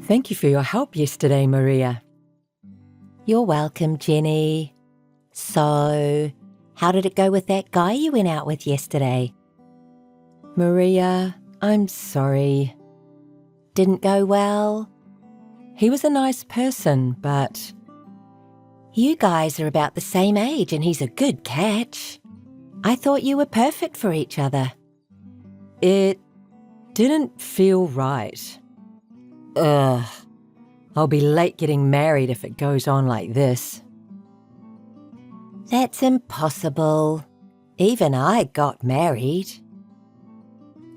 Thank you for your help yesterday, Maria. You're welcome, Jenny. So, how did it go with that guy you went out with yesterday? Maria, I'm sorry. Didn't go well? He was a nice person, but You guys are about the same age and he's a good catch. I thought you were perfect for each other. it didn't feel right. Ugh. I'll be late getting married if it goes on like this. That's impossible. Even I got married.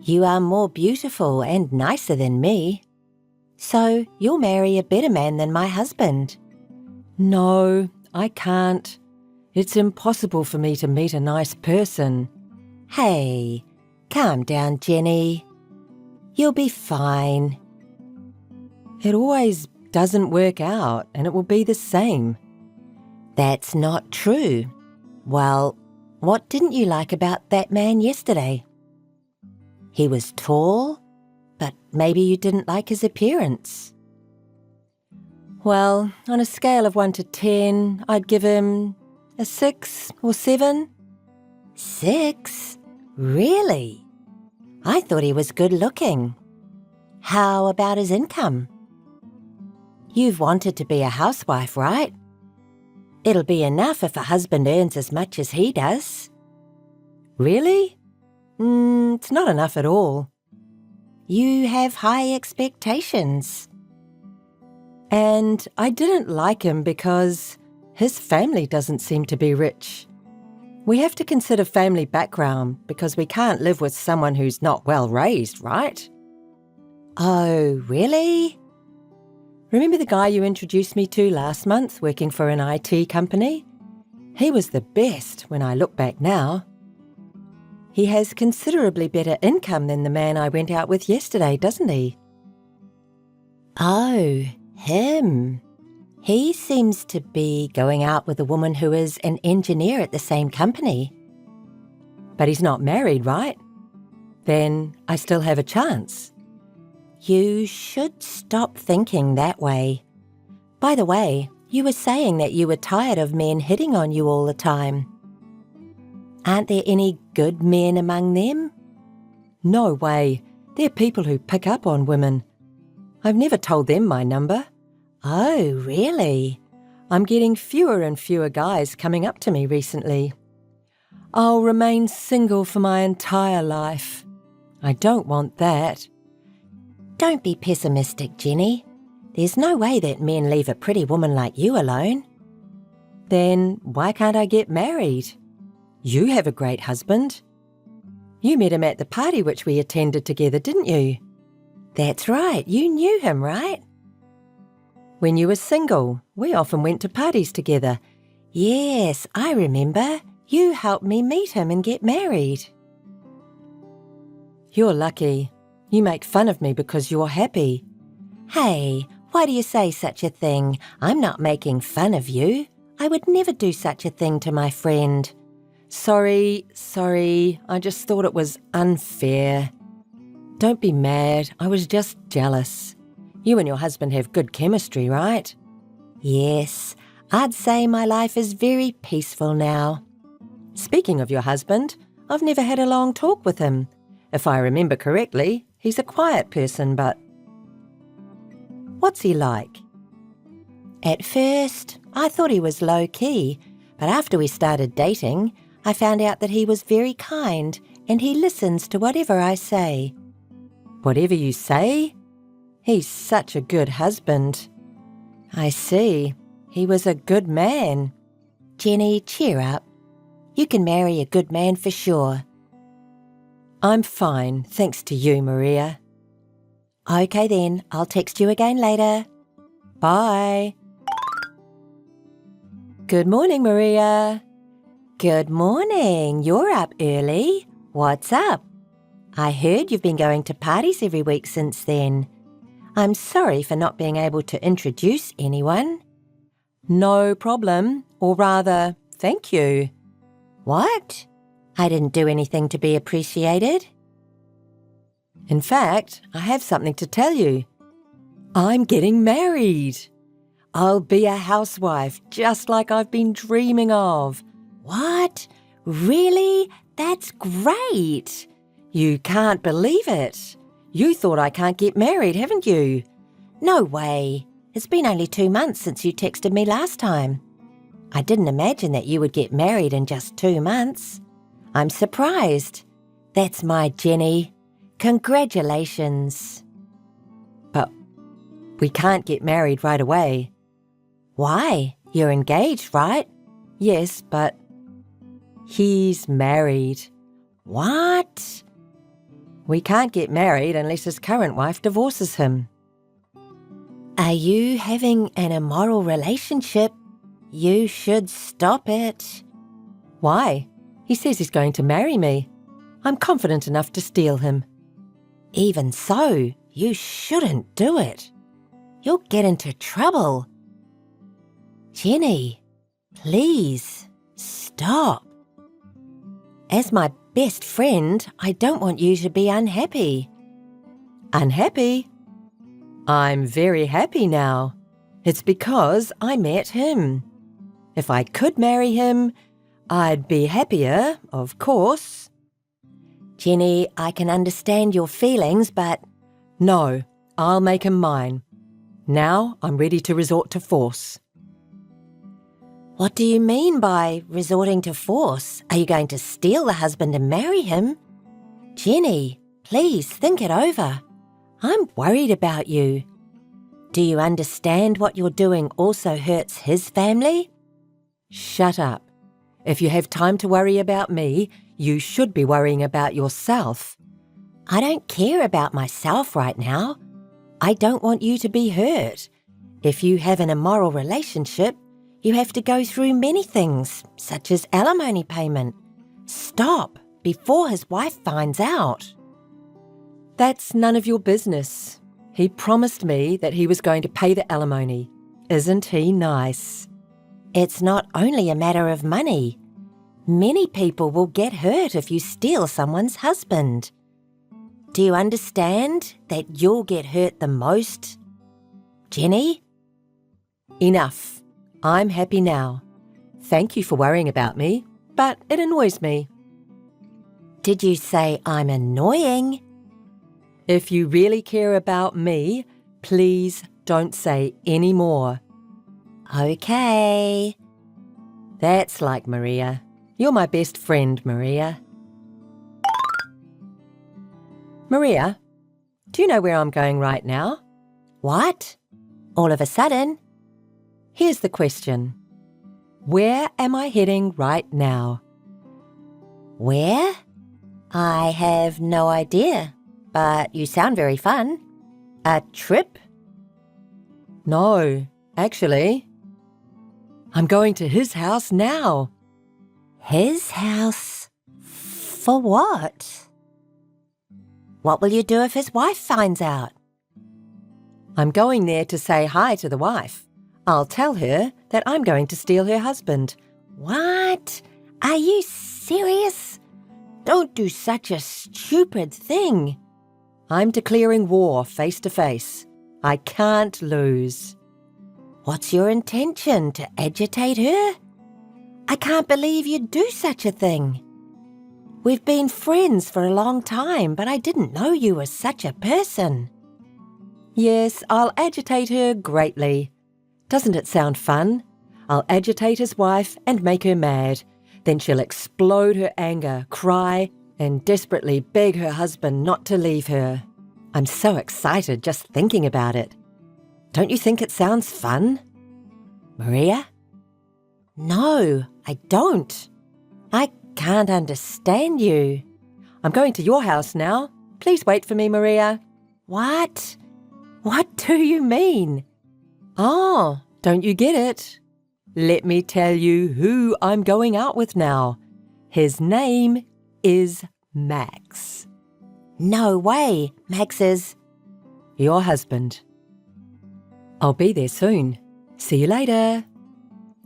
You are more beautiful and nicer than me. So you'll marry a better man than my husband. No, I can't. It's impossible for me to meet a nice person. Hey, calm down, Jenny. You'll be fine. It always doesn't work out, and it will be the same. That's not true. Well, what didn't you like about that man yesterday? He was tall, but maybe you didn't like his appearance. Well, on a scale of 1 to 10, I'd give him a 6 or 7. 6? Really? I thought he was good looking. How about his income? You've wanted to be a housewife, right? It'll be enough if a husband earns as much as he does. Really? It's not enough at all. You have high expectations. And I didn't like him because his family doesn't seem to be rich. We have to consider family background because we can't live with someone who's not well raised, right? Oh, really? Remember the guy you introduced me to last month working for an IT company? He was the best when I look back now. He has considerably better income than the man I went out with yesterday, doesn't he? Oh, him. He seems to be going out with a woman who is an engineer at the same company. But he's not married, right? Then I still have a chance. You should stop thinking that way. By the way, you were saying that you were tired of men hitting on you all the time. Aren't there any good men among them? No way. They're people who pick up on women. I've never told them my number. Oh, really? I'm getting fewer and fewer guys coming up to me recently. I'll remain single for my entire life. I don't want that. Don't be pessimistic, Jenny. There's no way that men leave a pretty woman like you alone. Then why can't I get married? You have a great husband. You met him at the party which we attended together, didn't you? That's right, you knew him, right? When you were single, we often went to parties together. Yes, I remember. You helped me meet him and get married. You're lucky. You make fun of me because you're happy. Hey, why do you say such a thing? I'm not making fun of you. I would never do such a thing to my friend. Sorry. I just thought it was unfair. Don't be mad. I was just jealous. You and your husband have good chemistry, right? Yes, I'd say my life is very peaceful now. Speaking of your husband, I've never had a long talk with him. If I remember correctly, he's a quiet person, but what's he like? At first, I thought he was low-key, but after we started dating, I found out that he was very kind and he listens to whatever I say. Whatever you say? He's such a good husband. I see. He was a good man. Jenny, cheer up. You can marry a good man for sure. I'm fine, thanks to you, Maria. Okay then, I'll text you again later. Bye. Good morning, Maria. Good morning. You're up early. What's up? I heard you've been going to parties every week since then. I'm sorry for not being able to introduce anyone. No problem, or rather, thank you. What? I didn't do anything to be appreciated. In fact, I have something to tell you. I'm getting married. I'll be a housewife just like I've been dreaming of. What? Really? That's great. You can't believe it. You thought I can't get married, haven't you? No way. It's been only 2 months since you texted me last time. I didn't imagine that you would get married in just 2 months. I'm surprised. That's my Jenny. Congratulations. But we can't get married right away. Why? You're engaged, right? Yes, but he's married. What? We can't get married unless his current wife divorces him. Are you having an immoral relationship? You should stop it. Why? He says he's going to marry me. I'm confident enough to steal him. Even so, you shouldn't do it. You'll get into trouble. Jenny, please stop. As my best friend, I don't want you to be unhappy. Unhappy? I'm very happy now. It's because I met him. If I could marry him, I'd be happier, of course. Jenny, I can understand your feelings, but... No, I'll make him mine. Now I'm ready to resort to force. What do you mean by resorting to force? Are you going to steal the husband and marry him? Jenny, please think it over. I'm worried about you. Do you understand what you're doing also hurts his family? Shut up. If you have time to worry about me, you should be worrying about yourself. I don't care about myself right now. I don't want you to be hurt. If you have an immoral relationship, you have to go through many things, such as alimony payment. Stop before his wife finds out. That's none of your business. He promised me that he was going to pay the alimony. Isn't he nice? It's not only a matter of money. Many people will get hurt if you steal someone's husband. Do you understand that you'll get hurt the most? Jenny? Enough. I'm happy now. Thank you for worrying about me, but it annoys me. Did you say I'm annoying? If you really care about me, please don't say any more. Okay. That's like Maria. You're my best friend, Maria. Maria, do you know where I'm going right now? What? All of a sudden? Here's the question. Where am I heading right now? Where? I have no idea, but you sound very fun. A trip? No, actually. I'm going to his house now. His house? For what? What will you do if his wife finds out? I'm going there to say hi to the wife. I'll tell her that I'm going to steal her husband. What? Are you serious? Don't do such a stupid thing. I'm declaring war face to face. I can't lose. What's your intention, to agitate her? I can't believe you'd do such a thing. We've been friends for a long time, but I didn't know you were such a person. Yes, I'll agitate her greatly. Doesn't it sound fun? I'll agitate his wife and make her mad. Then she'll explode her anger, cry, and desperately beg her husband not to leave her. I'm so excited just thinking about it. Don't you think it sounds fun? Maria? No, I don't. I can't understand you. I'm going to your house now. Please wait for me, Maria. What? What do you mean? Oh, don't you get it? Let me tell you who I'm going out with now. His name is Max. No way. Max is... Your husband. I'll be there soon. See you later.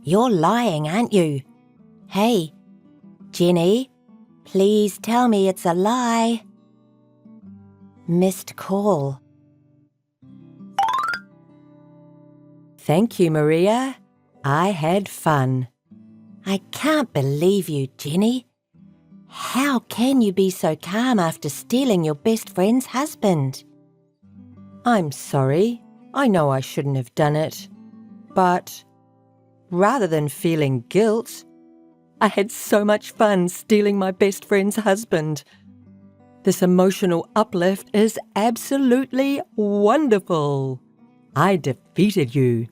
You're lying, aren't you? Hey, Jenny, please tell me it's a lie. Missed call. Thank you, Maria. I had fun. I can't believe you, Jenny. How can you be so calm after stealing your best friend's husband? I'm sorry. I know I shouldn't have done it. But rather than feeling guilt, I had so much fun stealing my best friend's husband. This emotional uplift is absolutely wonderful. I defeated you.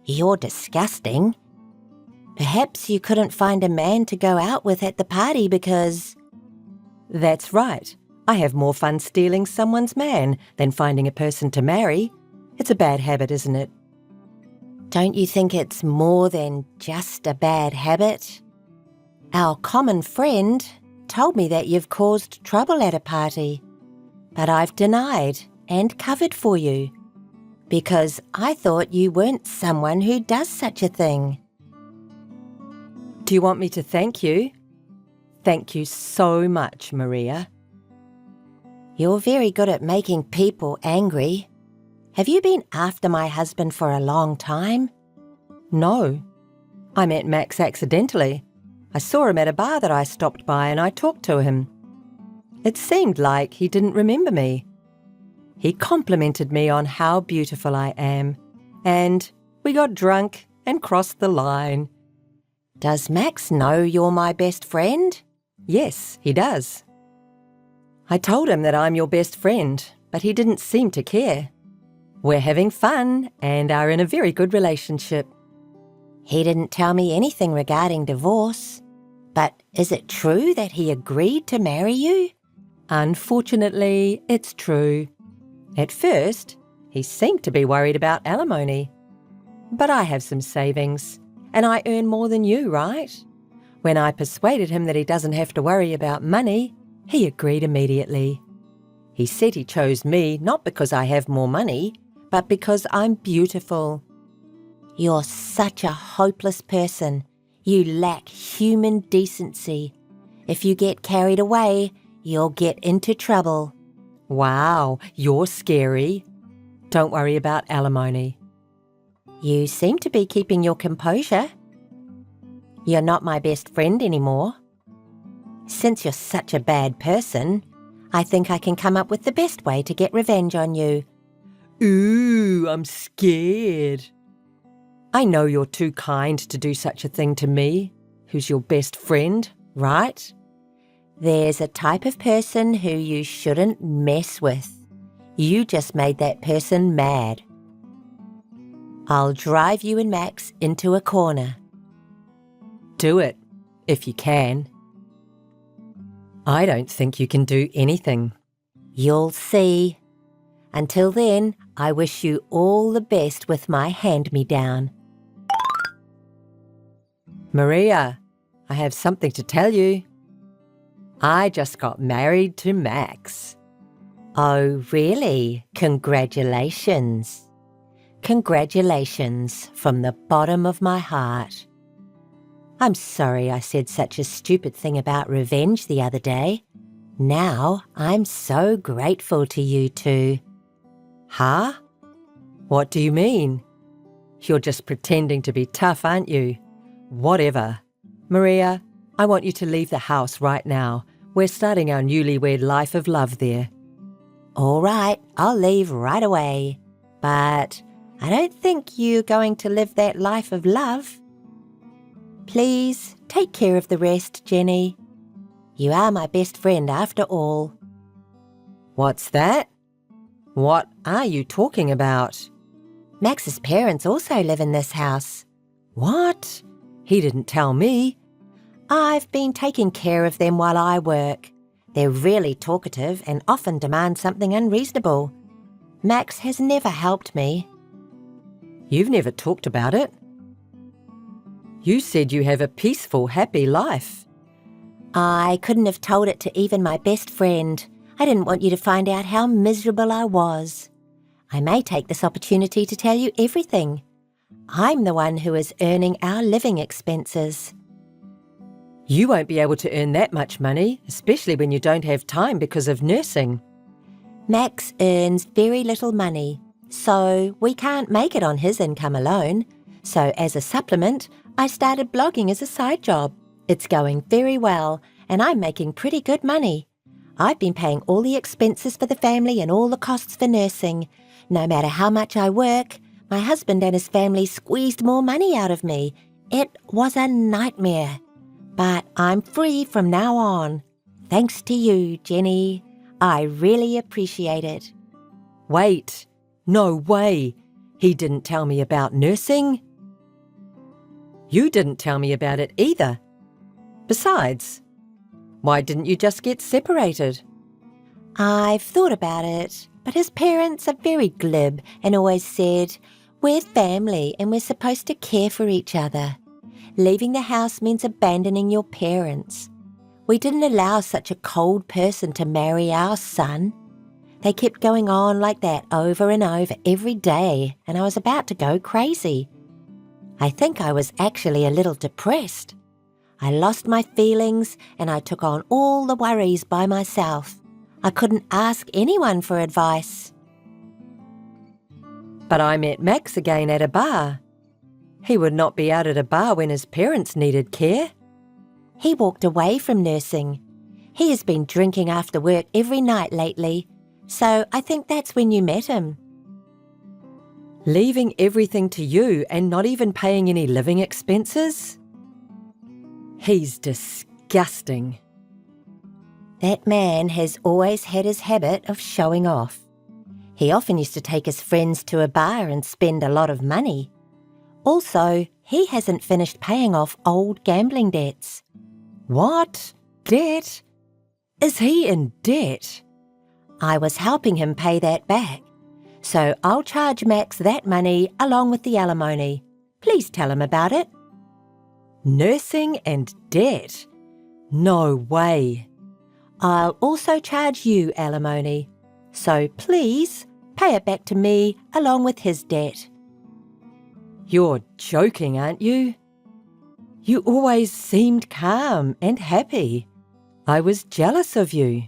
You're disgusting. Perhaps you couldn't find a man to go out with at the party because... That's right. I have more fun stealing someone's man than finding a person to marry. It's a bad habit, isn't it? Don't you think it's more than just a bad habit? Our common friend told me that you've caused trouble at a party, but I've denied and covered for you because I thought you weren't someone who does such a thing. Do you want me to thank you? Thank you so much, Maria. You're very good at making people angry. Have you been after my husband for a long time? No. I met Max accidentally. I saw him at a bar that I stopped by and I talked to him. It seemed like he didn't remember me. He complimented me on how beautiful I am, and we got drunk and crossed the line. Does Max know you're my best friend? Yes, he does. I told him that I'm your best friend, but he didn't seem to care. We're having fun and are in a very good relationship. He didn't tell me anything regarding divorce, but is it true that he agreed to marry you? Unfortunately, it's true. At first, he seemed to be worried about alimony. But I have some savings, and I earn more than you, right? When I persuaded him that he doesn't have to worry about money, he agreed immediately. He said he chose me not because I have more money, but because I'm beautiful. You're such a hopeless person. You lack human decency. If you get carried away, you'll get into trouble. Wow, you're scary. Don't worry about alimony. You seem to be keeping your composure. You're not my best friend anymore. Since you're such a bad person, I think I can come up with the best way to get revenge on you. Ooh, I'm scared. I know you're too kind to do such a thing to me, who's your best friend, right? There's a type of person who you shouldn't mess with. You just made that person mad. I'll drive you and Max into a corner. Do it, if you can. I don't think you can do anything. You'll see. Until then, I wish you all the best with my hand-me-down. Maria, I have something to tell you. I just got married to Max. Oh, really? Congratulations. Congratulations from the bottom of my heart. I'm sorry I said such a stupid thing about revenge the other day. Now I'm so grateful to you two. Huh? What do you mean? You're just pretending to be tough, aren't you? Whatever. Maria, I want you to leave the house right now. We're starting our newlywed life of love there. All right, I'll leave right away. But I don't think you're going to live that life of love. Please take care of the rest, Jenny. You are my best friend after all. What's that? What are you talking about? Max's parents also live in this house. What? He didn't tell me. I've been taking care of them while I work. They're really talkative and often demand something unreasonable. Max has never helped me. You've never talked about it. You said you have a peaceful, happy life. I couldn't have told it to even my best friend. I didn't want you to find out how miserable I was. I may take this opportunity to tell you everything. I'm the one who is earning our living expenses. You won't be able to earn that much money, especially when you don't have time because of nursing. Max earns very little money, so we can't make it on his income alone. So as a supplement, I started blogging as a side job. It's going very well, and I'm making pretty good money. I've been paying all the expenses for the family and all the costs for nursing. No matter how much I work, my husband and his family squeezed more money out of me. It was a nightmare. But I'm free from now on. Thanks to you, Jenny. I really appreciate it. Wait, no way. He didn't tell me about nursing. You didn't tell me about it either. Besides, why didn't you just get separated? I've thought about it, but his parents are very glib and always said, "We're family and we're supposed to care for each other. Leaving the house means abandoning your parents." We didn't allow such a cold person to marry our son. They kept going on like that over and over every day, and I was about to go crazy. I think I was actually a little depressed. I lost my feelings and I took on all the worries by myself. I couldn't ask anyone for advice. But I met Max again at a bar. He would not be out at a bar when his parents needed care. He walked away from nursing. He has been drinking after work every night lately, so I think that's when you met him. Leaving everything to you and not even paying any living expenses? He's disgusting. That man has always had his habit of showing off. He often used to take his friends to a bar and spend a lot of money. Also, he hasn't finished paying off old gambling debts. What? Debt? Is he in debt? I was helping him pay that back, so I'll charge Max that money along with the alimony. Please tell him about it. Nursing and debt? No way. I'll also charge you alimony, so please pay it back to me along with his debt. You're joking, aren't you? You always seemed calm and happy. I was jealous of you.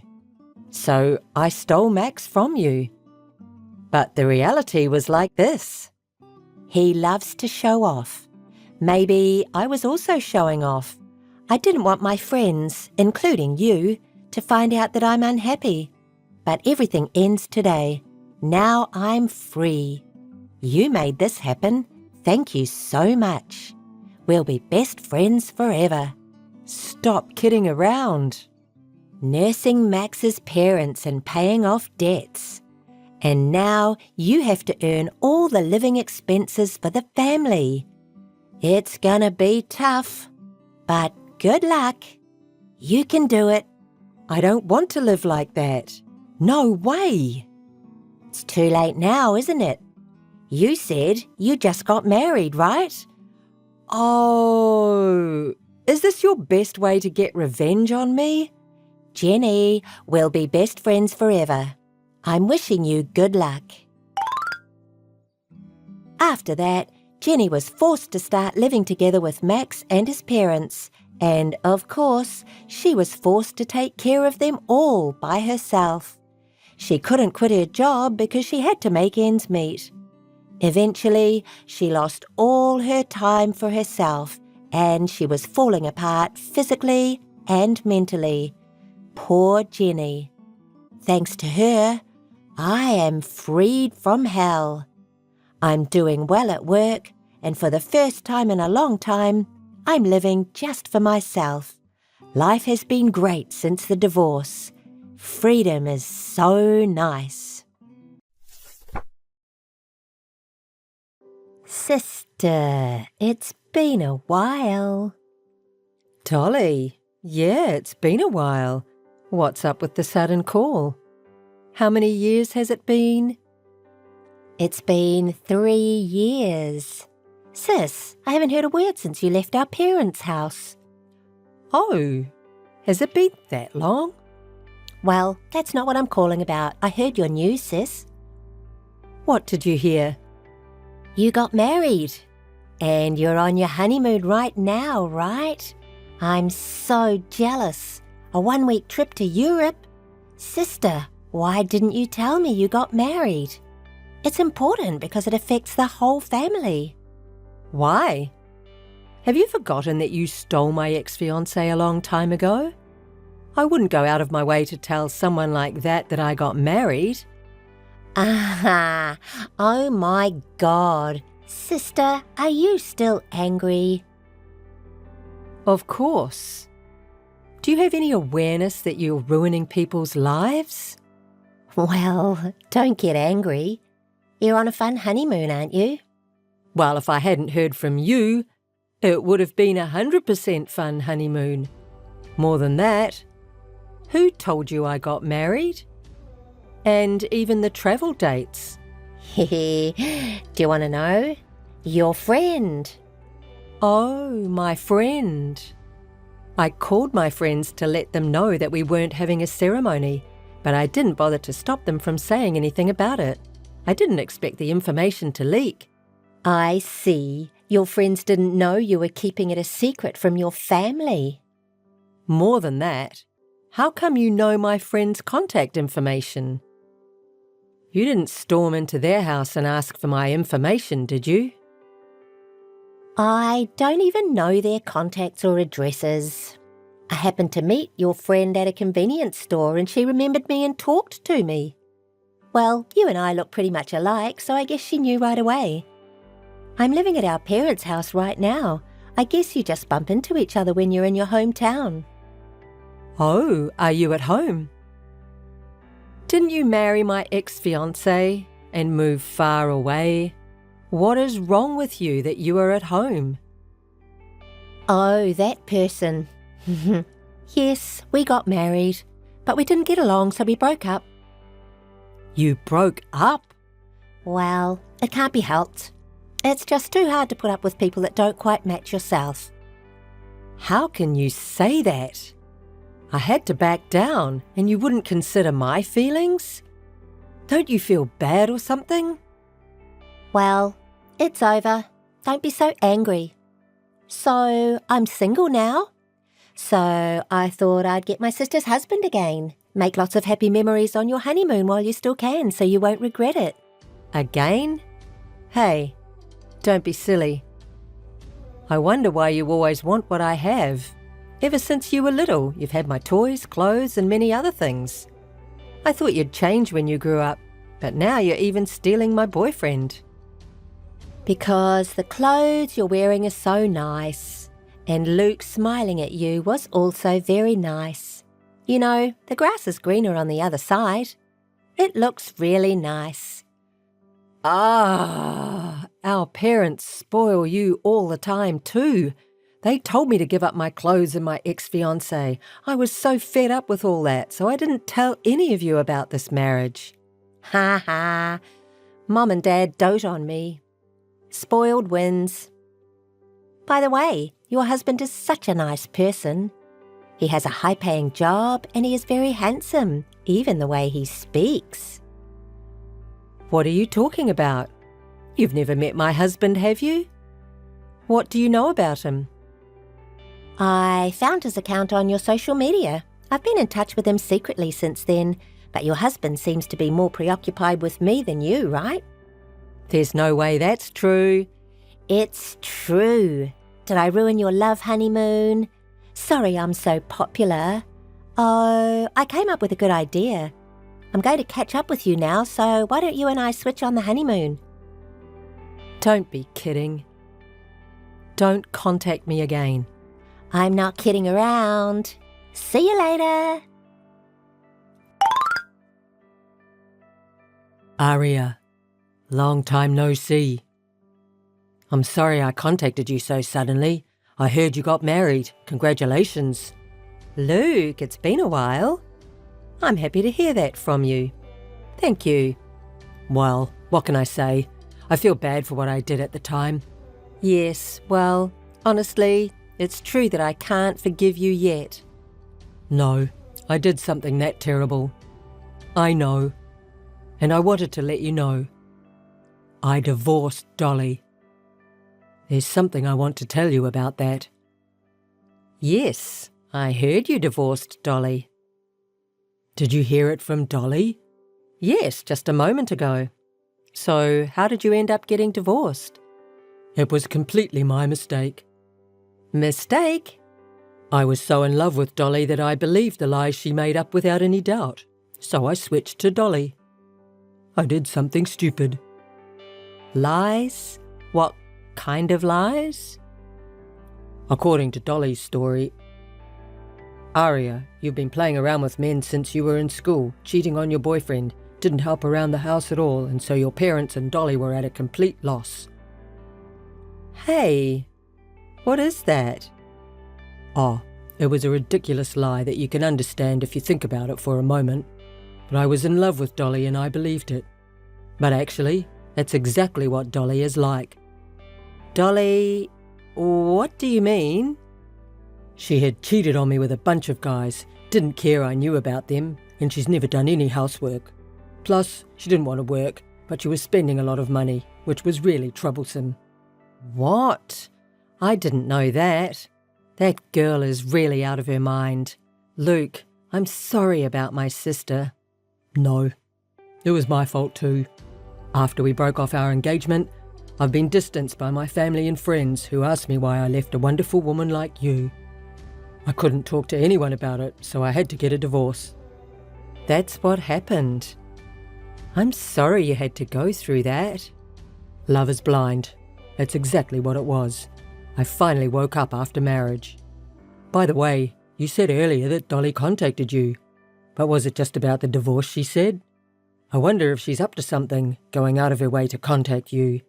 So I stole Max from you. But the reality was like this. He loves to show off. Maybe I was also showing off. I didn't want my friends, including you, to find out that I'm unhappy. But everything ends today. Now I'm free. You made this happen. Thank you so much. We'll be best friends forever. Stop kidding around. Nursing Max's parents and paying off debts. And now you have to earn all the living expenses for the family. It's gonna be tough, but good luck. You can do it. I don't want to live like that. No way. It's too late now, isn't it? You said you just got married, right? Oh, is this your best way to get revenge on me? Jenny, we'll be best friends forever. I'm wishing you good luck. After that, Jenny was forced to start living together with Max and his parents, and of course, she was forced to take care of them all by herself. She couldn't quit her job because she had to make ends meet. Eventually, she lost all her time for herself, and she was falling apart physically and mentally. Poor Jenny. Thanks to her, I am freed from hell. I'm doing well at work, and for the first time in a long time, I'm living just for myself. Life has been great since the divorce. Freedom is so nice. Sister, it's been a while. Dolly, yeah, it's been a while. What's up with the sudden call? How many years has it been? It's been 3 years. Sis, I haven't heard a word since you left our parents' house. Oh, has it been that long? Well, that's not what I'm calling about. I heard your news, sis. What did you hear? You got married. And you're on your honeymoon right now, right? I'm so jealous. A 1-week trip to Europe. Sister, why didn't you tell me you got married? It's important because it affects the whole family. Why? Have you forgotten that you stole my ex-fiancé a long time ago? I wouldn't go out of my way to tell someone like that I got married. Ah, oh my God. Sister, are you still angry? Of course. Do you have any awareness that you're ruining people's lives? Well, don't get angry. You're on a fun honeymoon, aren't you? Well, if I hadn't heard from you, it would have been 100% fun honeymoon. More than that, who told you I got married? And even the travel dates. Do you want to know? Your friend. Oh, my friend. I called my friends to let them know that we weren't having a ceremony, but I didn't bother to stop them from saying anything about it. I didn't expect the information to leak. I see. Your friends didn't know you were keeping it a secret from your family. More than that, how come you know my friend's contact information? You didn't storm into their house and ask for my information, did you? I don't even know their contacts or addresses. I happened to meet your friend at a convenience store and she remembered me and talked to me. Well, you and I look pretty much alike, so I guess she knew right away. I'm living at our parents' house right now. I guess you just bump into each other when you're in your hometown. Oh, are you at home? Didn't you marry my ex-fiancé and move far away? What is wrong with you that you are at home? Oh, that person. Yes, we got married, but we didn't get along, so we broke up. You broke up? Well, it can't be helped. It's just too hard to put up with people that don't quite match yourself. How can you say that? I had to back down and you wouldn't consider my feelings? Don't you feel bad or something? Well, it's over. Don't be so angry. So, I'm single now. So, I thought I'd get my sister's husband again. Make lots of happy memories on your honeymoon while you still can so you won't regret it. Again? Hey, don't be silly. I wonder why you always want what I have. Ever since you were little, you've had my toys, clothes, and many other things. I thought you'd change when you grew up, but now you're even stealing my boyfriend. Because the clothes you're wearing are so nice, and Luke smiling at you was also very nice. You know, the grass is greener on the other side. It looks really nice. Ah, our parents spoil you all the time too. They told me to give up my clothes and my ex-fiancé. I was so fed up with all that, so I didn't tell any of you about this marriage. Ha ha. Mom and Dad dote on me. Spoiled wins. By the way, your husband is such a nice person. He has a high-paying job and he is very handsome, even the way he speaks. What are you talking about? You've never met my husband, have you? What do you know about him? I found his account on your social media. I've been in touch with him secretly since then, but your husband seems to be more preoccupied with me than you, right? There's no way that's true. It's true. Did I ruin your love honeymoon? Sorry I'm so popular. Oh, I came up with a good idea. I'm going to catch up with you now, so why don't you and I switch on the honeymoon? Don't be kidding. Don't contact me again. I'm not kidding around. See you later. Aria, long time no see. I'm sorry I contacted you so suddenly. I heard you got married. Congratulations. Luke, it's been a while. I'm happy to hear that from you. Thank you. Well, what can I say? I feel bad for what I did at the time. Yes, well, honestly, it's true that I can't forgive you yet. No, I did something that terrible. I know. And I wanted to let you know. I divorced Dolly. There's something I want to tell you about that. Yes, I heard you divorced Dolly. Did you hear it from Dolly? Yes, just a moment ago. So, how did you end up getting divorced? It was completely my mistake. Mistake? I was so in love with Dolly that I believed the lies she made up without any doubt. So I switched to Dolly. I did something stupid. Lies? What kind of lies? According to Dolly's story, Aria, you've been playing around with men since you were in school, cheating on your boyfriend, didn't help around the house at all, and so your parents and Dolly were at a complete loss. Hey, what is that? Oh, it was a ridiculous lie that you can understand if you think about it for a moment. But I was in love with Dolly and I believed it. But actually, that's exactly what Dolly is like. Dolly, what do you mean? She had cheated on me with a bunch of guys, didn't care I knew about them, and she's never done any housework. Plus, she didn't want to work, but she was spending a lot of money, which was really troublesome. What? I didn't know that. That girl is really out of her mind. Luke, I'm sorry about my sister. No, it was my fault too. After we broke off our engagement, I've been distanced by my family and friends who asked me why I left a wonderful woman like you. I couldn't talk to anyone about it, so I had to get a divorce. That's what happened. I'm sorry you had to go through that. Love is blind. That's exactly what it was. I finally woke up after marriage. By the way, you said earlier that Dolly contacted you. But was it just about the divorce she said? I wonder if she's up to something, going out of her way to contact you.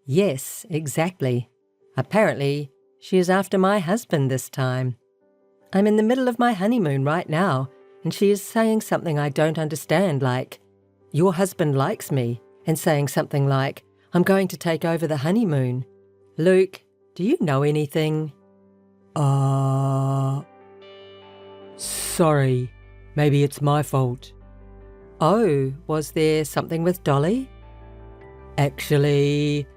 Yes, exactly. Apparently, she is after my husband this time. I'm in the middle of my honeymoon right now, and she is saying something I don't understand, like, your husband likes me, and saying something like, I'm going to take over the honeymoon. Luke, do you know anything? Sorry. Maybe it's my fault. Oh, was there something with Dolly? Actually...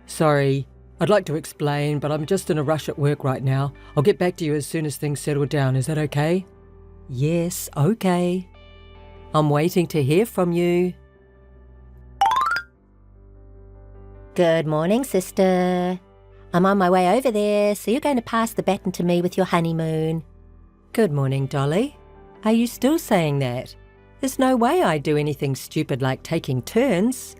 sorry. I'd like to explain, but I'm just in a rush at work right now. I'll get back to you as soon as things settle down. Is that okay? Yes, okay. I'm waiting to hear from you. Good morning, sister. I'm on my way over there, so you're going to pass the baton to me with your honeymoon. Good morning, Dolly. Are you still saying that? There's no way I'd do anything stupid like taking turns.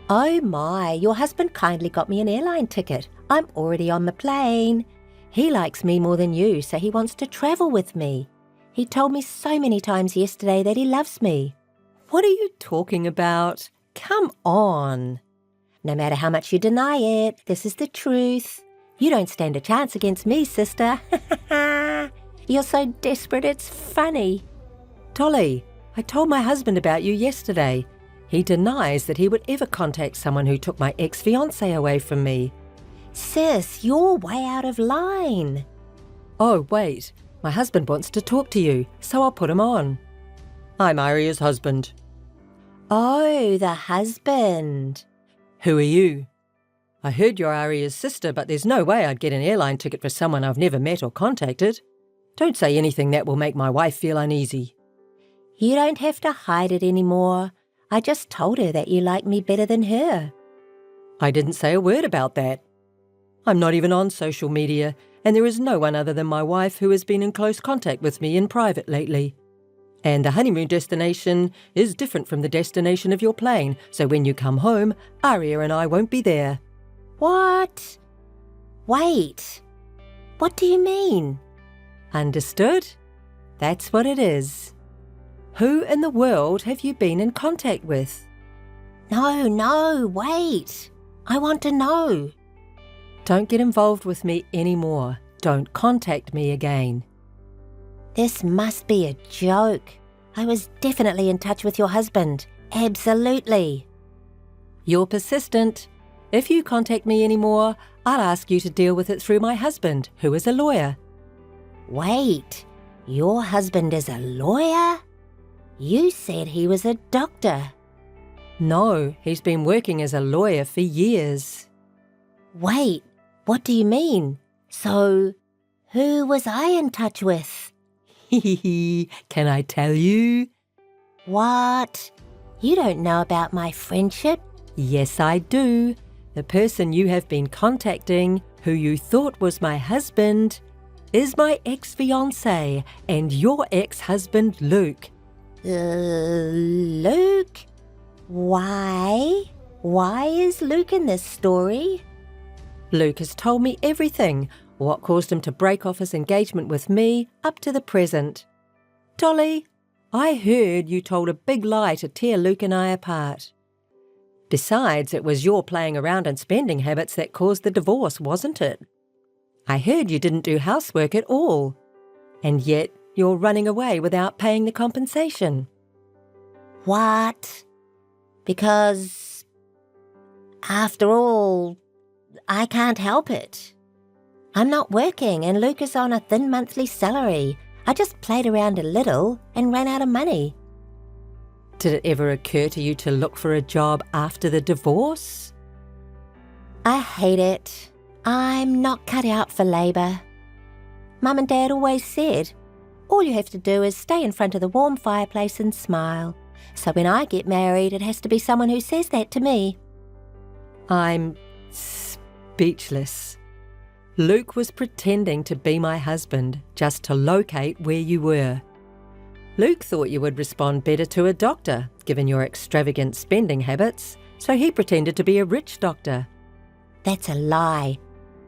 Oh my, your husband kindly got me an airline ticket. I'm already on the plane. He likes me more than you, so he wants to travel with me. He told me so many times yesterday that he loves me. What are you talking about? Come on. No matter how much you deny it, this is the truth. You don't stand a chance against me, sister. You're so desperate, it's funny. Dolly, I told my husband about you yesterday. He denies that he would ever contact someone who took my ex-fiancé away from me. Sis, you're way out of line. Oh, wait. My husband wants to talk to you, so I'll put him on. I'm Aria's husband. Oh, the husband. Who are you? I heard you're Aria's sister, but there's no way I'd get an airline ticket for someone I've never met or contacted. Don't say anything that will make my wife feel uneasy. You don't have to hide it anymore. I just told her that you like me better than her. I didn't say a word about that. I'm not even on social media, and there is no one other than my wife who has been in close contact with me in private lately. And the honeymoon destination is different from the destination of your plane, so when you come home, Aria and I won't be there. What? Wait. What do you mean? Understood? That's what it is. Who in the world have you been in contact with? No, wait. I want to know. Don't get involved with me anymore. Don't contact me again. This must be a joke. I was definitely in touch with your husband. Absolutely. You're persistent. If you contact me anymore, I'll ask you to deal with it through my husband, who is a lawyer. Wait, your husband is a lawyer? You said he was a doctor. No, he's been working as a lawyer for years. Wait, what do you mean? So, who was I in touch with? Can I tell you? What? You don't know about my friendship. Yes, I do. The person you have been contacting, who you thought was my husband, is my ex-fiancé and your ex-husband, Luke. Luke? Why? Why is Luke in this story? Luke has told me everything, what caused him to break off his engagement with me up to the present. Dolly, I heard you told a big lie to tear Luke and I apart. Besides, it was your playing around and spending habits that caused the divorce, wasn't it? I heard you didn't do housework at all, and yet you're running away without paying the compensation. What? Because, after all, I can't help it. I'm not working and Luke is on a thin monthly salary. I just played around a little and ran out of money. Did it ever occur to you to look for a job after the divorce? I hate it. I'm not cut out for labour. Mum and Dad always said, all you have to do is stay in front of the warm fireplace and smile. So when I get married, it has to be someone who says that to me. I'm speechless. Luke was pretending to be my husband just to locate where you were. Luke thought you would respond better to a doctor, given your extravagant spending habits, so he pretended to be a rich doctor. That's a lie.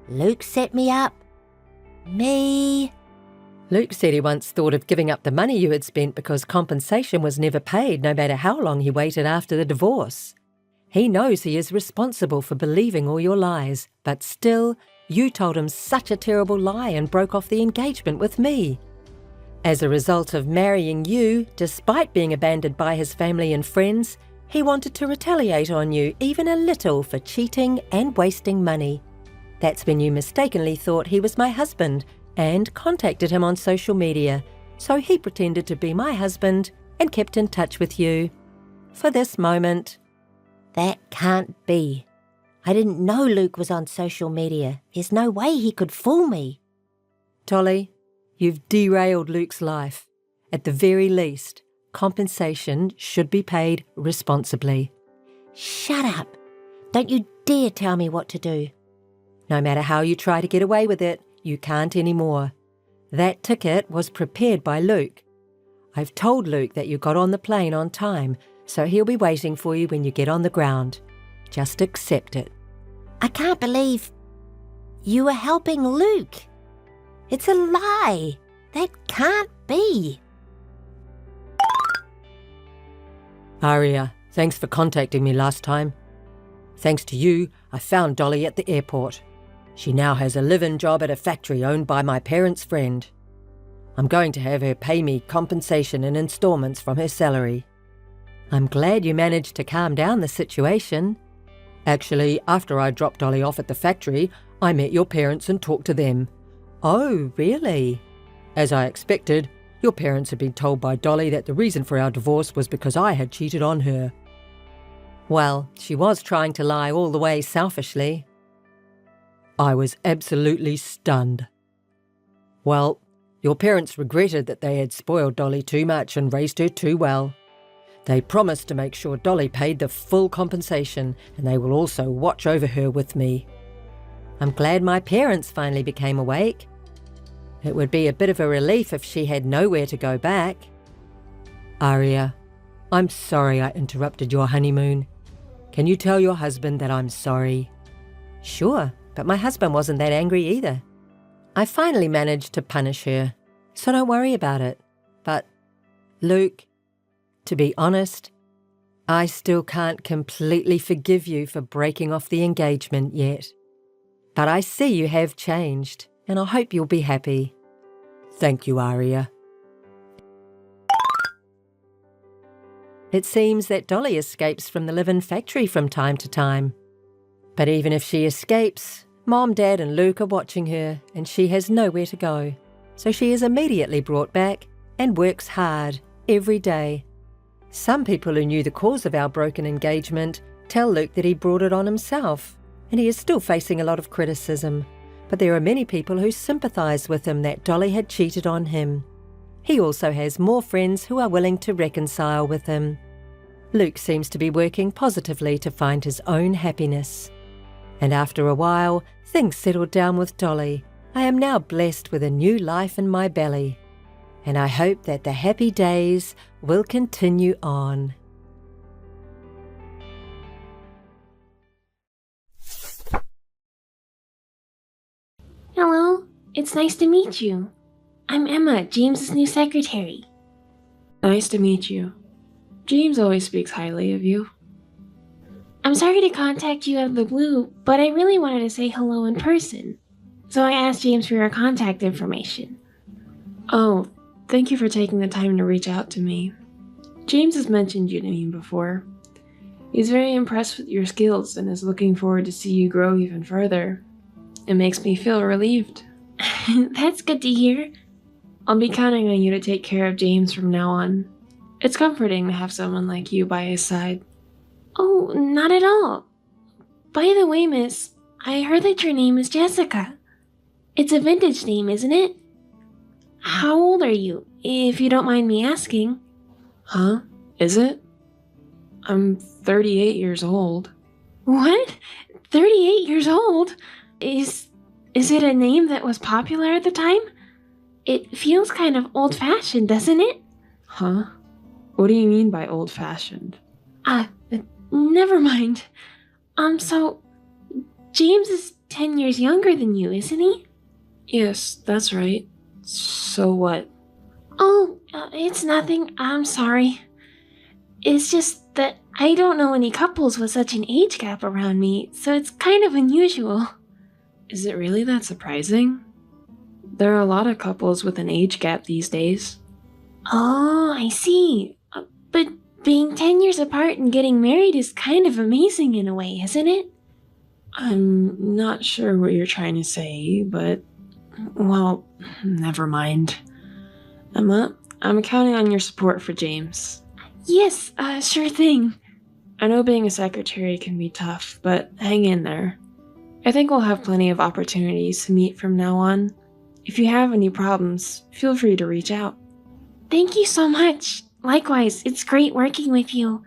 Luke set me up. Me. Luke said he once thought of giving up the money you had spent because compensation was never paid, no matter how long he waited after the divorce. He knows he is responsible for believing all your lies, but still, you told him such a terrible lie and broke off the engagement with me. As a result of marrying you, despite being abandoned by his family and friends, he wanted to retaliate on you even a little for cheating and wasting money. That's when you mistakenly thought he was my husband and contacted him on social media, so he pretended to be my husband and kept in touch with you. For this moment. That can't be. I didn't know Luke was on social media. There's no way he could fool me. Dolly, you've derailed Luke's life. At the very least, compensation should be paid responsibly. Shut up. Don't you dare tell me what to do. No matter how you try to get away with it, you can't anymore. That ticket was prepared by Luke. I've told Luke that you got on the plane on time, so he'll be waiting for you when you get on the ground. Just accept it. I can't believe you were helping Luke. It's a lie. That can't be. Aria, thanks for contacting me last time. Thanks to you, I found Dolly at the airport. She now has a live-in job at a factory owned by my parents' friend. I'm going to have her pay me compensation in installments from her salary. I'm glad you managed to calm down the situation. Actually, after I dropped Dolly off at the factory, I met your parents and talked to them. Oh, really? As I expected, your parents had been told by Dolly that the reason for our divorce was because I had cheated on her. Well, she was trying to lie all the way selfishly. I was absolutely stunned. Well, your parents regretted that they had spoiled Dolly too much and raised her too well. They promised to make sure Dolly paid the full compensation, and they will also watch over her with me. I'm glad my parents finally became awake. It would be a bit of a relief if she had nowhere to go back. Aria, I'm sorry I interrupted your honeymoon. Can you tell your husband that I'm sorry? Sure, but my husband wasn't that angry either. I finally managed to punish her, so don't worry about it. But, Luke, to be honest, I still can't completely forgive you for breaking off the engagement yet. But I see you have changed, and I hope you'll be happy. Thank you, Aria. It seems that Dolly escapes from the live-in factory from time to time. But even if she escapes, Mom, Dad and Luke are watching her, and she has nowhere to go. So she is immediately brought back and works hard every day. Some people who knew the cause of our broken engagement tell Luke that he brought it on himself, and he is still facing a lot of criticism. But there are many people who sympathise with him that Dolly had cheated on him. He also has more friends who are willing to reconcile with him. Luke seems to be working positively to find his own happiness. And after a while, things settled down with Dolly. I am now blessed with a new life in my belly. And I hope that the happy days will continue on. Hello, it's nice to meet you. I'm Emma, James's new secretary. Nice to meet you. James always speaks highly of you. I'm sorry to contact you out of the blue, but I really wanted to say hello in person. So I asked James for your contact information. Oh, thank you for taking the time to reach out to me. James has mentioned you to me before. He's very impressed with your skills and is looking forward to see you grow even further. It makes me feel relieved. That's good to hear. I'll be counting on you to take care of James from now on. It's comforting to have someone like you by his side. Oh, not at all. By the way, miss, I heard that your name is Jessica. It's a vintage name, isn't it? How old are you, if you don't mind me asking? Huh? Is it? I'm 38 years old. What? 38 years old? Is it a name that was popular at the time? It feels kind of old-fashioned, doesn't it? Huh? What do you mean by old-fashioned? Never mind. So, James is 10 years younger than you, isn't he? Yes, that's right. So what? Oh, it's nothing. I'm sorry. It's just that I don't know any couples with such an age gap around me, so it's kind of unusual. Is it really that surprising? There are a lot of couples with an age gap these days. Oh, I see. But being 10 years apart and getting married is kind of amazing in a way, isn't it? I'm not sure what you're trying to say, but... well, never mind. Emma, I'm counting on your support for James. Yes, sure thing. I know being a secretary can be tough, but hang in there. I think we'll have plenty of opportunities to meet from now on. If you have any problems, feel free to reach out. Thank you so much. Likewise, it's great working with you.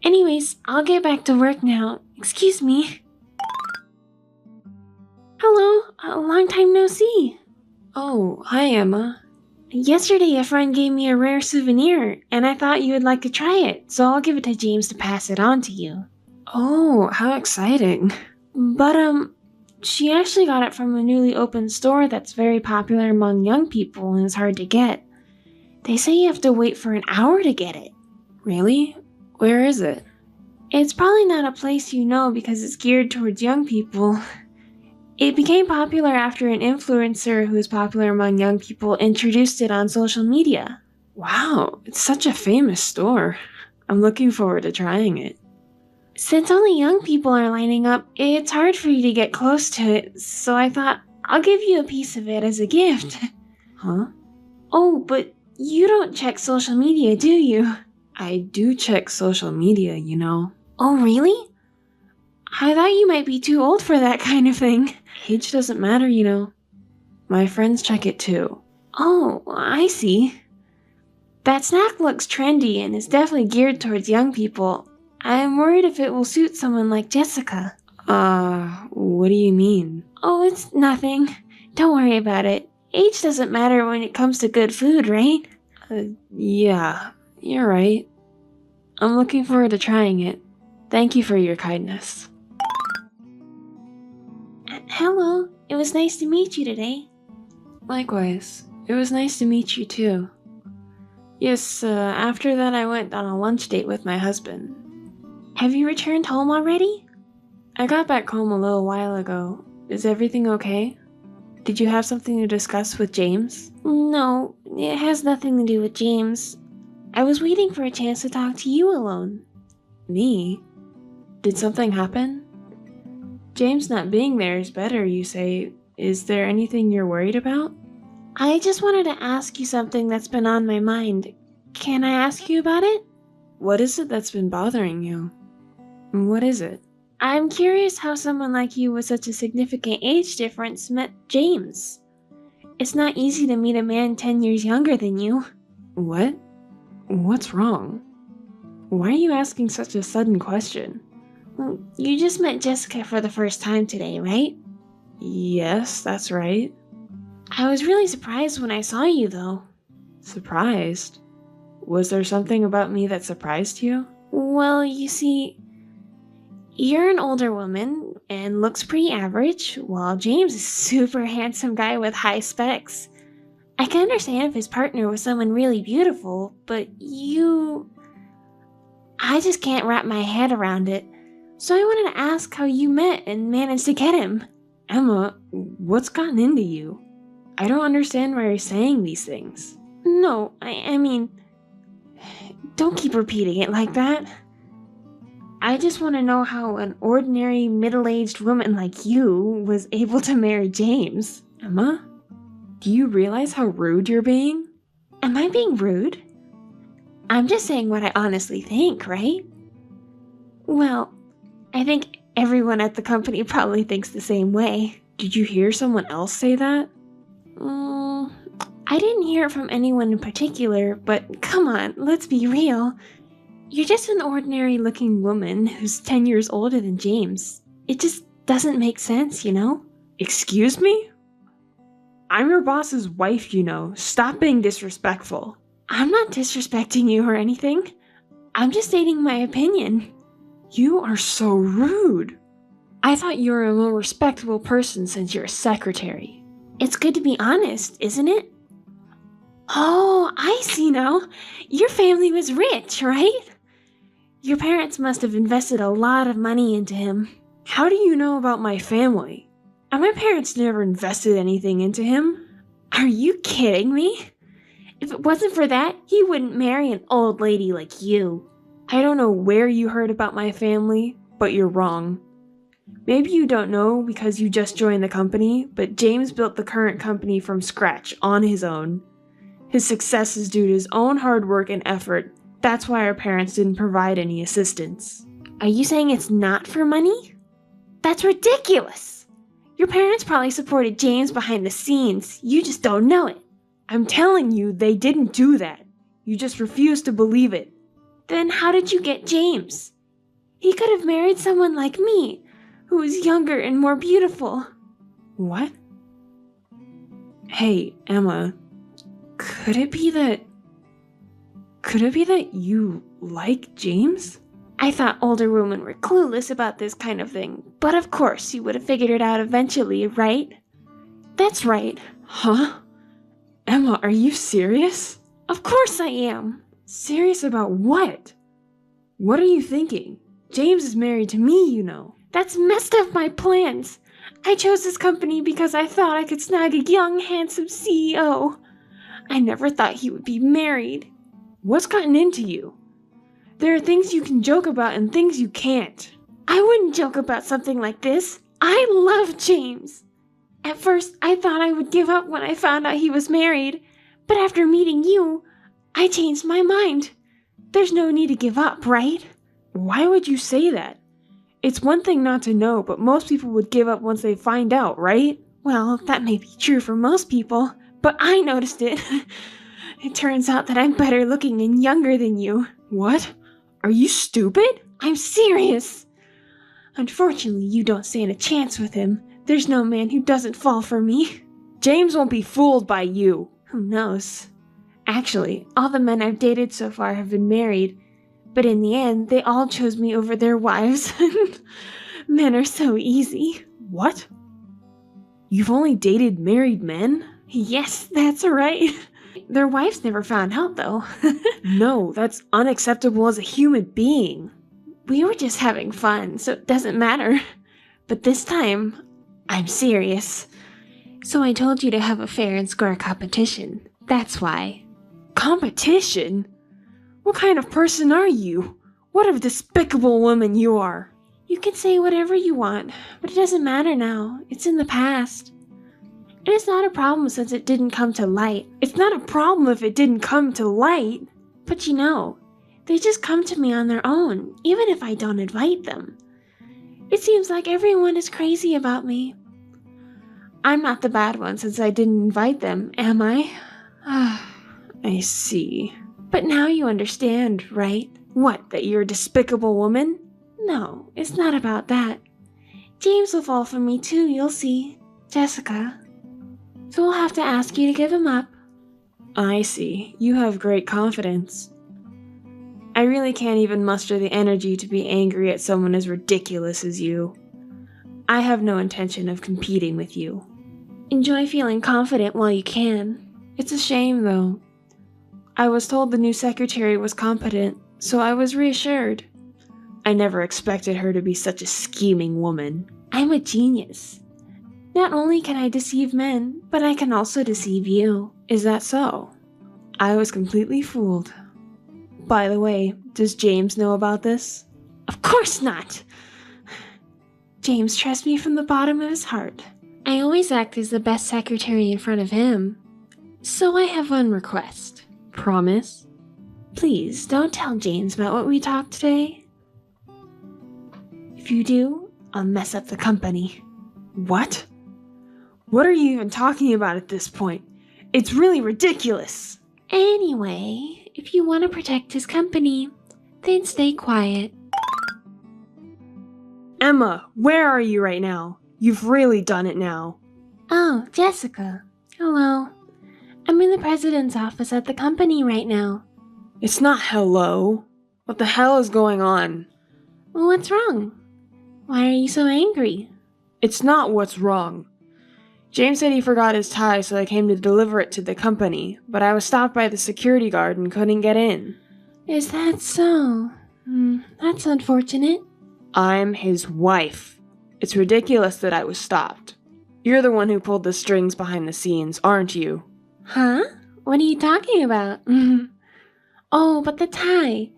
Anyways, I'll get back to work now. Excuse me. Hello, a long time no see. Oh, hi Emma. Yesterday a friend gave me a rare souvenir, and I thought you would like to try it, so I'll give it to James to pass it on to you. Oh, how exciting. But, she actually got it from a newly opened store that's very popular among young people and is hard to get. They say you have to wait for an hour to get it. Really? Where is it? It's probably not a place you know because it's geared towards young people. It became popular after an influencer who is popular among young people introduced it on social media. Wow, it's such a famous store. I'm looking forward to trying it. Since only young people are lining up, it's hard for you to get close to it, so I thought I'll give you a piece of it as a gift. Huh? Oh, but you don't check social media, do you? I do check social media, you know. Oh, really? I thought you might be too old for that kind of thing. Age doesn't matter, you know. My friends check it too. Oh, I see. That snack looks trendy and is definitely geared towards young people. I'm worried if it will suit someone like Jessica. What do you mean? Oh, it's nothing. Don't worry about it. Age doesn't matter when it comes to good food, right? Yeah, you're right. I'm looking forward to trying it. Thank you for your kindness. Hello, it was nice to meet you today. Likewise, it was nice to meet you too. Yes, after that I went on a lunch date with my husband. Have you returned home already? I got back home a little while ago. Is everything okay? Did you have something to discuss with James? No, it has nothing to do with James. I was waiting for a chance to talk to you alone. Me? Did something happen? James not being there is better, you say. Is there anything you're worried about? I just wanted to ask you something that's been on my mind. Can I ask you about it? What is it that's been bothering you? What is it? I'm curious how someone like you with such a significant age difference met James. It's not easy to meet a man 10 years younger than you. What? What's wrong? Why are you asking such a sudden question? Well, you just met Jessica for the first time today, right? Yes, that's right. I was really surprised when I saw you, though. Surprised? Was there something about me that surprised you? Well, you see, you're an older woman and looks pretty average, while James is a super handsome guy with high specs. I can understand if his partner was someone really beautiful, but I just can't wrap my head around it. So I wanted to ask how you met and managed to get him. Emma, what's gotten into you? I don't understand why you're saying these things. No, I mean, don't keep repeating it like that. I just want to know how an ordinary middle-aged woman like you was able to marry James. Emma, do you realize how rude you're being? Am I being rude? I'm just saying what I honestly think, right? Well, I think everyone at the company probably thinks the same way. Did you hear someone else say that? I didn't hear it from anyone in particular, but come on, let's be real. You're just an ordinary-looking woman who's 10 years older than James. It just doesn't make sense, you know? Excuse me? I'm your boss's wife, you know. Stop being disrespectful. I'm not disrespecting you or anything. I'm just stating my opinion. You are so rude. I thought you were a more respectable person since you're a secretary. It's good to be honest, isn't it? Oh, I see now. Your family was rich, right? Your parents must have invested a lot of money into him. How do you know about my family? And my parents never invested anything into him. Are you kidding me? If it wasn't for that, he wouldn't marry an old lady like you. I don't know where you heard about my family, but you're wrong. Maybe you don't know because you just joined the company, but James built the current company from scratch on his own. His success is due to his own hard work and effort. That's why our parents didn't provide any assistance. Are you saying it's not for money? That's ridiculous! Your parents probably supported James behind the scenes. You just don't know it. I'm telling you, they didn't do that. You just refuse to believe it. Then how did you get James? He could have married someone like me, who is younger and more beautiful. What? Hey, Emma, could it be that you like James? I thought older women were clueless about this kind of thing, but of course you would have figured it out eventually, right? That's right. Huh? Emma, are you serious? Of course I am. Serious about what? What are you thinking? James is married to me, you know. That's messed up my plans. I chose this company because I thought I could snag a young, handsome CEO. I never thought he would be married. What's gotten into you? There are things you can joke about and things you can't. I wouldn't joke about something like this. I love James. At first, I thought I would give up when I found out he was married, but after meeting you, I changed my mind. There's no need to give up, right? Why would you say that? It's one thing not to know, but most people would give up once they find out, right? Well, that may be true for most people, but I noticed it. It turns out that I'm better looking and younger than you. What? Are you stupid? I'm serious. Unfortunately, you don't stand a chance with him. There's no man who doesn't fall for me. James won't be fooled by you. Who knows? Actually, all the men I've dated so far have been married, but in the end, they all chose me over their wives. Men are so easy. What? You've only dated married men? Yes, that's right. Their wives never found out, though. No, that's unacceptable as a human being. We were just having fun, so it doesn't matter. But this time, I'm serious. So I told you to have a fair and square competition. That's why. Competition? What kind of person are you? What a despicable woman you are. You can say whatever you want, but it doesn't matter now. It's in the past. It is not a problem since it didn't come to light. It's not a problem if it didn't come to light. But you know, they just come to me on their own, even if I don't invite them. It seems like everyone is crazy about me. I'm not the bad one since I didn't invite them, am I? I see. But now you understand, right? What, that you're a despicable woman? No, it's not about that. James will fall for me too, you'll see, Jessica. So I'll have to ask you to give him up. I see. You have great confidence. I really can't even muster the energy to be angry at someone as ridiculous as you. I have no intention of competing with you. Enjoy feeling confident while you can. It's a shame, though. I was told the new secretary was competent, so I was reassured. I never expected her to be such a scheming woman. I'm a genius. Not only can I deceive men, but I can also deceive you. Is that so? I was completely fooled. By the way, does James know about this? Of course not! James trusts me from the bottom of his heart. I always act as the best secretary in front of him. So I have one request. Promise? Please, don't tell James about what we talked today. If you do, I'll mess up the company. What? What are you even talking about at this point? It's really ridiculous! Anyway, if you want to protect his company, then stay quiet. Emma, where are you right now? You've really done it now. Oh, Jessica. Hello. I'm in the president's office at the company right now. It's not hello. What the hell is going on? Well, what's wrong? Why are you so angry? It's not what's wrong. James said he forgot his tie, so I came to deliver it to the company, but I was stopped by the security guard and couldn't get in. Is that so? That's unfortunate. I'm his wife. It's ridiculous that I was stopped. You're the one who pulled the strings behind the scenes, aren't you? Huh? What are you talking about? Oh, but the tie.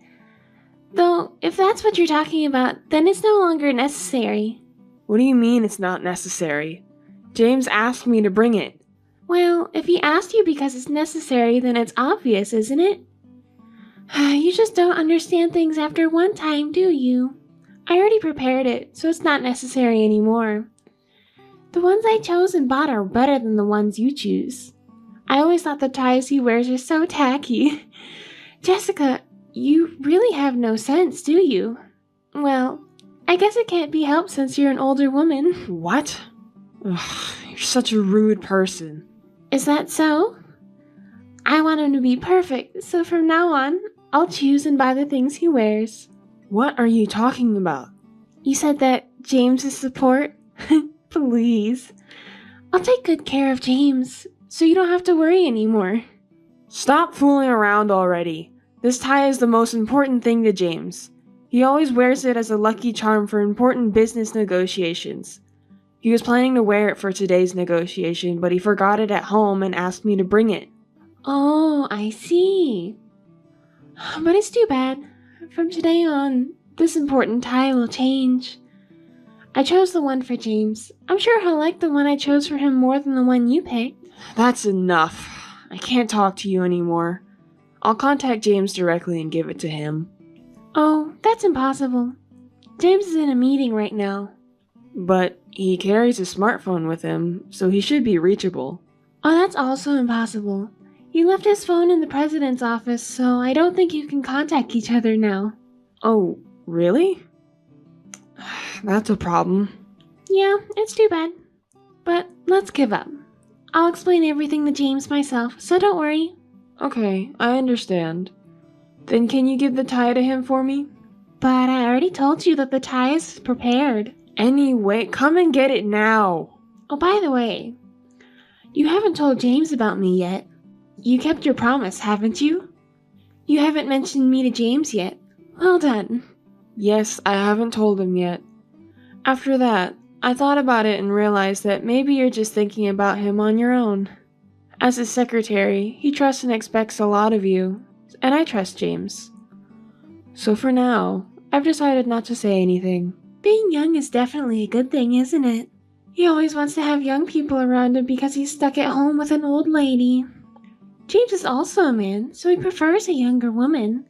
Though, if that's what you're talking about, then it's no longer necessary. What do you mean it's not necessary? James asked me to bring it. Well, if he asked you because it's necessary, then it's obvious, isn't it? You just don't understand things after one time, do you? I already prepared it, so it's not necessary anymore. The ones I chose and bought are better than the ones you choose. I always thought the ties he wears are so tacky. Jessica, you really have no sense, do you? Well, I guess it can't be helped since you're an older woman. What? Ugh, you're such a rude person. Is that so? I want him to be perfect, so from now on, I'll choose and buy the things he wears. What are you talking about? You said that James's support? Please. I'll take good care of James, so you don't have to worry anymore. Stop fooling around already. This tie is the most important thing to James. He always wears it as a lucky charm for important business negotiations. He was planning to wear it for today's negotiation, but he forgot it at home and asked me to bring it. Oh, I see. But it's too bad. From today on, this important tie will change. I chose the one for James. I'm sure he'll like the one I chose for him more than the one you picked. That's enough. I can't talk to you anymore. I'll contact James directly and give it to him. Oh, that's impossible. James is in a meeting right now. But he carries a smartphone with him, so he should be reachable. Oh, that's also impossible. He left his phone in the president's office, so I don't think you can contact each other now. Oh, really? That's a problem. Yeah, it's too bad. But let's give up. I'll explain everything to James myself, so don't worry. Okay, I understand. Then can you give the tie to him for me? But I already told you that the tie is prepared. Anyway, come and get it now. Oh, by the way, you haven't told James about me yet. You kept your promise, haven't you? You haven't mentioned me to James yet. Well done. Yes, I haven't told him yet. After that, I thought about it and realized that maybe you're just thinking about him on your own. As his secretary, he trusts and expects a lot of you, and I trust James. So for now, I've decided not to say anything. Being young is definitely a good thing, isn't it? He always wants to have young people around him because he's stuck at home with an old lady. James is also a man, so he prefers a younger woman.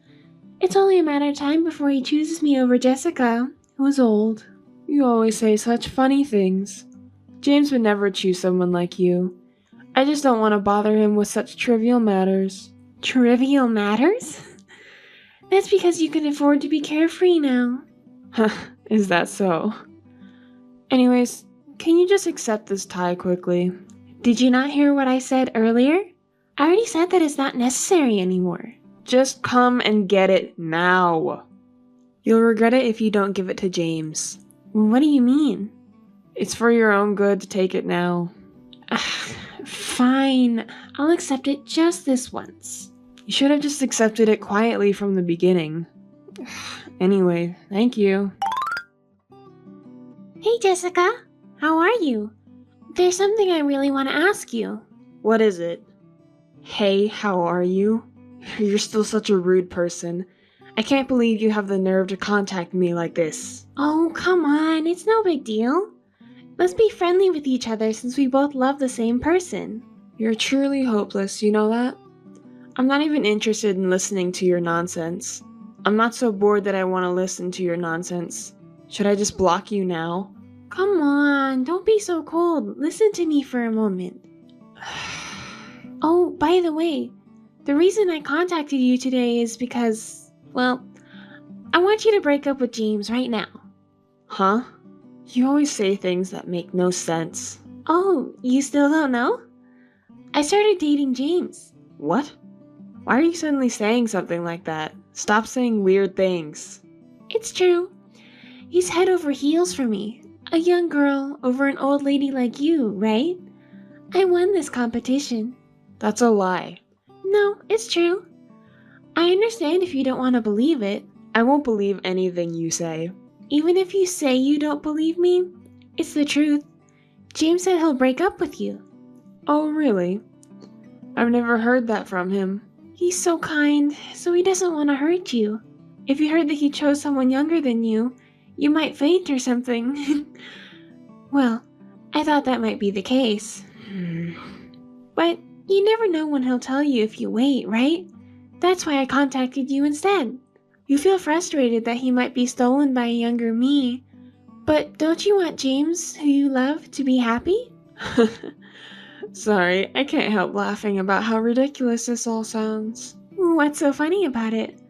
It's only a matter of time before he chooses me over Jessica, who is old. You always say such funny things. James would never choose someone like you. I just don't want to bother him with such trivial matters. Trivial matters? That's because you can afford to be carefree now. Is that so? Anyways, can you just accept this tie quickly? Did you not hear what I said earlier? I already said that it's not necessary anymore. Just come and get it now. You'll regret it if you don't give it to James. What do you mean? It's for your own good to take it now. Fine, I'll accept it just this once. You should have just accepted it quietly from the beginning. Anyway, thank you. Hey Jessica, how are you? There's something I really want to ask you. What is it? Hey, how are you? You're still such a rude person. I can't believe you have the nerve to contact me like this. Oh, come on, it's no big deal. Let's be friendly with each other since we both love the same person. You're truly hopeless, you know that? I'm not even interested in listening to your nonsense. I'm not so bored that I want to listen to your nonsense. Should I just block you now? Come on, don't be so cold. Listen to me for a moment. Oh, by the way, the reason I contacted you today is because, well, I want you to break up with James right now. Huh? You always say things that make no sense. Oh, you still don't know? I started dating James. What? Why are you suddenly saying something like that? Stop saying weird things. It's true. He's head over heels for me. A young girl over an old lady like you, right? I won this competition. That's a lie. No, it's true. I understand if you don't want to believe it. I won't believe anything you say. Even if you say you don't believe me, it's the truth. James said he'll break up with you. Oh, really? I've never heard that from him. He's so kind, so he doesn't want to hurt you. If you heard that he chose someone younger than you might faint or something. Well, I thought that might be the case. But you never know when he'll tell you if you wait, right? That's why I contacted you instead. You feel frustrated that he might be stolen by a younger me, but don't you want James, who you love, to be happy? Sorry, I can't help laughing about how ridiculous this all sounds. What's so funny about it?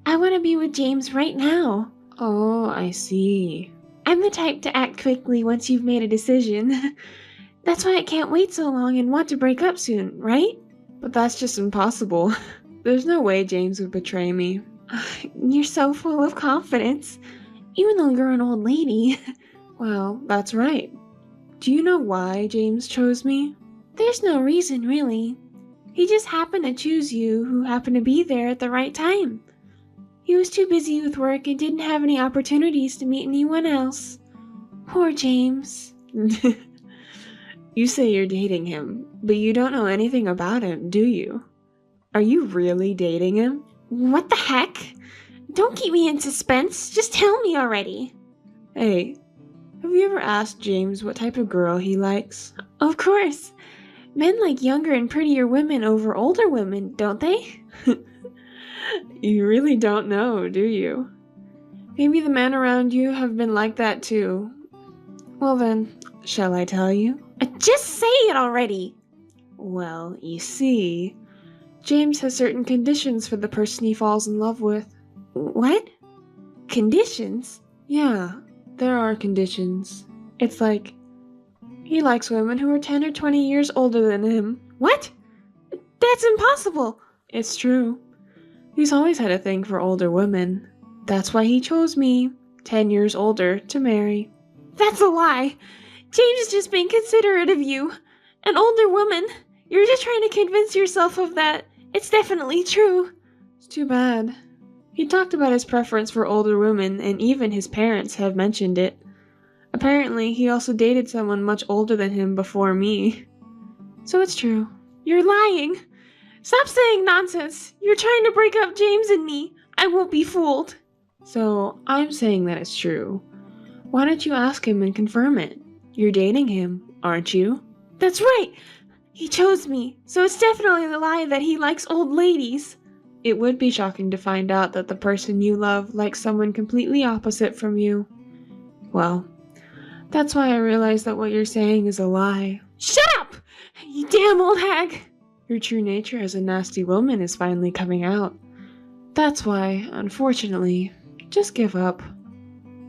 I want to be with James right now. Oh, I see. I'm the type to act quickly once you've made a decision. That's why I can't wait so long and want to break up soon, right? But that's just impossible. There's no way James would betray me. You're so full of confidence, even though you're an old lady. Well, that's right. Do you know why James chose me? There's no reason, really. He just happened to choose you, who happened to be there at the right time. He was too busy with work and didn't have any opportunities to meet anyone else. Poor James. You say you're dating him, but you don't know anything about him, do you? Are you really dating him? What the heck? Don't keep me in suspense. Just tell me already. Hey, have you ever asked James what type of girl he likes? Of course. Men like younger and prettier women over older women, don't they? You really don't know, do you? Maybe the men around you have been like that too. Well then, shall I tell you? Just say it already. Well, you see, James has certain conditions for the person he falls in love with. What? Conditions? Yeah, there are conditions. It's like, he likes women who are 10 or 20 years older than him. What? That's impossible. It's true. He's always had a thing for older women. That's why he chose me, 10 years older, to marry. That's a lie. James is just being considerate of you. An older woman. You're just trying to convince yourself of that. It's definitely true. It's too bad. He talked about his preference for older women, and even his parents have mentioned it. Apparently, he also dated someone much older than him before me. So it's true. You're lying. Stop saying nonsense. You're trying to break up James and me. I won't be fooled. So, I'm saying that it's true. Why don't you ask him and confirm it? You're dating him, aren't you? That's right. He chose me, so it's definitely the lie that he likes old ladies. It would be shocking to find out that the person you love likes someone completely opposite from you. Well, that's why I realized that what you're saying is a lie. Shut up! You damn old hag! Your true nature as a nasty woman is finally coming out. That's why, unfortunately, just give up.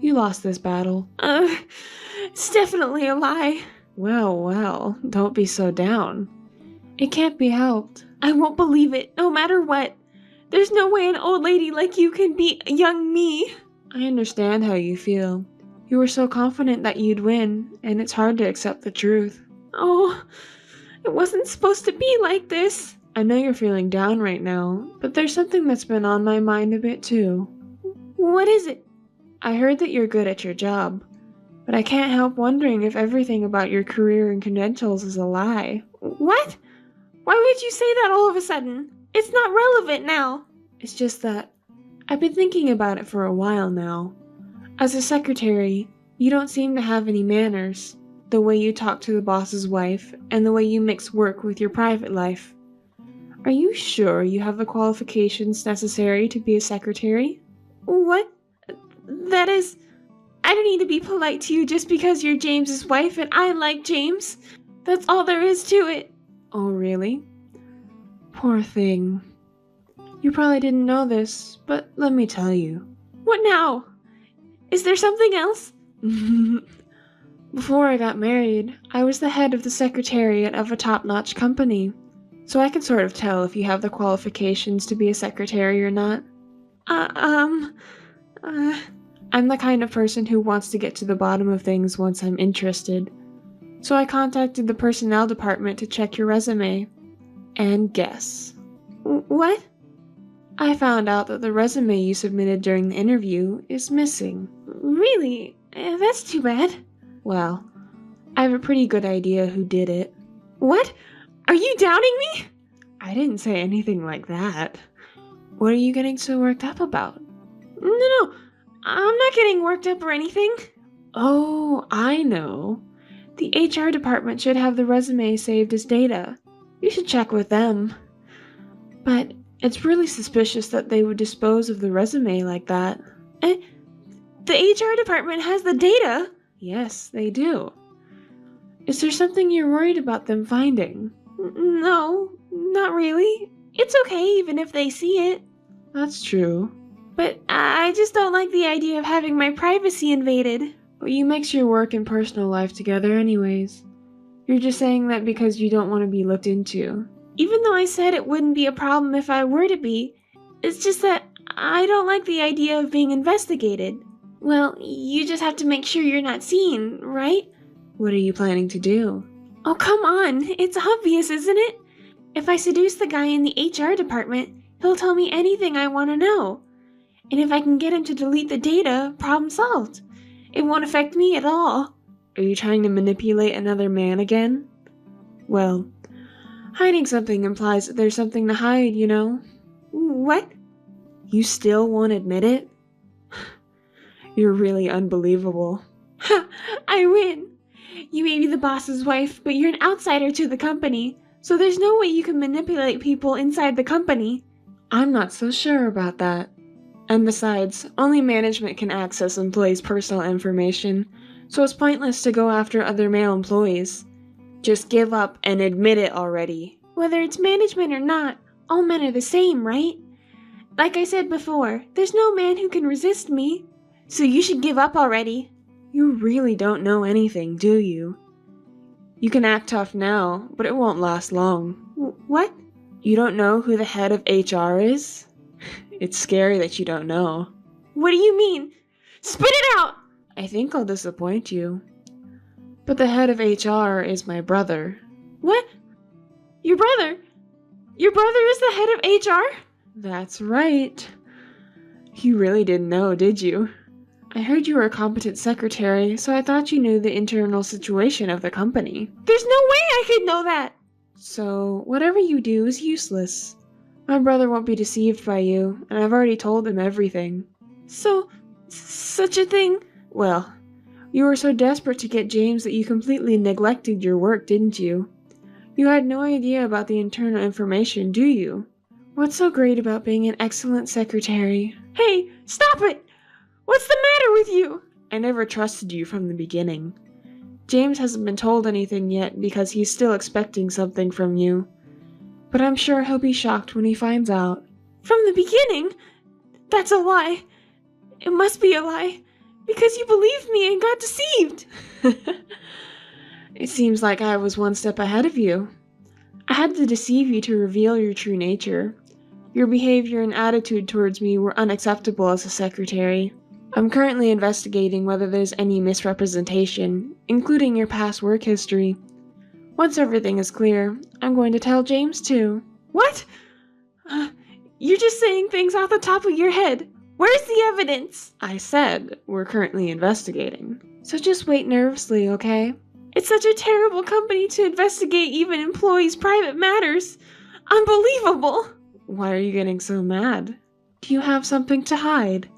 You lost this battle. It's definitely a lie. Well, don't be so down. It can't be helped. I won't believe it, no matter what. There's no way an old lady like you can beat a young me. I understand how you feel. You were so confident that you'd win, and it's hard to accept the truth. Oh, it wasn't supposed to be like this. I know you're feeling down right now, but there's something that's been on my mind a bit too. What is it? I heard that you're good at your job, but I can't help wondering if everything about your career and credentials is a lie. What? Why would you say that all of a sudden? It's not relevant now. It's just that I've been thinking about it for a while now. As a secretary, you don't seem to have any manners. The way you talk to the boss's wife, and the way you mix work with your private life. Are you sure you have the qualifications necessary to be a secretary? What? That is, I don't need to be polite to you just because you're James's wife and I like James. That's all there is to it. Oh, really? Poor thing. You probably didn't know this, but let me tell you. What now? Is there something else? Before I got married, I was the head of the secretariat of a top-notch company, so I can sort of tell if you have the qualifications to be a secretary or not. I'm the kind of person who wants to get to the bottom of things once I'm interested. So I contacted the personnel department to check your resume. And guess. What? I found out that the resume you submitted during the interview is missing. Really? That's too bad. Well, I have a pretty good idea who did it. What? Are you doubting me? I didn't say anything like that. What are you getting so worked up about? No, I'm not getting worked up or anything. Oh, I know. The HR department should have the resume saved as data. You should check with them. But it's really suspicious that they would dispose of the resume like that. The HR department has the data? Yes, they do. Is there something you're worried about them finding? No, not really. It's okay even if they see it. That's true. But I just don't like the idea of having my privacy invaded. But you mix your work and personal life together anyways. You're just saying that because you don't want to be looked into. Even though I said it wouldn't be a problem if I were to be, it's just that I don't like the idea of being investigated. Well, you just have to make sure you're not seen, right? What are you planning to do? Oh, come on. It's obvious, isn't it? If I seduce the guy in the HR department, he'll tell me anything I want to know. And if I can get him to delete the data, problem solved. It won't affect me at all. Are you trying to manipulate another man again? Well, hiding something implies that there's something to hide, you know? What? You still won't admit it? You're really unbelievable. Ha! I win! You may be the boss's wife, but you're an outsider to the company, so there's no way you can manipulate people inside the company. I'm not so sure about that. And besides, only management can access employees' personal information, so it's pointless to go after other male employees. Just give up and admit it already. Whether it's management or not, all men are the same, right? Like I said before, there's no man who can resist me. So you should give up already. You really don't know anything, do you? You can act tough now, but it won't last long. What? You don't know who the head of HR is? It's scary that you don't know. What do you mean? Spit it out! I think I'll disappoint you. But the head of HR is my brother. What? Your brother? Your brother is the head of HR? That's right. You really didn't know, did you? I heard you were a competent secretary, so I thought you knew the internal situation of the company. There's no way I could know that! So, whatever you do is useless. My brother won't be deceived by you, and I've already told him everything. So, such a thing? Well, you were so desperate to get James that you completely neglected your work, didn't you? You had no idea about the internal information, do you? What's so great about being an excellent secretary? Hey, stop it! What's the matter with you? I never trusted you from the beginning. James hasn't been told anything yet because he's still expecting something from you. But I'm sure he'll be shocked when he finds out. From the beginning? That's a lie. It must be a lie. Because you believed me and got deceived. It seems like I was one step ahead of you. I had to deceive you to reveal your true nature. Your behavior and attitude towards me were unacceptable as a secretary. I'm currently investigating whether there's any misrepresentation, including your past work history. Once everything is clear, I'm going to tell James too. What? You're just saying things off the top of your head. Where's the evidence? I said we're currently investigating. So just wait nervously, okay? It's such a terrible company to investigate even employees' private matters. Unbelievable! Why are you getting so mad? Do you have something to hide?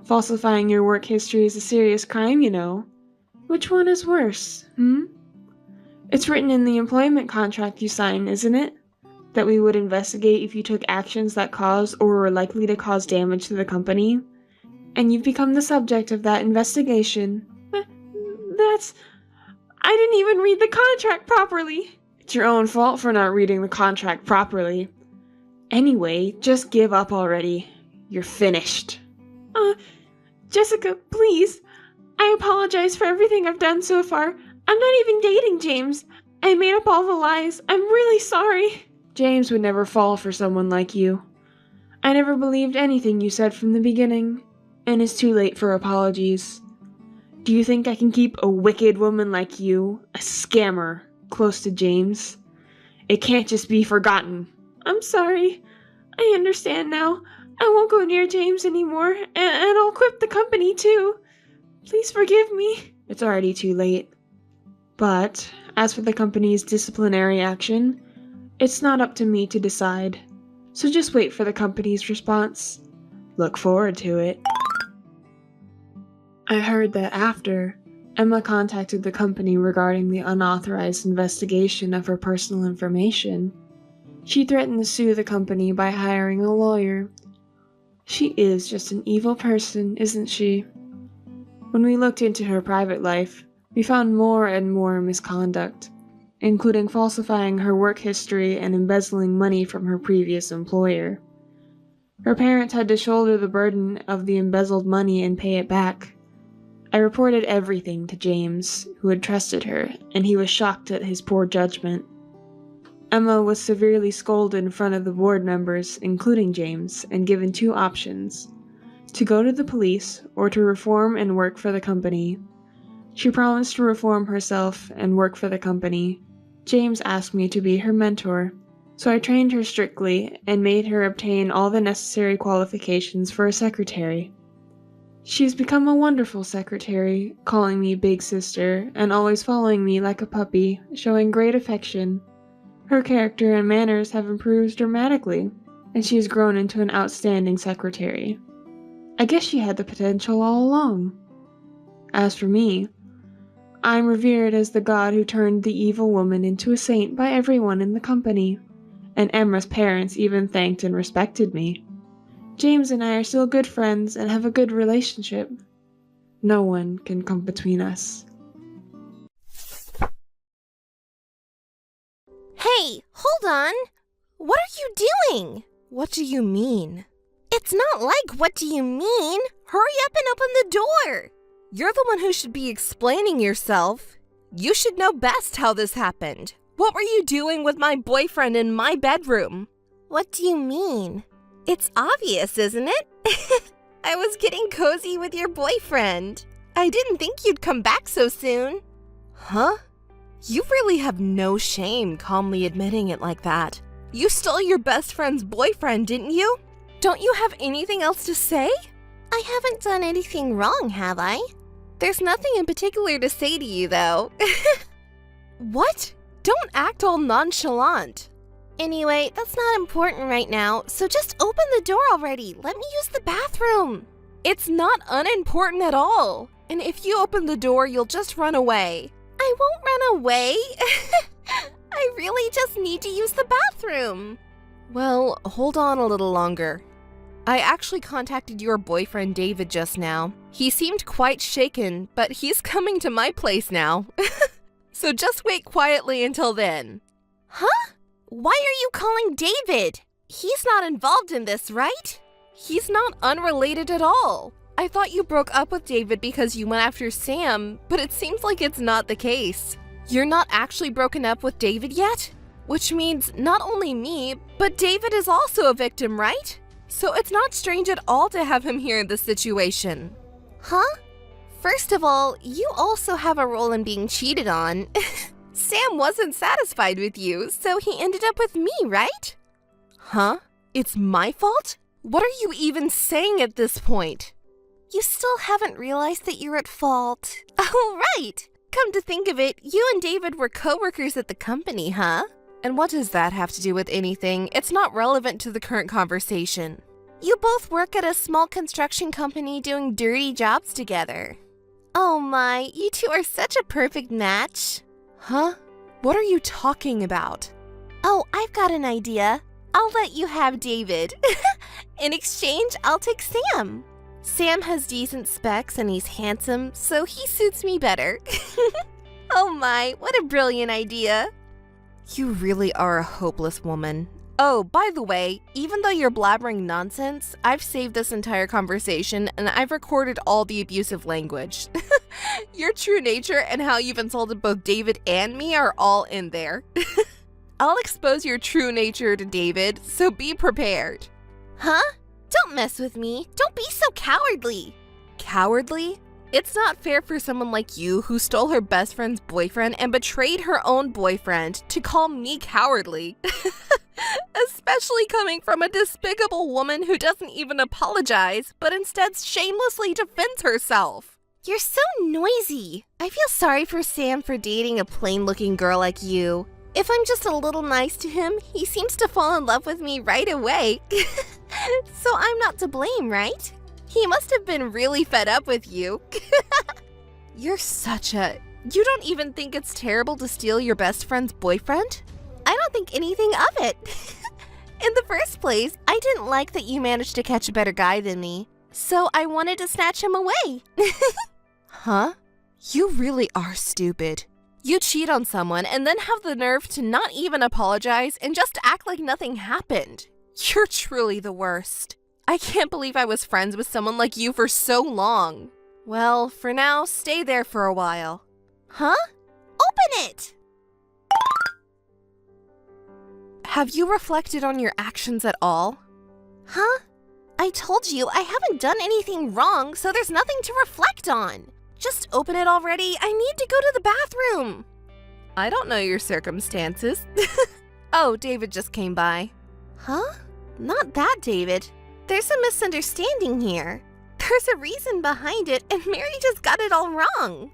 Falsifying your work history is a serious crime, you know. Which one is worse, It's written in the employment contract you signed, isn't it? That we would investigate if you took actions that caused or were likely to cause damage to the company. And you've become the subject of that investigation. I didn't even read the contract properly. It's your own fault for not reading the contract properly. Anyway, just give up already. You're finished. Jessica, please. I apologize for everything I've done so far. I'm not even dating James. I made up all the lies. I'm really sorry. James would never fall for someone like you. I never believed anything you said from the beginning, and it's too late for apologies. Do you think I can keep a wicked woman like you, a scammer, close to James? It can't just be forgotten. I'm sorry. I understand now. I won't go near James anymore, and I'll quit the company too. Please forgive me. It's already too late. But, as for the company's disciplinary action, it's not up to me to decide. So just wait for the company's response. Look forward to it. I heard that after, Emma contacted the company regarding the unauthorized investigation of her personal information. She threatened to sue the company by hiring a lawyer. She is just an evil person, isn't she? When we looked into her private life, we found more and more misconduct, including falsifying her work history and embezzling money from her previous employer. Her parents had to shoulder the burden of the embezzled money and pay it back. I reported everything to James, who had trusted her, and he was shocked at his poor judgment. Emma was severely scolded in front of the board members, including James, and given 2 options: to go to the police or to reform and work for the company. She promised to reform herself and work for the company. James asked me to be her mentor, so I trained her strictly and made her obtain all the necessary qualifications for a secretary. She's become a wonderful secretary, calling me big sister and always following me like a puppy, showing great affection. Her character and manners have improved dramatically, and she has grown into an outstanding secretary. I guess she had the potential all along. As for me, I'm revered as the god who turned the evil woman into a saint by everyone in the company, and Emma's parents even thanked and respected me. James and I are still good friends and have a good relationship. No one can come between us. Hey, hold on! What are you doing? What do you mean? It's not like, what do you mean? Hurry up and open the door! You're the one who should be explaining yourself. You should know best how this happened. What were you doing with my boyfriend in my bedroom? What do you mean? It's obvious, isn't it? I was getting cozy with your boyfriend. I didn't think you'd come back so soon. Huh? You really have no shame calmly admitting it like that. You stole your best friend's boyfriend, didn't you? Don't you have anything else to say? I haven't done anything wrong, have I? There's nothing in particular to say to you, though. What? Don't act all nonchalant. Anyway, that's not important right now, so just open the door already. Let me use the bathroom. It's not unimportant at all. And if you open the door, you'll just run away. I won't run away. I really just need to use the bathroom. Well, hold on a little longer. I actually contacted your boyfriend David just now. He seemed quite shaken, but he's coming to my place now. So just wait quietly until then. Huh? Why are you calling David? He's not involved in this, right? He's not unrelated at all. I thought you broke up with David because you went after Sam, but it seems like it's not the case. You're not actually broken up with David yet? Which means not only me, but David is also a victim, right? So it's not strange at all to have him here in this situation. Huh? First of all, you also have a role in being cheated on. Sam wasn't satisfied with you, so he ended up with me, right? Huh? It's my fault? What are you even saying at this point? You still haven't realized that you're at fault. Oh, right! Come to think of it, you and David were co-workers at the company, huh? And what does that have to do with anything? It's not relevant to the current conversation. You both work at a small construction company doing dirty jobs together. Oh my, you two are such a perfect match. Huh? What are you talking about? Oh, I've got an idea. I'll let you have David. In exchange, I'll take Sam. Sam has decent specs and he's handsome, so he suits me better. Oh my, what a brilliant idea. You really are a hopeless woman. Oh, by the way, even though you're blabbering nonsense, I've saved this entire conversation and I've recorded all the abusive language. Your true nature and how you've insulted both David and me are all in there. I'll expose your true nature to David, so be prepared. Huh? Don't mess with me. Don't be so cowardly. Cowardly? It's not fair for someone like you who stole her best friend's boyfriend and betrayed her own boyfriend to call me cowardly. Especially coming from a despicable woman who doesn't even apologize, but instead shamelessly defends herself. You're so noisy. I feel sorry for Sam for dating a plain-looking girl like you. If I'm just a little nice to him, he seems to fall in love with me right away. So I'm not to blame, right? He must have been really fed up with you. You're such a... You don't even think it's terrible to steal your best friend's boyfriend? I don't think anything of it. In the first place, I didn't like that you managed to catch a better guy than me, so I wanted to snatch him away. Huh? You really are stupid. You cheat on someone and then have the nerve to not even apologize and just act like nothing happened. You're truly the worst. I can't believe I was friends with someone like you for so long. Well, for now, stay there for a while. Huh? Open it! Have you reflected on your actions at all? Huh? I told you I haven't done anything wrong, so there's nothing to reflect on. Just open it already. I need to go to the bathroom. I don't know your circumstances. Oh, David just came by. Huh? Not that David. There's a misunderstanding here. There's a reason behind it, and Mary just got it all wrong.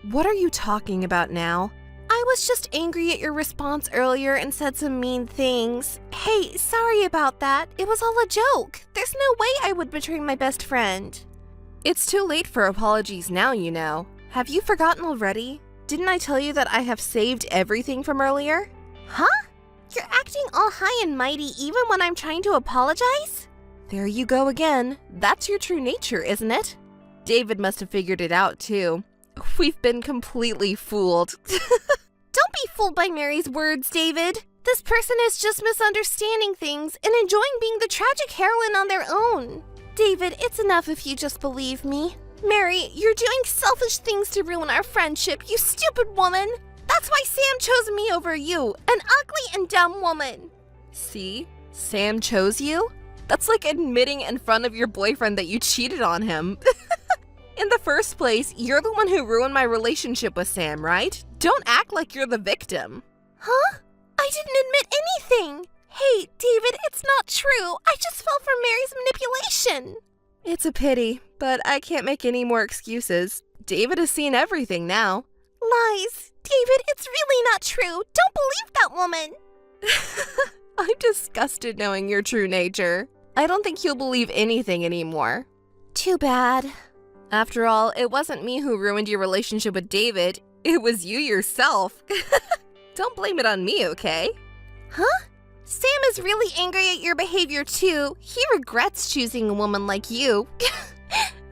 What are you talking about now? I was just angry at your response earlier and said some mean things. Hey, sorry about that. It was all a joke. There's no way I would betray my best friend. It's too late for apologies now, you know. Have you forgotten already? Didn't I tell you that I have saved everything from earlier? Huh? You're acting all high and mighty even when I'm trying to apologize? There you go again. That's your true nature, isn't it? David must have figured it out, too. We've been completely fooled. Don't be fooled by Mary's words, David. This person is just misunderstanding things and enjoying being the tragic heroine on their own. David, it's enough if you just believe me. Mary, you're doing selfish things to ruin our friendship, you stupid woman. That's why Sam chose me over you, an ugly and dumb woman. See? Sam chose you? That's like admitting in front of your boyfriend that you cheated on him. In the first place, you're the one who ruined my relationship with Sam, right? Don't act like you're the victim. Huh? I didn't admit anything. Hey, David, it's not true. I just fell for Mary's manipulation. It's a pity, but I can't make any more excuses. David has seen everything now. Lies. David, it's really not true. Don't believe that woman. I'm disgusted knowing your true nature. I don't think you'll believe anything anymore. Too bad. After all, it wasn't me who ruined your relationship with David. It was you yourself. Don't blame it on me, okay? Huh? Sam is really angry at your behavior too. He regrets choosing a woman like you.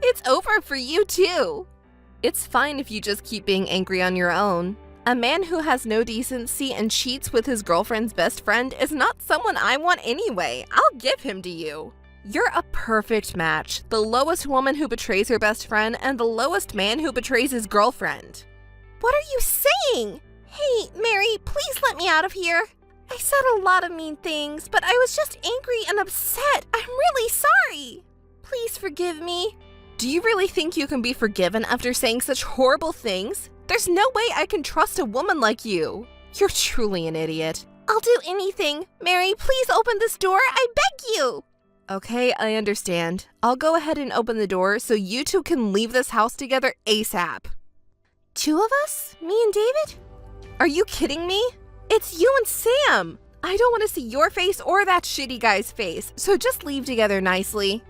It's over for you too. It's fine if you just keep being angry on your own. A man who has no decency and cheats with his girlfriend's best friend is not someone I want anyway. I'll give him to you. You're a perfect match. The lowest woman who betrays her best friend and the lowest man who betrays his girlfriend. What are you saying? Hey, Mary, please let me out of here. I said a lot of mean things, but I was just angry and upset. I'm really sorry. Please forgive me. Do you really think you can be forgiven after saying such horrible things? There's no way I can trust a woman like you. You're truly an idiot. I'll do anything. Mary, please open this door. I beg you. Okay, I understand. I'll go ahead and open the door so you two can leave this house together ASAP. 2 of us? Me and David? Are you kidding me? It's you and Sam. I don't want to see your face or that shitty guy's face, so just leave together nicely.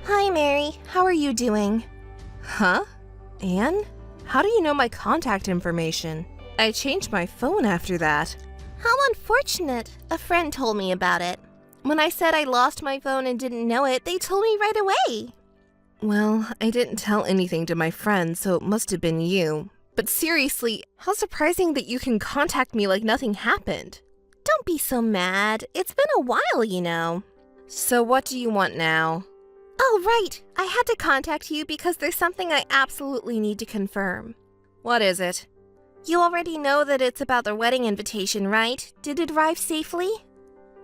Hi, Mary. How are you doing? Huh? Anne? How do you know my contact information? I changed my phone after that. How unfortunate. A friend told me about it. When I said I lost my phone and didn't know it, they told me right away. Well, I didn't tell anything to my friend, so it must have been you. But seriously, how surprising that you can contact me like nothing happened. Don't be so mad. It's been a while, you know. So what do you want now? Oh, right. I had to contact you because there's something I absolutely need to confirm. What is it? You already know that it's about the wedding invitation, right? Did it arrive safely?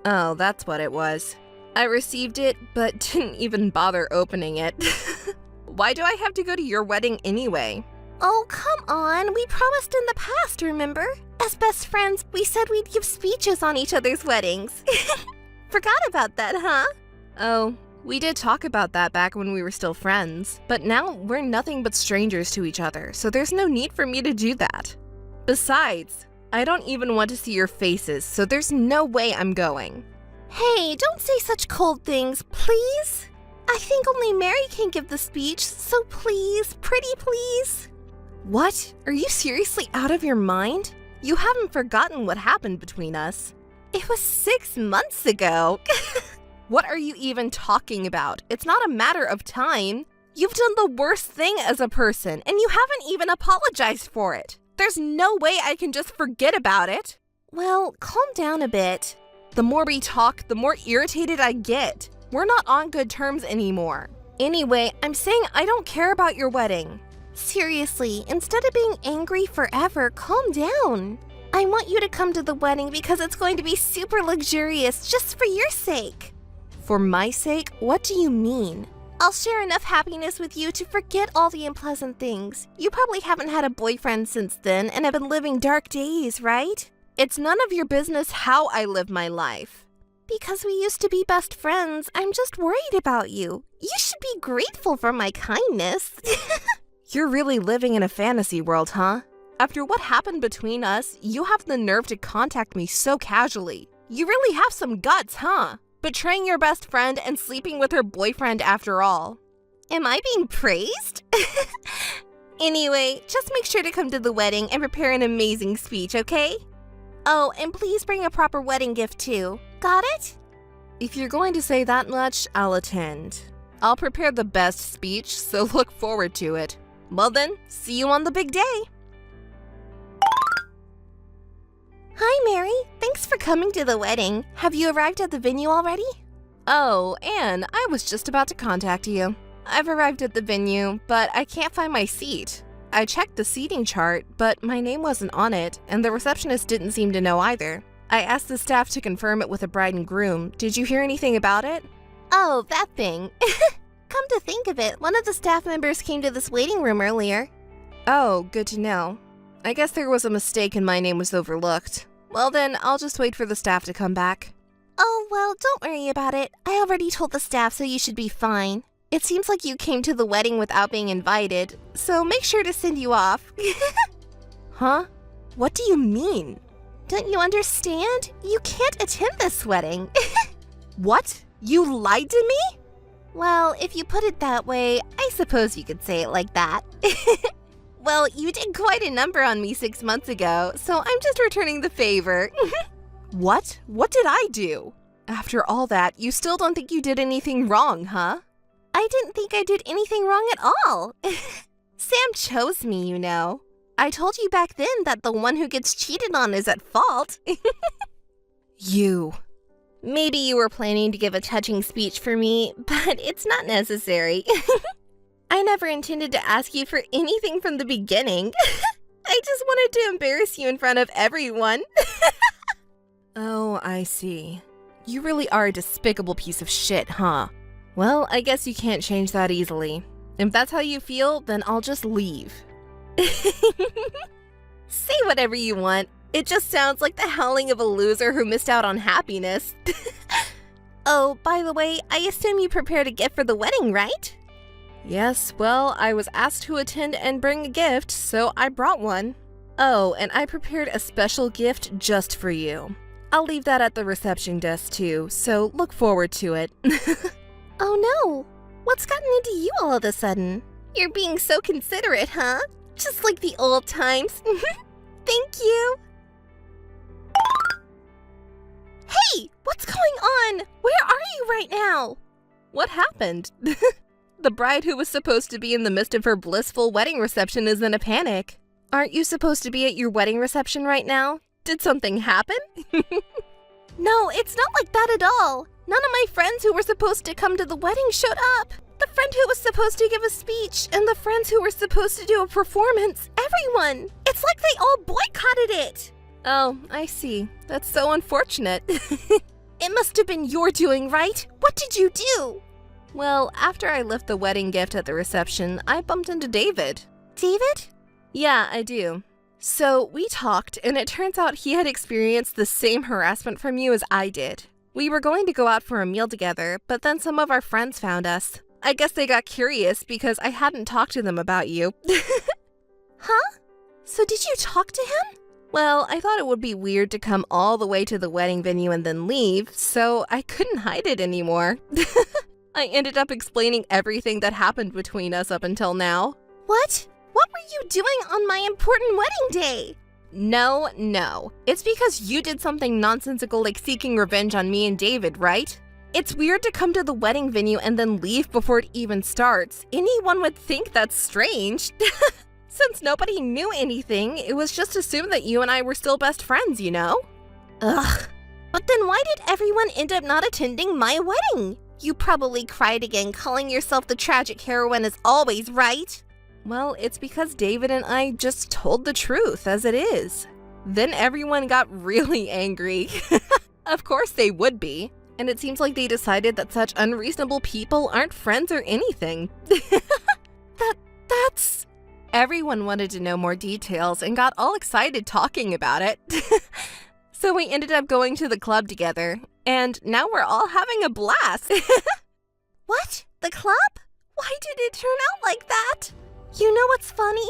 Oh, that's what it was. I received it, but didn't even bother opening it. Why do I have to go to your wedding anyway? Oh, come on. We promised in the past, remember? As best friends, we said we'd give speeches on each other's weddings. Forgot about that, huh? Oh, we did talk about that back when we were still friends, but now we're nothing but strangers to each other, so there's no need for me to do that. Besides, I don't even want to see your faces, so there's no way I'm going. Hey, don't say such cold things, please. I think only Mary can give the speech, so please, pretty please. What? Are you seriously out of your mind? You haven't forgotten what happened between us. It was 6 months ago. What are you even talking about? It's not a matter of time. You've done the worst thing as a person, and you haven't even apologized for it. There's no way I can just forget about it. Well, calm down a bit. The more we talk, the more irritated I get. We're not on good terms anymore. Anyway, I'm saying I don't care about your wedding. Seriously, instead of being angry forever, calm down. I want you to come to the wedding because it's going to be super luxurious just for your sake. For my sake? What do you mean? I'll share enough happiness with you to forget all the unpleasant things. You probably haven't had a boyfriend since then and have been living dark days, right? It's none of your business how I live my life. Because we used to be best friends, I'm just worried about you. You should be grateful for my kindness. You're really living in a fantasy world, huh? After what happened between us, you have the nerve to contact me so casually. You really have some guts, huh? Betraying your best friend and sleeping with her boyfriend after all. Am I being praised? Anyway, just make sure to come to the wedding and prepare an amazing speech, okay? Oh, and please bring a proper wedding gift too. Got it? If you're going to say that much, I'll attend. I'll prepare the best speech, so look forward to it. Well then, see you on the big day. Hi, Mary. Thanks for coming to the wedding. Have you arrived at the venue already? Oh, Anne, I was just about to contact you. I've arrived at the venue, but I can't find my seat. I checked the seating chart, but my name wasn't on it, and the receptionist didn't seem to know either. I asked the staff to confirm it with a bride and groom. Did you hear anything about it? Oh, that thing. Come to think of it, one of the staff members came to this waiting room earlier. Oh, good to know. I guess there was a mistake and my name was overlooked. Well then, I'll just wait for the staff to come back. Oh, well, don't worry about it. I already told the staff, so you should be fine. It seems like you came to the wedding without being invited, so make sure to send you off. Huh? What do you mean? Don't you understand? You can't attend this wedding. What? You lied to me? Well, if you put it that way, I suppose you could say it like that. Well, you did quite a number on me 6 months ago, so I'm just returning the favor. What? What did I do? After all that, you still don't think you did anything wrong, huh? I didn't think I did anything wrong at all. Sam chose me, you know. I told you back then that the one who gets cheated on is at fault. You. Maybe you were planning to give a touching speech for me, but it's not necessary. I never intended to ask you for anything from the beginning. I just wanted to embarrass you in front of everyone. Oh, I see. You really are a despicable piece of shit, huh? Well, I guess you can't change that easily. If that's how you feel, then I'll just leave. Say whatever you want. It just sounds like the howling of a loser who missed out on happiness. Oh, by the way, I assume you prepared a gift for the wedding, right? Yes, well, I was asked to attend and bring a gift, so I brought one. Oh, and I prepared a special gift just for you. I'll leave that at the reception desk too, so look forward to it. Oh no! What's gotten into you all of a sudden? You're being so considerate, huh? Just like the old times. Thank you! Hey! What's going on? Where are you right now? What happened? The bride who was supposed to be in the midst of her blissful wedding reception is in a panic. Aren't you supposed to be at your wedding reception right now? Did something happen? No, it's not like that at all. None of my friends who were supposed to come to the wedding showed up. The friend who was supposed to give a speech and the friends who were supposed to do a performance, everyone. It's like they all boycotted it. Oh, I see. That's so unfortunate. It must have been your doing, right? What did you do? Well, after I left the wedding gift at the reception, I bumped into David. David? Yeah, I do. So we talked, and it turns out he had experienced the same harassment from you as I did. We were going to go out for a meal together, but then some of our friends found us. I guess they got curious because I hadn't talked to them about you. Huh? So did you talk to him? Well, I thought it would be weird to come all the way to the wedding venue and then leave, so I couldn't hide it anymore. I ended up explaining everything that happened between us up until now. What? What were you doing on my important wedding day? No. It's because you did something nonsensical like seeking revenge on me and David, right? It's weird to come to the wedding venue and then leave before it even starts. Anyone would think that's strange. Since nobody knew anything, it was just assumed that you and I were still best friends, you know? Ugh. But then why did everyone end up not attending my wedding? You probably cried again, calling yourself the tragic heroine as always, right? Well, it's because David and I just told the truth as it is. Then everyone got really angry. Of course they would be. And it seems like they decided that such unreasonable people aren't friends or anything. That's... Everyone wanted to know more details and got all excited talking about it. So we ended up going to the club together, and now we're all having a blast. What? The club? Why did it turn out like that? You know what's funny?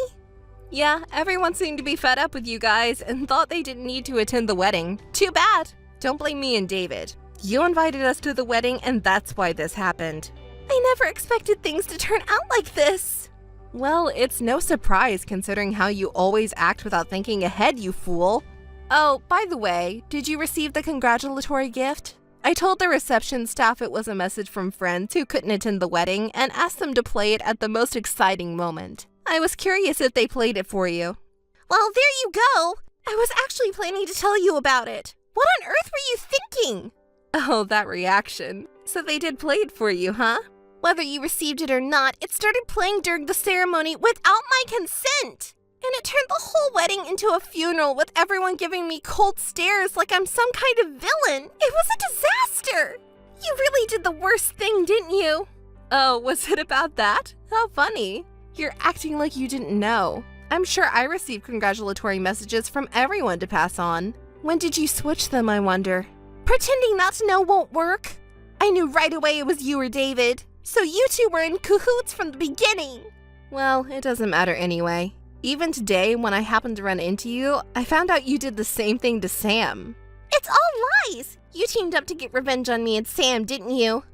Yeah, everyone seemed to be fed up with you guys and thought they didn't need to attend the wedding. Too bad. Don't blame me and David. You invited us to the wedding, and that's why this happened. I never expected things to turn out like this. Well, it's no surprise considering how you always act without thinking ahead, you fool. Oh, by the way, did you receive the congratulatory gift? I told the reception staff it was a message from friends who couldn't attend the wedding and asked them to play it at the most exciting moment. I was curious if they played it for you. Well, there you go. I was actually planning to tell you about it. What on earth were you thinking? Oh, that reaction. So they did play it for you, huh? Whether you received it or not, it started playing during the ceremony without my consent. And it turned the whole wedding into a funeral with everyone giving me cold stares like I'm some kind of villain. It was a disaster. You really did the worst thing, didn't you? Oh, was it about that? How funny. You're acting like you didn't know. I'm sure I received congratulatory messages from everyone to pass on. When did you switch them, I wonder? Pretending not to know won't work. I knew right away it was you or David. So you two were in cahoots from the beginning. Well, it doesn't matter anyway. Even today, when I happened to run into you, I found out you did the same thing to Sam. It's all lies! You teamed up to get revenge on me and Sam, didn't you?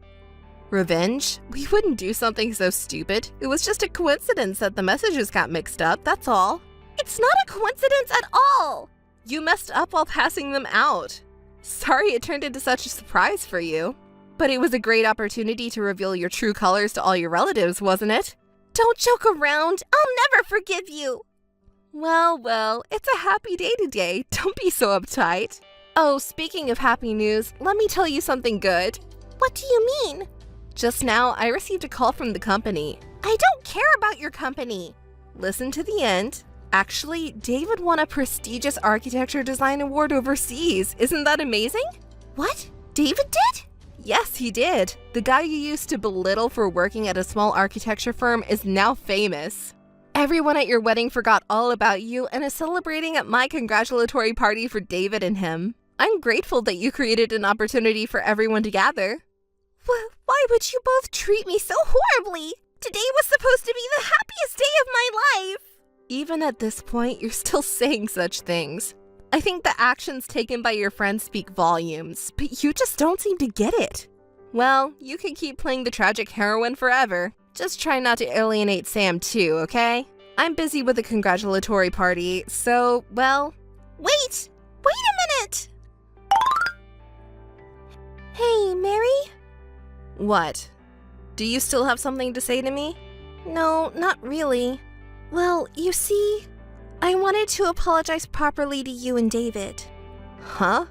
Revenge? We wouldn't do something so stupid. It was just a coincidence that the messages got mixed up, that's all. It's not a coincidence at all! You messed up while passing them out. Sorry it turned into such a surprise for you. But it was a great opportunity to reveal your true colors to all your relatives, wasn't it? Don't joke around. I'll never forgive you. Well, it's a happy day today. Don't be so uptight. Oh, speaking of happy news, let me tell you something good. What do you mean? Just now, I received a call from the company. I don't care about your company. Listen to the end. Actually, David won a prestigious architecture design award overseas. Isn't that amazing? What? David did? Yes, he did. The guy you used to belittle for working at a small architecture firm is now famous. Everyone at your wedding forgot all about you and is celebrating at my congratulatory party for David and him. I'm grateful that you created an opportunity for everyone to gather. Why would you both treat me so horribly? Today was supposed to be the happiest day of my life. Even at this point, you're still saying such things. I think the actions taken by your friends speak volumes, but you just don't seem to get it. Well, you can keep playing the tragic heroine forever. Just try not to alienate Sam too, okay? I'm busy with a congratulatory party, so, well... Wait a minute! Hey, Mary? What? Do you still have something to say to me? No, not really. Well, you see, I wanted to apologize properly to you and David. Huh?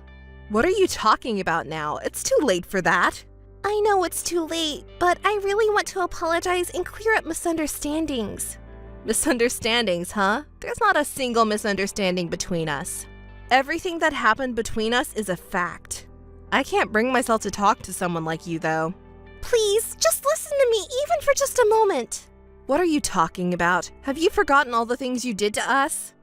What are you talking about now? It's too late for that. I know it's too late, but I really want to apologize and clear up misunderstandings. Misunderstandings, huh? There's not a single misunderstanding between us. Everything that happened between us is a fact. I can't bring myself to talk to someone like you, though. Please, just listen to me, even for just a moment. What are you talking about? Have you forgotten all the things you did to us?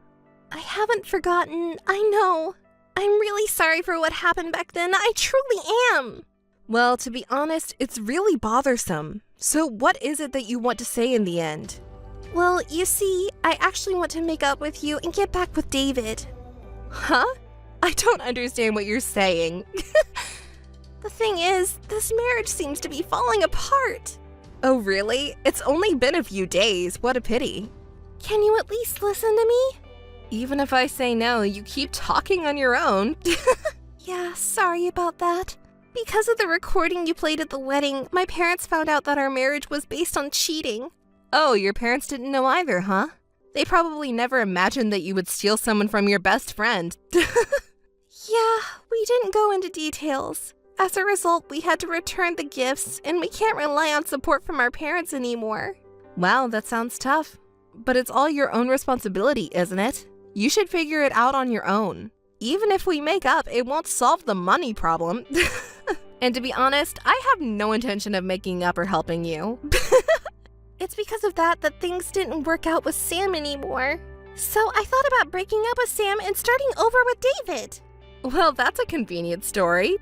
I haven't forgotten, I know. I'm really sorry for what happened back then, I truly am. Well, to be honest, it's really bothersome. So what is it that you want to say in the end? Well, you see, I actually want to make up with you and get back with David. Huh? I don't understand what you're saying. The thing is, this marriage seems to be falling apart. Oh, really? It's only been a few days. What a pity. Can you at least listen to me? Even if I say no, you keep talking on your own. Yeah, sorry about that. Because of the recording you played at the wedding, my parents found out that our marriage was based on cheating. Oh, your parents didn't know either, huh? They probably never imagined that you would steal someone from your best friend. Yeah, we didn't go into details. As a result, we had to return the gifts, and we can't rely on support from our parents anymore. Wow, that sounds tough. But it's all your own responsibility, isn't it? You should figure it out on your own. Even if we make up, it won't solve the money problem. And to be honest, I have no intention of making up or helping you. It's because of that things didn't work out with Sam anymore. So I thought about breaking up with Sam and starting over with David. Well, that's a convenient story.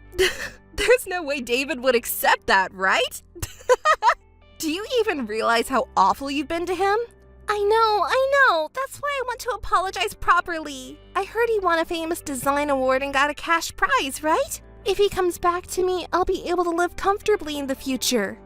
There's no way David would accept that, right? Do you even realize how awful you've been to him? I know. That's why I want to apologize properly. I heard he won a famous design award and got a cash prize, right? If he comes back to me, I'll be able to live comfortably in the future.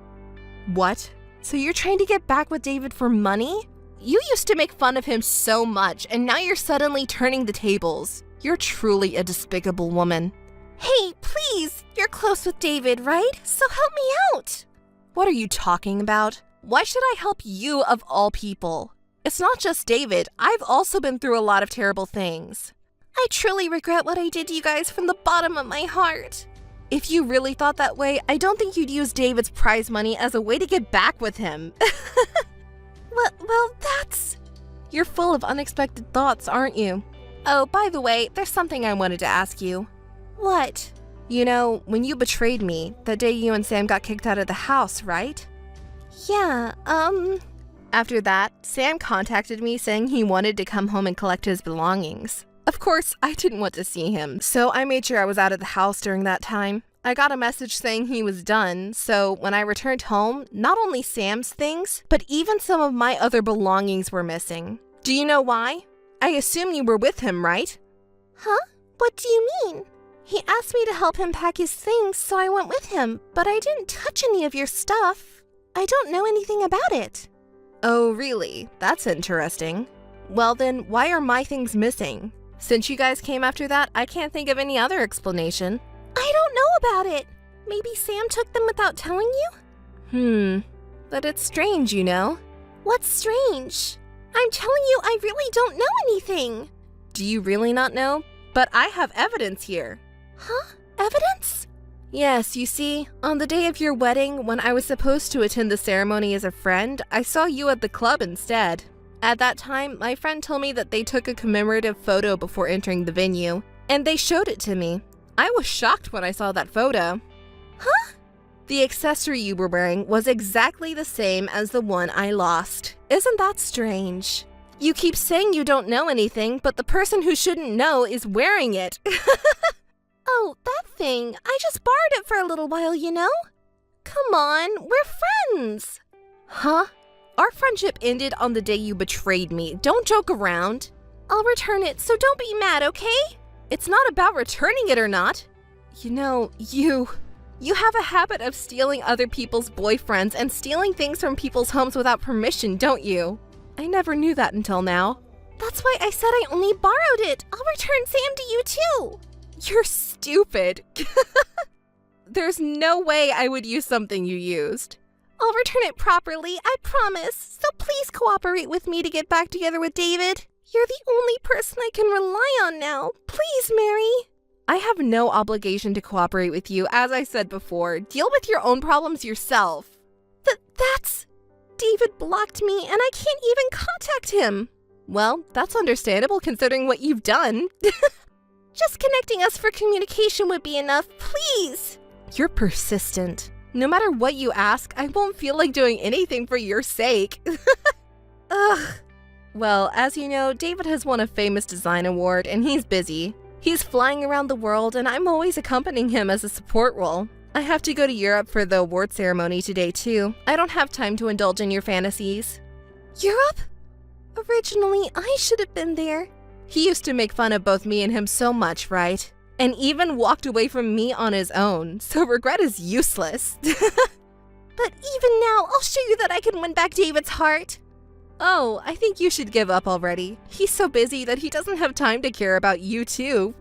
What? So you're trying to get back with David for money? You used to make fun of him so much, and now you're suddenly turning the tables. You're truly a despicable woman. Hey, please! You're close with David, right? So help me out! What are you talking about? Why should I help you of all people? It's not just David. I've also been through a lot of terrible things. I truly regret what I did to you guys from the bottom of my heart. If you really thought that way, I don't think you'd use David's prize money as a way to get back with him. Well, that's... You're full of unexpected thoughts, aren't you? Oh, by the way, there's something I wanted to ask you. What? You know, when you betrayed me, the day you and Sam got kicked out of the house, right? Yeah, After that, Sam contacted me saying he wanted to come home and collect his belongings. Of course, I didn't want to see him, so I made sure I was out of the house during that time. I got a message saying he was done, so when I returned home, not only Sam's things, but even some of my other belongings were missing. Do you know why? I assume you were with him, right? Huh? What do you mean? He asked me to help him pack his things, so I went with him, but I didn't touch any of your stuff. I don't know anything about it. Oh, really? That's interesting. Well then, why are my things missing? Since you guys came after that, I can't think of any other explanation. I don't know about it. Maybe Sam took them without telling you? But it's strange, you know? What's strange? I'm telling you, I really don't know anything. Do you really not know? But I have evidence here. Huh? Evidence? Yes, you see, on the day of your wedding, when I was supposed to attend the ceremony as a friend, I saw you at the club instead. At that time, my friend told me that they took a commemorative photo before entering the venue, and they showed it to me. I was shocked when I saw that photo. Huh? The accessory you were wearing was exactly the same as the one I lost. Isn't that strange? You keep saying you don't know anything, but the person who shouldn't know is wearing it. Oh, that thing. I just borrowed it for a little while, you know? Come on, we're friends. Huh? Our friendship ended on the day you betrayed me. Don't joke around. I'll return it, so don't be mad, okay? It's not about returning it or not. You know, you have a habit of stealing other people's boyfriends and stealing things from people's homes without permission, don't you? I never knew that until now. That's why I said I only borrowed it. I'll return Sam to you too. You're stupid. There's no way I would use something you used. I'll return it properly, I promise. So please cooperate with me to get back together with David. You're the only person I can rely on now. Please, Mary. I have no obligation to cooperate with you, as I said before. Deal with your own problems yourself. That's... David blocked me and I can't even contact him. Well, that's understandable considering what you've done. Just connecting us for communication would be enough, please. You're persistent. No matter what you ask, I won't feel like doing anything for your sake. Ugh. Well, as you know, David has won a famous design award and he's busy. He's flying around the world and I'm always accompanying him as a support role. I have to go to Europe for the award ceremony today too. I don't have time to indulge in your fantasies. Europe? Originally, I should have been there. He used to make fun of both me and him so much, right? And even walked away from me on his own, so regret is useless. But even now, I'll show you that I can win back David's heart. Oh, I think you should give up already. He's so busy that he doesn't have time to care about you too.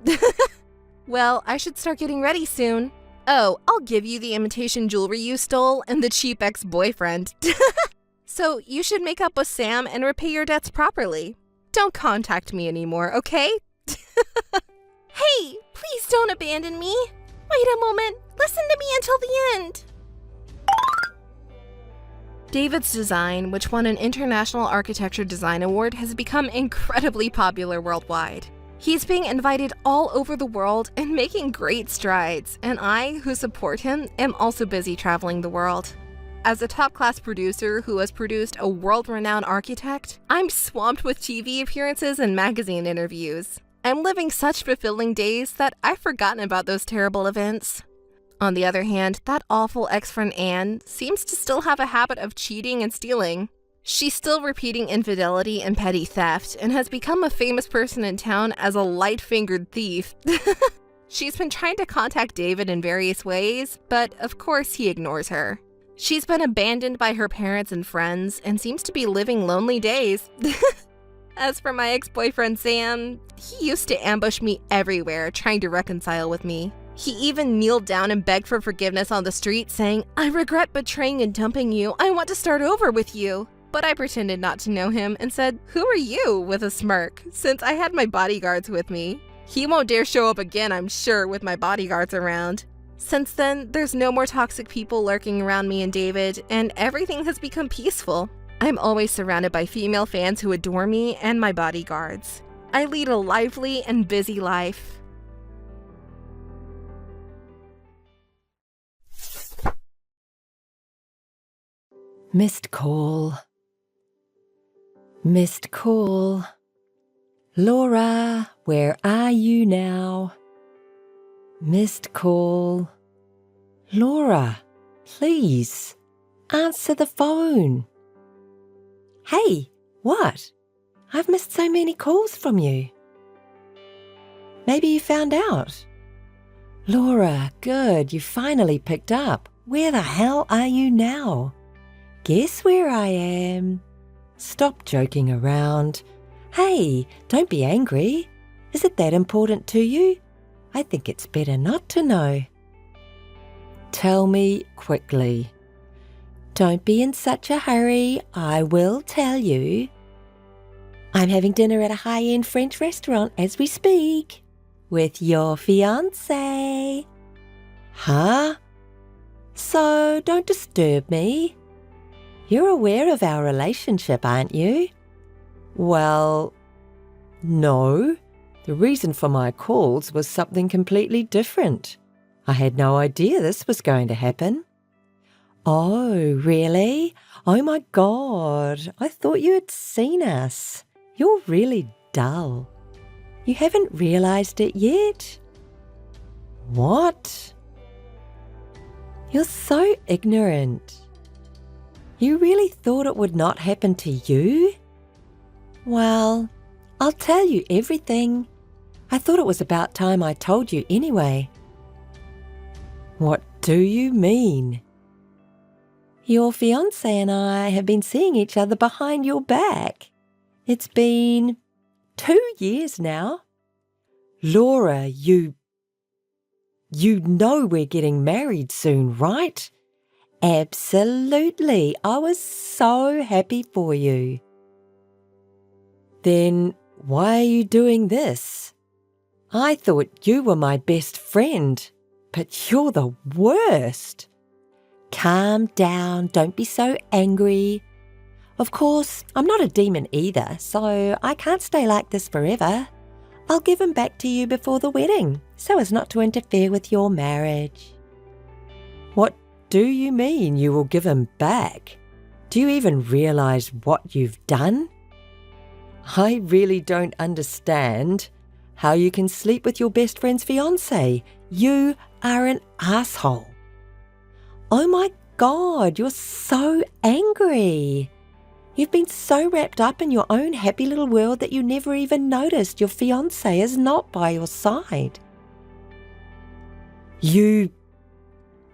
Well, I should start getting ready soon. Oh, I'll give you the imitation jewelry you stole and the cheap ex-boyfriend. So you should make up with Sam and repay your debts properly. Don't contact me anymore, okay? Hey, please don't abandon me. Wait a moment. Listen to me until the end. David's design, which won an International Architecture Design Award, has become incredibly popular worldwide. He's being invited all over the world and making great strides, and I, who support him, am also busy traveling the world. As a top-class producer who has produced a world-renowned architect, I'm swamped with TV appearances and magazine interviews. I'm living such fulfilling days that I've forgotten about those terrible events. On the other hand, that awful ex-friend Anne seems to still have a habit of cheating and stealing. She's still repeating infidelity and petty theft and has become a famous person in town as a light-fingered thief. She's been trying to contact David in various ways, but of course he ignores her. She's been abandoned by her parents and friends and seems to be living lonely days. As for my ex-boyfriend Sam, he used to ambush me everywhere trying to reconcile with me. He even kneeled down and begged for forgiveness on the street, saying, "I regret betraying and dumping you. I want to start over with you." But I pretended not to know him and said, "Who are you?" with a smirk, since I had my bodyguards with me. He won't dare show up again, I'm sure, with my bodyguards around. Since then, there's no more toxic people lurking around me and David, and everything has become peaceful. I'm always surrounded by female fans who adore me and my bodyguards. I lead a lively and busy life. Missed call. Missed call. Laura, where are you now? Missed call. Laura, please, answer the phone. Hey, what? I've missed so many calls from you. Maybe you found out. Laura, good, you finally picked up. Where the hell are you now? Guess where I am? Stop joking around. Hey, don't be angry. Is it that important to you? I think it's better not to know. Tell me quickly. Don't be in such a hurry. I will tell you. I'm having dinner at a high-end French restaurant as we speak. with your fiancé. Huh? So don't disturb me. You're aware of our relationship, aren't you? Well, no. The reason for my calls was something completely different. I had no idea this was going to happen. Oh, really? Oh my God, I thought you had seen us. You're really dull. You haven't realized it yet? What? You're so ignorant. You really thought it would not happen to you? Well, I'll tell you everything. I thought it was about time I told you anyway. What do you mean? Your fiancé and I have been seeing each other behind your back. It's been 2 years now. Laura, you know we're getting married soon, right? Absolutely. I was so happy for you. Then why are you doing this? I thought you were my best friend, but you're the worst. Calm down, don't be so angry. Of course, I'm not a demon either, so I can't stay like this forever. I'll give him back to you before the wedding, so as not to interfere with your marriage. What do you mean you will give him back? Do you even realize what you've done? I really don't understand how you can sleep with your best friend's fiancé. You are an asshole. Oh my God, you're so angry. You've been so wrapped up in your own happy little world that you never even noticed your fiancé is not by your side.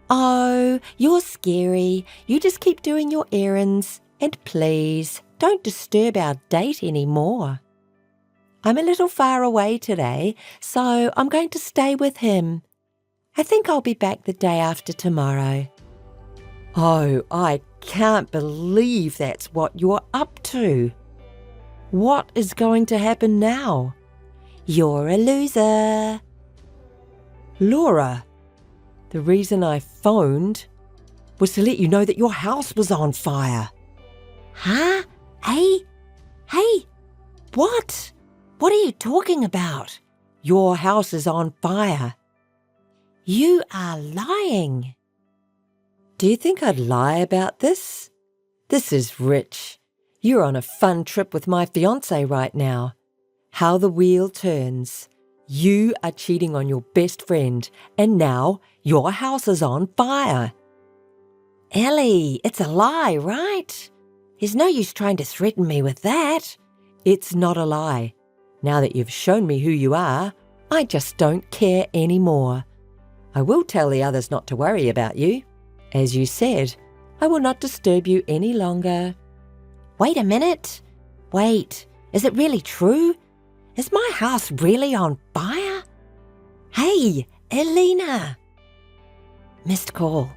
Oh, you're scary. You just keep doing your errands. And please, don't disturb our date anymore. I'm a little far away today, so I'm going to stay with him. I think I'll be back the day after tomorrow. Oh, I can't believe that's what you're up to. What is going to happen now? You're a loser. Laura, the reason I phoned was to let you know that your house was on fire. Huh? Hey, what? What are you talking about? Your house is on fire. You are lying. Do you think I'd lie about this? This is rich. You're on a fun trip with my fiancé right now. How the wheel turns. You are cheating on your best friend, and now your house is on fire. Ellie, it's a lie, right? There's no use trying to threaten me with that. It's not a lie. Now that you've shown me who you are, I just don't care anymore. I will tell the others not to worry about you. As you said, I will not disturb you any longer. Wait a minute. Wait, is it really true? Is my house really on fire? Hey, Elena! Missed call.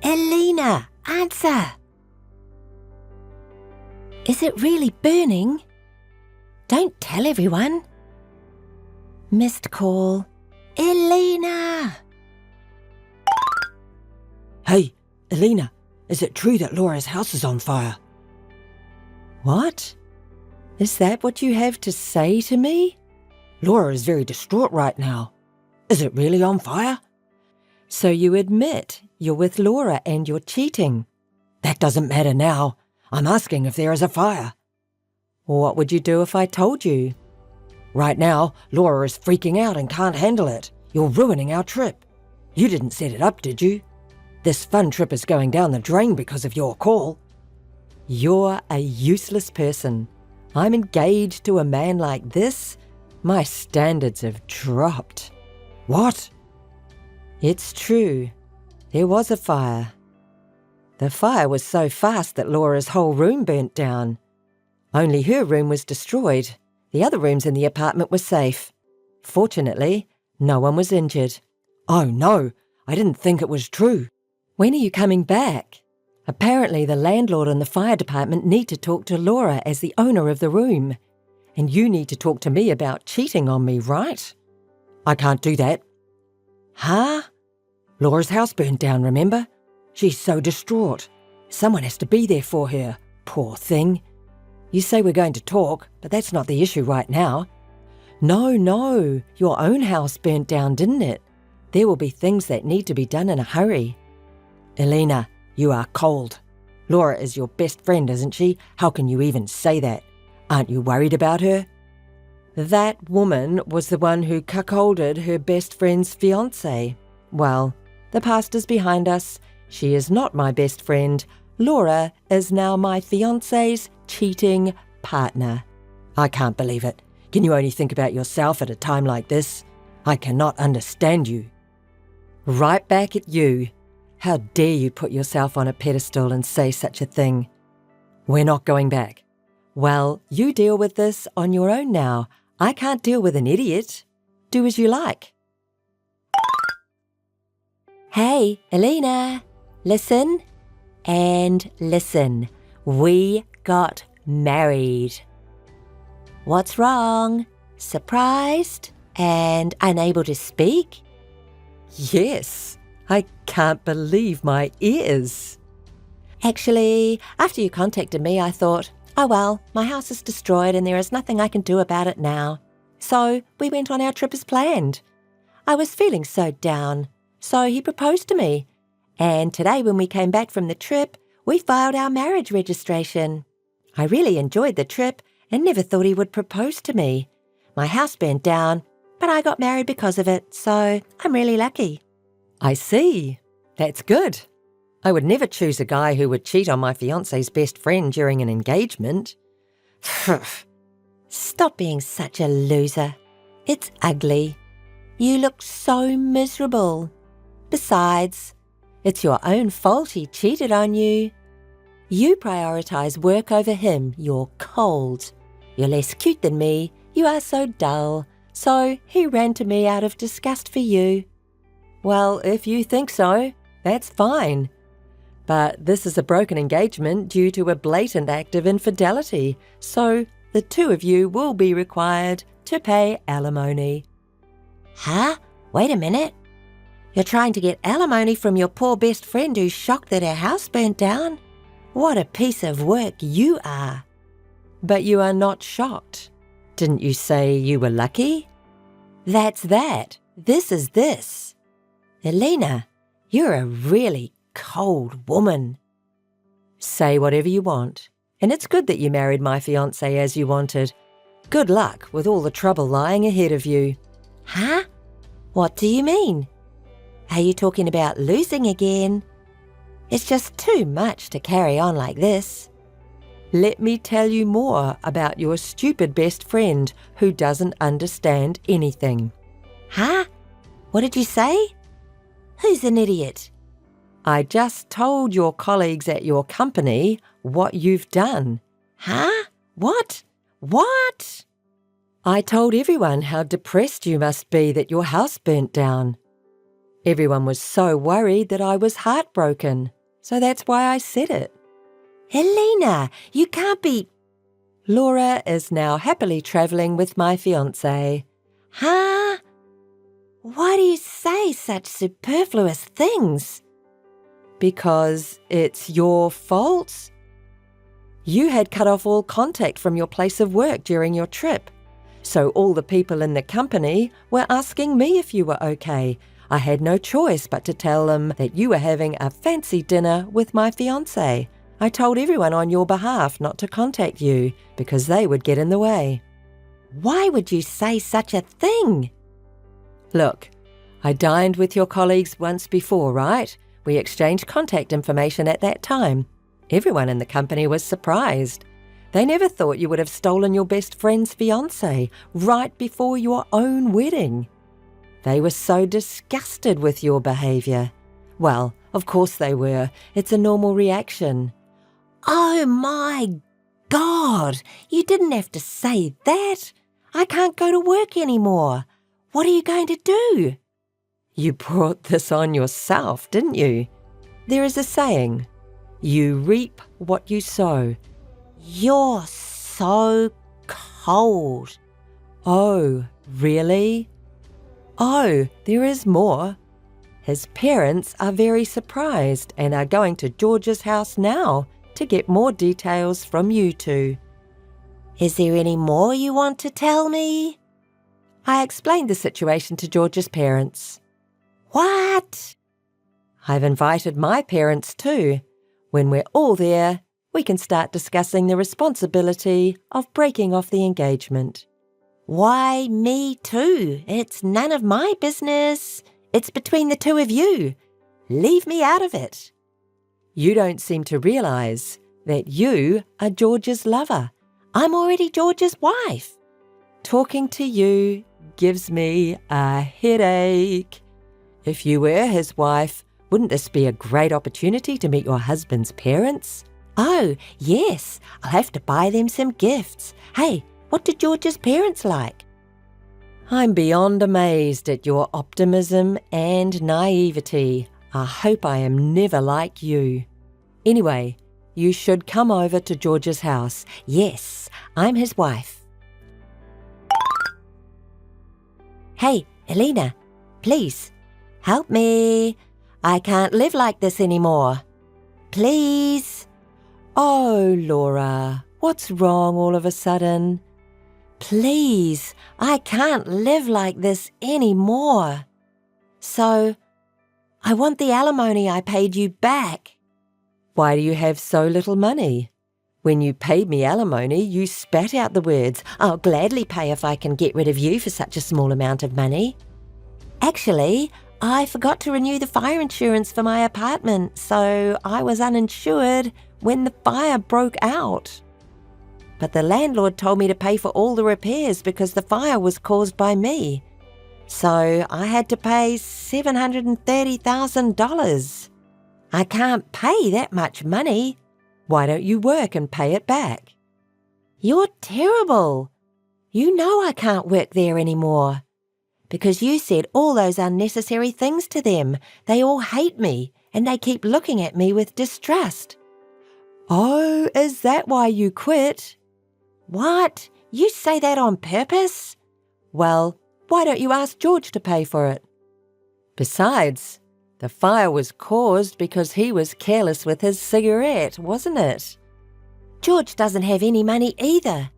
Elena, answer! Is it really burning? Don't tell everyone. Missed call. Elena! Hey, Elena, is it true that Laura's house is on fire? What? Is that what you have to say to me? Laura is very distraught right now. Is it really on fire? So you admit you're with Laura and you're cheating. That doesn't matter now. I'm asking if there is a fire. What would you do if I told you? Right now, Laura is freaking out and can't handle it. You're ruining our trip. You didn't set it up, did you? This fun trip is going down the drain because of your call. You're a useless person. I'm engaged to a man like this. My standards have dropped. What? It's true. There was a fire. The fire was so fast that Laura's whole room burnt down. Only her room was destroyed. The other rooms in the apartment were safe. Fortunately, no one was injured. Oh no, I didn't think it was true. When are you coming back? Apparently the landlord and the fire department need to talk to Laura as the owner of the room. And you need to talk to me about cheating on me, right? I can't do that. Huh? Laura's house burned down, remember? She's so distraught. Someone has to be there for her. Poor thing. You say we're going to talk, but that's not the issue right now. No, your own house burnt down, didn't it? There will be things that need to be done in a hurry. Elena, you are cold. Laura is your best friend, isn't she? How can you even say that? Aren't you worried about her? That woman was the one who cuckolded her best friend's fiancé. Well, the past is behind us. She is not my best friend. Laura is now my fiancé's cheating partner. I can't believe it. Can you only think about yourself at a time like this? I cannot understand you. Right back at you. How dare you put yourself on a pedestal and say such a thing? We're not going back. Well, you deal with this on your own now. I can't deal with an idiot. Do as you like. Hey, Elena, listen and listen. We got married. What's wrong? Surprised and unable to speak? Yes, I can't believe my ears. Actually, after you contacted me, I thought, oh well, my house is destroyed and there is nothing I can do about it now. So we went on our trip as planned. I was feeling so down, so he proposed to me. And today when we came back from the trip, we filed our marriage registration. I really enjoyed the trip and never thought he would propose to me. My house burned down, but I got married because of it, so I'm really lucky. I see. That's good. I would never choose a guy who would cheat on my fiancé's best friend during an engagement. Stop being such a loser. It's ugly. You look so miserable. Besides, it's your own fault he cheated on you. You prioritise work over him. You're cold. You're less cute than me. You are so dull. So he ran to me out of disgust for you. Well, if you think so, that's fine. But this is a broken engagement due to a blatant act of infidelity, so the two of you will be required to pay alimony. Huh? Wait a minute. You're trying to get alimony from your poor best friend who's shocked that her house burnt down? What a piece of work you are. But you are not shocked. Didn't you say you were lucky? That's that. This is this. Elena, you're a really cold woman. Say whatever you want. And it's good that you married my fiancé as you wanted. Good luck with all the trouble lying ahead of you. Huh? What do you mean? Are you talking about losing again? It's just too much to carry on like this. Let me tell you more about your stupid best friend who doesn't understand anything. Huh? What did you say? Who's an idiot? I just told your colleagues at your company what you've done. Huh? What? What? I told everyone how depressed you must be that your house burnt down. Everyone was so worried that I was heartbroken, so that's why I said it. Elena, you can't be... Laura is now happily travelling with my fiancé. Huh? Why do you say such superfluous things? Because it's your fault. You had cut off all contact from your place of work during your trip. So all the people in the company were asking me if you were okay. I had no choice but to tell them that you were having a fancy dinner with my fiancé. I told everyone on your behalf not to contact you because they would get in the way. Why would you say such a thing? Look, I dined with your colleagues once before, right? We exchanged contact information at that time. Everyone in the company was surprised. They never thought you would have stolen your best friend's fiancé right before your own wedding. They were so disgusted with your behaviour. Well, of course they were. It's a normal reaction. Oh my God! You didn't have to say that. I can't go to work anymore. What are you going to do? You brought this on yourself, didn't you? There is a saying, you reap what you sow. You're so cold. Oh, really? Oh, there is more. His parents are very surprised and are going to George's house now to get more details from you two. Is there any more you want to tell me? I explained the situation to George's parents. What? I've invited my parents too. When we're all there, we can start discussing the responsibility of breaking off the engagement. Why me too? It's none of my business. It's between the two of you. Leave me out of it. You don't seem to realize that you are George's lover. I'm already George's wife. Talking to you gives me a headache. If you were his wife, wouldn't this be a great opportunity to meet your husband's parents? Oh, yes. I'll have to buy them some gifts. Hey, what do George's parents like? I'm beyond amazed at your optimism and naivety. I hope I am never like you. Anyway, you should come over to George's house. Yes, I'm his wife. Hey, Elena, please, help me. I can't live like this anymore. Please. Oh, Laura, what's wrong all of a sudden? Please, I can't live like this anymore. So, I want the alimony I paid you back. Why do you have so little money? When you paid me alimony, you spat out the words, I'll gladly pay if I can get rid of you for such a small amount of money. Actually, I forgot to renew the fire insurance for my apartment, so I was uninsured when the fire broke out. But the landlord told me to pay for all the repairs because the fire was caused by me. So I had to pay $730,000. I can't pay that much money. Why don't you work and pay it back? You're terrible. You know I can't work there anymore. Because you said all those unnecessary things to them. They all hate me and they keep looking at me with distrust. Oh, is that why you quit? What? You say that on purpose? Well, why don't you ask George to pay for it? Besides, the fire was caused because he was careless with his cigarette, wasn't it? George doesn't have any money either.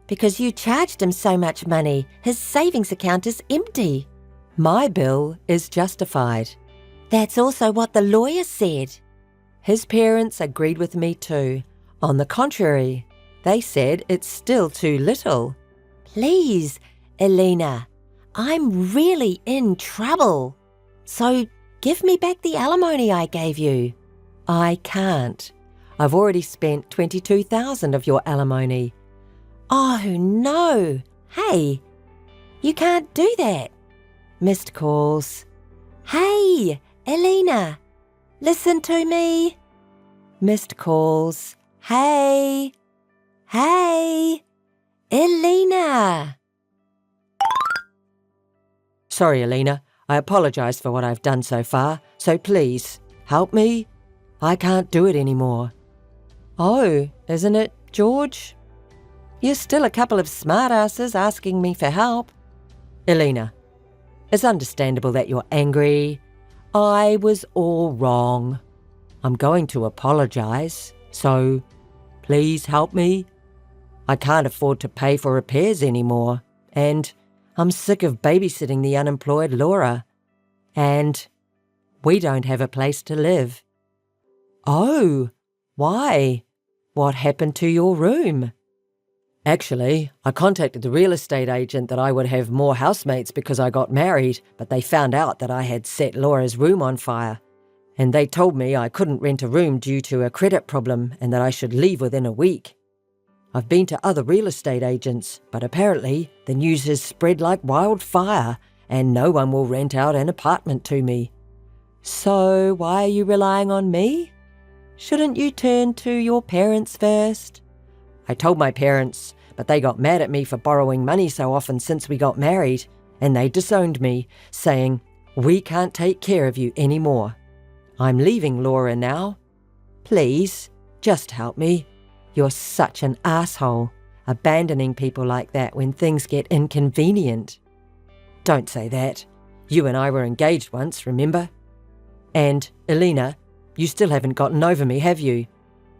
Because you charged him so much money, his savings account is empty. My bill is justified. That's also what the lawyer said. His parents agreed with me too. On the contrary, they said it's still too little. Please, Elena, I'm really in trouble. So give me back the alimony I gave you. I can't. I've already spent $22,000 of your alimony. Oh, no. Hey, you can't do that. Missed calls. Hey, Elena, listen to me. Missed calls. Hey, Elena. Sorry, Elena. I apologize for what I've done so far, so please, help me. I can't do it anymore. Oh, isn't it, George? You're still a couple of smartasses asking me for help. Elena, it's understandable that you're angry. I was all wrong. I'm going to apologize, so please help me. I can't afford to pay for repairs anymore, and I'm sick of babysitting the unemployed Laura. And we don't have a place to live. Oh, why? What happened to your room? Actually, I contacted the real estate agent that I would have more housemates because I got married, but they found out that I had set Laura's room on fire. And they told me I couldn't rent a room due to a credit problem and that I should leave within a week. I've been to other real estate agents, but apparently the news has spread like wildfire and no one will rent out an apartment to me. So why are you relying on me? Shouldn't you turn to your parents first? I told my parents, but they got mad at me for borrowing money so often since we got married, and they disowned me, saying, "We can't take care of you anymore. I'm leaving Laura now. Please, just help me. You're such an asshole, abandoning people like that when things get inconvenient." Don't say that. You and I were engaged once, remember? And, Elena, you still haven't gotten over me, have you?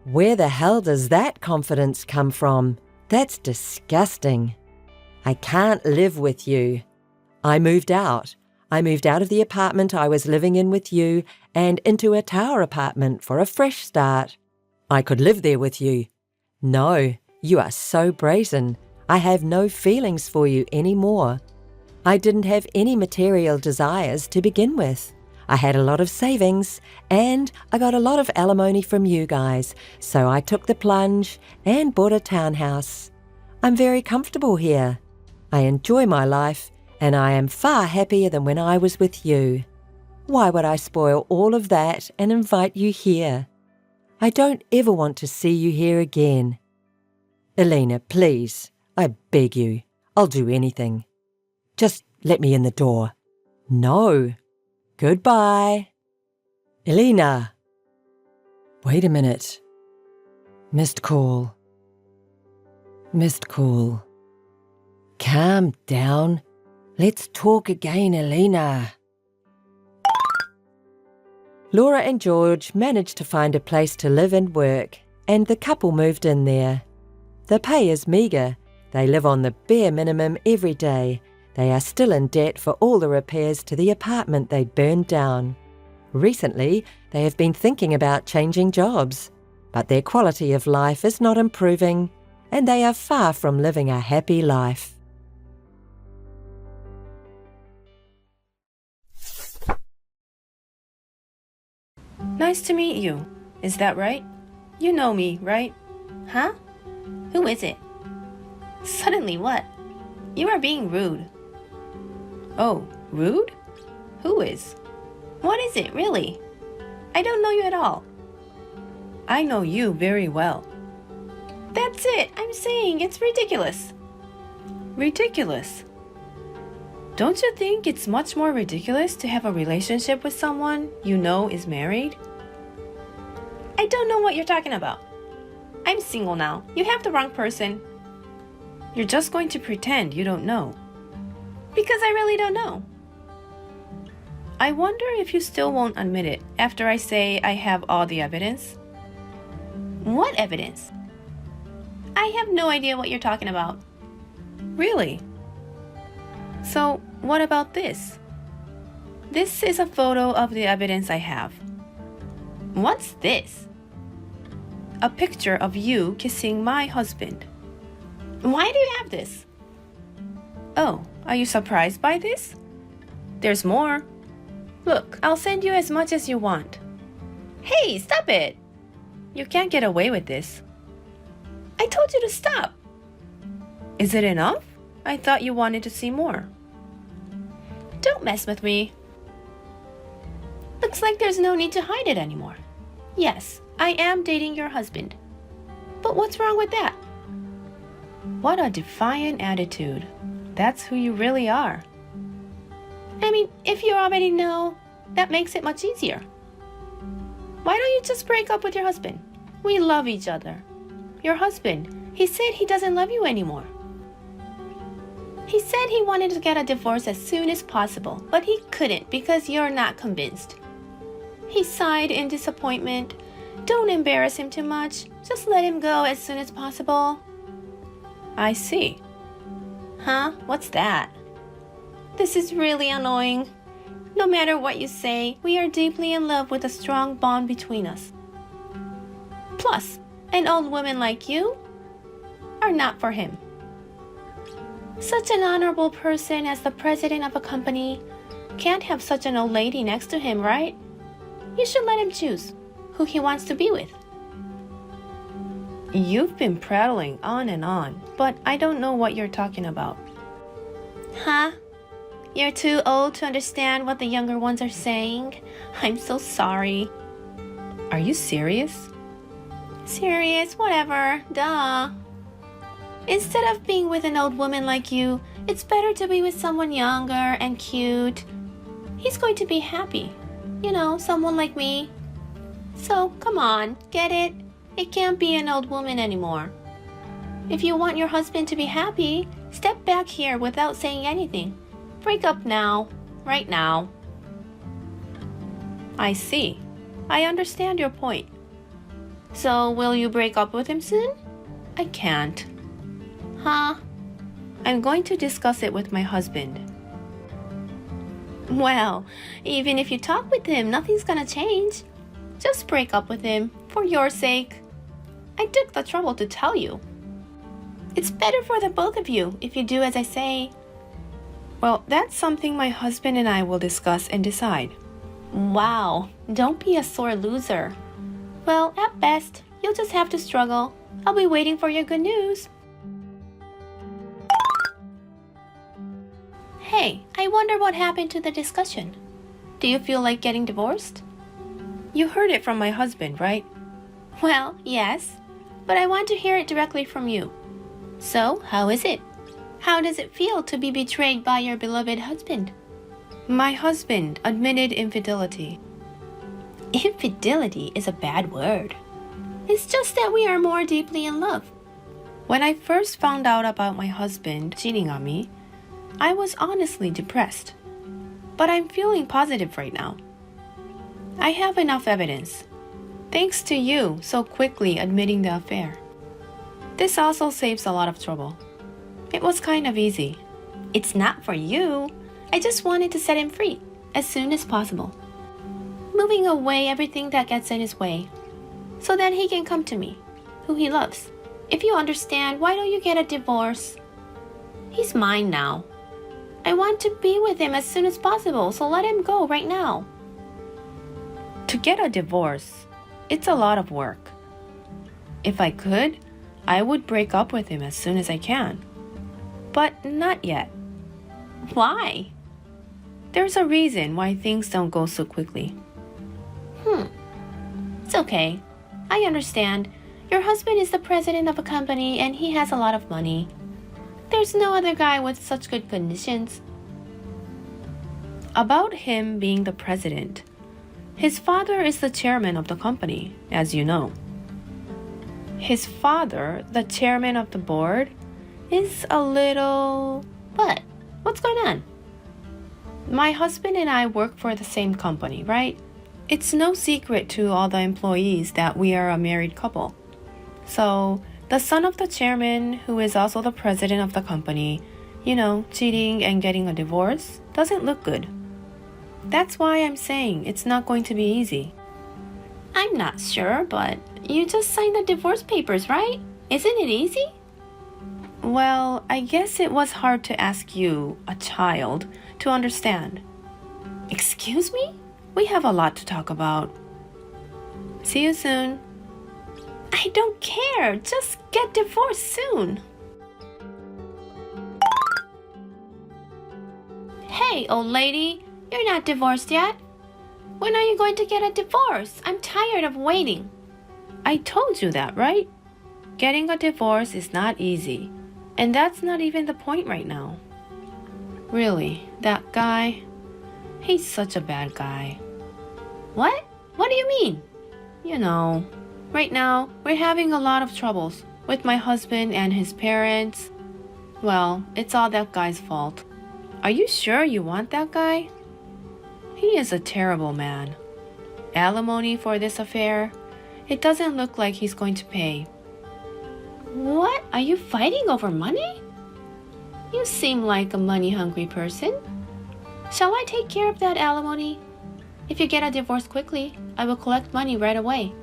Where the hell does that confidence come from? That's disgusting. I can't live with you. I moved out. I moved out of the apartment I was living in with you and into a tower apartment for a fresh start. I could live there with you. No, you are so brazen. I have no feelings for you anymore. I didn't have any material desires to begin with. I had a lot of savings and I got a lot of alimony from you guys, so I took the plunge and bought a townhouse. I'm very comfortable here. I enjoy my life and I am far happier than when I was with you. Why would I spoil all of that and invite you here? I don't ever want to see you here again. Elena, please, I beg you, I'll do anything. Just let me in the door. No. Goodbye. Elena. Wait a minute. Missed call. Missed call. Calm down. Let's talk again, Elena. Laura and George managed to find a place to live and work, and the couple moved in there. The pay is meagre. They live on the bare minimum every day. They are still in debt for all the repairs to the apartment they burned down. Recently, they have been thinking about changing jobs, but their quality of life is not improving, and they are far from living a happy life. Nice to meet you. Is that right? You know me, right? Huh? Who is it? Suddenly what? You are being rude. Oh, rude? Who is? What is it, really? I don't know you at all. I know you very well. That's it. I'm saying it's ridiculous. Ridiculous? Don't you think it's much more ridiculous to have a relationship with someone you know is married? I don't know what you're talking about. I'm single now. You have the wrong person. You're just going to pretend you don't know. Because I really don't know. I wonder if you still won't admit it after I say I have all the evidence. What evidence? I have no idea what you're talking about. Really? So, what about this? This is a photo of the evidence I have. What's this? A picture of you kissing my husband. Why do you have this? Oh, are you surprised by this? There's more. Look, I'll send you as much as you want. Hey, stop it! You can't get away with this. I told you to stop. Is it enough? I thought you wanted to see more. Don't mess with me. Looks like there's no need to hide it anymore. Yes, I am dating your husband. But what's wrong with that? What a defiant attitude. That's who you really are. I mean, if you already know, that makes it much easier. Why don't you just break up with your husband? We love each other. Your husband, he said he doesn't love you anymore. He said he wanted to get a divorce as soon as possible, but he couldn't because you're not convinced. He sighed in disappointment. Don't embarrass him too much. Just let him go as soon as possible. I see. Huh? What's that? This is really annoying. No matter what you say, we are deeply in love with a strong bond between us. Plus, an old woman like you are not for him. Such an honorable person as the president of a company can't have such an old lady next to him, right? You should let him choose who he wants to be with. You've been prattling on, but I don't know what you're talking about. Huh? You're too old to understand what the younger ones are saying? I'm so sorry. Are you serious? Serious, whatever, duh. Instead of being with an old woman like you, it's better to be with someone younger and cute. He's going to be happy. You know, someone like me. So, come on, get it? It can't be an old woman anymore. If you want your husband to be happy, step back here without saying anything. Break up now. right now. I see. I understand your point. So, will you break up with him soon? I can't. Huh? I'm going to discuss it with my husband. Well, even if you talk with him, nothing's gonna change. Just break up with him, for your sake. I took the trouble to tell you. It's better for the both of you if you do as I say. Well, that's something my husband and I will discuss and decide. Wow, don't be a sore loser. Well, at best, you'll just have to struggle. I'll be waiting for your good news. Hey, I wonder what happened to the discussion. Do you feel like getting divorced? You heard it from my husband, right? Well, yes, but I want to hear it directly from you. So, how is it? How does it feel to be betrayed by your beloved husband? My husband admitted infidelity. Infidelity is a bad word. It's just that we are more deeply in love. When I first found out about my husband cheating on me, I was honestly depressed. But I'm feeling positive right now. I have enough evidence. Thanks to you so quickly admitting the affair. This also saves a lot of trouble. It was kind of easy. It's not for you. I just wanted to set him free as soon as possible. Moving away everything that gets in his way, so that he can come to me, who he loves. If you understand, why don't you get a divorce? He's mine now. I want to be with him as soon as possible, so let him go right now. To get a divorce, it's a lot of work. If I could, I would break up with him as soon as I can. But not yet. Why? There's a reason why things don't go so quickly. It's okay. I understand. Your husband is the president of a company and he has a lot of money. There's no other guy with such good conditions. About him being the president, his father is the chairman of the company, as you know. His father, the chairman of the board, is a little... What? What's going on? My husband and I work for the same company, right? It's no secret to all the employees that we are a married couple. So, the son of the chairman, who is also the president of the company, cheating and getting a divorce, doesn't look good. That's why I'm saying it's not going to be easy. I'm not sure, but you just signed the divorce papers, right? Isn't it easy? Well, I guess it was hard to ask you, a child, to understand. Excuse me? We have a lot to talk about. See you soon. I don't care. Just get divorced soon. Hey, old lady. You're not divorced yet. When are you going to get a divorce? I'm tired of waiting. I told you that, right? Getting a divorce is not easy. And that's not even the point right now. Really, that guy? He's such a bad guy. What? What do you mean? Right now, we're having a lot of troubles with my husband and his parents. Well, it's all that guy's fault. Are you sure you want that guy? He is a terrible man. Alimony for this affair? It doesn't look like he's going to pay. What? Are you fighting over money? You seem like a money-hungry person. Shall I take care of that alimony? If you get a divorce quickly, I will collect money right away.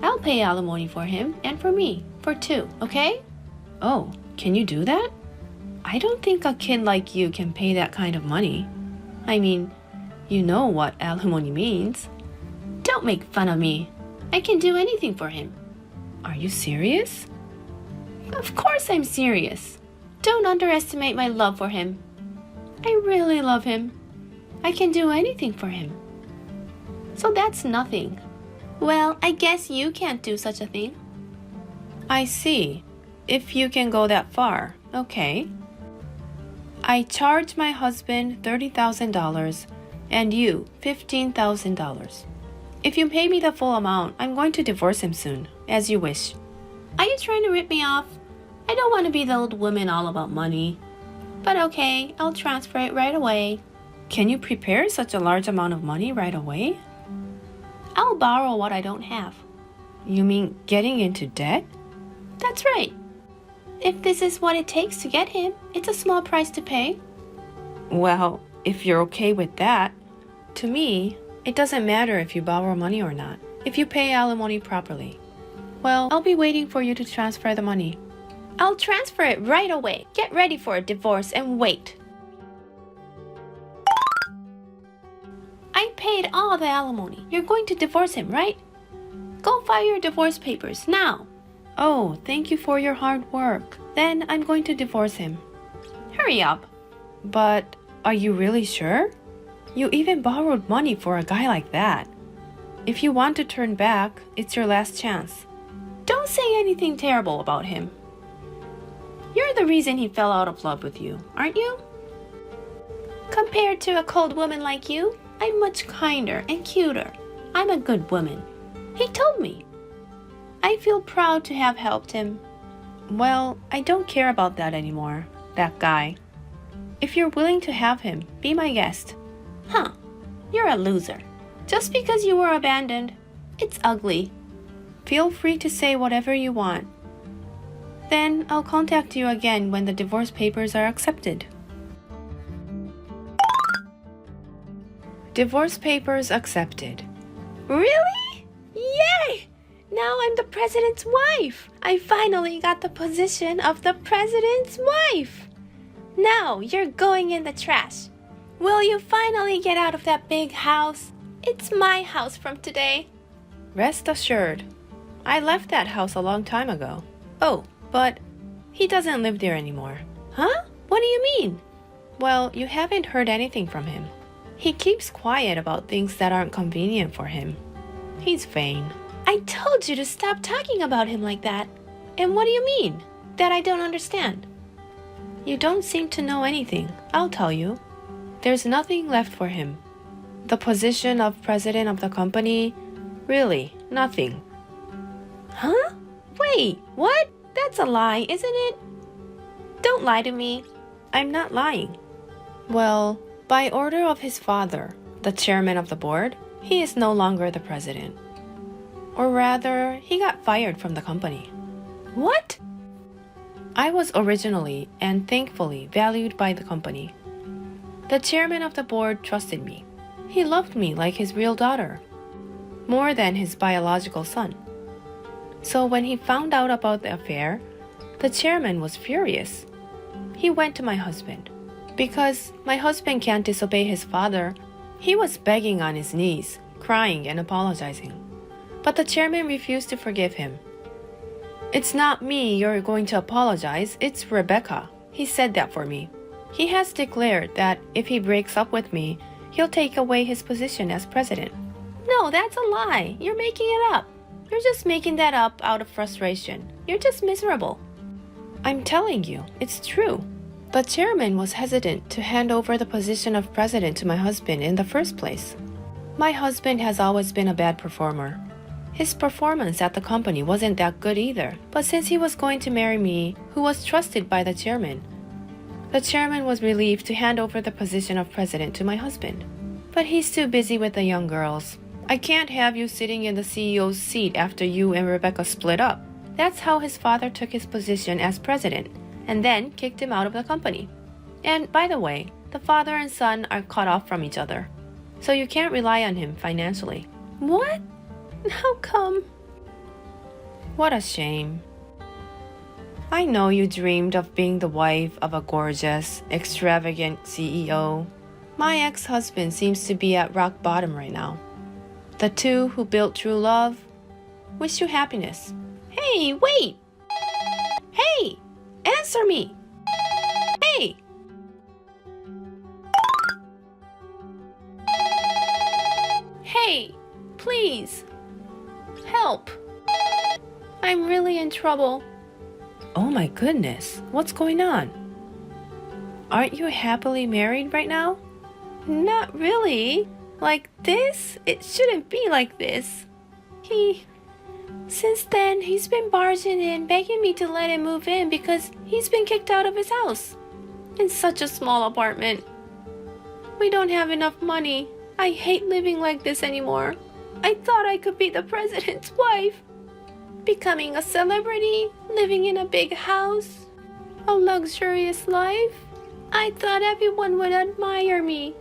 I'll pay alimony for him and for me, for two, okay? Oh, can you do that? I don't think a kid like you can pay that kind of money. I mean, you know what alimony means. Don't make fun of me. I can do anything for him. Are you serious? Of course I'm serious. Don't underestimate my love for him. I really love him. I can do anything for him. So that's nothing. Well, I guess you can't do such a thing. I see. If you can go that far, okay. I charge my husband $30,000 and you $15,000. If you pay me the full amount, I'm going to divorce him soon, as you wish. Are you trying to rip me off? I don't want to be the old woman all about money. But okay, I'll transfer it right away. Can you prepare such a large amount of money right away? I'll borrow what I don't have. You mean getting into debt? That's right. If this is what it takes to get him, it's a small price to pay. Well, if you're okay with that, to me, it doesn't matter if you borrow money or not, if you pay alimony properly. Well, I'll be waiting for you to transfer the money. I'll transfer it right away. Get ready for a divorce and wait. I paid all the alimony. You're going to divorce him, right? Go file your divorce papers now. Oh, thank you for your hard work. Then I'm going to divorce him. Hurry up. But are you really sure? You even borrowed money for a guy like that. If you want to turn back, it's your last chance. Don't say anything terrible about him. You're the reason he fell out of love with you, aren't you? Compared to a cold woman like you, I'm much kinder and cuter. I'm a good woman. He told me. I feel proud to have helped him. Well, I don't care about that anymore, that guy. If you're willing to have him, be my guest. Huh, you're a loser. Just because you were abandoned, it's ugly. Feel free to say whatever you want. Then I'll contact you again when the divorce papers are accepted. Divorce papers accepted. Really? Yay! Now I'm the president's wife. I finally got the position of the president's wife. Now you're going in the trash. Will you finally get out of that big house? It's my house from today. Rest assured, I left that house a long time ago. Oh, but he doesn't live there anymore. Huh? What do you mean? Well, you haven't heard anything from him. He keeps quiet about things that aren't convenient for him. He's vain. I told you to stop talking about him like that. And what do you mean? That I don't understand. You don't seem to know anything. I'll tell you. There's nothing left for him. The position of president of the company, really, nothing. Huh? Wait, what? That's a lie, isn't it? Don't lie to me. I'm not lying. Well, by order of his father, the chairman of the board, he is no longer the president. Or rather, he got fired from the company. What? I was originally and thankfully valued by the company. The chairman of the board trusted me. He loved me like his real daughter, more than his biological son. So when he found out about the affair, the chairman was furious. He went to my husband. Because my husband can't disobey his father, he was begging on his knees, crying and apologizing. But the chairman refused to forgive him. It's not me you're going to apologize, it's Rebecca. He said that for me. He has declared that if he breaks up with me, he'll take away his position as president. No, that's a lie. You're making it up. You're just making that up out of frustration. You're just miserable. I'm telling you, it's true. The chairman was hesitant to hand over the position of president to my husband in the first place. My husband has always been a bad performer. His performance at the company wasn't that good either, but since he was going to marry me, who was trusted by the chairman was relieved to hand over the position of president to my husband. But he's too busy with the young girls. I can't have you sitting in the CEO's seat after you and Rebecca split up. That's how his father took his position as president, and then kicked him out of the company. And by the way, the father and son are cut off from each other, so you can't rely on him financially. What? How come? What a shame. I know you dreamed of being the wife of a gorgeous, extravagant CEO. My ex-husband seems to be at rock bottom right now. The two who built true love wish you happiness. Hey, wait! Hey! Answer me! Hey! Hey! Please! Help! I'm really in trouble. Oh my goodness, what's going on? Aren't you happily married right now? Not really. Like this? It shouldn't be like this. Since then, he's been barging in, begging me to let him move in because he's been kicked out of his house. In such a small apartment. We don't have enough money. I hate living like this anymore. I thought I could be the president's wife. Becoming a celebrity, living in a big house, a luxurious life. I thought everyone would admire me.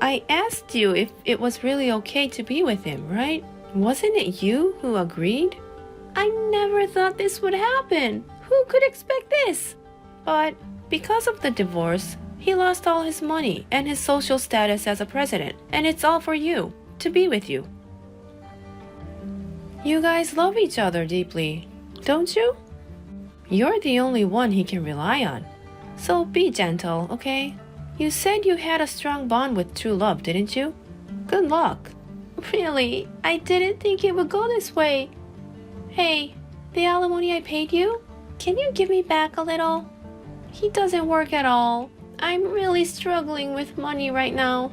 I asked you if it was really okay to be with him, right? Wasn't it you who agreed? I never thought this would happen. Who could expect this? But because of the divorce, he lost all his money and his social status as a president, and it's all for you, to be with you. You guys love each other deeply, don't you? You're the only one he can rely on. So be gentle, okay? You said you had a strong bond with true love, didn't you? Good luck. Really, I didn't think it would go this way. Hey, the alimony I paid you, can you give me back a little? He doesn't work at all. I'm really struggling with money right now.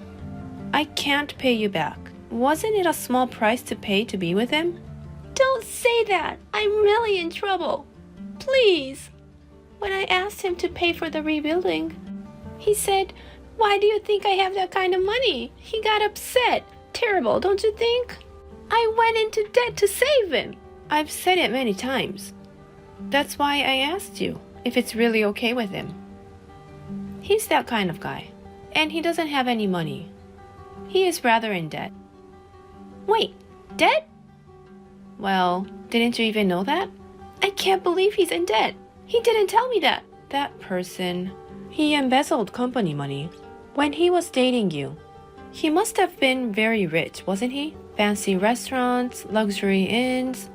I can't pay you back. Wasn't it a small price to pay to be with him? Don't say that. I'm really in trouble. Please. When I asked him to pay for the rebuilding, he said, "Why do you think I have that kind of money?" He got upset. Terrible, don't you think? I went into debt to save him. I've said it many times. That's why I asked you if it's really okay with him. He's that kind of guy, and he doesn't have any money. He is rather in debt. Wait, debt? Well, didn't you even know that? I can't believe he's in debt. He didn't tell me that. That person, he embezzled company money when he was dating you. He must have been very rich, wasn't he? Fancy restaurants, luxury inns,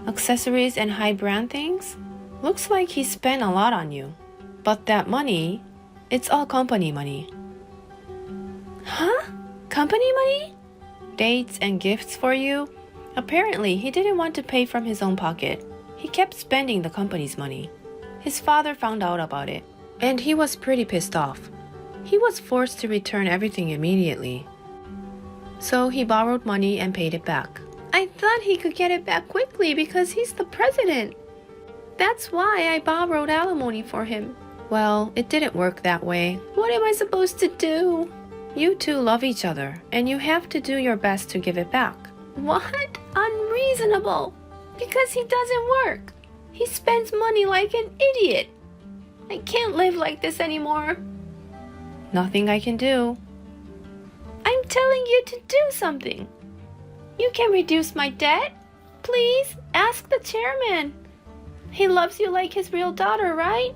accessories and high brand things. Looks like he spent a lot on you. But that money, it's all company money. Huh? Company money? Dates and gifts for you? Apparently, he didn't want to pay from his own pocket. He kept spending the company's money. His father found out about it, and he was pretty pissed off. He was forced to return everything immediately. So he borrowed money and paid it back. I thought he could get it back quickly because he's the president. That's why I borrowed alimony for him. Well, it didn't work that way. What am I supposed to do? You two love each other, and you have to do your best to give it back. What? Unreasonable. Because he doesn't work. He spends money like an idiot. I can't live like this anymore. Nothing I can do. I'm telling you to do something. You can reduce my debt. Please, ask the chairman. He loves you like his real daughter, right?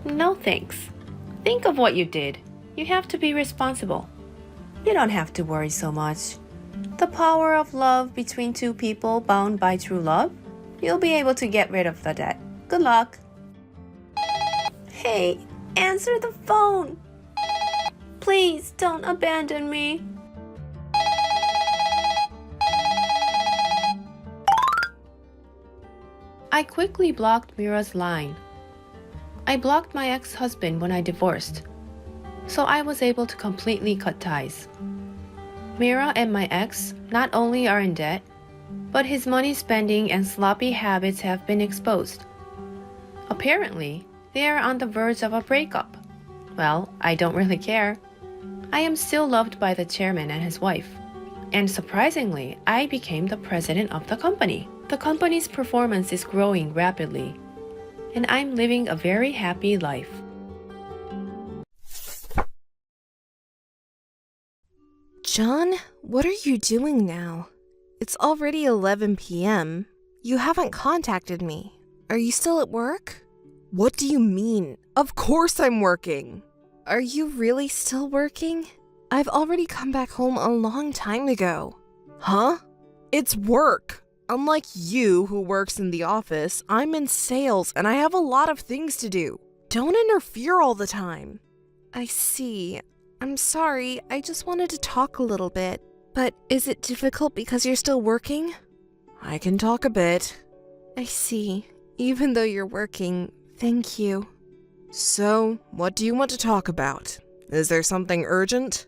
No thanks. Think of what you did. You have to be responsible. You don't have to worry so much. The power of love between two people bound by true love, you'll be able to get rid of the debt. Good luck. Hey, answer the phone. Please don't abandon me. I quickly blocked Mira's line. I blocked my ex-husband when I divorced, so I was able to completely cut ties. Mira and my ex not only are in debt, but his money spending and sloppy habits have been exposed. Apparently, they are on the verge of a breakup. Well, I don't really care. I am still loved by the chairman and his wife. And surprisingly, I became the president of the company. The company's performance is growing rapidly, and I'm living a very happy life. John, what are you doing now? It's already 11 p.m. You haven't contacted me. Are you still at work? What do you mean? Of course I'm working. Are you really still working? I've already come back home a long time ago. Huh? It's work. Unlike you, who works in the office, I'm in sales and I have a lot of things to do. Don't interfere all the time. I see. I'm sorry, I just wanted to talk a little bit. But is it difficult because you're still working? I can talk a bit. I see. Even though you're working, thank you. So, what do you want to talk about? Is there something urgent?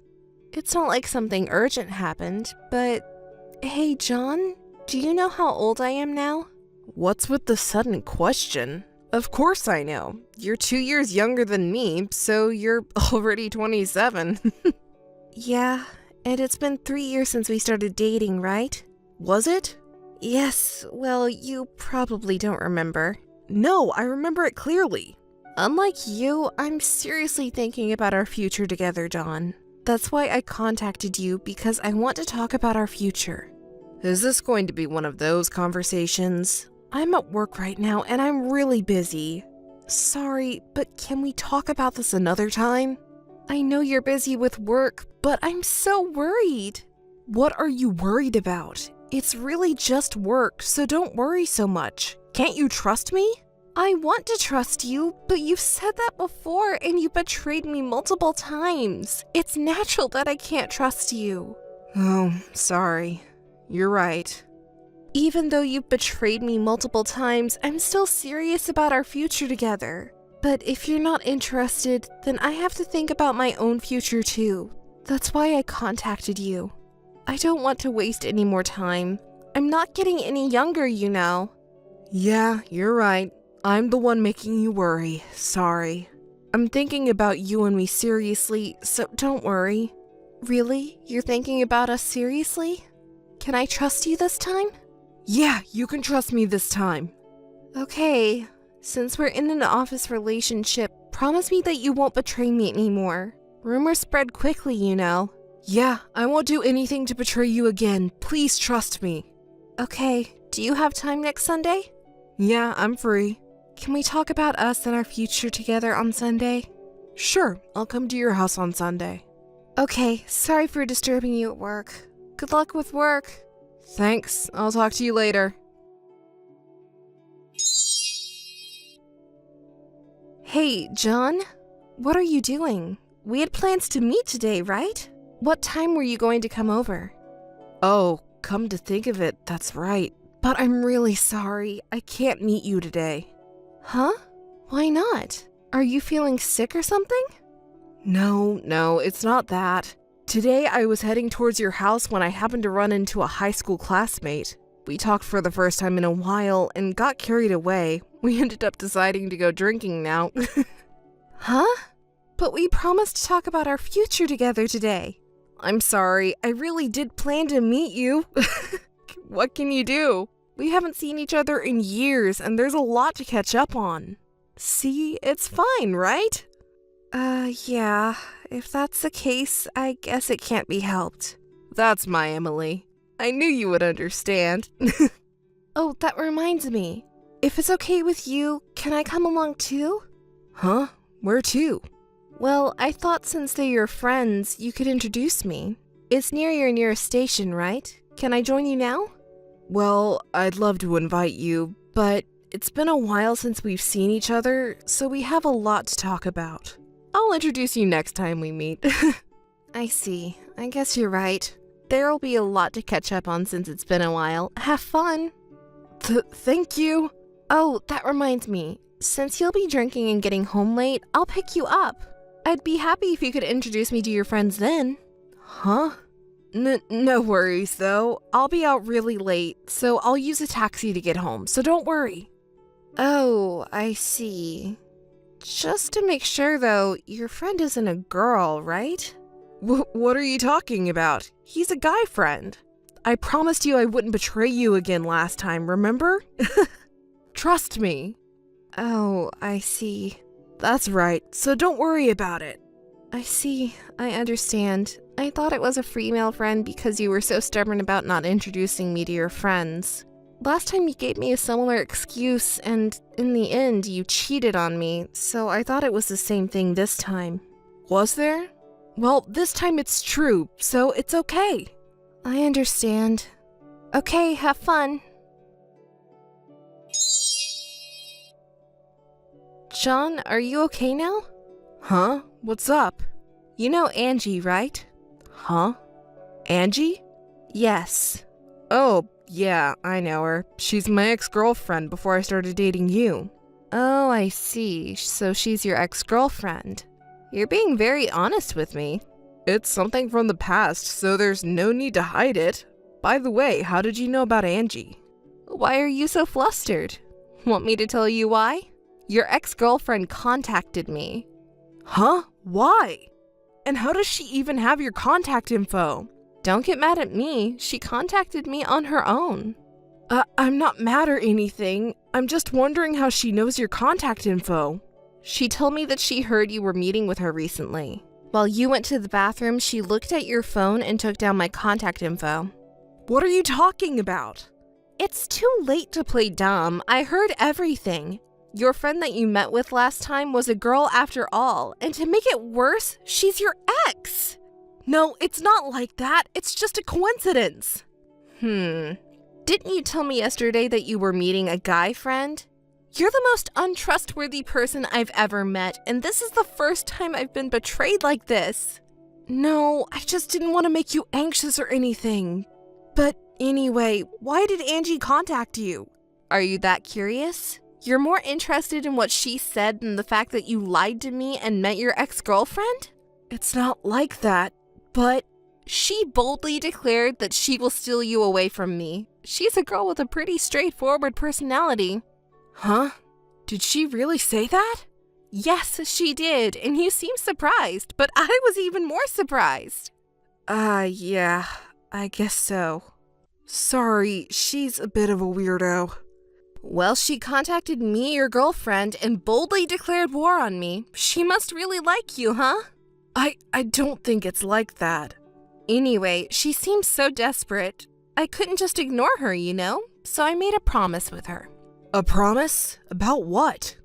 It's not like something urgent happened, but... Hey, John, do you know how old I am now? What's with the sudden question? Of course I know. You're 2 years younger than me, so you're already 27. Yeah, and it's been 3 years since we started dating, right? Was it? Yes, well, you probably don't remember. No, I remember it clearly. Unlike you, I'm seriously thinking about our future together, John. That's why I contacted you, because I want to talk about our future. Is this going to be one of those conversations? I'm at work right now and I'm really busy. Sorry, but can we talk about this another time? I know you're busy with work, but I'm so worried. What are you worried about? It's really just work, so don't worry so much. Can't you trust me? I want to trust you, but you've said that before and you betrayed me multiple times. It's natural that I can't trust you. Oh, sorry. You're right. Even though you've betrayed me multiple times, I'm still serious about our future together. But if you're not interested, then I have to think about my own future too. That's why I contacted you. I don't want to waste any more time. I'm not getting any younger, you know. Yeah, you're right. I'm the one making you worry. Sorry. I'm thinking about you and me seriously, so don't worry. Really? You're thinking about us seriously? Can I trust you this time? Yeah, you can trust me this time. Okay, since we're in an office relationship, promise me that you won't betray me anymore. Rumors spread quickly, you know. Yeah, I won't do anything to betray you again. Please trust me. Okay, do you have time next Sunday? Yeah, I'm free. Can we talk about us and our future together on Sunday? Sure, I'll come to your house on Sunday. Okay, sorry for disturbing you at work. Good luck with work. Thanks, I'll talk to you later. Hey, John, what are you doing? We had plans to meet today, right? What time were you going to come over? Oh, come to think of it, that's right. But I'm really sorry, I can't meet you today. Huh? Why not? Are you feeling sick or something? No, it's not that. Today I was heading towards your house when I happened to run into a high school classmate. We talked for the first time in a while and got carried away. We ended up deciding to go drinking now. Huh? But we promised to talk about our future together today. I'm sorry, I really did plan to meet you. What can you do? We haven't seen each other in years and there's a lot to catch up on. See, it's fine, right? Yeah. If that's the case, I guess it can't be helped. That's my Emily. I knew you would understand. Oh, that reminds me. If it's okay with you, can I come along too? Huh? Where to? Well, I thought since they're your friends, you could introduce me. It's near your nearest station, right? Can I join you now? Well, I'd love to invite you, but it's been a while since we've seen each other, so we have a lot to talk about. I'll introduce you next time we meet. I see. I guess you're right. There'll be a lot to catch up on since it's been a while. Have fun. Thank you. Oh, that reminds me. Since you'll be drinking and getting home late, I'll pick you up. I'd be happy if you could introduce me to your friends then. Huh? No worries, though. I'll be out really late, so I'll use a taxi to get home, so don't worry. Oh, I see. Just to make sure, though, your friend isn't a girl, right? What are you talking about? He's a guy friend. I promised you I wouldn't betray you again last time, remember? Trust me. Oh, I see. That's right, so don't worry about it. I see. I understand. I thought it was a female friend because you were so stubborn about not introducing me to your friends. Last time you gave me a similar excuse, and in the end, you cheated on me, so I thought it was the same thing this time. Was there? Well, this time it's true, so it's okay. I understand. Okay, have fun. John, are you okay now? Huh? What's up? You know Angie, right? Huh? Angie? Yes. Oh, yeah, I know her. She's my ex-girlfriend before I started dating you. Oh, I see. So she's your ex-girlfriend. You're being very honest with me. It's something from the past, so there's no need to hide it. By the way, how did you know about Angie? Why are you so flustered? Want me to tell you why? Your ex-girlfriend contacted me. Huh? Why? And how does she even have your contact info? Don't get mad at me. She contacted me on her own. I'm not mad or anything. I'm just wondering how she knows your contact info. She told me that she heard you were meeting with her recently. While you went to the bathroom, she looked at your phone and took down my contact info. What are you talking about? It's too late to play dumb. I heard everything. Your friend that you met with last time was a girl after all, and to make it worse, she's your ex. No, it's not like that. It's just a coincidence. Didn't you tell me yesterday that you were meeting a guy friend? You're the most untrustworthy person I've ever met, and this is the first time I've been betrayed like this. No, I just didn't want to make you anxious or anything. But anyway, why did Angie contact you? Are you that curious? You're more interested in what she said than the fact that you lied to me and met your ex-girlfriend? It's not like that, but... She boldly declared that she will steal you away from me. She's a girl with a pretty straightforward personality. Huh? Did she really say that? Yes, she did, and you seem surprised, but I was even more surprised. Yeah, I guess so. Sorry, she's a bit of a weirdo. Well, she contacted me, your girlfriend, and boldly declared war on me. She must really like you, huh? I don't think it's like that. Anyway, she seems so desperate. I couldn't just ignore her, you know? So I made a promise with her. A promise? About what?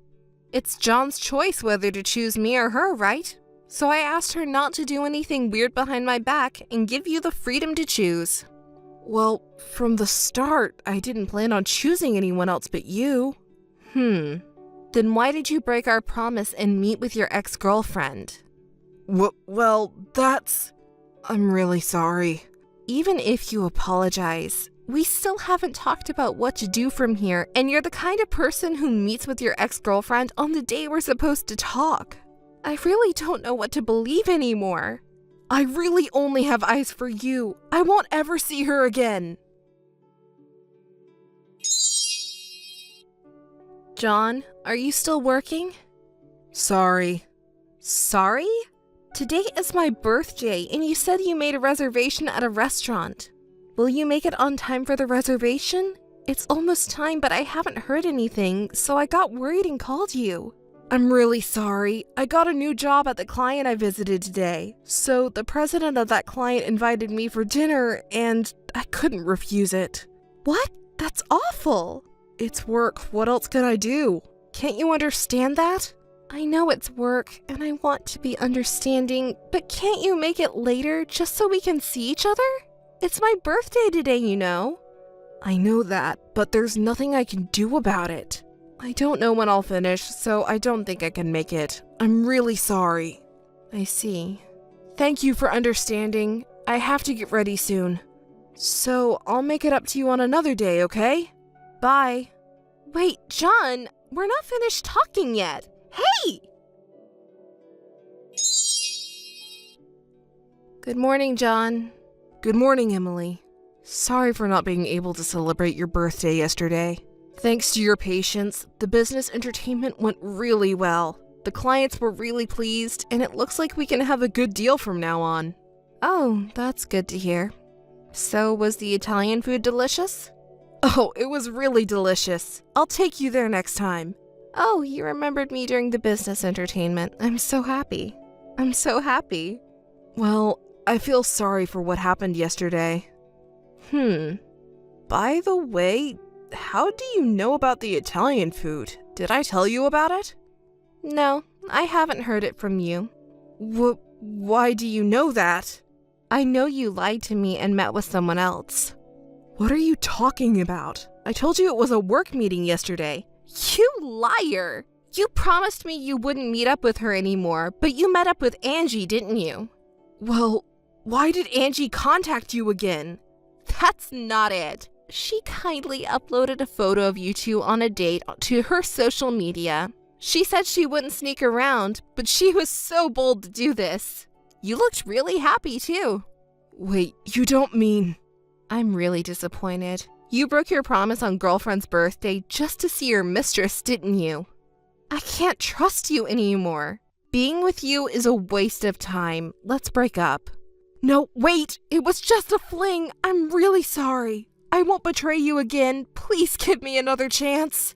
It's John's choice whether to choose me or her, right? So I asked her not to do anything weird behind my back and give you the freedom to choose. Well, from the start, I didn't plan on choosing anyone else but you. Then why did you break our promise and meet with your ex-girlfriend? Well, that's... I'm really sorry. Even if you apologize, we still haven't talked about what to do from here, and you're the kind of person who meets with your ex-girlfriend on the day we're supposed to talk. I really don't know what to believe anymore. I really only have eyes for you. I won't ever see her again. John, are you still working? Sorry. Sorry? Today is my birthday, and you said you made a reservation at a restaurant. Will you make it on time for the reservation? It's almost time, but I haven't heard anything, so I got worried and called you. I'm really sorry. I got a new job at the client I visited today. So the president of that client invited me for dinner, and I couldn't refuse it. What? That's awful. It's work. What else could I do? Can't you understand that? I know it's work, and I want to be understanding, but can't you make it later just so we can see each other? It's my birthday today, you know. I know that, but there's nothing I can do about it. I don't know when I'll finish, so I don't think I can make it. I'm really sorry. I see. Thank you for understanding. I have to get ready soon. So I'll make it up to you on another day, okay? Bye. Wait, John, we're not finished talking yet. Hey! Good morning, John. Good morning, Emily. Sorry for not being able to celebrate your birthday yesterday. Thanks to your patience, the business entertainment went really well. The clients were really pleased, and it looks like we can have a good deal from now on. Oh, that's good to hear. So, was the Italian food delicious? Oh, it was really delicious. I'll take you there next time. Oh, you remembered me during the business entertainment. I'm so happy. I'm so happy. Well, I feel sorry for what happened yesterday. By the way, how do you know about the Italian food? Did I tell you about it? No, I haven't heard it from you. Why do you know that? I know you lied to me and met with someone else. What are you talking about? I told you it was a work meeting yesterday. You liar! You promised me you wouldn't meet up with her anymore, but you met up with Angie, didn't you? Well, why did Angie contact you again? That's not it. She kindly uploaded a photo of you two on a date to her social media. She said she wouldn't sneak around, but she was so bold to do this. You looked really happy, too. Wait, you don't mean... I'm really disappointed. You broke your promise on girlfriend's birthday just to see your mistress, didn't you? I can't trust you anymore. Being with you is a waste of time. Let's break up. No, wait! It was just a fling! I'm really sorry. I won't betray you again. Please give me another chance.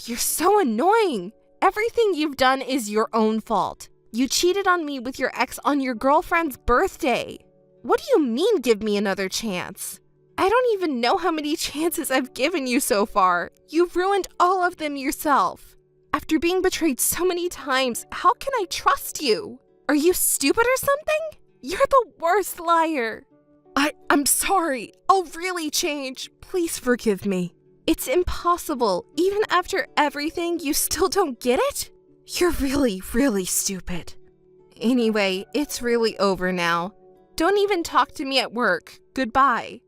You're so annoying. Everything you've done is your own fault. You cheated on me with your ex on your girlfriend's birthday. What do you mean, give me another chance? I don't even know how many chances I've given you so far. You've ruined all of them yourself. After being betrayed so many times, how can I trust you? Are you stupid or something? You're the worst liar. I'm sorry. I'll really change. Please forgive me. It's impossible. Even after everything, you still don't get it? You're really, really stupid. Anyway, it's really over now. Don't even talk to me at work. Goodbye.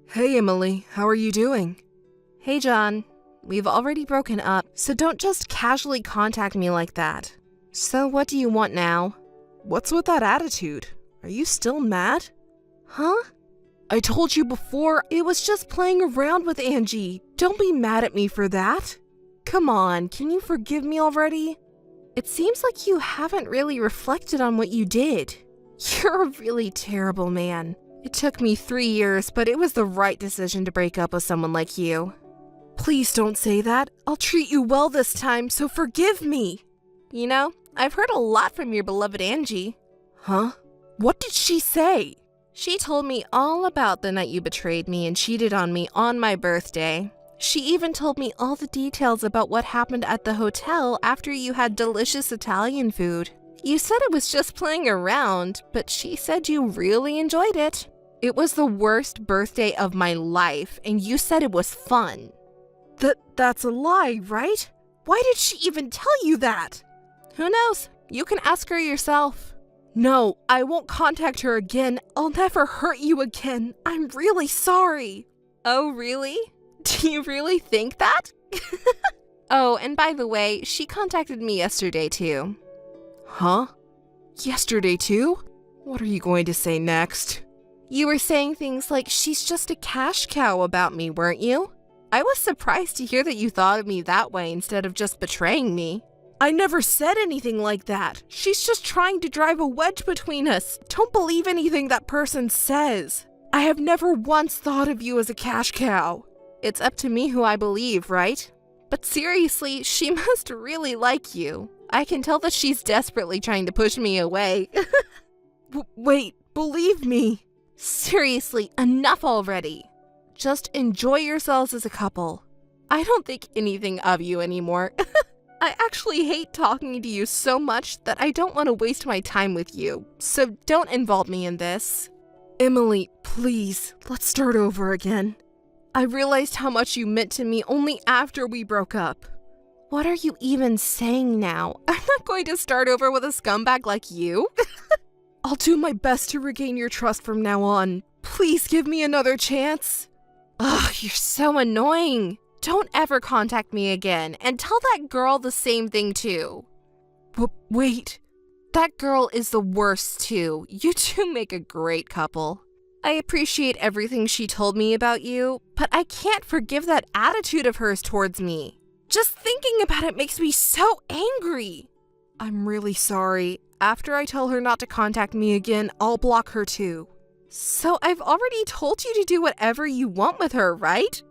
Hey, Emily. How are you doing? Hey, John. We've already broken up, so don't just casually contact me like that. So what do you want now? What's with that attitude? Are you still mad? Huh? I told you before, it was just playing around with Angie. Don't be mad at me for that. Come on, can you forgive me already? It seems like you haven't really reflected on what you did. You're a really terrible man. It took me 3 years, but it was the right decision to break up with someone like you. Please don't say that. I'll treat you well this time, so forgive me. You know, I've heard a lot from your beloved Angie. Huh? What did she say? She told me all about the night you betrayed me and cheated on me on my birthday. She even told me all the details about what happened at the hotel after you had delicious Italian food. You said it was just playing around, but she said you really enjoyed it. It was the worst birthday of my life, and you said it was fun. That's a lie, right? Why did she even tell you that? Who knows? You can ask her yourself. No, I won't contact her again. I'll never hurt you again. I'm really sorry. Oh, really? Do you really think that? Oh, and by the way, she contacted me yesterday too. Huh? Yesterday too? What are you going to say next? You were saying things like she's just a cash cow about me, weren't you? I was surprised to hear that you thought of me that way instead of just betraying me. I never said anything like that. She's just trying to drive a wedge between us. Don't believe anything that person says. I have never once thought of you as a cash cow. It's up to me who I believe, right? But seriously, she must really like you. I can tell that she's desperately trying to push me away. Wait, believe me. Seriously, enough already. Just enjoy yourselves as a couple. I don't think anything of you anymore. I actually hate talking to you so much that I don't want to waste my time with you, so don't involve me in this. Emily, please, let's start over again. I realized how much you meant to me only after we broke up. What are you even saying now? I'm not going to start over with a scumbag like you. I'll do my best to regain your trust from now on. Please give me another chance. Ugh, you're so annoying. Don't ever contact me again, and tell that girl the same thing too. Wait, that girl is the worst too. You two make a great couple. I appreciate everything she told me about you, but I can't forgive that attitude of hers towards me. Just thinking about it makes me so angry. I'm really sorry. After I tell her not to contact me again, I'll block her too. So I've already told you to do whatever you want with her, right?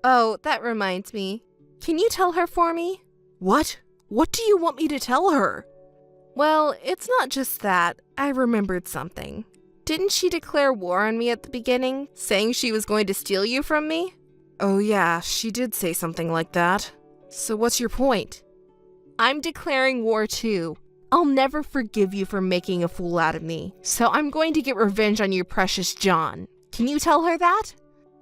Oh, that reminds me. Can you tell her for me? What? What do you want me to tell her? Well, it's not just that. I remembered something. Didn't she declare war on me at the beginning, saying she was going to steal you from me? Oh yeah, she did say something like that. So what's your point? I'm declaring war too. I'll never forgive you for making a fool out of me, so I'm going to get revenge on your precious John. Can you tell her that?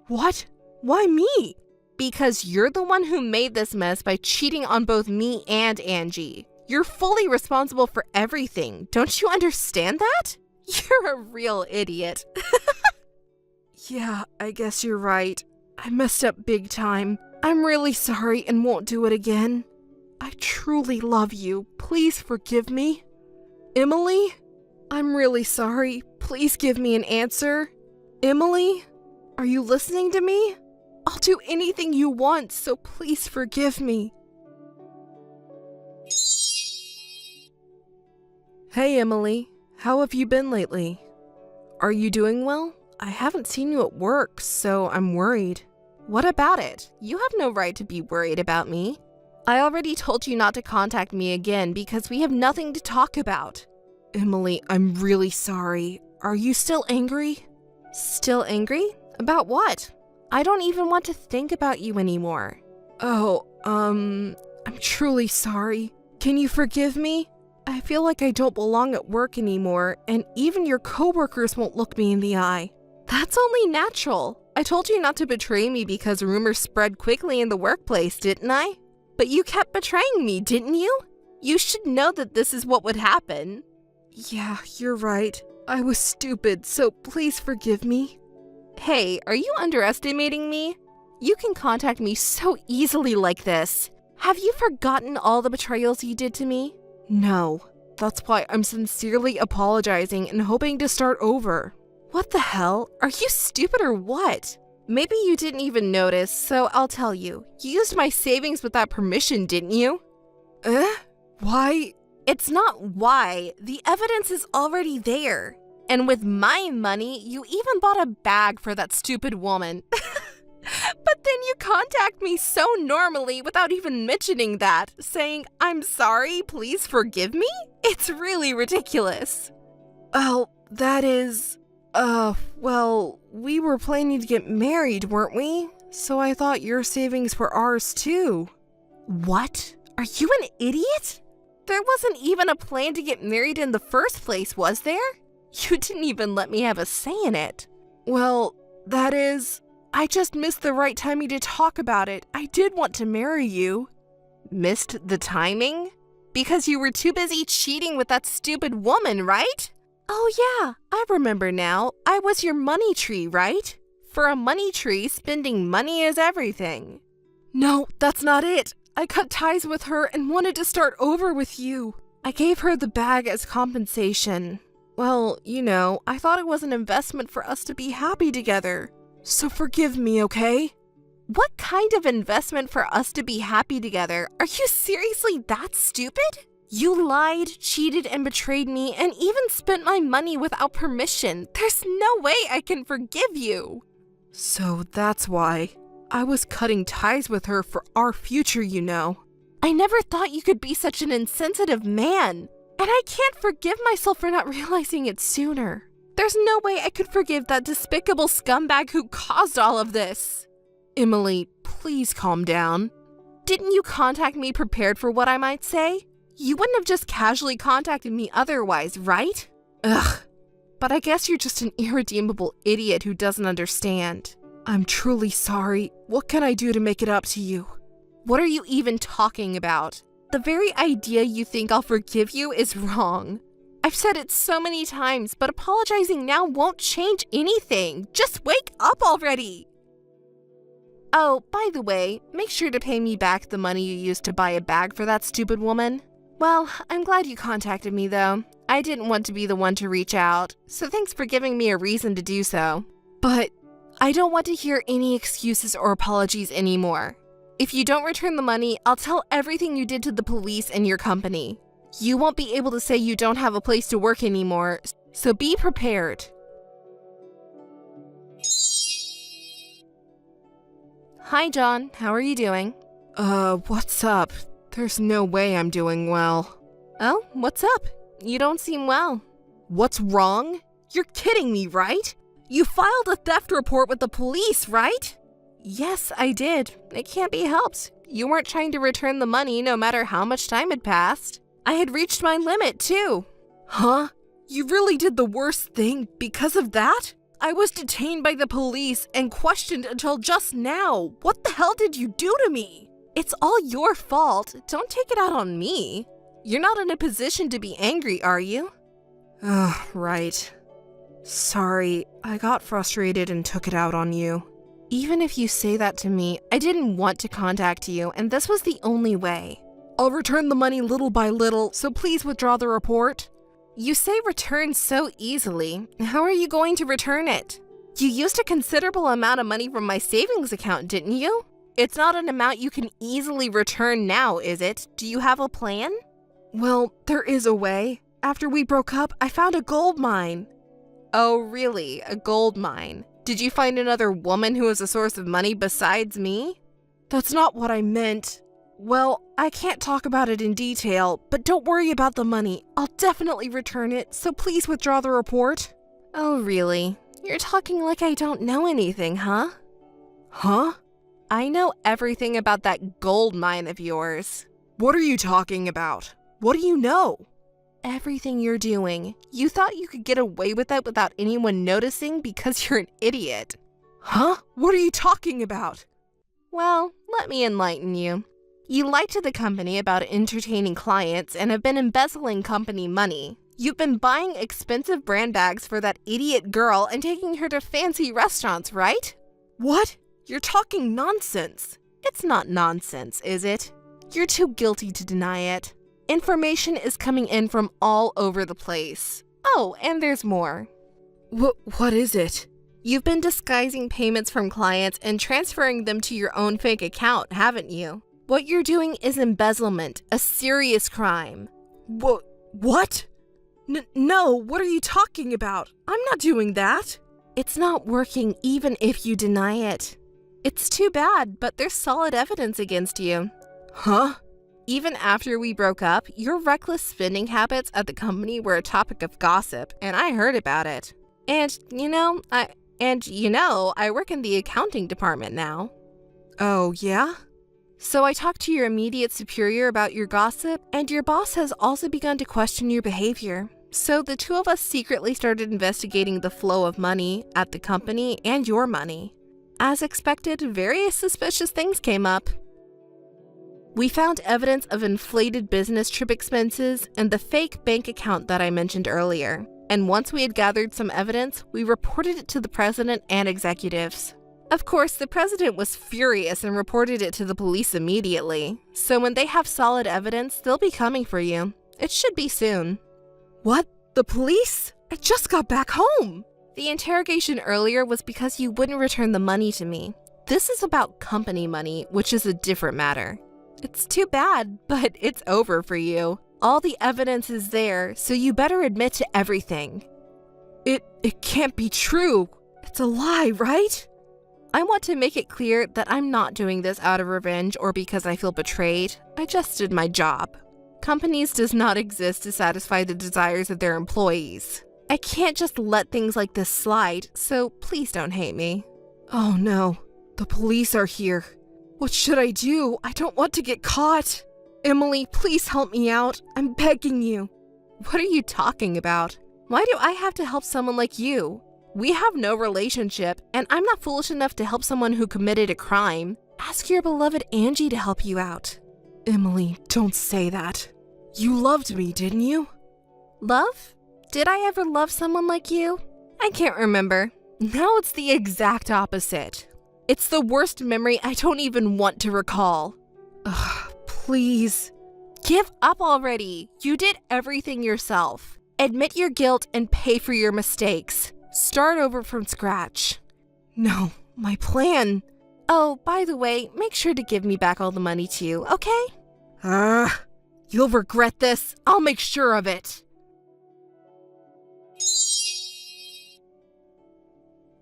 What? Why me? Because you're the one who made this mess by cheating on both me and Angie. You're fully responsible for everything. Don't you understand that? You're a real idiot. Yeah, I guess you're right. I messed up big time. I'm really sorry and won't do it again. I truly love you. Please forgive me. Emily? I'm really sorry. Please give me an answer. Emily? Are you listening to me? I'll do anything you want, so please forgive me. Hey, Emily. How have you been lately? Are you doing well? I haven't seen you at work, so I'm worried. What about it? You have no right to be worried about me. I already told you not to contact me again because we have nothing to talk about. Emily, I'm really sorry. Are you still angry? Still angry? About what? I don't even want to think about you anymore. Oh, I'm truly sorry. Can you forgive me? I feel like I don't belong at work anymore, and even your coworkers won't look me in the eye. That's only natural. I told you not to betray me because rumors spread quickly in the workplace, didn't I? But you kept betraying me, didn't you? You should know that this is what would happen. Yeah, you're right. I was stupid, so please forgive me. Hey, are you underestimating me? You can contact me so easily like this. Have you forgotten all the betrayals you did to me? No. That's why I'm sincerely apologizing and hoping to start over. What the hell? Are you stupid or what? Maybe you didn't even notice, so I'll tell you. You used my savings without permission, didn't you? Why? It's not why. The evidence is already there. And with my money, you even bought a bag for that stupid woman. But then you contact me so normally without even mentioning that, saying, I'm sorry, please forgive me? It's really ridiculous. Oh, that is... well, we were planning to get married, weren't we? So I thought your savings were ours too. What? Are you an idiot? There wasn't even a plan to get married in the first place, was there? You didn't even let me have a say in it. Well, that is... I just missed the right timing to talk about it. I did want to marry you. Missed the timing? Because you were too busy cheating with that stupid woman, right? Oh yeah, I remember now. I was your money tree, right? For a money tree, spending money is everything. No, that's not it. I cut ties with her and wanted to start over with you. I gave her the bag as compensation. Well, you know, I thought it was an investment for us to be happy together. So forgive me, okay? What kind of investment for us to be happy together? Are you seriously that stupid? You lied, cheated, and betrayed me, and even spent my money without permission. There's no way I can forgive you. So that's why. I was cutting ties with her for our future, you know. I never thought you could be such an insensitive man. And I can't forgive myself for not realizing it sooner. There's no way I could forgive that despicable scumbag who caused all of this. Emily, please calm down. Didn't you contact me prepared for what I might say? You wouldn't have just casually contacted me otherwise, right? Ugh. But I guess you're just an irredeemable idiot who doesn't understand. I'm truly sorry. What can I do to make it up to you? What are you even talking about? The very idea you think I'll forgive you is wrong. I've said it so many times, but apologizing now won't change anything. Just wake up already. Oh, by the way, make sure to pay me back the money you used to buy a bag for that stupid woman. Well, I'm glad you contacted me though. I didn't want to be the one to reach out, so thanks for giving me a reason to do so. But I don't want to hear any excuses or apologies anymore. If you don't return the money, I'll tell everything you did to the police and your company. You won't be able to say you don't have a place to work anymore, so be prepared. Hi, John. How are you doing? What's up? There's no way I'm doing well. Oh, what's up? You don't seem well. What's wrong? You're kidding me, right? You filed a theft report with the police, right? Yes, I did. It can't be helped. You weren't trying to return the money no matter how much time had passed. I had reached my limit, too. Huh? You really did the worst thing because of that? I was detained by the police and questioned until just now. What the hell did you do to me? It's all your fault. Don't take it out on me. You're not in a position to be angry, are you? Oh, right. Sorry, I got frustrated and took it out on you. Even if you say that to me, I didn't want to contact you, and this was the only way. I'll return the money little by little, so please withdraw the report. You say return so easily. How are you going to return it? You used a considerable amount of money from my savings account, didn't you? It's not an amount you can easily return now, is it? Do you have a plan? Well, there is a way. After we broke up, I found a gold mine. Oh, really? A gold mine? Did you find another woman who is a source of money besides me? That's not what I meant. Well, I can't talk about it in detail, but don't worry about the money. I'll definitely return it, so please withdraw the report. Oh, really? You're talking like I don't know anything, huh? Huh? I know everything about that gold mine of yours. What are you talking about? What do you know? Everything you're doing. You thought you could get away with it without anyone noticing because you're an idiot. Huh? What are you talking about? Well, let me enlighten you. You lied to the company about entertaining clients and have been embezzling company money. You've been buying expensive brand bags for that idiot girl and taking her to fancy restaurants, right? What? You're talking nonsense. It's not nonsense, is it? You're too guilty to deny it. Information is coming in from all over the place. Oh, and there's more. What is it? You've been disguising payments from clients and transferring them to your own fake account, haven't you? What you're doing is embezzlement, a serious crime. What? No, what are you talking about? I'm not doing that. It's not working even if you deny it. It's too bad, but there's solid evidence against you. Huh? Even after we broke up, your reckless spending habits at the company were a topic of gossip, and I heard about it. And I work in the accounting department now. Oh, yeah? So I talked to your immediate superior about your gossip, and your boss has also begun to question your behavior. So the two of us secretly started investigating the flow of money at the company and your money. As expected, various suspicious things came up. We found evidence of inflated business trip expenses and the fake bank account that I mentioned earlier. And once we had gathered some evidence, we reported it to the president and executives. Of course, the president was furious and reported it to the police immediately. So when they have solid evidence, they'll be coming for you. It should be soon. What? The police? I just got back home. The interrogation earlier was because you wouldn't return the money to me. This is about company money, which is a different matter. It's too bad, but it's over for you. All the evidence is there, so you better admit to everything. It can't be true. It's a lie, right? I want to make it clear that I'm not doing this out of revenge or because I feel betrayed. I just did my job. Companies does not exist to satisfy the desires of their employees. I can't just let things like this slide, so please don't hate me. Oh no, the police are here. What should I do? I don't want to get caught. Emily, please help me out. I'm begging you. What are you talking about? Why do I have to help someone like you? We have no relationship, and I'm not foolish enough to help someone who committed a crime. Ask your beloved Angie to help you out. Emily, don't say that. You loved me, didn't you? Love? Did I ever love someone like you? I can't remember. Now it's the exact opposite. It's the worst memory I don't even want to recall. Ugh, please. Give up already. You did everything yourself. Admit your guilt and pay for your mistakes. Start over from scratch. No, my plan. Oh, by the way, make sure to give me back all the money too, okay? You'll regret this. I'll make sure of it.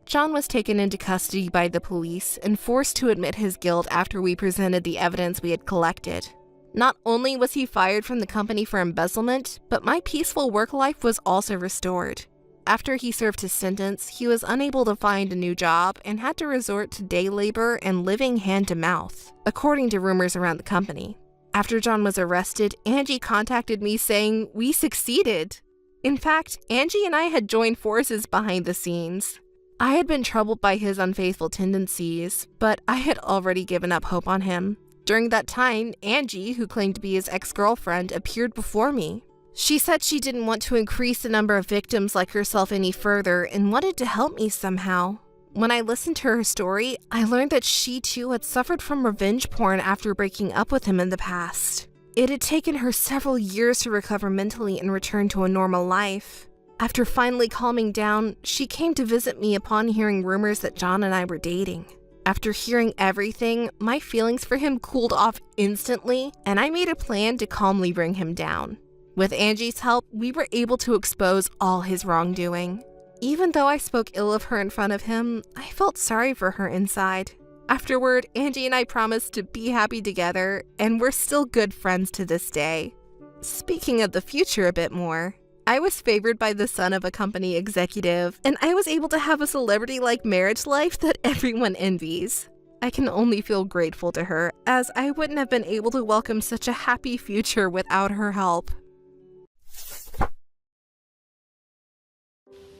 John was taken into custody by the police and forced to admit his guilt after we presented the evidence we had collected. Not only was he fired from the company for embezzlement, but my peaceful work life was also restored. After he served his sentence, he was unable to find a new job and had to resort to day labor and living hand to mouth, according to rumors around the company. After John was arrested, Angie contacted me saying we succeeded. In fact, Angie and I had joined forces behind the scenes. I had been troubled by his unfaithful tendencies, but I had already given up hope on him. During that time, Angie, who claimed to be his ex-girlfriend, appeared before me. She said she didn't want to increase the number of victims like herself any further and wanted to help me somehow. When I listened to her story, I learned that she too had suffered from revenge porn after breaking up with him in the past. It had taken her several years to recover mentally and return to a normal life. After finally calming down, she came to visit me upon hearing rumors that John and I were dating. After hearing everything, my feelings for him cooled off instantly, and I made a plan to calmly bring him down. With Angie's help, we were able to expose all his wrongdoing. Even though I spoke ill of her in front of him, I felt sorry for her inside. Afterward, Angie and I promised to be happy together, and we're still good friends to this day. Speaking of the future a bit more, I was favored by the son of a company executive, and I was able to have a celebrity-like marriage life that everyone envies. I can only feel grateful to her, as I wouldn't have been able to welcome such a happy future without her help.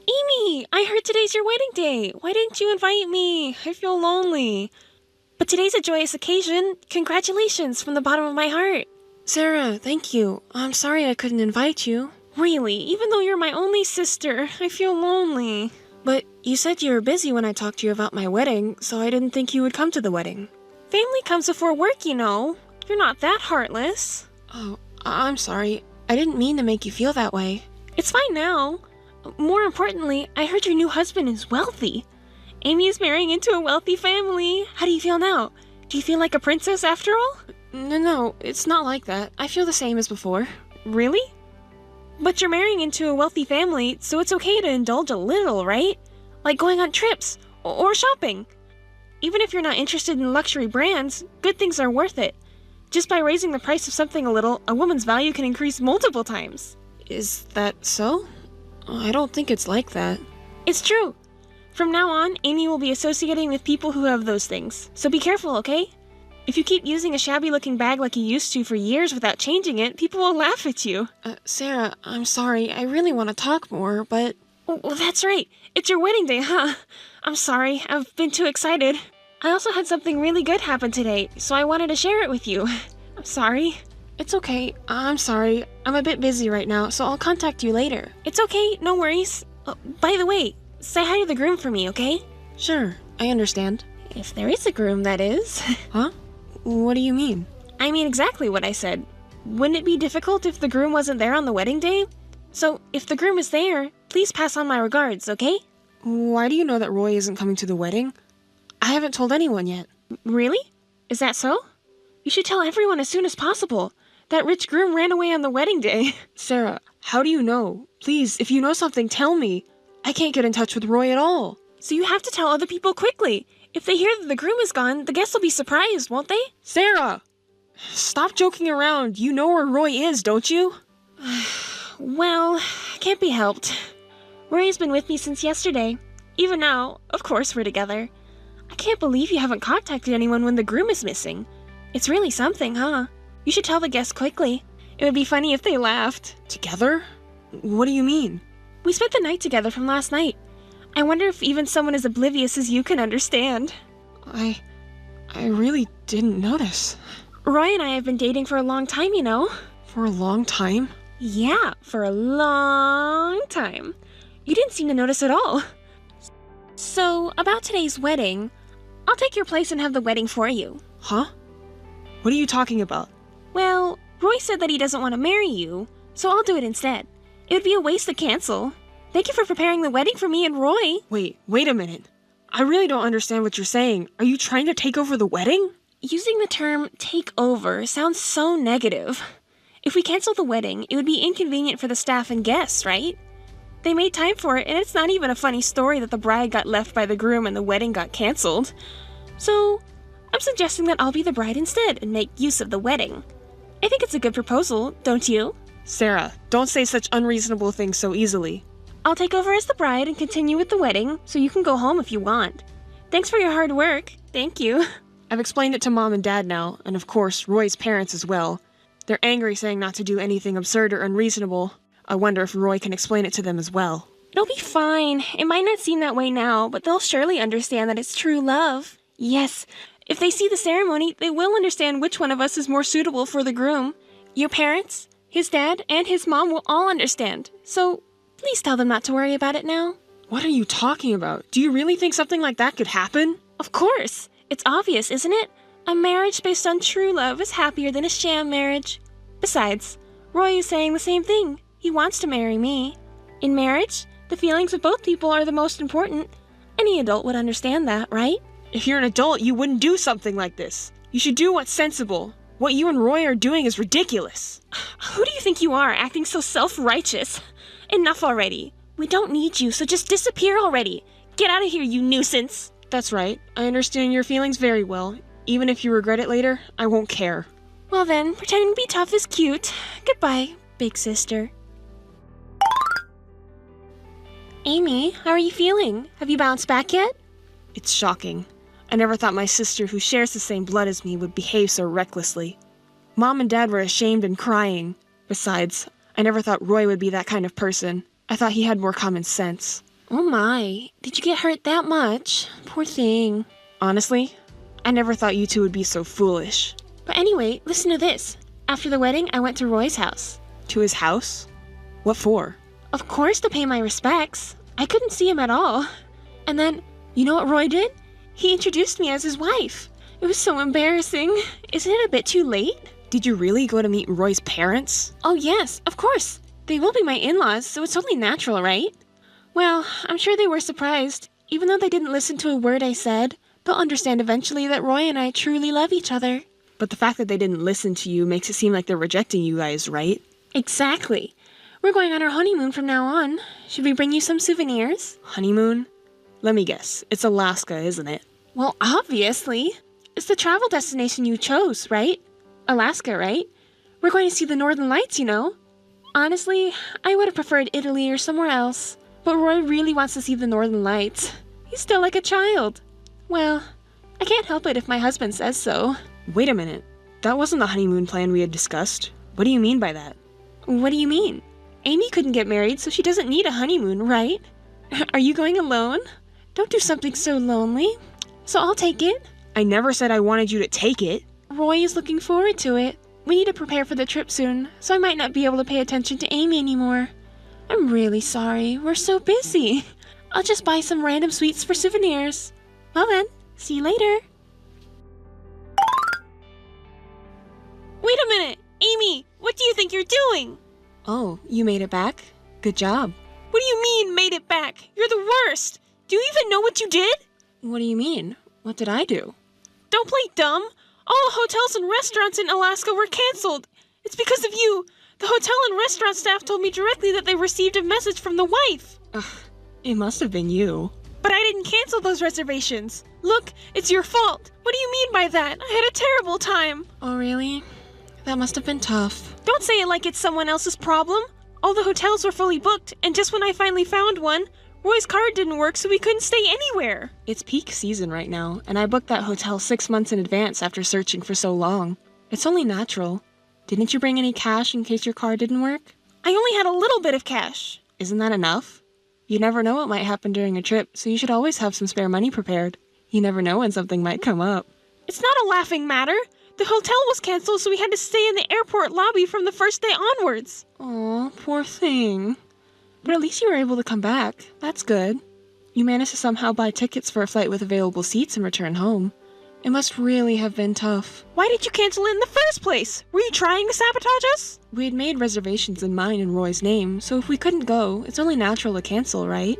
Amy, I heard today's your wedding day. Why didn't you invite me? I feel lonely. But today's a joyous occasion. Congratulations from the bottom of my heart. Sarah, thank you. I'm sorry I couldn't invite you. Really, even though you're my only sister, I feel lonely. But you said you were busy when I talked to you about my wedding, so I didn't think you would come to the wedding. Family comes before work, you know. You're not that heartless. Oh, I'm sorry. I didn't mean to make you feel that way. It's fine now. More importantly, I heard your new husband is wealthy. Amy is marrying into a wealthy family. How do you feel now? Do you feel like a princess after all? No, it's not like that. I feel the same as before. Really? But you're marrying into a wealthy family, so it's okay to indulge a little, right? Like going on trips or shopping. Even if you're not interested in luxury brands, good things are worth it. Just by raising the price of something a little, a woman's value can increase multiple times. Is that so? I don't think it's like that. It's true. From now on, Amy will be associating with people who have those things. So be careful, okay? If you keep using a shabby-looking bag like you used to for years without changing it, people will laugh at you. Sarah, I'm sorry. I really want to talk more, but... Well, that's right. It's your wedding day, huh? I'm sorry. I've been too excited. I also had something really good happen today, so I wanted to share it with you. I'm sorry. It's okay. I'm sorry. I'm a bit busy right now, so I'll contact you later. It's okay. No worries. By the way, say hi to the groom for me, okay? Sure. I understand. If there is a groom, that is. Huh? What do you mean? I mean exactly what I said. Wouldn't it be difficult if the groom wasn't there on the wedding day? So, if the groom is there, please pass on my regards, okay? Why do you know that Roy isn't coming to the wedding? I haven't told anyone yet. Really? Is that so? You should tell everyone as soon as possible. That rich groom ran away on the wedding day. Sarah, how do you know? Please, if you know something, tell me. I can't get in touch with Roy at all. So you have to tell other people quickly. If they hear that the groom is gone, the guests will be surprised, won't they? Sarah! Stop joking around. You know where Roy is, don't you? Well, can't be helped. Roy's been with me since yesterday. Even now, of course we're together. I can't believe you haven't contacted anyone when the groom is missing. It's really something, huh? You should tell the guests quickly. It would be funny if they laughed. Together? What do you mean? We spent the night together from last night. I wonder if even someone as oblivious as you can understand. I really didn't notice. Roy and I have been dating for a long time, you know. For a long time? Yeah, for a long time. You didn't seem to notice at all. So, about today's wedding, I'll take your place and have the wedding for you. Huh? What are you talking about? Well, Roy said that he doesn't want to marry you, so I'll do it instead. It would be a waste to cancel. Thank you for preparing the wedding for me and Roy. Wait a minute. I really don't understand what you're saying. Are you trying to take over the wedding? Using the term take over sounds so negative. If we cancel the wedding, it would be inconvenient for the staff and guests, right? They made time for it, and it's not even a funny story that the bride got left by the groom and the wedding got canceled. So, I'm suggesting that I'll be the bride instead and make use of the wedding. I think it's a good proposal, don't you? Sarah, don't say such unreasonable things so easily. I'll take over as the bride and continue with the wedding, so you can go home if you want. Thanks for your hard work. Thank you. I've explained it to Mom and Dad now, and of course, Roy's parents as well. They're angry saying not to do anything absurd or unreasonable. I wonder if Roy can explain it to them as well. It'll be fine. It might not seem that way now, but they'll surely understand that it's true love. Yes, if they see the ceremony, they will understand which one of us is more suitable for the groom. Your parents, his dad, and his mom will all understand. So, please tell them not to worry about it now. What are you talking about? Do you really think something like that could happen? Of course. It's obvious, isn't it? A marriage based on true love is happier than a sham marriage. Besides, Roy is saying the same thing. He wants to marry me. In marriage, the feelings of both people are the most important. Any adult would understand that, right? If you're an adult, you wouldn't do something like this. You should do what's sensible. What you and Roy are doing is ridiculous. Who do you think you are, acting so self-righteous? Enough already. We don't need you, so just disappear already. Get out of here, you nuisance. That's right. I understand your feelings very well. Even if you regret it later, I won't care. Well then, pretending to be tough is cute. Goodbye, big sister. Amy, how are you feeling? Have you bounced back yet? It's shocking. I never thought my sister, who shares the same blood as me, would behave so recklessly. Mom and Dad were ashamed and crying. Besides, I never thought Roy would be that kind of person. I thought he had more common sense. Oh my, did you get hurt that much? Poor thing. Honestly, I never thought you two would be so foolish. But anyway, listen to this. After the wedding, I went to Roy's house. To his house? What for? Of course to pay my respects. I couldn't see him at all. And then, you know what Roy did? He introduced me as his wife. It was so embarrassing. Isn't it a bit too late? Did you really go to meet Roy's parents? Oh yes, of course. They will be my in-laws, so it's only natural, right? Well, I'm sure they were surprised. Even though they didn't listen to a word I said, they'll understand eventually that Roy and I truly love each other. But the fact that they didn't listen to you makes it seem like they're rejecting you guys, right? Exactly. We're going on our honeymoon from now on. Should we bring you some souvenirs? Honeymoon? Let me guess. It's Alaska, isn't it? Well, obviously. It's the travel destination you chose, right? Alaska, right? We're going to see the Northern Lights, you know. Honestly, I would have preferred Italy or somewhere else. But Roy really wants to see the Northern Lights. He's still like a child. Well, I can't help it if my husband says so. Wait a minute. That wasn't the honeymoon plan we had discussed. What do you mean by that? What do you mean? Amy couldn't get married, so she doesn't need a honeymoon, right? Are you going alone? Don't do something so lonely. So I'll take it. I never said I wanted you to take it. Roy is looking forward to it. We need to prepare for the trip soon, so I might not be able to pay attention to Amy anymore. I'm really sorry. We're so busy. I'll just buy some random sweets for souvenirs. Well then, see you later. Wait a minute! Amy, what do you think you're doing? Oh, you made it back? Good job. What do you mean, made it back? You're the worst! Do you even know what you did? What do you mean? What did I do? Don't play dumb! All the hotels and restaurants in Alaska were canceled! It's because of you! The hotel and restaurant staff told me directly that they received a message from the wife! Ugh, it must have been you. But I didn't cancel those reservations! Look, it's your fault! What do you mean by that? I had a terrible time! Oh, really? That must have been tough. Don't say it like it's someone else's problem! All the hotels were fully booked, and just when I finally found one, Roy's card didn't work, so we couldn't stay anywhere! It's peak season right now, and I booked that hotel 6 months in advance after searching for so long. It's only natural. Didn't you bring any cash in case your card didn't work? I only had a little bit of cash. Isn't that enough? You never know what might happen during a trip, so you should always have some spare money prepared. You never know when something might come up. It's not a laughing matter. The hotel was canceled, so we had to stay in the airport lobby from the first day onwards. Aw, poor thing. But at least you were able to come back. That's good. You managed to somehow buy tickets for a flight with available seats and return home. It must really have been tough. Why did you cancel it in the first place? Were you trying to sabotage us? We had made reservations in mine and Roy's name, so if we couldn't go, it's only natural to cancel, right?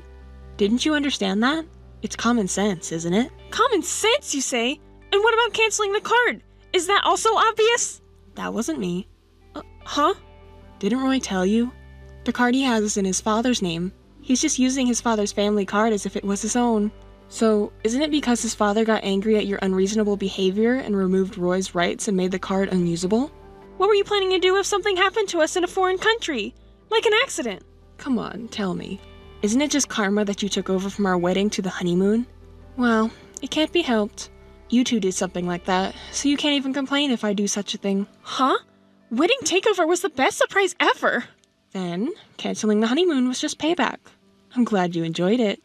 Didn't you understand that? It's common sense, isn't it? Common sense, you say? And what about canceling the card? Is that also obvious? That wasn't me. Huh? Didn't Roy tell you? The card he has is in his father's name. He's just using his father's family card as if it was his own. So, isn't it because his father got angry at your unreasonable behavior and removed Roy's rights and made the card unusable? What were you planning to do if something happened to us in a foreign country? Like an accident? Come on, tell me. Isn't it just karma that you took over from our wedding to the honeymoon? Well, it can't be helped. You two did something like that, so you can't even complain if I do such a thing. Huh? Wedding takeover was the best surprise ever! Then, canceling the honeymoon was just payback. I'm glad you enjoyed it.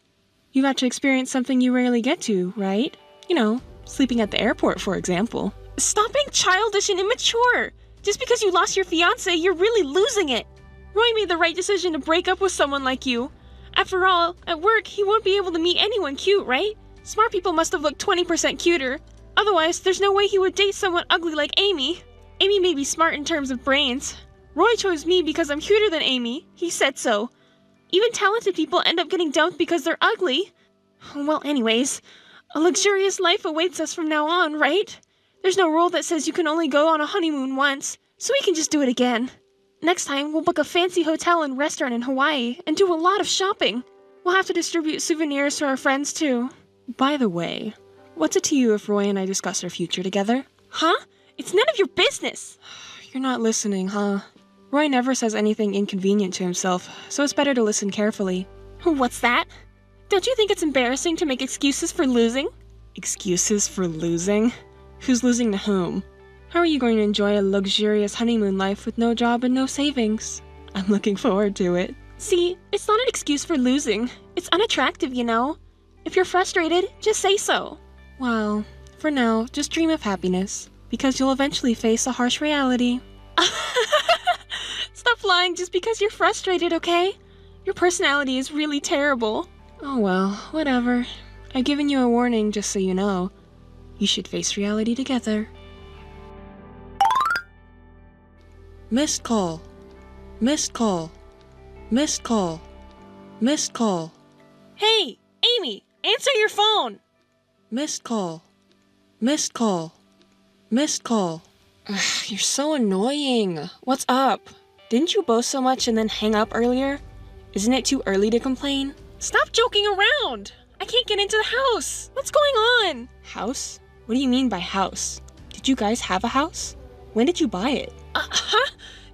You got to experience something you rarely get to, right? You know, sleeping at the airport, for example. Stop being childish and immature! Just because you lost your fiancé, you're really losing it! Roy made the right decision to break up with someone like you. After all, at work, he won't be able to meet anyone cute, right? Smart people must have looked 20% cuter. Otherwise, there's no way he would date someone ugly like Amy. Amy may be smart in terms of brains. Roy chose me because I'm cuter than Amy. He said so. Even talented people end up getting dumped because they're ugly. Well, anyways, a luxurious life awaits us from now on, right? There's no rule that says you can only go on a honeymoon once, so we can just do it again. Next time, we'll book a fancy hotel and restaurant in Hawaii and do a lot of shopping. We'll have to distribute souvenirs to our friends, too. By the way, what's it to you if Roy and I discuss our future together? Huh? It's none of your business! You're not listening, huh? Roy never says anything inconvenient to himself, so it's better to listen carefully. What's that? Don't you think it's embarrassing to make excuses for losing? Excuses for losing? Who's losing to whom? How are you going to enjoy a luxurious honeymoon life with no job and no savings? I'm looking forward to it. See, it's not an excuse for losing. It's unattractive, you know. If you're frustrated, just say so. Well, for now, just dream of happiness, because you'll eventually face a harsh reality. Stop lying just because you're frustrated, okay? Your personality is really terrible. Oh well, whatever. I've given you a warning just so you know. You should face reality together. Missed call. Missed call. Missed call. Missed call. Hey, Amy, answer your phone! Missed call. Missed call. Missed call. Ugh, you're so annoying. What's up? Didn't you boast so much and then hang up earlier? Isn't it too early to complain? Stop joking around! I can't get into the house! What's going on? House? What do you mean by house? Did you guys have a house? When did you buy it? Huh?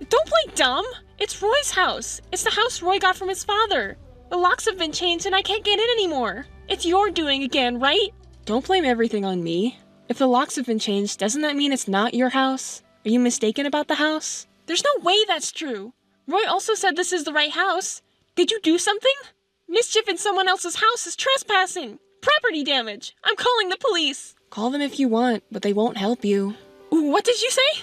Don't play dumb! It's Roy's house. It's the house Roy got from his father. The locks have been changed and I can't get in anymore. It's your doing again, right? Don't blame everything on me. If the locks have been changed, doesn't that mean it's not your house? Are you mistaken about the house? There's no way that's true. Roy also said this is the right house. Did you do something? Mischief in someone else's house is trespassing. Property damage. I'm calling the police. Call them if you want, but they won't help you. What did you say?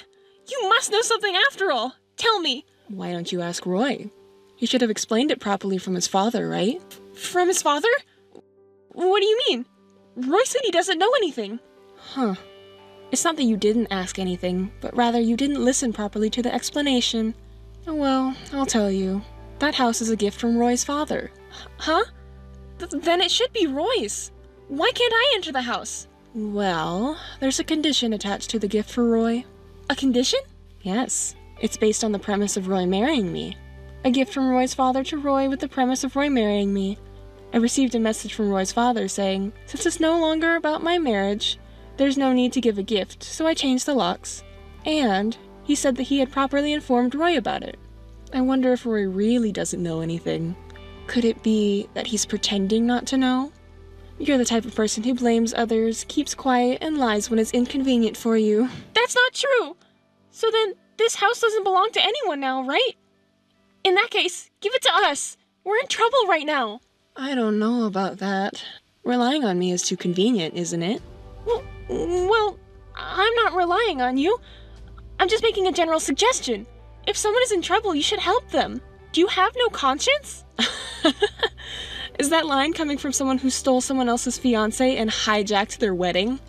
You must know something after all. Tell me. Why don't you ask Roy? He should have explained it properly from his father, right? From his father? What do you mean? Roy said he doesn't know anything. Huh. It's not that you didn't ask anything, but rather you didn't listen properly to the explanation. Oh well, I'll tell you. That house is a gift from Roy's father. Huh? Then it should be Roy's. Why can't I enter the house? Well, there's a condition attached to the gift for Roy. A condition? Yes. It's based on the premise of Roy marrying me. A gift from Roy's father to Roy with the premise of Roy marrying me. I received a message from Roy's father saying, since it's no longer about my marriage, there's no need to give a gift, so I changed the locks. And he said that he had properly informed Roy about it. I wonder if Roy really doesn't know anything. Could it be that he's pretending not to know? You're the type of person who blames others, keeps quiet, and lies when it's inconvenient for you. That's not true! So then, this house doesn't belong to anyone now, right? In that case, give it to us! We're in trouble right now! I don't know about that. Relying on me is too convenient, isn't it? Well, I'm not relying on you. I'm just making a general suggestion. If someone is in trouble, you should help them. Do you have no conscience? Is that line coming from someone who stole someone else's fiancé and hijacked their wedding?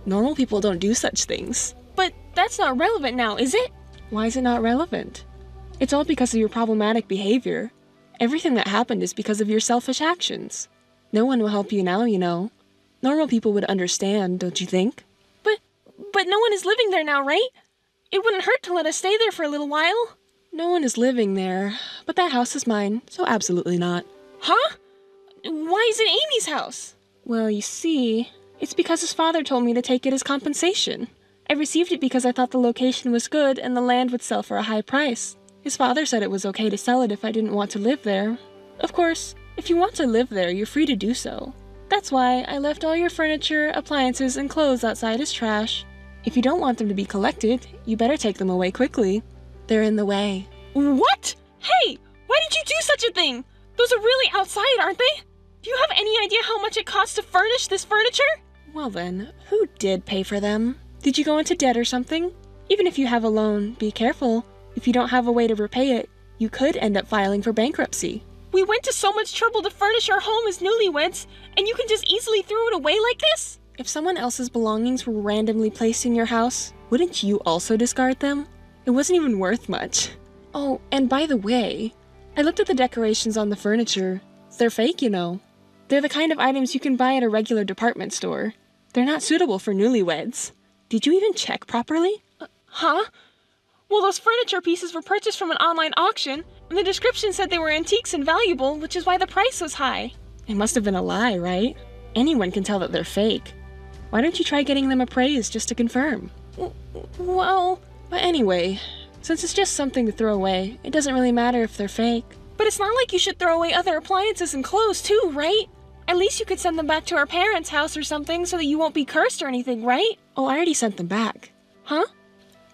Normal people don't do such things. But that's not relevant now, is it? Why is it not relevant? It's all because of your problematic behavior. Everything that happened is because of your selfish actions. No one will help you now, you know. Normal people would understand, don't you think? But no one is living there now, right? It wouldn't hurt to let us stay there for a little while. No one is living there, but that house is mine, so absolutely not. Huh? Why is it Amy's house? Well, you see, it's because his father told me to take it as compensation. I received it because I thought the location was good and the land would sell for a high price. His father said it was okay to sell it if I didn't want to live there. Of course, if you want to live there, you're free to do so. That's why I left all your furniture, appliances, and clothes outside as trash. If you don't want them to be collected, you better take them away quickly. They're in the way. What? Hey, why did you do such a thing? Those are really outside, aren't they? Do you have any idea how much it costs to furnish this furniture? Well then, who did pay for them? Did you go into debt or something? Even if you have a loan, be careful. If you don't have a way to repay it, you could end up filing for bankruptcy. We went to so much trouble to furnish our home as newlyweds, and you can just easily throw it away like this? If someone else's belongings were randomly placed in your house, wouldn't you also discard them? It wasn't even worth much. Oh, and by the way, I looked at the decorations on the furniture. They're fake, you know. They're the kind of items you can buy at a regular department store. They're not suitable for newlyweds. Did you even check properly? Huh? Well, those furniture pieces were purchased from an online auction, and the description said they were antiques and valuable, which is why the price was high. It must have been a lie, right? Anyone can tell that they're fake. Why don't you try getting them appraised just to confirm? Well, but anyway, since it's just something to throw away, it doesn't really matter if they're fake. But it's not like you should throw away other appliances and clothes too, right? At least you could send them back to our parents' house or something so that you won't be cursed or anything, right? Oh, I already sent them back. Huh?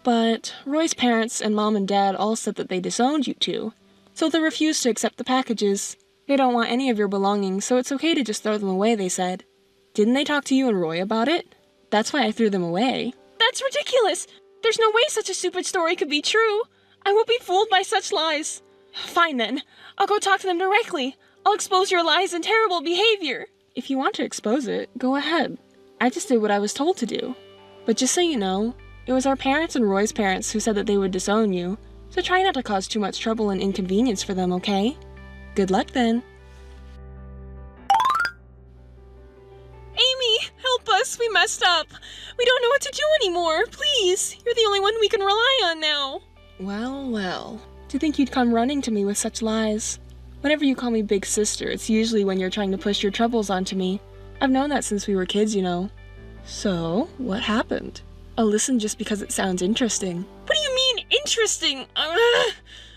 But Roy's parents and mom and dad all said that they disowned you two, so they refused to accept the packages. They don't want any of your belongings, so it's okay to just throw them away, they said. Didn't they talk to you and Roy about it? That's why I threw them away. That's ridiculous! There's no way such a stupid story could be true! I won't be fooled by such lies. Fine then. I'll go talk to them directly. I'll expose your lies and terrible behavior. If you want to expose it, go ahead. I just did what I was told to do. But just so you know, it was our parents and Roy's parents who said that they would disown you, so try not to cause too much trouble and inconvenience for them, okay? Good luck then. Amy, help us! We messed up! We don't know what to do anymore! Please! You're the only one we can rely on now! Well, well. To think you'd come running to me with such lies. Whenever you call me big sister, it's usually when you're trying to push your troubles onto me. I've known that since we were kids, you know. So, what happened? I'll listen just because it sounds interesting. What do you mean, interesting?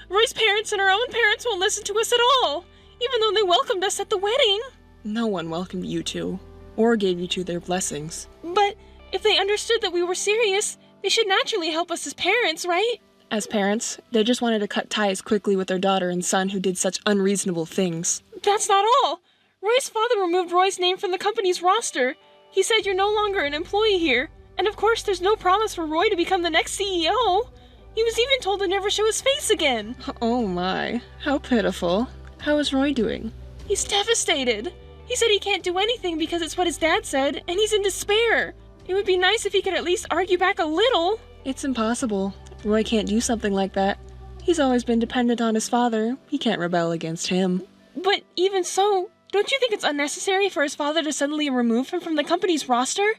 Roy's parents and our own parents won't listen to us at all, even though they welcomed us at the wedding. No one welcomed you two, or gave you two their blessings. But if they understood that we were serious, they should naturally help us as parents, right? As parents, they just wanted to cut ties quickly with their daughter and son who did such unreasonable things. That's not all! Roy's father removed Roy's name from the company's roster. He said you're no longer an employee here, and of course there's no promise for Roy to become the next CEO. He was even told to never show his face again. Oh my, how pitiful. How is Roy doing? He's devastated. He said he can't do anything because it's what his dad said, and he's in despair. It would be nice if he could at least argue back a little. It's impossible. Roy can't do something like that. He's always been dependent on his father. He can't rebel against him. But even so, don't you think it's unnecessary for his father to suddenly remove him from the company's roster?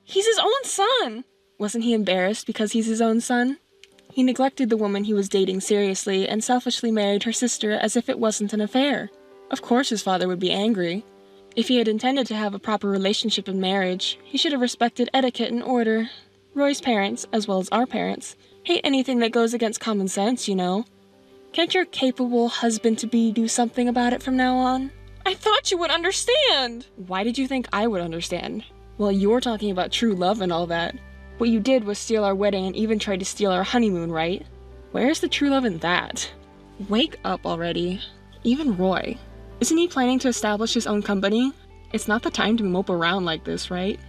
He's his own son. Wasn't he embarrassed because he's his own son? He neglected the woman he was dating seriously and selfishly married her sister as if it wasn't an affair. Of course his father would be angry. If he had intended to have a proper relationship in marriage, he should have respected etiquette and order. Roy's parents, as well as our parents, hate anything that goes against common sense, you know. Can't your capable husband-to-be do something about it from now on? I thought you would understand! Why did you think I would understand? Well, you're talking about true love and all that. What you did was steal our wedding and even tried to steal our honeymoon, right? Where's the true love in that? Wake up already. Even Roy. Isn't he planning to establish his own company? It's not the time to mope around like this, right?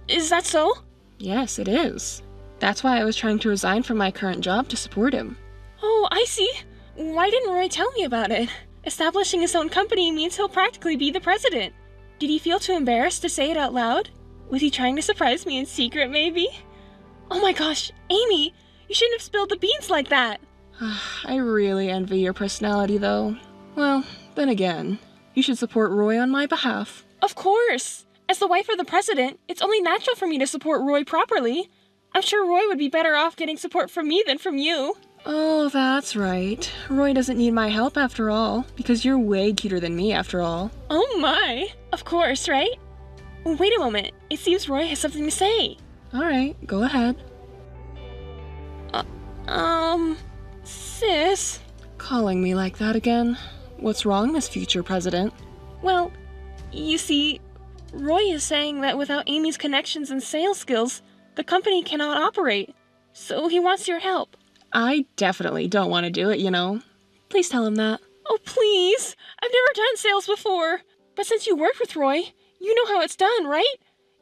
Is that so? Yes, it is. That's why I was trying to resign from my current job to support him. Oh, I see. Why didn't Roy tell me about it? Establishing his own company means he'll practically be the president. Did he feel too embarrassed to say it out loud? Was he trying to surprise me in secret, maybe? Oh my gosh, Amy, you shouldn't have spilled the beans like that. I really envy your personality, though. Well, then again, you should support Roy on my behalf. Of course! As the wife of the president, it's only natural for me to support Roy properly. I'm sure Roy would be better off getting support from me than from you. Oh, that's right. Roy doesn't need my help after all, because you're way cuter than me after all. Oh my! Of course, right? Wait a moment. It seems Roy has something to say. Alright, go ahead. Sis? Calling me like that again? What's wrong, Miss Future President? Well, you see, Roy is saying that without Amy's connections and sales skills, the company cannot operate. So he wants your help. I definitely don't want to do it, you know. Please tell him that. Oh, please! I've never done sales before. But since you worked with Roy, you know how it's done, right?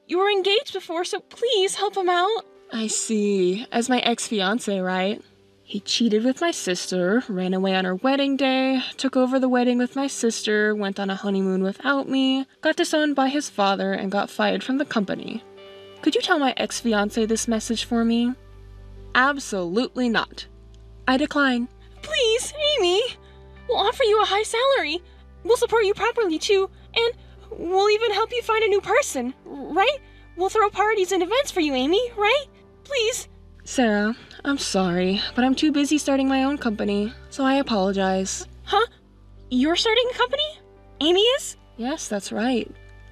You were engaged before, so please help him out. I see. As my ex-fiancé, right? He cheated with my sister, ran away on our wedding day, took over the wedding with my sister, went on a honeymoon without me, got disowned by his father, and got fired from the company. Could you tell my ex-fiancé this message for me? Absolutely not. I decline. Please, Amy! We'll offer you a high salary. We'll support you properly, too. And we'll even help you find a new person, right? We'll throw parties and events for you, Amy, right? Please. Sarah, I'm sorry, but I'm too busy starting my own company, so I apologize. Huh? You're starting a company? Amy is? Yes, that's right.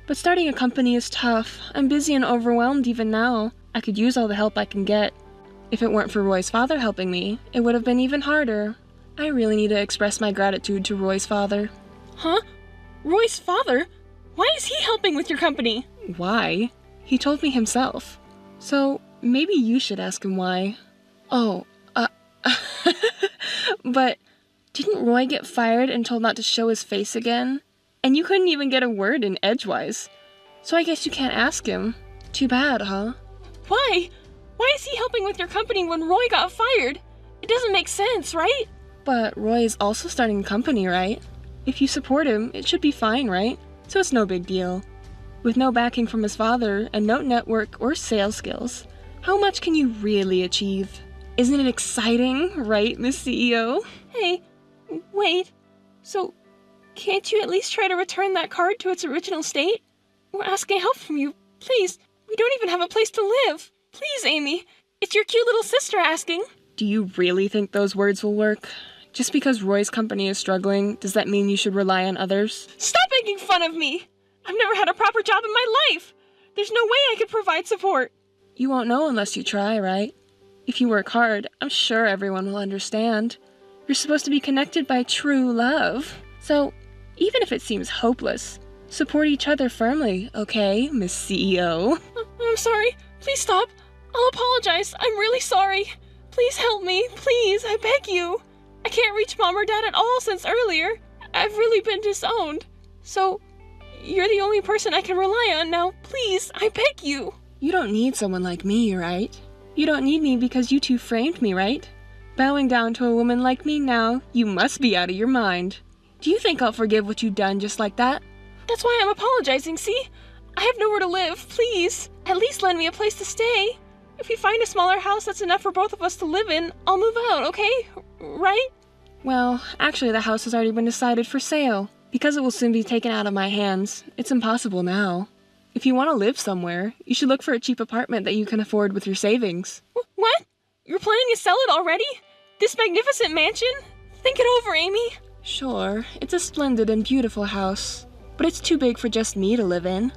But starting a company is tough. I'm busy and overwhelmed even now. I could use all the help I can get. If it weren't for Roy's father helping me, it would have been even harder. I really need to express my gratitude to Roy's father. Huh? Roy's father? Why is he helping with your company? Why? He told me himself. So, maybe you should ask him why. Oh, but didn't Roy get fired and told not to show his face again? And you couldn't even get a word in edgewise. So I guess you can't ask him. Too bad, huh? Why? Why is he helping with your company when Roy got fired? It doesn't make sense, right? But Roy is also starting a company, right? If you support him, it should be fine, right? So it's no big deal. With no backing from his father and no network or sales skills, how much can you really achieve? Isn't it exciting, right, Miss CEO? Hey, wait. So, can't you at least try to return that card to its original state? We're asking help from you. Please, we don't even have a place to live. Please, Amy. It's your cute little sister asking. Do you really think those words will work? Just because Roy's company is struggling, does that mean you should rely on others? Stop making fun of me! I've never had a proper job in my life! There's no way I could provide support. You won't know unless you try, right? If you work hard, I'm sure everyone will understand. You're supposed to be connected by true love. So, even if it seems hopeless, support each other firmly, okay, Miss CEO? I'm sorry. Please stop. I'll apologize. I'm really sorry. Please help me. Please, I beg you. I can't reach Mom or Dad at all since earlier. I've really been disowned. So, you're the only person I can rely on now. Please, I beg you. You don't need someone like me, right? You don't need me because you two framed me, right? Bowing down to a woman like me now, you must be out of your mind. Do you think I'll forgive what you've done just like that? That's why I'm apologizing, see? I have nowhere to live, please. At least lend me a place to stay. If you find a smaller house that's enough for both of us to live in, I'll move out, okay? Right? Well, actually the house has already been decided for sale. Because it will soon be taken out of my hands, it's impossible now. If you want to live somewhere, you should look for a cheap apartment that you can afford with your savings. What? You're planning to sell it already? This magnificent mansion? Think it over, Amy. Sure, it's a splendid and beautiful house, but it's too big for just me to live in.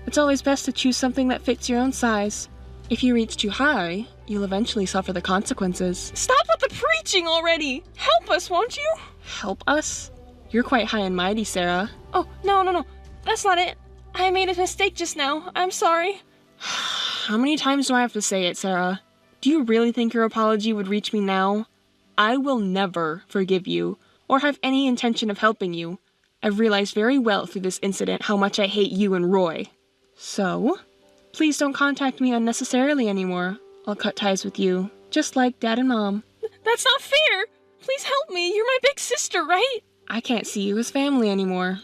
It's always best to choose something that fits your own size. If you reach too high, you'll eventually suffer the consequences. Stop with the preaching already! Help us, won't you? Help us? You're quite high and mighty, Sarah. Oh, no. That's not it. I made a mistake just now. I'm sorry. How many times do I have to say it, Sarah? Do you really think your apology would reach me now? I will never forgive you, or have any intention of helping you. I've realized very well through this incident how much I hate you and Roy. So, please don't contact me unnecessarily anymore. I'll cut ties with you, just like Dad and Mom. That's not fair! Please help me, you're my big sister, right? I can't see you as family anymore.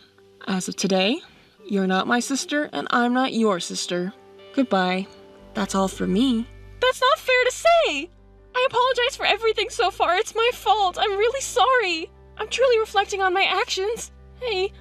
As of today, you're not my sister, and I'm not your sister. Goodbye. That's all for me. That's not fair to say! I apologize for everything so far. It's my fault. I'm really sorry. I'm truly reflecting on my actions. Hey,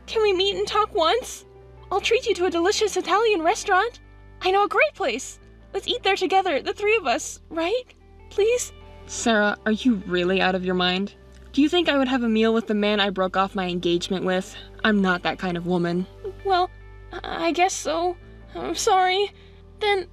can we meet and talk once? I'll treat you to a delicious Italian restaurant. I know a great place. Let's eat there together, the three of us, right? Please? Sarah, are you really out of your mind? Do you think I would have a meal with the man I broke off my engagement with? I'm not that kind of woman. Well, I guess so. I'm sorry. Then,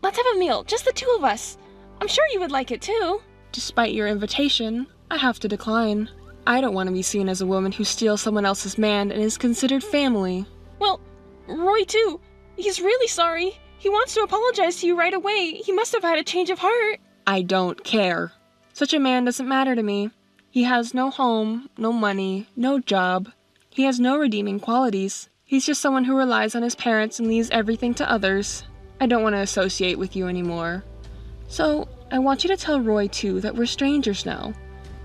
let's have a meal, just the two of us. I'm sure you would like it too. Despite your invitation, I have to decline. I don't want to be seen as a woman who steals someone else's man and is considered family. Well, Roy too. He's really sorry. He wants to apologize to you right away. He must have had a change of heart. I don't care. Such a man doesn't matter to me. He has no home, no money, no job. He has no redeeming qualities. He's just someone who relies on his parents and leaves everything to others. I don't want to associate with you anymore. So, I want you to tell Roy too that we're strangers now.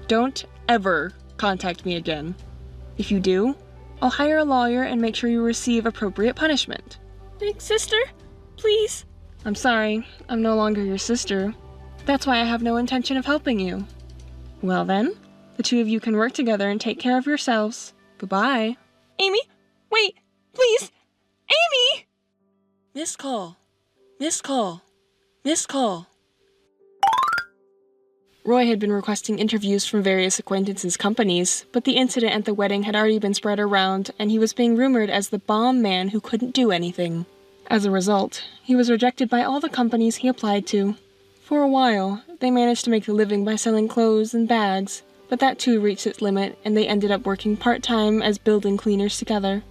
Don't ever contact me again. If you do, I'll hire a lawyer and make sure you receive appropriate punishment. Big sister, please. I'm sorry, I'm no longer your sister. That's why I have no intention of helping you. Well then, The two of you can work together and take care of yourselves. Goodbye. Amy, wait, please. Amy! Missed call. Missed call. Missed call. Roy had been requesting interviews from various acquaintances' companies, but the incident at the wedding had already been spread around, and he was being rumored as the bomb man who couldn't do anything. As a result, he was rejected by all the companies he applied to. For a while, they managed to make a living by selling clothes and bags, but that too reached its limit, and they ended up working part-time as building cleaners together.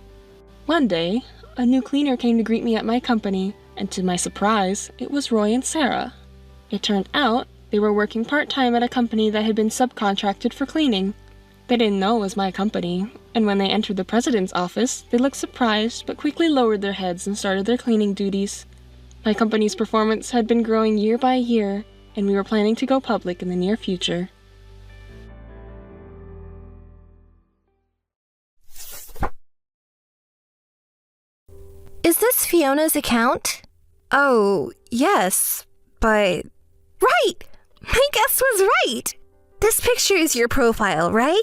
One day, a new cleaner came to greet me at my company, and to my surprise, it was Roy and Sarah. It turned out they were working part-time at a company that had been subcontracted for cleaning. They didn't know it was my company, and when they entered the president's office, they looked surprised but quickly lowered their heads and started their cleaning duties. My company's performance had been growing year by year, and we were planning to go public in the near future. Is this Fiona's account? Oh, yes, but... Right! My guess was right! This picture is your profile, right?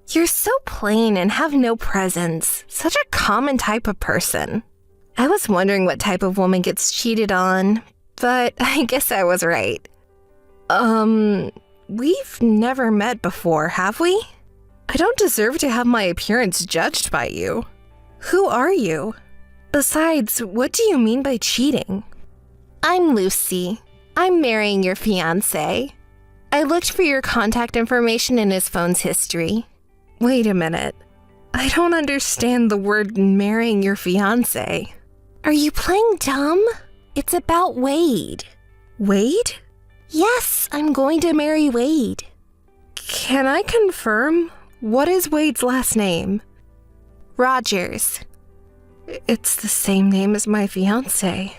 You're so plain and have no presence. Such a common type of person. I was wondering what type of woman gets cheated on, but I guess I was right. We've never met before, have we? I don't deserve to have my appearance judged by you. Who are you? Besides, what do you mean by cheating? I'm Lucy. I'm marrying your fiancé. I looked for your contact information in his phone's history. Wait a minute. I don't understand the word marrying your fiancé. Are you playing dumb? It's about Wade. Wade? Yes, I'm going to marry Wade. Can I confirm? What is Wade's last name? Rogers. It's the same name as my fiancé.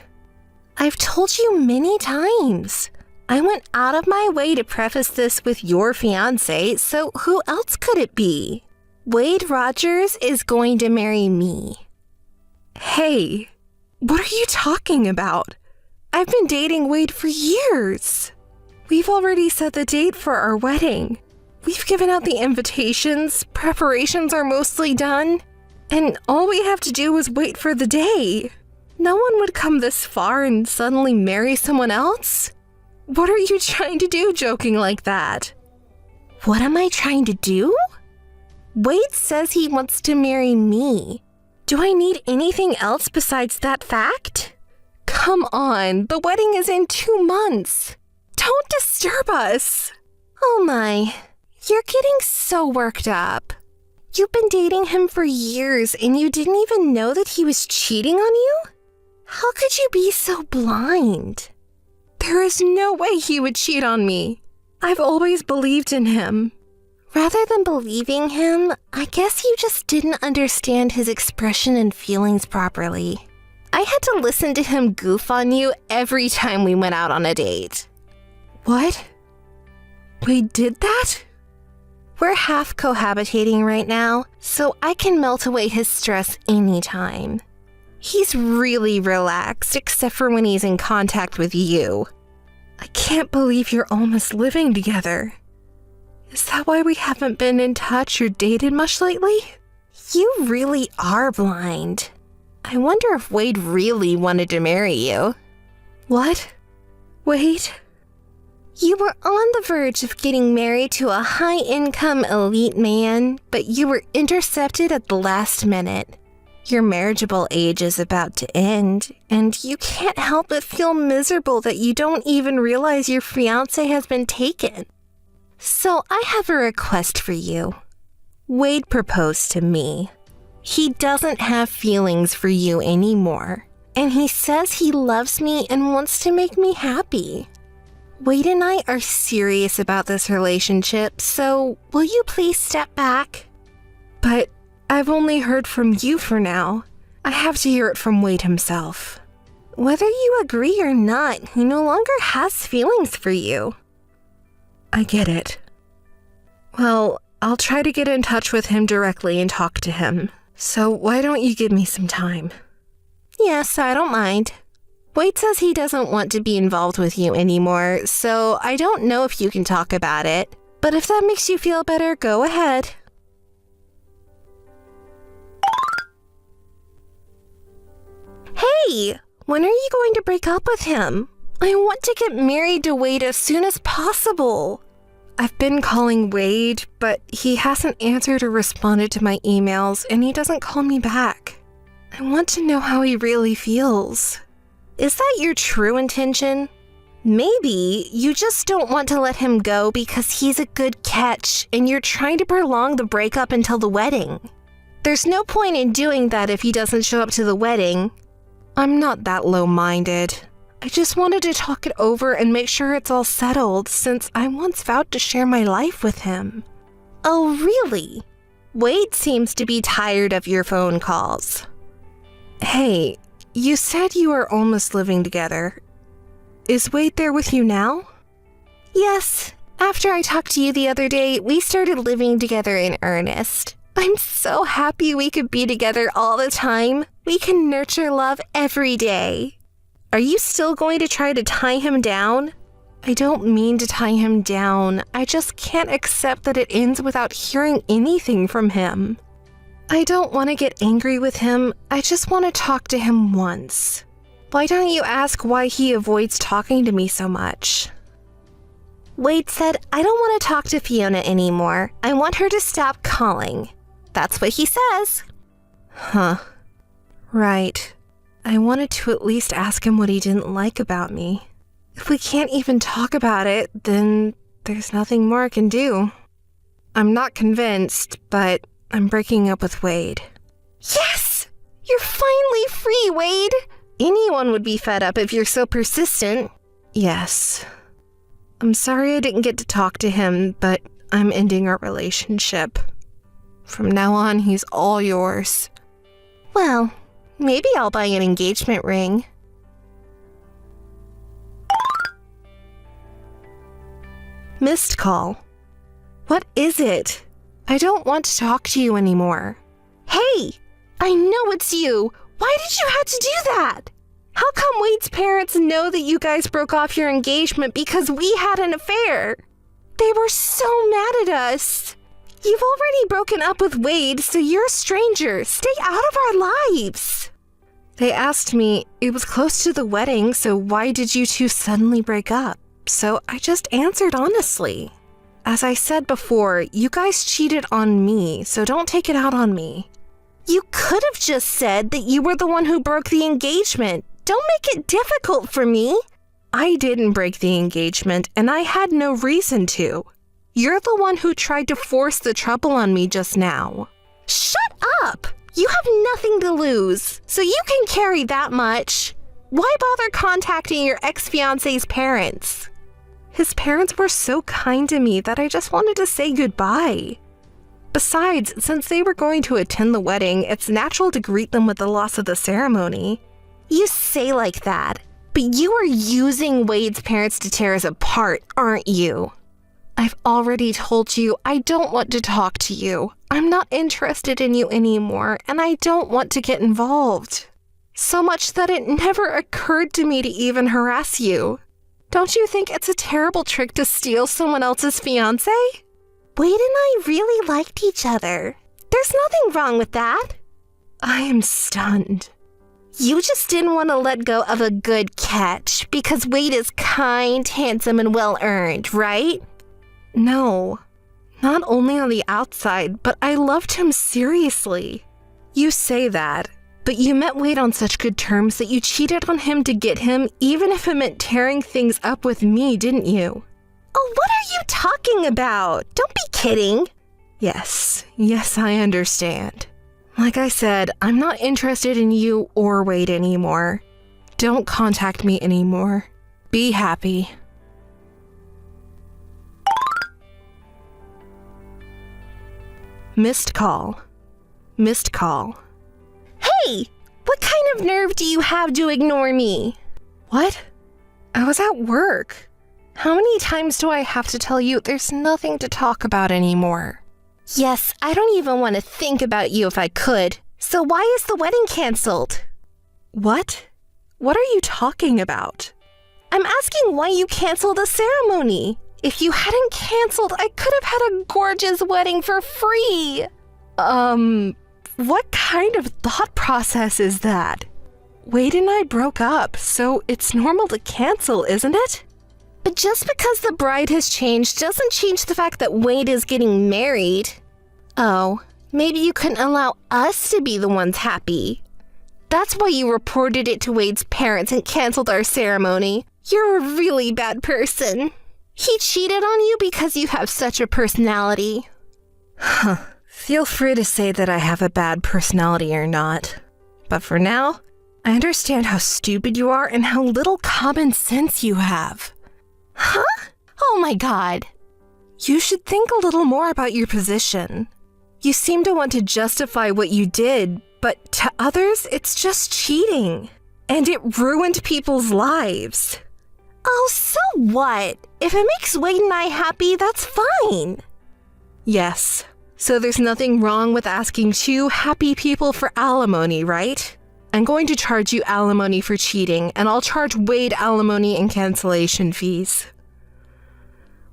I've told you many times. I went out of my way to preface this with your fiancé, so who else could it be? Wade Rogers is going to marry me. Hey, what are you talking about? I've been dating Wade for years. We've already set the date for our wedding. We've given out the invitations, preparations are mostly done, and all we have to do is wait for the day. No one would come this far and suddenly marry someone else. What are you trying to do joking like that? What am I trying to do? Wade says he wants to marry me. Do I need anything else besides that fact? Come on, the wedding is in 2 months. Don't disturb us. Oh my, you're getting so worked up. You've been dating him for years and you didn't even know that he was cheating on you? How could you be so blind? There is no way he would cheat on me. I've always believed in him. Rather than believing him, I guess you just didn't understand his expression and feelings properly. I had to listen to him goof on you every time we went out on a date. What? Wade did that? We're half cohabitating right now, so I can melt away his stress anytime. He's really relaxed, except for when he's in contact with you. I can't believe you're almost living together. Is that why we haven't been in touch or dated much lately? You really are blind. I wonder if Wade really wanted to marry you. What? Wade? You were on the verge of getting married to a high-income elite man, but you were intercepted at the last minute. Your marriageable age is about to end, and you can't help but feel miserable that you don't even realize your fiancé has been taken. So I have a request for you. Wade proposed to me. He doesn't have feelings for you anymore, and he says he loves me and wants to make me happy. Wade and I are serious about this relationship, so will you please step back? But I've only heard from you for now. I have to hear it from Wade himself. Whether you agree or not, he no longer has feelings for you. I get it. Well, I'll try to get in touch with him directly and talk to him. So why don't you give me some time? Yes, I don't mind. Wade says he doesn't want to be involved with you anymore, so I don't know if you can talk about it. But if that makes you feel better, go ahead. Hey, when are you going to break up with him? I want to get married to Wade as soon as possible. I've been calling Wade, but he hasn't answered or responded to my emails, and he doesn't call me back. I want to know how he really feels. Is that your true intention? Maybe you just don't want to let him go because he's a good catch and you're trying to prolong the breakup until the wedding. There's no point in doing that if he doesn't show up to the wedding. I'm not that low-minded. I just wanted to talk it over and make sure it's all settled since I once vowed to share my life with him. Oh, really? Wade seems to be tired of your phone calls. Hey, you said you were almost living together. Is Wade there with you now? Yes. After I talked to you the other day, we started living together in earnest. I'm so happy we could be together all the time. We can nurture love every day. Are you still going to try to tie him down? I don't mean to tie him down. I just can't accept that it ends without hearing anything from him. I don't want to get angry with him. I just want to talk to him once. Why don't you ask why he avoids talking to me so much? Wade said, I don't want to talk to Fiona anymore. I want her to stop calling. That's what he says. Huh. Right. I wanted to at least ask him what he didn't like about me. If we can't even talk about it, then there's nothing more I can do. I'm not convinced, but I'm breaking up with Wade. Yes! You're finally free, Wade! Anyone would be fed up if you're so persistent. Yes. I'm sorry I didn't get to talk to him, but I'm ending our relationship. From now on, he's all yours. Well, maybe I'll buy an engagement ring. Missed call. What is it? I don't want to talk to you anymore. Hey! I know it's you! Why did you have to do that? How come Wade's parents know that you guys broke off your engagement because we had an affair? They were so mad at us. You've already broken up with Wade, so you're a stranger. Stay out of our lives. They asked me, it was close to the wedding, so why did you two suddenly break up? So I just answered honestly. As I said before, you guys cheated on me, so don't take it out on me. You could have just said that you were the one who broke the engagement. Don't make it difficult for me. I didn't break the engagement, and I had no reason to. You're the one who tried to force the trouble on me just now. Shut up! You have nothing to lose, so you can carry that much. Why bother contacting your ex-fiancé's parents? His parents were so kind to me that I just wanted to say goodbye. Besides, since they were going to attend the wedding, it's natural to greet them with the loss of the ceremony. You say like that, but you are using Wade's parents to tear us apart, aren't you? I've already told you I don't want to talk to you. I'm not interested in you anymore, and I don't want to get involved. So much that it never occurred to me to even harass you. Don't you think it's a terrible trick to steal someone else's fiancé? Wade and I really liked each other. There's nothing wrong with that. I am stunned. You just didn't want to let go of a good catch because Wade is kind, handsome, and well-earned, right? No. Not only on the outside, but I loved him seriously. You say that, but you met Wade on such good terms that you cheated on him to get him, even if it meant tearing things up with me, didn't you? Oh, what are you talking about? Don't be kidding. Yes, I understand. Like I said, I'm not interested in you or Wade anymore. Don't contact me anymore. Be happy. Missed call. Missed call. Hey! What kind of nerve do you have to ignore me? What? I was at work. How many times do I have to tell you there's nothing to talk about anymore? Yes, I don't even want to think about you if I could. So why is the wedding canceled? What? What are you talking about? I'm asking why you canceled the ceremony. If you hadn't canceled, I could have had a gorgeous wedding for free. What kind of thought process is that? Wade and I broke up, so it's normal to cancel, isn't it? But just because the bride has changed doesn't change the fact that Wade is getting married. Oh, maybe you couldn't allow us to be the ones happy. That's why you reported it to Wade's parents and canceled our ceremony. You're a really bad person. He cheated on you because you have such a personality. Feel free to say that I have a bad personality or not. But for now, I understand how stupid you are and how little common sense you have. Huh? Oh my God. You should think a little more about your position. You seem to want to justify what you did, but to others, it's just cheating. And it ruined people's lives. Oh, so what? If it makes Wade and I happy, that's fine. Yes. So there's nothing wrong with asking two happy people for alimony, right? I'm going to charge you alimony for cheating, and I'll charge Wade alimony and cancellation fees.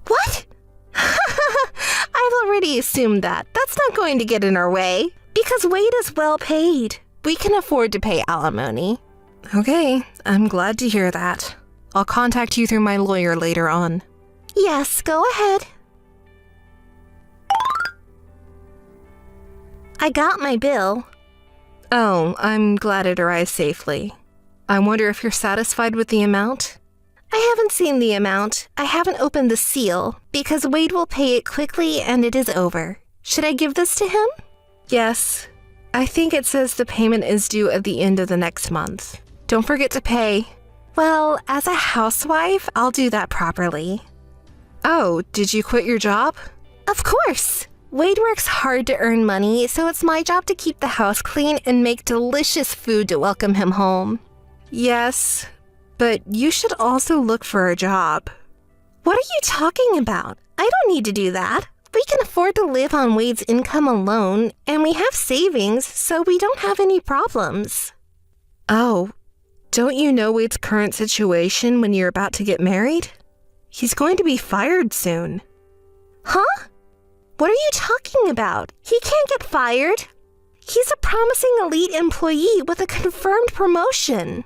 What? I've already assumed that. That's not going to get in our way. Because Wade is well paid. We can afford to pay alimony. Okay, I'm glad to hear that. I'll contact you through my lawyer later on. Yes, go ahead. I got my bill. Oh, I'm glad it arrived safely. I wonder if you're satisfied with the amount? I haven't seen the amount. I haven't opened the seal, because Wade will pay it quickly and it is over. Should I give this to him? Yes. I think it says the payment is due at the end of the next month. Don't forget to pay. Well, as a housewife, I'll do that properly. Oh, did you quit your job? Of course! Wade works hard to earn money, so it's my job to keep the house clean and make delicious food to welcome him home. Yes, but you should also look for a job. What are you talking about? I don't need to do that. We can afford to live on Wade's income alone, and we have savings, so we don't have any problems. Oh, don't you know Wade's current situation when you're about to get married? He's going to be fired soon. Huh? What are you talking about? He can't get fired. He's a promising elite employee with a confirmed promotion.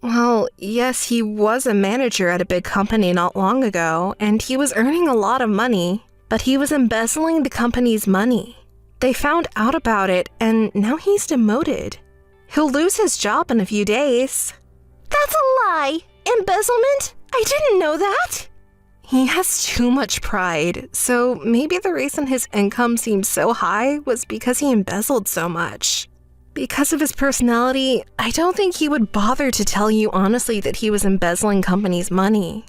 Well, yes, he was a manager at a big company not long ago, and he was earning a lot of money, but he was embezzling the company's money. They found out about it, and now he's demoted. He'll lose his job in a few days. That's a lie! Embezzlement? I didn't know that! He has too much pride, so maybe the reason his income seemed so high was because he embezzled so much. Because of his personality, I don't think he would bother to tell you honestly that he was embezzling company's money.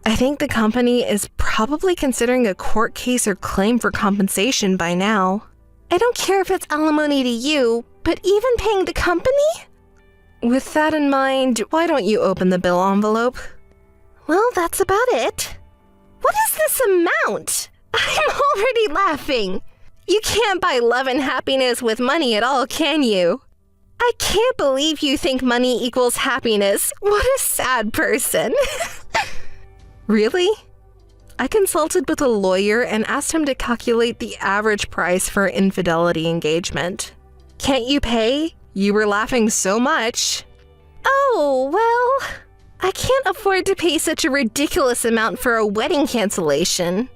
I think the company is probably considering a court case or claim for compensation by now. I don't care if it's alimony to you, but even paying the company? With that in mind, why don't you open the bill envelope? Well, that's about it. What is this amount? I'm already laughing. You can't buy love and happiness with money at all, can you? I can't believe you think money equals happiness. What a sad person. Really? I consulted with a lawyer and asked him to calculate the average price for an infidelity engagement. Can't you pay? You were laughing so much. Oh, well, I can't afford to pay such a ridiculous amount for a wedding cancellation.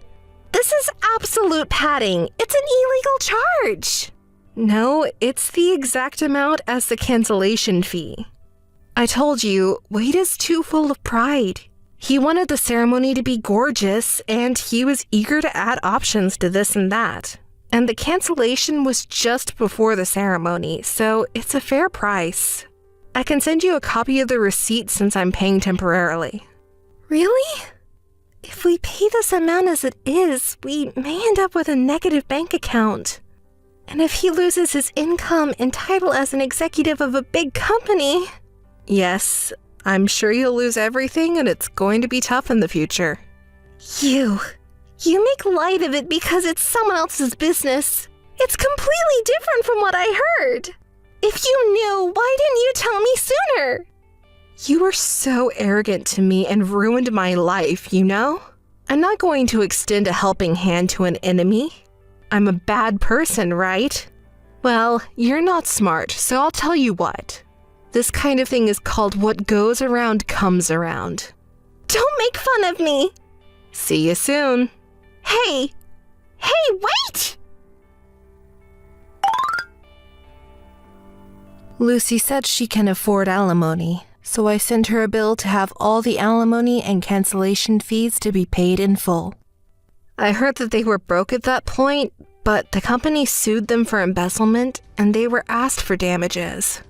This is absolute padding. It's an illegal charge. No, it's the exact amount as the cancellation fee. I told you, Wade is too full of pride. He wanted the ceremony to be gorgeous, and he was eager to add options to this and that. And the cancellation was just before the ceremony, so it's a fair price. I can send you a copy of the receipt since I'm paying temporarily. Really? If we pay this amount as it is, we may end up with a negative bank account. And if he loses his income and title as an executive of a big company... Yes, I'm sure you'll lose everything and it's going to be tough in the future. You make light of it because it's someone else's business. It's completely different from what I heard. If you knew, why didn't you tell me sooner? You were so arrogant to me and ruined my life, you know? I'm not going to extend a helping hand to an enemy. I'm a bad person, right? Well, you're not smart, so I'll tell you what. This kind of thing is called what goes around comes around. Don't make fun of me! See you soon. Hey! Hey, wait! Lucy said she can afford alimony, so I sent her a bill to have all the alimony and cancellation fees to be paid in full. I heard that they were broke at that point, but the company sued them for embezzlement and they were asked for damages.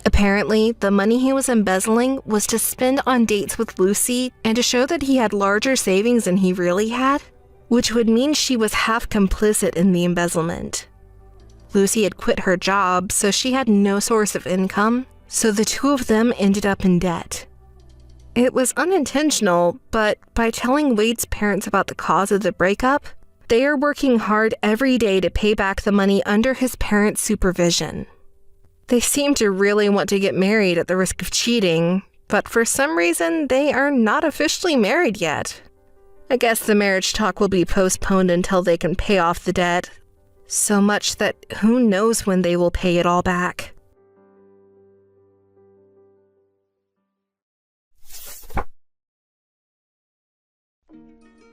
Apparently, the money he was embezzling was to spend on dates with Lucy and to show that he had larger savings than he really had, which would mean she was half complicit in the embezzlement. Lucy had quit her job, so she had no source of income, so the two of them ended up in debt. It was unintentional, but by telling Wade's parents about the cause of the breakup, they are working hard every day to pay back the money under his parents' supervision. They seem to really want to get married at the risk of cheating, but for some reason, they are not officially married yet. I guess the marriage talk will be postponed until they can pay off the debt. So much that who knows when they will pay it all back.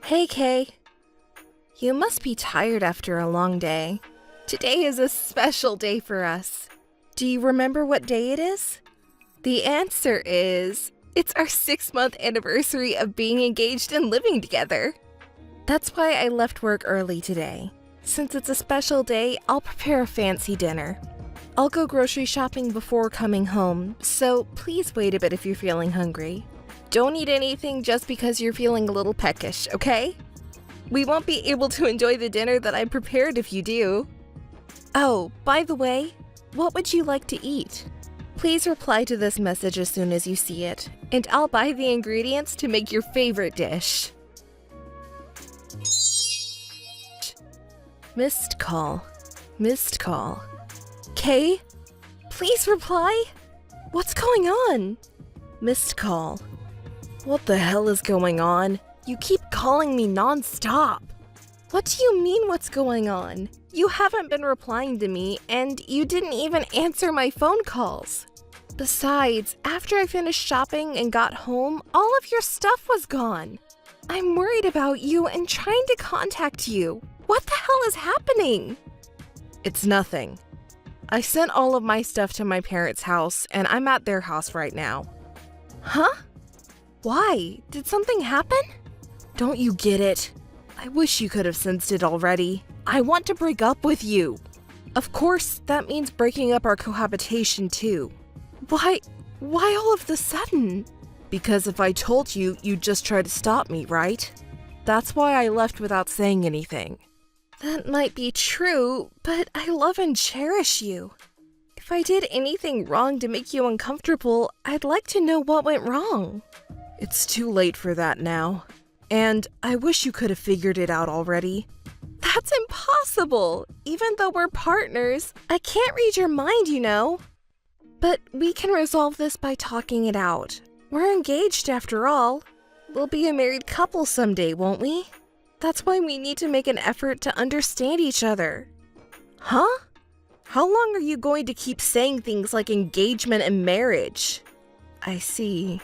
Hey, Kay. You must be tired after a long day. Today is a special day for us. Do you remember what day it is? The answer is, it's our 6-month anniversary of being engaged and living together. That's why I left work early today. Since it's a special day, I'll prepare a fancy dinner. I'll go grocery shopping before coming home, so please wait a bit if you're feeling hungry. Don't eat anything just because you're feeling a little peckish, okay? We won't be able to enjoy the dinner that I prepared if you do. Oh, by the way, what would you like to eat? Please reply to this message as soon as you see it, and I'll buy the ingredients to make your favorite dish. Missed call. Missed call. Kay? Please reply? What's going on? Missed call. What the hell is going on? You keep calling me non-stop. What do you mean what's going on? You haven't been replying to me, and you didn't even answer my phone calls. Besides, after I finished shopping and got home, all of your stuff was gone. I'm worried about you and trying to contact you. What the hell is happening? It's nothing. I sent all of my stuff to my parents' house, and I'm at their house right now. Huh? Why? Did something happen? Don't you get it? I wish you could have sensed it already. I want to break up with you. Of course, that means breaking up our cohabitation too. Why all of the sudden? Because if I told you, you'd just try to stop me, right? That's why I left without saying anything. That might be true, but I love and cherish you. If I did anything wrong to make you uncomfortable, I'd like to know what went wrong. It's too late for that now. And I wish you could have figured it out already. That's impossible! Even though we're partners, I can't read your mind, you know. But we can resolve this by talking it out. We're engaged after all. We'll be a married couple someday, won't we? That's why we need to make an effort to understand each other. Huh? How long are you going to keep saying things like engagement and marriage? I see.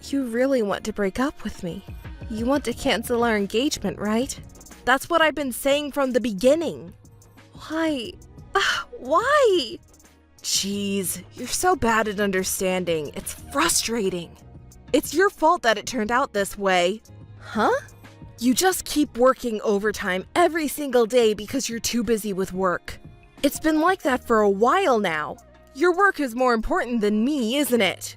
You really want to break up with me. You want to cancel our engagement, right? That's what I've been saying from the beginning. Why? Why? Jeez, you're so bad at understanding. It's frustrating. It's your fault that it turned out this way. Huh? You just keep working overtime every single day because you're too busy with work. It's been like that for a while now. Your work is more important than me, isn't it?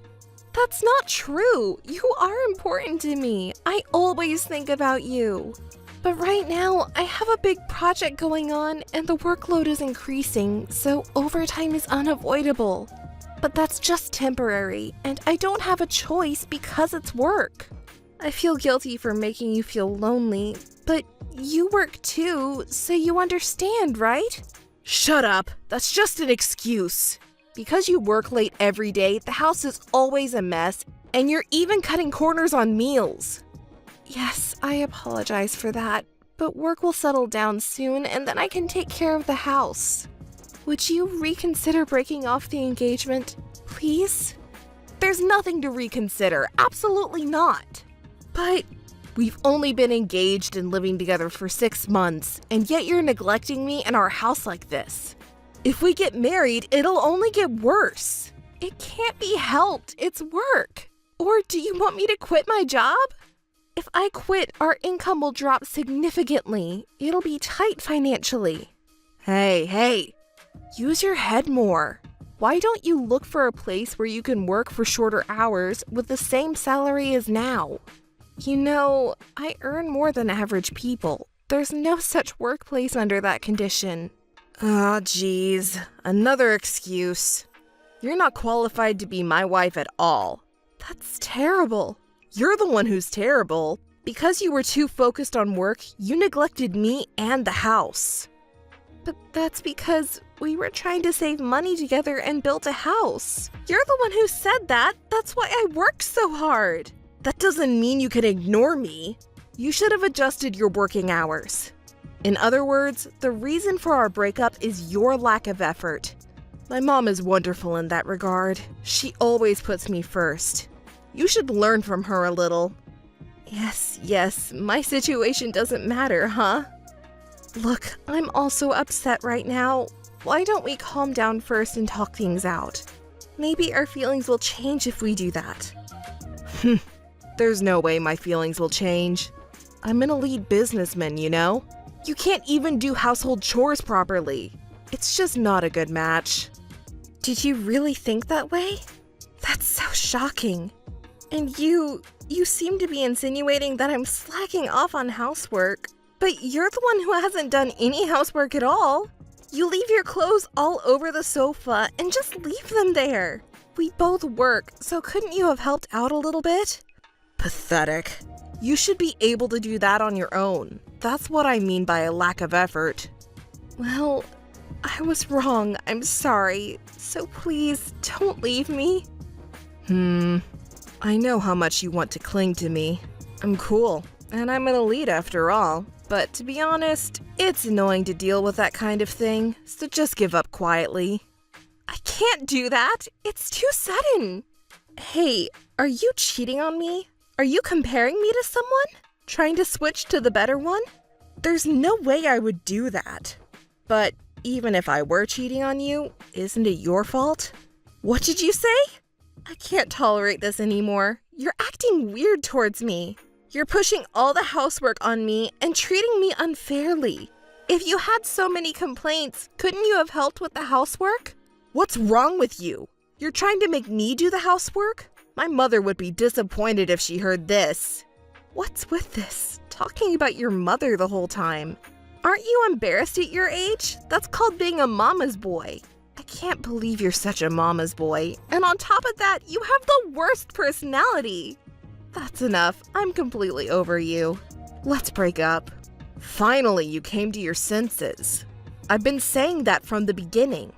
That's not true. You are important to me. I always think about you. But right now, I have a big project going on and the workload is increasing, so overtime is unavoidable. But that's just temporary, and I don't have a choice because it's work. I feel guilty for making you feel lonely, but you work too, so you understand, right? Shut up. That's just an excuse. Because you work late every day, the house is always a mess, and you're even cutting corners on meals. Yes, I apologize for that, but work will settle down soon and then I can take care of the house. Would you reconsider breaking off the engagement, please? There's nothing to reconsider, absolutely not. But we've only been engaged and living together for 6 months, and yet you're neglecting me and our house like this. If we get married, it'll only get worse. It can't be helped, it's work. Or do you want me to quit my job? If I quit, our income will drop significantly. It'll be tight financially. Hey, use your head more. Why don't you look for a place where you can work for shorter hours with the same salary as now? You know, I earn more than average people. There's no such workplace under that condition. Ah, geez, another excuse. You're not qualified to be my wife at all. That's terrible. You're the one who's terrible. Because you were too focused on work, you neglected me and the house. But that's because we were trying to save money together and build a house. You're the one who said that. That's why I worked so hard. That doesn't mean you can ignore me. You should have adjusted your working hours. In other words, the reason for our breakup is your lack of effort. My mom is wonderful in that regard. She always puts me first. You should learn from her a little. Yes, my situation doesn't matter, huh? Look, I'm also upset right now. Why don't we calm down first and talk things out? Maybe our feelings will change if we do that. There's no way my feelings will change. I'm an elite businessman, you know? You can't even do household chores properly. It's just not a good match. Did you really think that way? That's so shocking. And you seem to be insinuating that I'm slacking off on housework. But you're the one who hasn't done any housework at all. You leave your clothes all over the sofa and just leave them there. We both work, so couldn't you have helped out a little bit? Pathetic. You should be able to do that on your own. That's what I mean by a lack of effort. Well, I was wrong. I'm sorry. So please, don't leave me. I know how much you want to cling to me. I'm cool, and I'm an elite after all. But to be honest, it's annoying to deal with that kind of thing, so just give up quietly. I can't do that! It's too sudden! Hey, are you cheating on me? Are you comparing me to someone? Trying to switch to the better one? There's no way I would do that. But even if I were cheating on you, isn't it your fault? What did you say? I can't tolerate this anymore. You're acting weird towards me. You're pushing all the housework on me and treating me unfairly. If you had so many complaints, couldn't you have helped with the housework? What's wrong with you? You're trying to make me do the housework? My mother would be disappointed if she heard this. What's with this? Talking about your mother the whole time. Aren't you embarrassed at your age? That's called being a mama's boy. I can't believe you're such a mama's boy. And on top of that, you have the worst personality. That's enough. I'm completely over you. Let's break up. Finally, you came to your senses. I've been saying that from the beginning.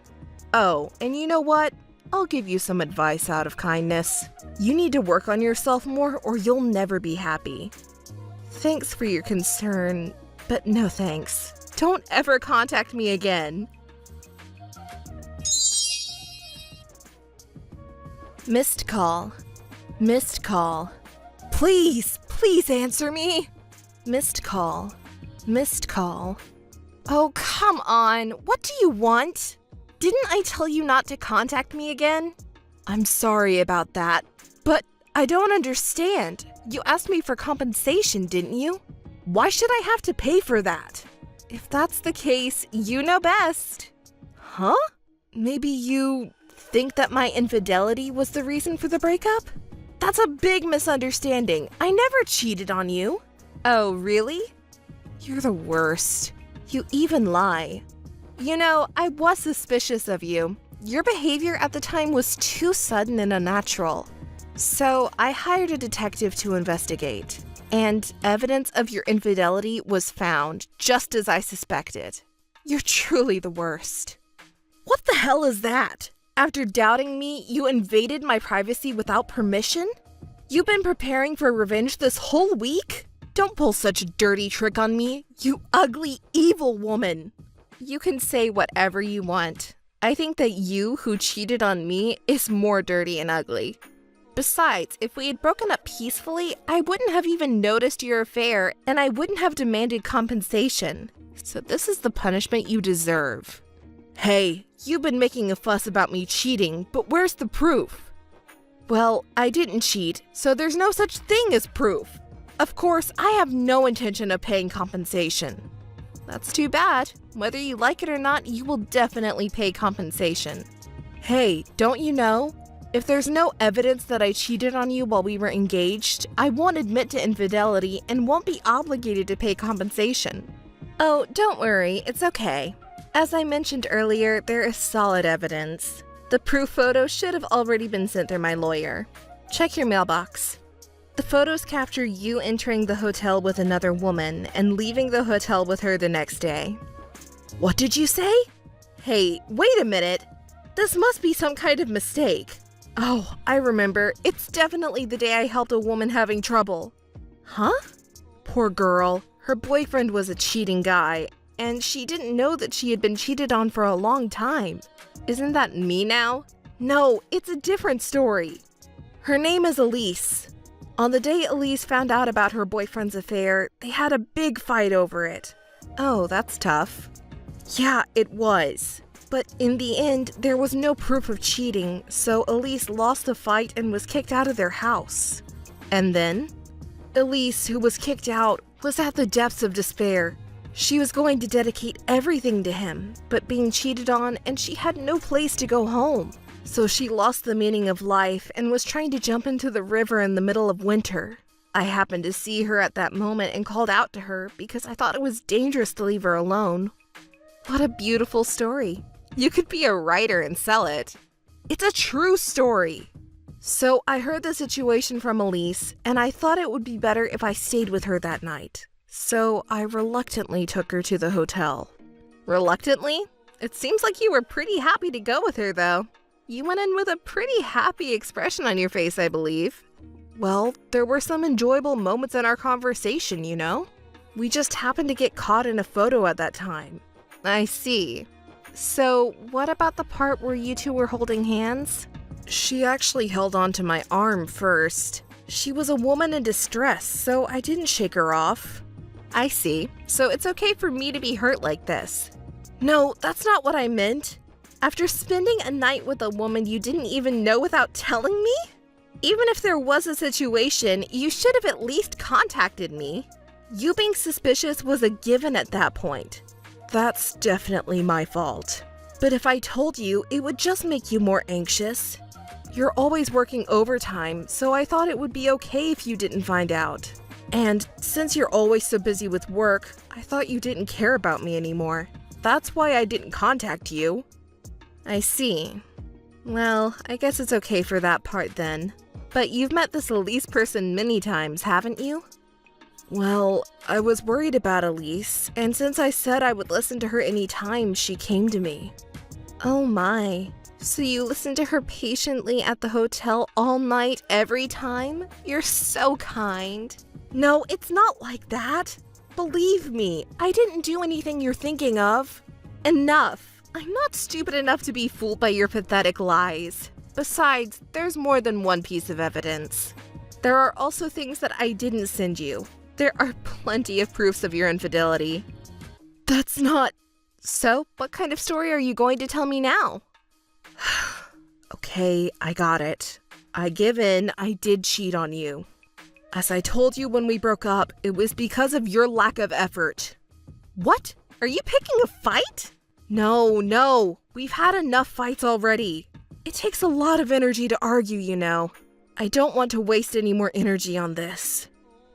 Oh, and you know what? I'll give you some advice out of kindness. You need to work on yourself more or you'll never be happy. Thanks for your concern, but no thanks. Don't ever contact me again. Missed call. Missed call. Please answer me. Missed call. Missed call. Oh, come on. What do you want? Didn't I tell you not to contact me again? I'm sorry about that, but I don't understand. You asked me for compensation, didn't you? Why should I have to pay for that? If that's the case, you know best. Huh? Maybe you think that my infidelity was the reason for the breakup? That's a big misunderstanding. I never cheated on you. Oh, really? You're the worst. You even lie. You know, I was suspicious of you. Your behavior at the time was too sudden and unnatural. So I hired a detective to investigate. And evidence of your infidelity was found, just as I suspected. You're truly the worst. What the hell is that? After doubting me, you invaded my privacy without permission? You've been preparing for revenge this whole week? Don't pull such a dirty trick on me, you ugly, evil woman. You can say whatever you want. I think that you who cheated on me is more dirty and ugly. Besides, if we had broken up peacefully, I wouldn't have even noticed your affair and I wouldn't have demanded compensation. So this is the punishment you deserve. Hey, you've been making a fuss about me cheating, but where's the proof? Well, I didn't cheat, so there's no such thing as proof. Of course, I have no intention of paying compensation. That's too bad. Whether you like it or not, you will definitely pay compensation. Hey, don't you know? If there's no evidence that I cheated on you while we were engaged, I won't admit to infidelity and won't be obligated to pay compensation. Oh, don't worry, it's okay. As I mentioned earlier, there is solid evidence. The proof photo should have already been sent through my lawyer. Check your mailbox. The photos capture you entering the hotel with another woman and leaving the hotel with her the next day. What did you say? Hey, wait a minute. This must be some kind of mistake. Oh, I remember. It's definitely the day I helped a woman having trouble. Huh? Poor girl. Her boyfriend was a cheating guy, and she didn't know that she had been cheated on for a long time. Isn't that me now? No, it's a different story. Her name is Elise. On the day Elise found out about her boyfriend's affair, they had a big fight over it. Oh, that's tough. Yeah, it was. But in the end, there was no proof of cheating, so Elise lost the fight and was kicked out of their house. And then? Elise, who was kicked out, was at the depths of despair. She was going to dedicate everything to him, but being cheated on and she had no place to go home. So she lost the meaning of life and was trying to jump into the river in the middle of winter. I happened to see her at that moment and called out to her because I thought it was dangerous to leave her alone. What a beautiful story. You could be a writer and sell it. It's a true story. So I heard the situation from Elise, and I thought it would be better if I stayed with her that night. So I reluctantly took her to the hotel. Reluctantly? It seems like you were pretty happy to go with her, though. You went in with a pretty happy expression on your face, I believe. Well, there were some enjoyable moments in our conversation, you know? We just happened to get caught in a photo at that time. I see. So, what about the part where you two were holding hands? She actually held on to my arm first. She was a woman in distress, so I didn't shake her off. I see. So it's okay for me to be hurt like this. No, that's not what I meant. After spending a night with a woman you didn't even know without telling me? Even if there was a situation, you should have at least contacted me. You being suspicious was a given at that point. That's definitely my fault. But if I told you, it would just make you more anxious. You're always working overtime, so I thought it would be okay if you didn't find out. And since you're always so busy with work, I thought you didn't care about me anymore. That's why I didn't contact you. I see. Well, I guess it's okay for that part then. But you've met this Elise person many times, haven't you? Well, I was worried about Elise, and since I said I would listen to her any time, she came to me. Oh my. So you listened to her patiently at the hotel all night, every time? You're so kind. No, it's not like that. Believe me, I didn't do anything you're thinking of. Enough. I'm not stupid enough to be fooled by your pathetic lies. Besides, there's more than one piece of evidence. There are also things that I didn't send you. There are plenty of proofs of your infidelity. That's not... So, what kind of story are you going to tell me now? Okay, I got it. I give in, I did cheat on you. As I told you when we broke up, it was because of your lack of effort. What? Are you picking a fight? No, we've had enough fights already. It takes a lot of energy to argue, you know. I don't want to waste any more energy on this.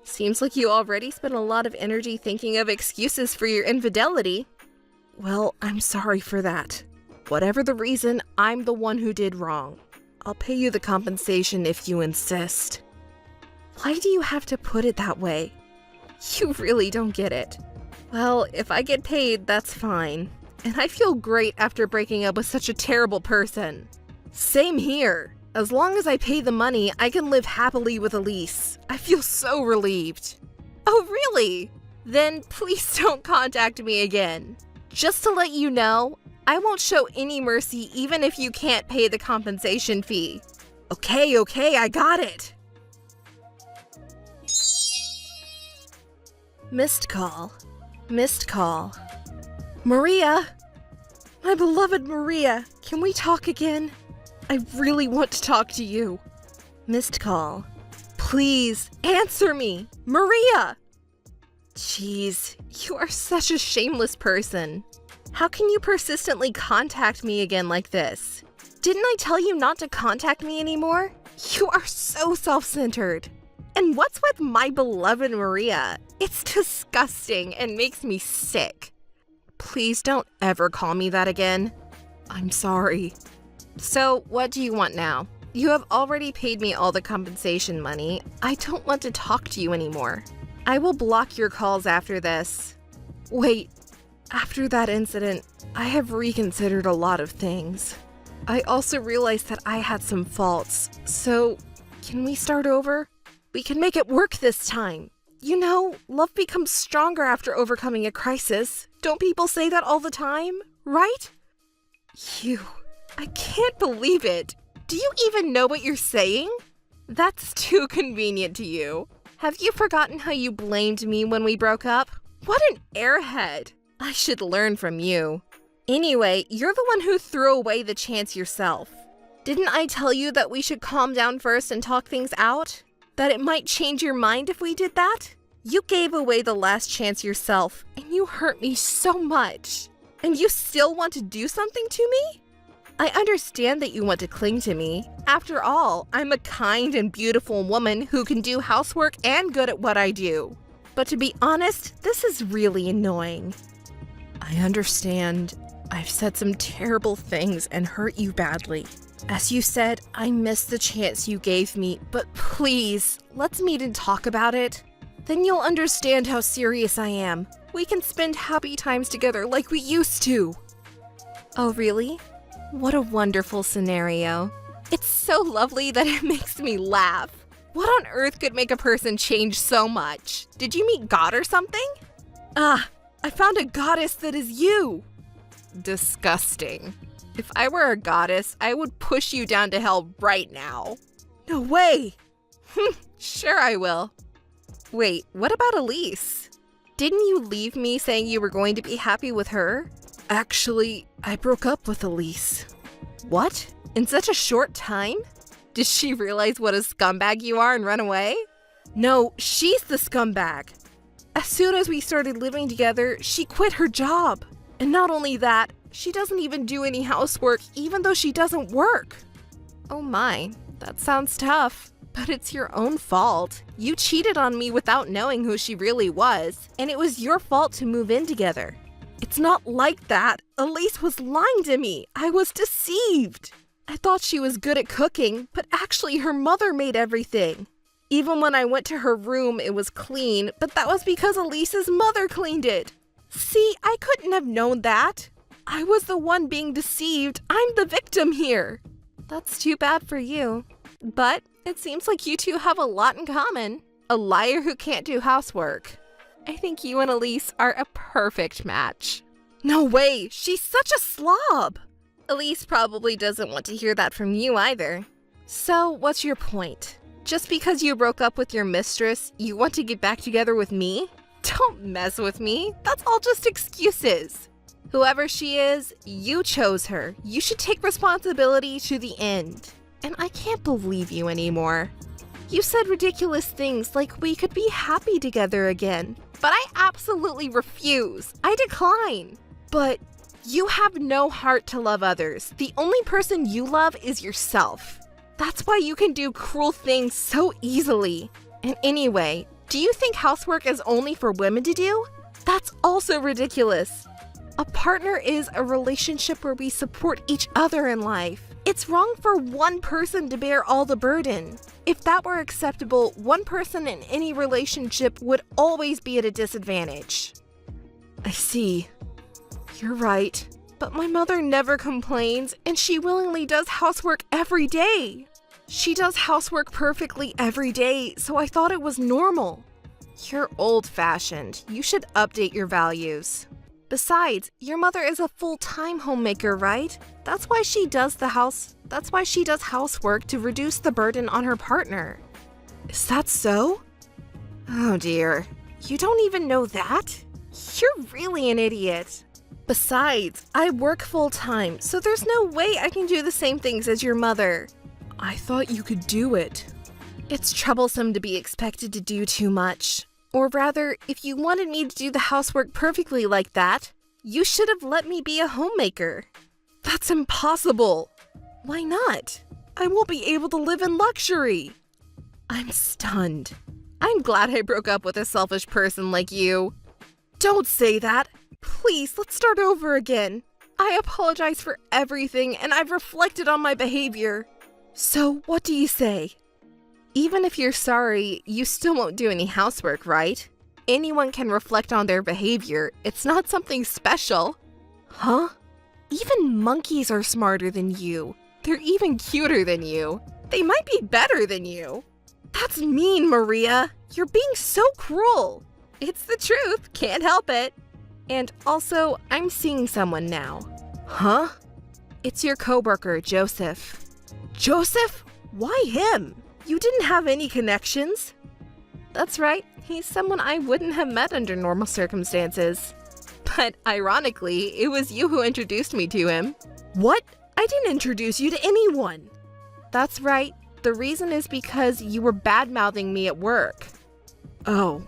Seems like you already spent a lot of energy thinking of excuses for your infidelity. Well, I'm sorry for that. Whatever the reason, I'm the one who did wrong. I'll pay you the compensation if you insist. Why do you have to put it that way? You really don't get it. Well, if I get paid, that's fine. And I feel great after breaking up with such a terrible person. Same here. As long as I pay the money, I can live happily with Elise. I feel so relieved. Oh, really? Then please don't contact me again. Just to let you know, I won't show any mercy even if you can't pay the compensation fee. Okay, I got it. Missed call. Missed call. Maria! My beloved Maria, can we talk again? I really want to talk to you. Missed call. Please, answer me! Maria! Jeez, you are such a shameless person. How can you persistently contact me again like this? Didn't I tell you not to contact me anymore? You are so self-centered. And what's with my beloved Maria? It's disgusting and makes me sick. Please don't ever call me that again. I'm sorry. So, what do you want now? You have already paid me all the compensation money. I don't want to talk to you anymore. I will block your calls after this. Wait, after that incident, I have reconsidered a lot of things. I also realized that I had some faults, so can we start over? We can make it work this time. You know, love becomes stronger after overcoming a crisis. Don't people say that all the time, right? I can't believe it. Do you even know what you're saying? That's too convenient to you. Have you forgotten how you blamed me when we broke up? What an airhead. I should learn from you. Anyway, you're the one who threw away the chance yourself. Didn't I tell you that we should calm down first and talk things out? That it might change your mind if we did that? You gave away the last chance yourself, and you hurt me so much. And you still want to do something to me? I understand that you want to cling to me. After all, I'm a kind and beautiful woman who can do housework and good at what I do. But to be honest, this is really annoying. I understand. I've said some terrible things and hurt you badly. As you said, I missed the chance you gave me, but please, let's meet and talk about it. Then you'll understand how serious I am. We can spend happy times together like we used to. Oh, really? What a wonderful scenario. It's so lovely that it makes me laugh. What on earth could make a person change so much? Did you meet God or something? Ah, I found a goddess that is you. Disgusting. If I were a goddess, I would push you down to hell right now. No way. Sure I will. Wait, what about Elise? Didn't you leave me saying you were going to be happy with her? Actually, I broke up with Elise. What? In such a short time? Did she realize what a scumbag you are and run away? No, she's the scumbag. As soon as we started living together, she quit her job. And not only that, she doesn't even do any housework even though she doesn't work. Oh my, that sounds tough. But it's your own fault. You cheated on me without knowing who she really was, and it was your fault to move in together. It's not like that. Elise was lying to me. I was deceived. I thought she was good at cooking, but actually her mother made everything. Even when I went to her room, it was clean, but that was because Elise's mother cleaned it. See, I couldn't have known that. I was the one being deceived. I'm the victim here. That's too bad for you. But it seems like you two have a lot in common. A liar who can't do housework. I think you and Elise are a perfect match. No way! She's such a slob! Elise probably doesn't want to hear that from you either. So, what's your point? Just because you broke up with your mistress, you want to get back together with me? Don't mess with me. That's all just excuses. Whoever she is, you chose her. You should take responsibility to the end. And I can't believe you anymore. You said ridiculous things like we could be happy together again. But I absolutely refuse. I decline. But you have no heart to love others. The only person you love is yourself. That's why you can do cruel things so easily. And anyway, do you think housework is only for women to do? That's also ridiculous. A partner is a relationship where we support each other in life. It's wrong for one person to bear all the burden. If that were acceptable, one person in any relationship would always be at a disadvantage. I see. You're right. But my mother never complains, and she willingly does housework every day. She does housework perfectly every day, so I thought it was normal. You're old-fashioned. You should update your values. Besides, your mother is a full-time homemaker, right? That's why she does housework to reduce the burden on her partner. Is that so? Oh dear. You don't even know that? You're really an idiot. Besides, I work full-time, so there's no way I can do the same things as your mother. I thought you could do it. It's troublesome to be expected to do too much. Or rather, if you wanted me to do the housework perfectly like that, you should have let me be a homemaker. That's impossible. Why not? I won't be able to live in luxury. I'm stunned. I'm glad I broke up with a selfish person like you. Don't say that. Please, let's start over again. I apologize for everything and I've reflected on my behavior. So, what do you say? Even if you're sorry, you still won't do any housework, right? Anyone can reflect on their behavior. It's not something special. Huh? Even monkeys are smarter than you. They're even cuter than you. They might be better than you. That's mean, Maria. You're being so cruel. It's the truth. Can't help it. And also, I'm seeing someone now. Huh? It's your coworker, Joseph. Joseph? Why him? You didn't have any connections. That's right. He's someone I wouldn't have met under normal circumstances. But ironically, it was you who introduced me to him. What? I didn't introduce you to anyone. That's right. The reason is because you were bad-mouthing me at work. Oh.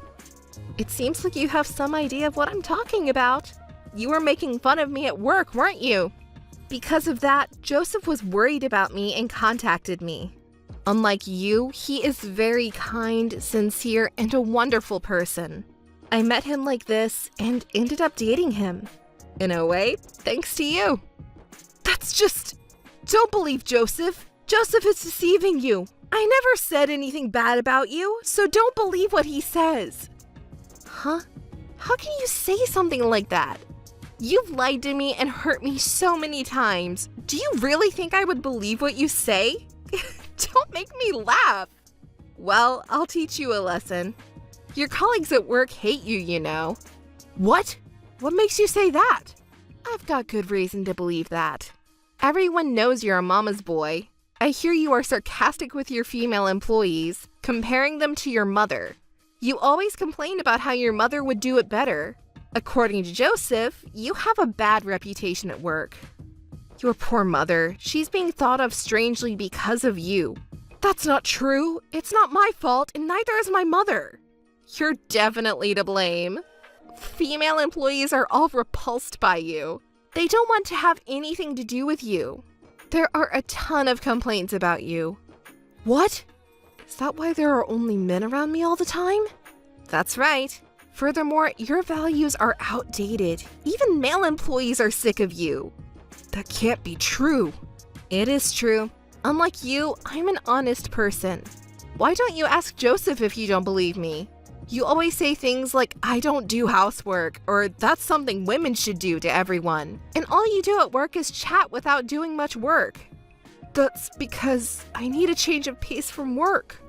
It seems like you have some idea of what I'm talking about. You were making fun of me at work, weren't you? Because of that, Joseph was worried about me and contacted me. Unlike you, he is very kind, sincere, and a wonderful person. I met him like this and ended up dating him. In a way, thanks to you. That's just... Don't believe Joseph. Joseph is deceiving you. I never said anything bad about you, so don't believe what he says. Huh? How can you say something like that? You've lied to me and hurt me so many times. Do you really think I would believe what you say? Don't make me laugh. Well, I'll teach you a lesson. Your colleagues at work hate you, you know. What? What makes you say that? I've got good reason to believe that. Everyone knows you're a mama's boy. I hear you are sarcastic with your female employees, comparing them to your mother. You always complain about how your mother would do it better. According to Joseph, you have a bad reputation at work. Your poor mother, she's being thought of strangely because of you. That's not true. It's not my fault, and neither is my mother. You're definitely to blame. Female employees are all repulsed by you. They don't want to have anything to do with you. There are a ton of complaints about you. What? Is that why there are only men around me all the time? That's right. Furthermore, your values are outdated. Even male employees are sick of you. That can't be true. It is true. Unlike you, I'm an honest person. Why don't you ask Joseph if you don't believe me? You always say things like, I don't do housework, or that's something women should do to everyone. And all you do at work is chat without doing much work. That's because I need a change of pace from work.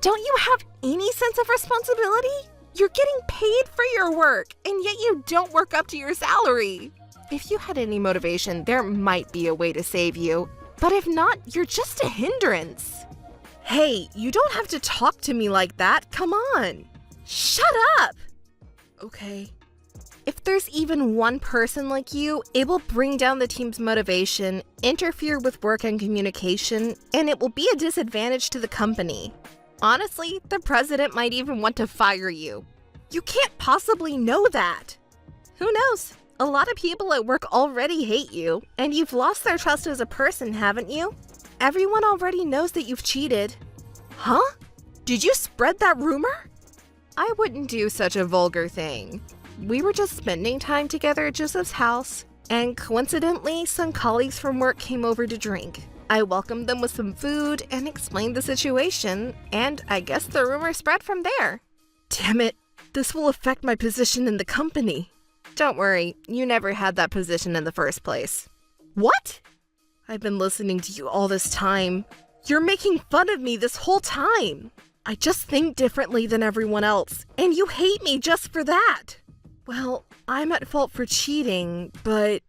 Don't you have any sense of responsibility? You're getting paid for your work, and yet you don't work up to your salary. If you had any motivation, there might be a way to save you. But if not, you're just a hindrance. Hey, you don't have to talk to me like that. Come on. Shut up! Okay. If there's even one person like you, it will bring down the team's motivation, interfere with work and communication, and it will be a disadvantage to the company. Honestly, the president might even want to fire you. You can't possibly know that. Who knows? A lot of people at work already hate you, and you've lost their trust as a person, haven't you? Everyone already knows that you've cheated. Huh? Did you spread that rumor? I wouldn't do such a vulgar thing. We were just spending time together at Joseph's house, and coincidentally, some colleagues from work came over to drink. I welcomed them with some food and explained the situation, and I guess the rumor spread from there. Damn it, this will affect my position in the company. Don't worry, you never had that position in the first place. What? I've been listening to you all this time. You're making fun of me this whole time. I just think differently than everyone else, and you hate me just for that. Well, I'm at fault for cheating, but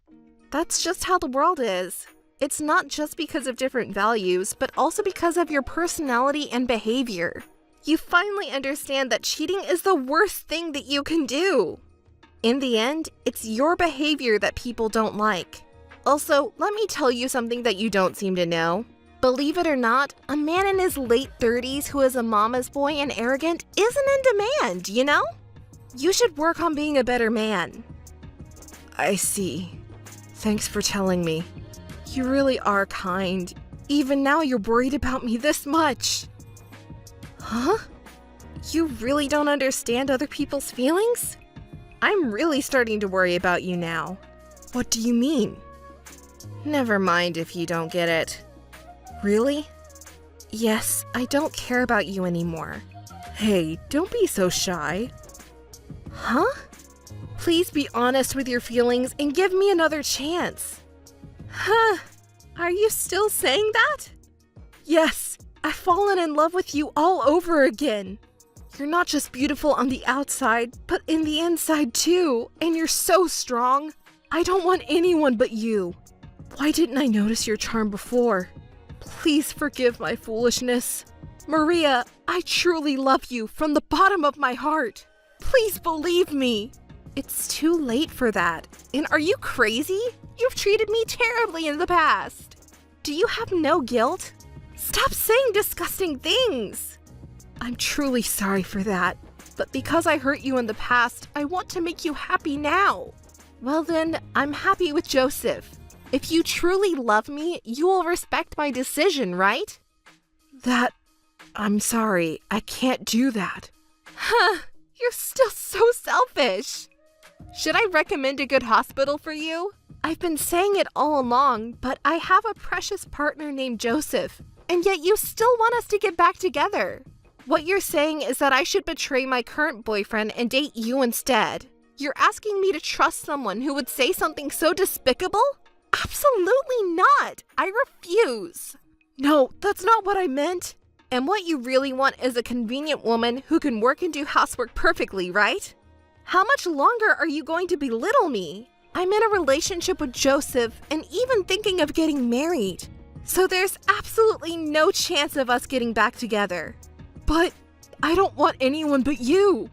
that's just how the world is. It's not just because of different values, but also because of your personality and behavior. You finally understand that cheating is the worst thing that you can do. In the end, it's your behavior that people don't like. Also, let me tell you something that you don't seem to know. Believe it or not, a man in his late 30s who is a mama's boy and arrogant isn't in demand, you know? You should work on being a better man. I see. Thanks for telling me. You really are kind. Even now you're worried about me this much. Huh? You really don't understand other people's feelings? I'm really starting to worry about you now. What do you mean? Never mind if you don't get it. Really? Yes, I don't care about you anymore. Hey, don't be so shy. Huh? Please be honest with your feelings and give me another chance. Huh? Are you still saying that? Yes, I've fallen in love with you all over again. You're not just beautiful on the outside, but in the inside too, and you're so strong. I don't want anyone but you. Why didn't I notice your charm before? Please forgive my foolishness. Maria, I truly love you from the bottom of my heart. Please believe me. It's too late for that. And are you crazy? You've treated me terribly in the past. Do you have no guilt? Stop saying disgusting things. I'm truly sorry for that. But because I hurt you in the past, I want to make you happy now. Well then, I'm happy with Joseph. If you truly love me, you will respect my decision, right? I'm sorry, I can't do that. Huh, you're still so selfish. Should I recommend a good hospital for you? I've been saying it all along, but I have a precious partner named Joseph, and yet you still want us to get back together. What you're saying is that I should betray my current boyfriend and date you instead. You're asking me to trust someone who would say something so despicable? Absolutely not! I refuse! No, that's not what I meant. And what you really want is a convenient woman who can work and do housework perfectly, right? How much longer are you going to belittle me? I'm in a relationship with Joseph and even thinking of getting married. So there's absolutely no chance of us getting back together. But I don't want anyone but you.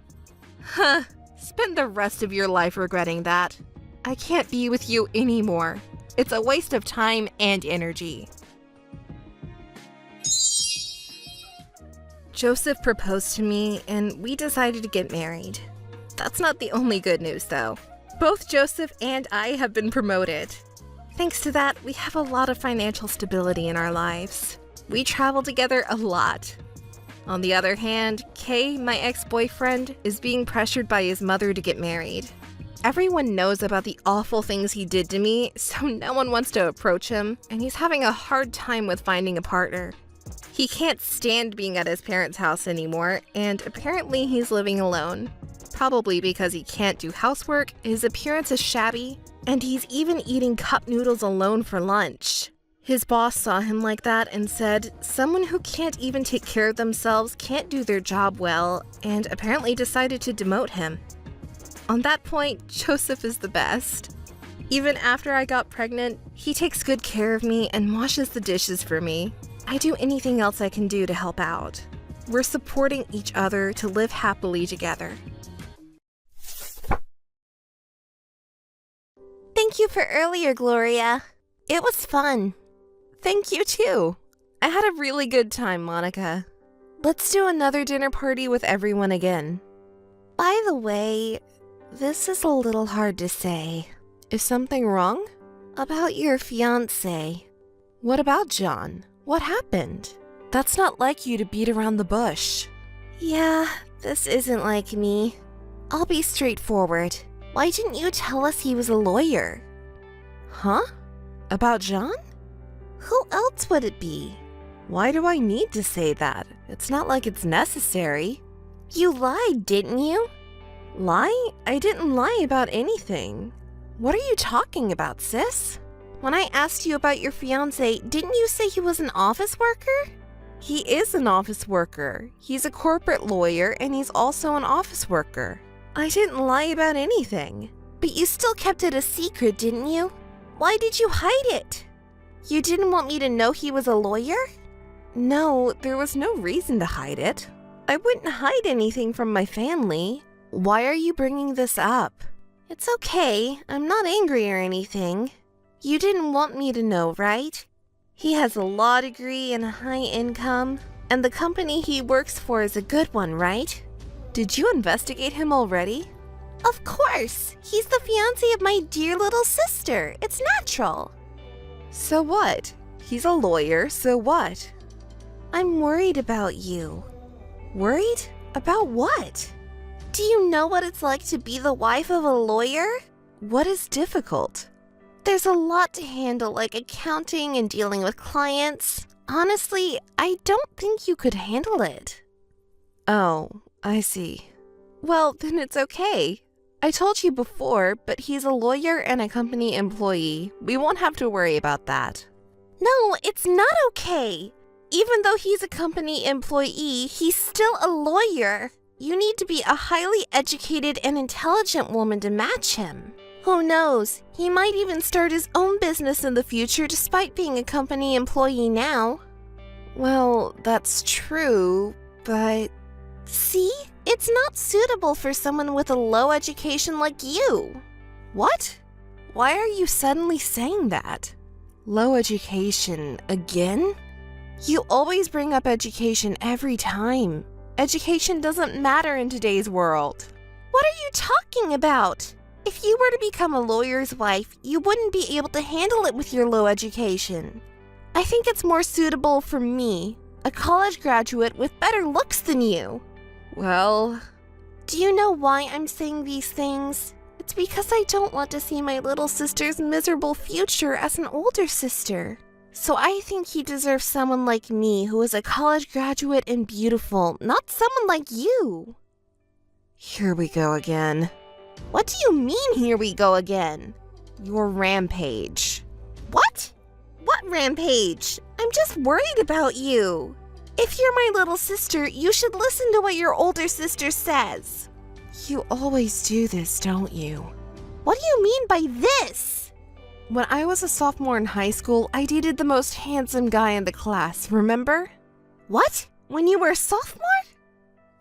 Huh, spend the rest of your life regretting that. I can't be with you anymore. It's a waste of time and energy. Joseph proposed to me and we decided to get married. That's not the only good news though. Both Joseph and I have been promoted. Thanks to that, we have a lot of financial stability in our lives. We travel together a lot. On the other hand, Kay, my ex-boyfriend, is being pressured by his mother to get married. Everyone knows about the awful things he did to me, so no one wants to approach him, and he's having a hard time with finding a partner. He can't stand being at his parents' house anymore, and apparently he's living alone. Probably because he can't do housework, his appearance is shabby, and he's even eating cup noodles alone for lunch. His boss saw him like that and said, someone who can't even take care of themselves can't do their job well, and apparently decided to demote him. On that point, Joseph is the best. Even after I got pregnant, he takes good care of me and washes the dishes for me. I do anything else I can do to help out. We're supporting each other to live happily together. Thank you for earlier, Gloria. It was fun. Thank you too. I had a really good time, Monica. Let's do another dinner party with everyone again. By the way, this is a little hard to say. Is something wrong? About your fiancé. What about John? What happened? That's not like you to beat around the bush. Yeah, this isn't like me. I'll be straightforward. Why didn't you tell us he was a lawyer? Huh? About John? Who else would it be? Why do I need to say that? It's not like it's necessary. You lied, didn't you? Lie? I didn't lie about anything. What are you talking about, sis? When I asked you about your fiancé, didn't you say he was an office worker? He is an office worker. He's a corporate lawyer and he's also an office worker. I didn't lie about anything. But you still kept it a secret, didn't you? Why did you hide it? You didn't want me to know he was a lawyer? No, there was no reason to hide it. I wouldn't hide anything from my family. Why are you bringing this up? It's okay. I'm not angry or anything. You didn't want me to know, right? He has a law degree and a high income, and the company he works for is a good one, right? Did you investigate him already? Of course! He's the fiancé of my dear little sister. It's natural. So what? He's a lawyer, so what? I'm worried about you. Worried? About what? Do you know what it's like to be the wife of a lawyer? What is difficult? There's a lot to handle, like accounting and dealing with clients. Honestly, I don't think you could handle it. Oh, I see. Well, then it's okay. I told you before, but he's a lawyer and a company employee. We won't have to worry about that. No, it's not okay. Even though he's a company employee, he's still a lawyer. You need to be a highly educated and intelligent woman to match him. Who knows? He might even start his own business in the future despite being a company employee now. Well, that's true, but... See? It's not suitable for someone with a low education like you. What? Why are you suddenly saying that? Low education again? You always bring up education every time. Education doesn't matter in today's world. What are you talking about? If you were to become a lawyer's wife, you wouldn't be able to handle it with your low education. I think it's more suitable for me, a college graduate with better looks than you. Well... Do you know why I'm saying these things? It's because I don't want to see my little sister's miserable future as an older sister. So I think he deserves someone like me who is a college graduate and beautiful, not someone like you. Here we go again. What do you mean, here we go again? Your rampage. What? What rampage? I'm just worried about you. If you're my little sister, you should listen to what your older sister says. You always do this, don't you? What do you mean by this? When I was a sophomore in high school, I dated the most handsome guy in the class, remember? What? When you were a sophomore?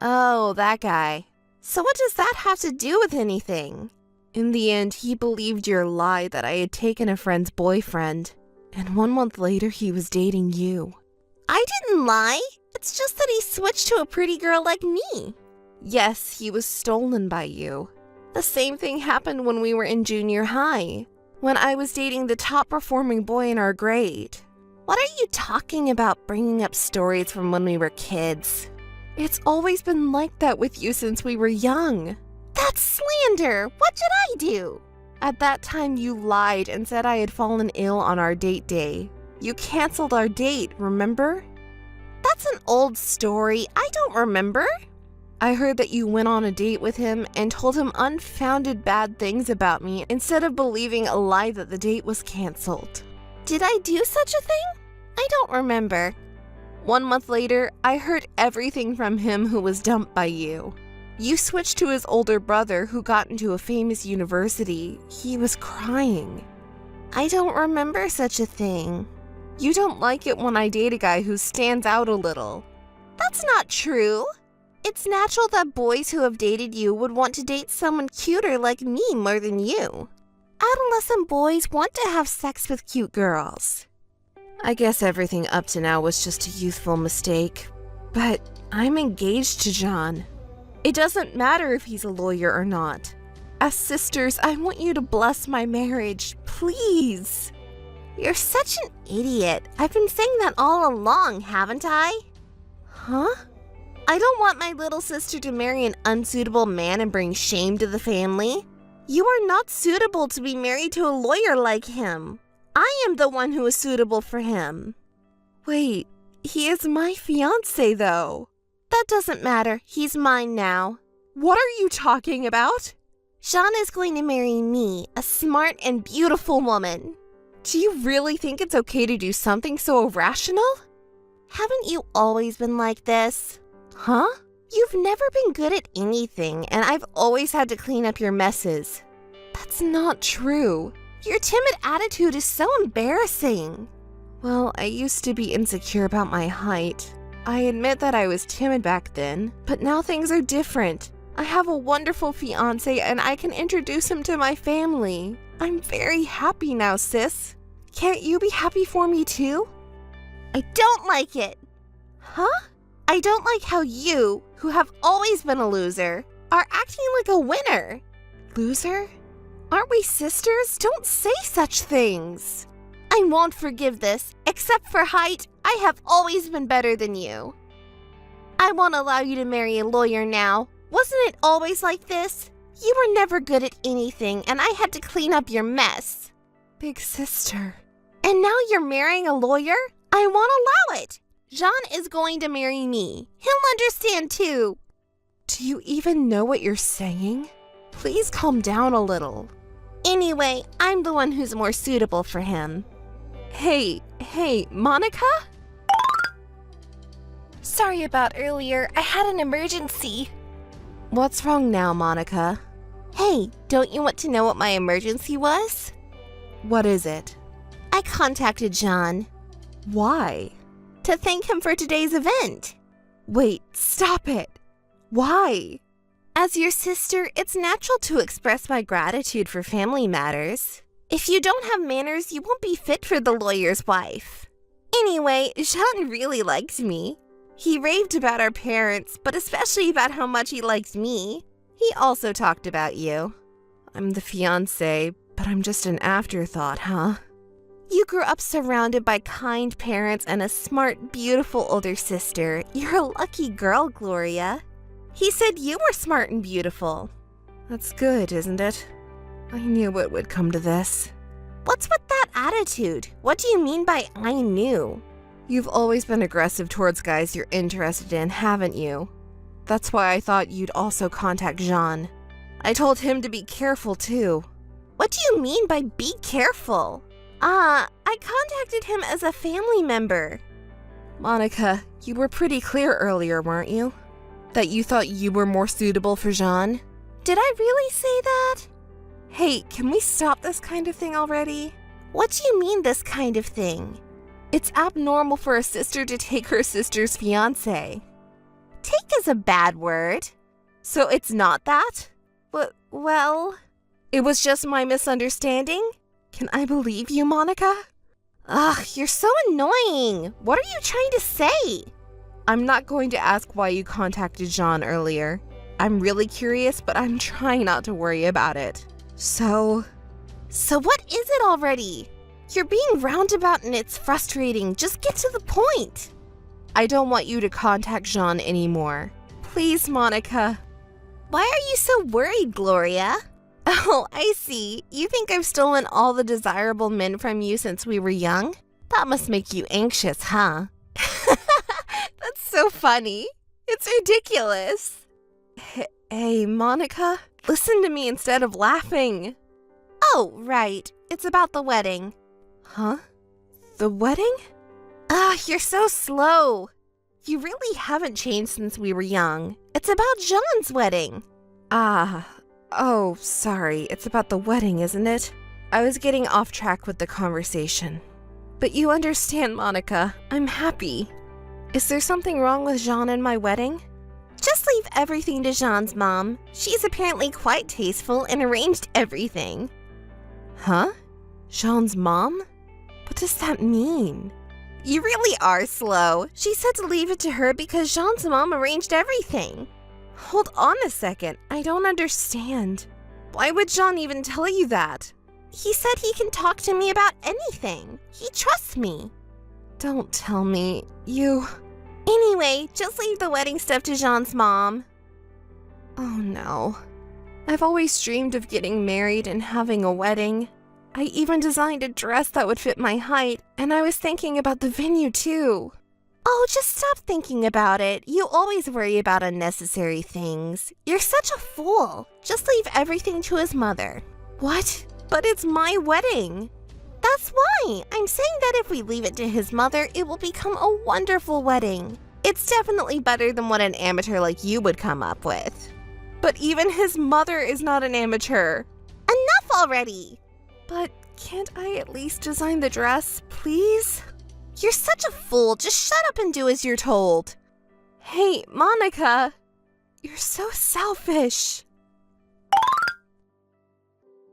Oh, that guy. So what does that have to do with anything? In the end, he believed your lie that I had taken a friend's boyfriend. And 1 month later, he was dating you. I didn't lie. It's just that he switched to a pretty girl like me. Yes, he was stolen by you. The same thing happened when we were in junior high, when I was dating the top performing boy in our grade. What are you talking about, bringing up stories from when we were kids? It's always been like that with you since we were young. That's slander. What did I do? At that time, you lied and said I had fallen ill on our date day. You canceled our date, remember? That's an old story. I don't remember. I heard that you went on a date with him and told him unfounded bad things about me instead of believing a lie that the date was canceled. Did I do such a thing? I don't remember. 1 month later, I heard everything from him who was dumped by you. You switched to his older brother who got into a famous university. He was crying. I don't remember such a thing. You don't like it when I date a guy who stands out a little. That's not true. It's natural that boys who have dated you would want to date someone cuter like me more than you. Adolescent boys want to have sex with cute girls. I guess everything up to now was just a youthful mistake. But I'm engaged to John. It doesn't matter if he's a lawyer or not. As sisters, I want you to bless my marriage, please. You're such an idiot. I've been saying that all along, haven't I? Huh? I don't want my little sister to marry an unsuitable man and bring shame to the family. You are not suitable to be married to a lawyer like him. I am the one who is suitable for him. Wait, he is my fiancé though. That doesn't matter. He's mine now. What are you talking about? Jean is going to marry me, a smart and beautiful woman. Do you really think it's okay to do something so irrational? Haven't you always been like this? Huh? You've never been good at anything, and I've always had to clean up your messes. That's not true. Your timid attitude is so embarrassing. Well, I used to be insecure about my height. I admit that I was timid back then, but now things are different. I have a wonderful fiancé and I can introduce him to my family. I'm very happy now, sis. Can't you be happy for me too? I don't like it. Huh? I don't like how you, who have always been a loser, are acting like a winner. Loser? Aren't we sisters? Don't say such things. I won't forgive this. Except for height, I have always been better than you. I won't allow you to marry a lawyer now. Wasn't it always like this? You were never good at anything, and I had to clean up your mess. Big sister. And now you're marrying a lawyer? I won't allow it. Jean is going to marry me. He'll understand too. Do you even know what you're saying? Please calm down a little. Anyway, I'm the one who's more suitable for him. Hey, Monica? Sorry about earlier. I had an emergency. What's wrong now, Monica? Hey, don't you want to know what my emergency was? What is it? I contacted John. Why? To thank him for today's event. Wait, stop it. Why? As your sister, it's natural to express my gratitude for family matters. If you don't have manners, you won't be fit for the lawyer's wife. Anyway, Jean really liked me. He raved about our parents, but especially about how much he liked me. He also talked about you. I'm the fiancé, but I'm just an afterthought, huh? You grew up surrounded by kind parents and a smart, beautiful older sister. You're a lucky girl, Gloria. He said you were smart and beautiful. That's good, isn't it? I knew it would come to this. What's with that attitude? What do you mean by I knew? You've always been aggressive towards guys you're interested in, haven't you? That's why I thought you'd also contact Jean. I told him to be careful too. What do you mean by be careful? I contacted him as a family member. Monica, you were pretty clear earlier, weren't you? That you thought you were more suitable for Jean? Did I really say that? Hey, can we stop this kind of thing already? What do you mean, this kind of thing? It's abnormal for a sister to take her sister's fiancé. Take is a bad word. So it's not that? Well, it was just my misunderstanding? Can I believe you, Monica? Ugh, you're so annoying. What are you trying to say? I'm not going to ask why you contacted Jean earlier. I'm really curious, but I'm trying not to worry about it. So what is it already? You're being roundabout and it's frustrating. Just get to the point. I don't want you to contact Jean anymore. Please, Monica. Why are you so worried, Gloria? Oh, I see. You think I've stolen all the desirable men from you since we were young? That must make you anxious, huh? That's so funny. It's ridiculous. Hey, Monica, listen to me instead of laughing. Oh, right. It's about the wedding. Huh? The wedding? You're so slow. You really haven't changed since we were young. It's about Jean's wedding. Oh, sorry. It's about the wedding, isn't it? I was getting off track with the conversation. But you understand, Monica. I'm happy. Is there something wrong with Jean and my wedding? Just leave everything to Jean's mom. She's apparently quite tasteful and arranged everything. Huh? Jean's mom? What does that mean? You really are slow. She said to leave it to her because Jean's mom arranged everything. Hold on a second. I don't understand. Why would Jean even tell you that? He said he can talk to me about anything. He trusts me. Don't tell me. Anyway, just leave the wedding stuff to Jean's mom. Oh no. I've always dreamed of getting married and having a wedding. I even designed a dress that would fit my height, and I was thinking about the venue too. Oh, just stop thinking about it. You always worry about unnecessary things. You're such a fool. Just leave everything to his mother. What? But it's my wedding. That's why. I'm saying that if we leave it to his mother, it will become a wonderful wedding. It's definitely better than what an amateur like you would come up with. But even his mother is not an amateur. Enough already! But can't I at least design the dress, please? You're such a fool. Just shut up and do as you're told. Hey, Monica. You're so selfish.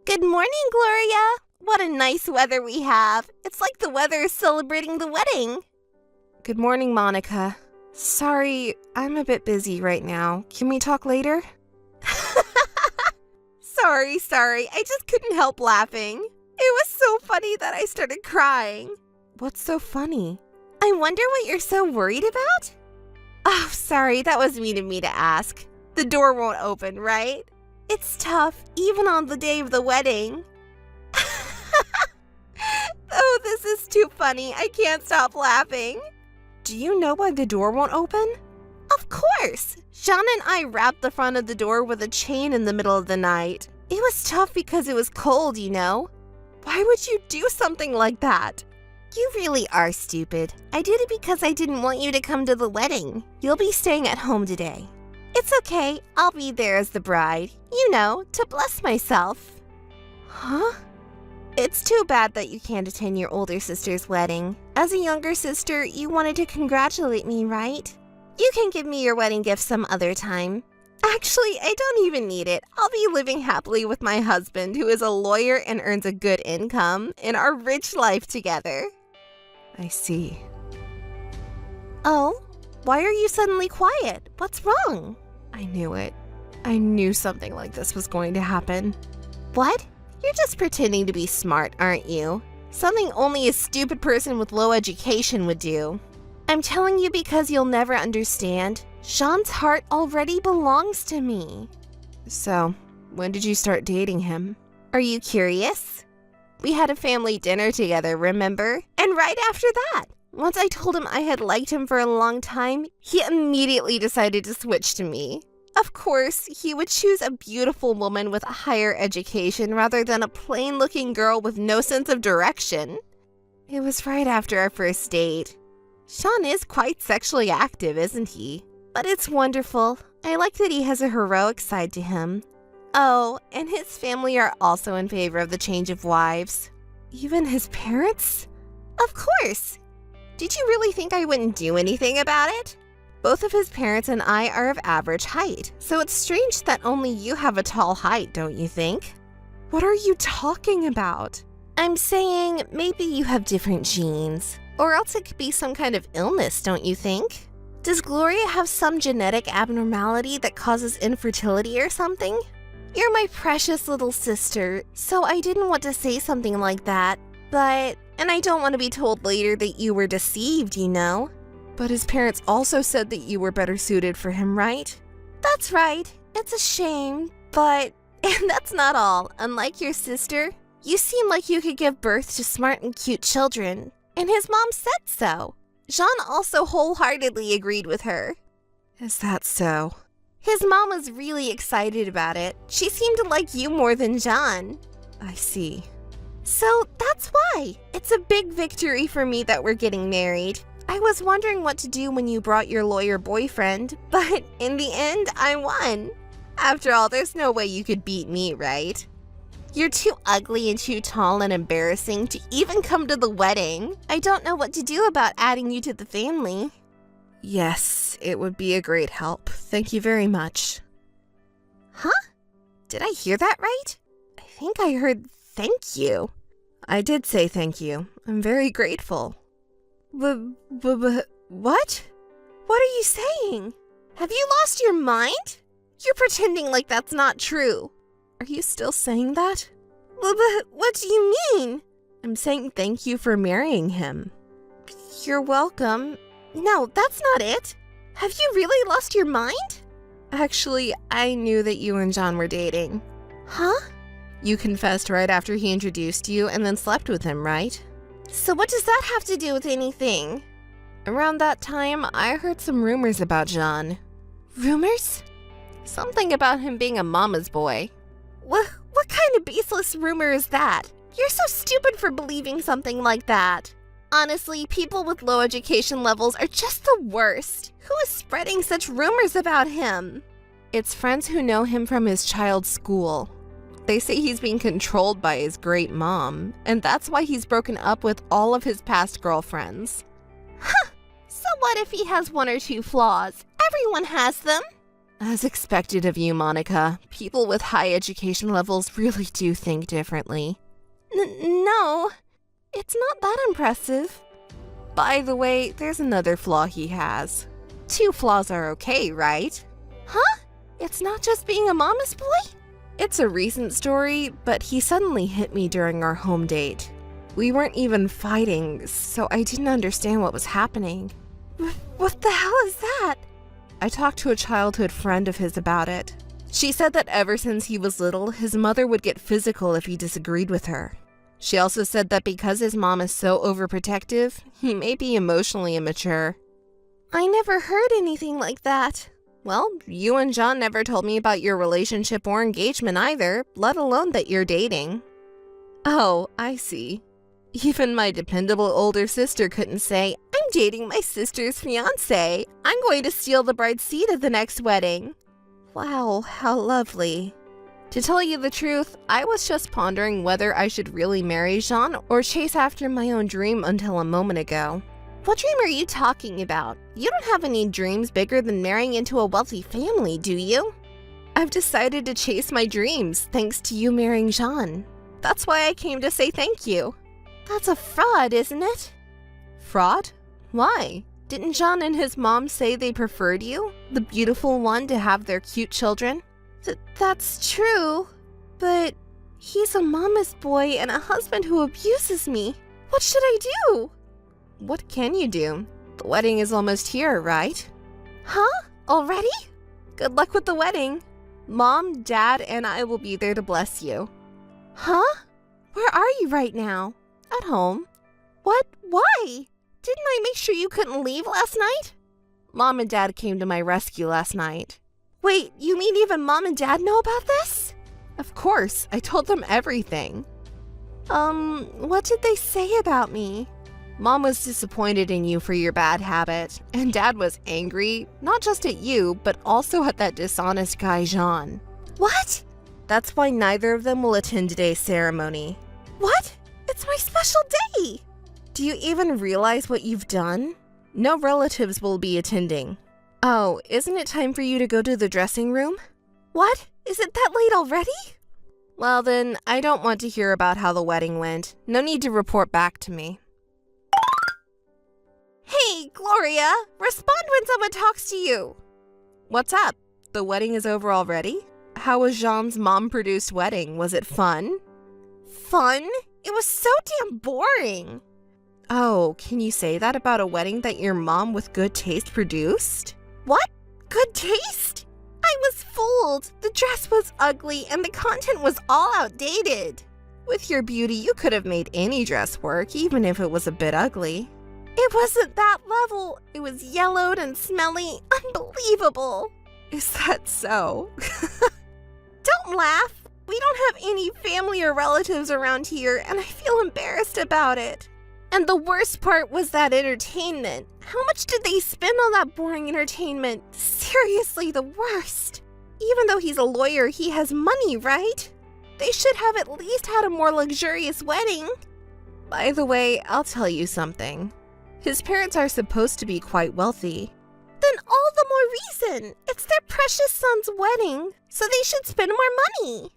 Good morning, Gloria. What a nice weather we have. It's like the weather is celebrating the wedding. Good morning, Monica. Sorry, I'm a bit busy right now. Can we talk later? Sorry. I just couldn't help laughing. It was so funny that I started crying. What's so funny? I wonder what you're so worried about? Oh, sorry, that was mean of me to ask. The door won't open, right? It's tough, even on the day of the wedding. Oh, this is too funny. I can't stop laughing. Do you know why the door won't open? Of course. Jean and I wrapped the front of the door with a chain in the middle of the night. It was tough because it was cold, you know. Why would you do something like that? You really are stupid. I did it because I didn't want you to come to the wedding. You'll be staying at home today. It's okay. I'll be there as the bride. You know, to bless myself. Huh? It's too bad that you can't attend your older sister's wedding. As a younger sister, you wanted to congratulate me, right? You can give me your wedding gift some other time. Actually, I don't even need it. I'll be living happily with my husband, who is a lawyer and earns a good income, in our rich life together. I see. Oh, why are you suddenly quiet? What's wrong? I knew it. I knew something like this was going to happen. What? You're just pretending to be smart, aren't you? Something only a stupid person with low education would do. I'm telling you because you'll never understand. Jean's heart already belongs to me. So, when did you start dating him? Are you curious? We had a family dinner together, remember? And right after that, once I told him I had liked him for a long time, he immediately decided to switch to me. Of course, he would choose a beautiful woman with a higher education rather than a plain-looking girl with no sense of direction. It was right after our first date. Jean is quite sexually active, isn't he? But it's wonderful. I like that he has a heroic side to him. Oh, and his family are also in favor of the change of wives. Even his parents? Of course. Did you really think I wouldn't do anything about it? Both of his parents and I are of average height, so it's strange that only you have a tall height, don't you think? What are you talking about? I'm saying maybe you have different genes, or else it could be some kind of illness, don't you think? Does Gloria have some genetic abnormality that causes infertility or something? You're my precious little sister, so I didn't want to say something like that, and I don't want to be told later that you were deceived, you know? But his parents also said that you were better suited for him, right? That's right. It's a shame, but and that's not all. Unlike your sister, you seem like you could give birth to smart and cute children, and his mom said so. Jean also wholeheartedly agreed with her. Is that so? His mom was really excited about it. She seemed to like you more than Jean. I see. So that's why. It's a big victory for me that we're getting married. I was wondering what to do when you brought your lawyer boyfriend, but in the end, I won. After all, there's no way you could beat me, right? You're too ugly and too tall and embarrassing to even come to the wedding. I don't know what to do about adding you to the family. Yes, it would be a great help. Thank you very much. Huh? Did I hear that right? I think I heard thank you. I did say thank you. I'm very grateful. What? What are you saying? Have you lost your mind? You're pretending like that's not true. Are you still saying that? What do you mean? I'm saying thank you for marrying him. You're welcome. No, that's not it. Have you really lost your mind? Actually, I knew that you and John were dating. Huh? You confessed right after he introduced you and then slept with him, right? So what does that have to do with anything? Around that time, I heard some rumors about John. Rumors? Something about him being a mama's boy. What kind of baseless rumor is that? You're so stupid for believing something like that. Honestly, people with low education levels are just the worst. Who is spreading such rumors about him? It's friends who know him from his child's school. They say he's being controlled by his great mom, and that's why he's broken up with all of his past girlfriends. Huh! So what if he has one or two flaws? Everyone has them. As expected of you, Monica, people with high education levels really do think differently. No, it's not that impressive. By the way, there's another flaw he has. 2 flaws are okay, right? Huh? It's not just being a mama's boy? It's a recent story, but he suddenly hit me during our home date. We weren't even fighting, so I didn't understand what was happening. What the hell is that? I talked to a childhood friend of his about it. She said that ever since he was little, his mother would get physical if he disagreed with her. She also said that because his mom is so overprotective, he may be emotionally immature. I never heard anything like that. Well, you and John never told me about your relationship or engagement either, let alone that you're dating. Oh, I see. Even my dependable older sister couldn't say, I'm dating my sister's fiancé. I'm going to steal the bride's seat at the next wedding. Wow, how lovely. To tell you the truth, I was just pondering whether I should really marry Jean or chase after my own dream until a moment ago. What dream are you talking about? You don't have any dreams bigger than marrying into a wealthy family, do you? I've decided to chase my dreams thanks to you marrying Jean. That's why I came to say thank you. That's a fraud, isn't it? Fraud? Why? Didn't Jean and his mom say they preferred you, the beautiful one, to have their cute children? That's true, but he's a mama's boy and a husband who abuses me. What should I do? What can you do? The wedding is almost here, right? Huh? Already? Good luck with the wedding. Mom, Dad, and I will be there to bless you. Huh? Where are you right now? At home. What? Why? Didn't I make sure you couldn't leave last night? Mom and Dad came to my rescue last night. Wait, you mean even Mom and Dad know about this? Of course, I told them everything. What did they say about me? Mom was disappointed in you for your bad habit, and Dad was angry, not just at you, but also at that dishonest guy, Jean. What? That's why neither of them will attend today's ceremony. What? It's my special day! Do you even realize what you've done? No relatives will be attending. Oh, isn't it time for you to go to the dressing room? What? Is it that late already? Well then, I don't want to hear about how the wedding went. No need to report back to me. Hey, Gloria! Respond when someone talks to you! What's up? The wedding is over already? How was Jean's mom-produced wedding? Was it fun? Fun? It was so damn boring. Oh, can you say that about a wedding that your mom with good taste produced? What? Good taste? I was fooled. The dress was ugly and the content was all outdated. With your beauty, you could have made any dress work, even if it was a bit ugly. It wasn't that level. It was yellowed and smelly. Unbelievable. Is that so? Don't laugh. We don't have any family or relatives around here, and I feel embarrassed about it. And the worst part was that entertainment. How much did they spend on that boring entertainment? Seriously, the worst. Even though he's a lawyer, he has money, right? They should have at least had a more luxurious wedding. By the way, I'll tell you something. His parents are supposed to be quite wealthy. Then all the more reason. It's their precious son's wedding, so they should spend more money.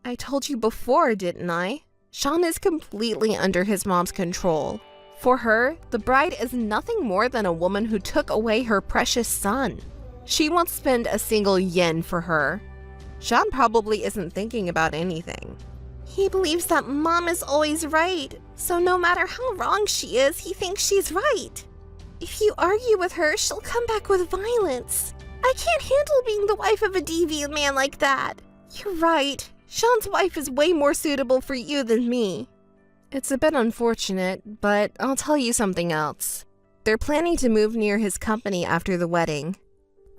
I told you before, didn't I? Jean is completely under his mom's control. For her, the bride is nothing more than a woman who took away her precious son. She won't spend a single yen for her. Jean probably isn't thinking about anything. He believes that Mom is always right, so no matter how wrong she is, he thinks she's right. If you argue with her, she'll come back with violence. I can't handle being the wife of a deviant man like that. You're right. Jean's wife is way more suitable for you than me. It's a bit unfortunate, but I'll tell you something else. They're planning to move near his company after the wedding.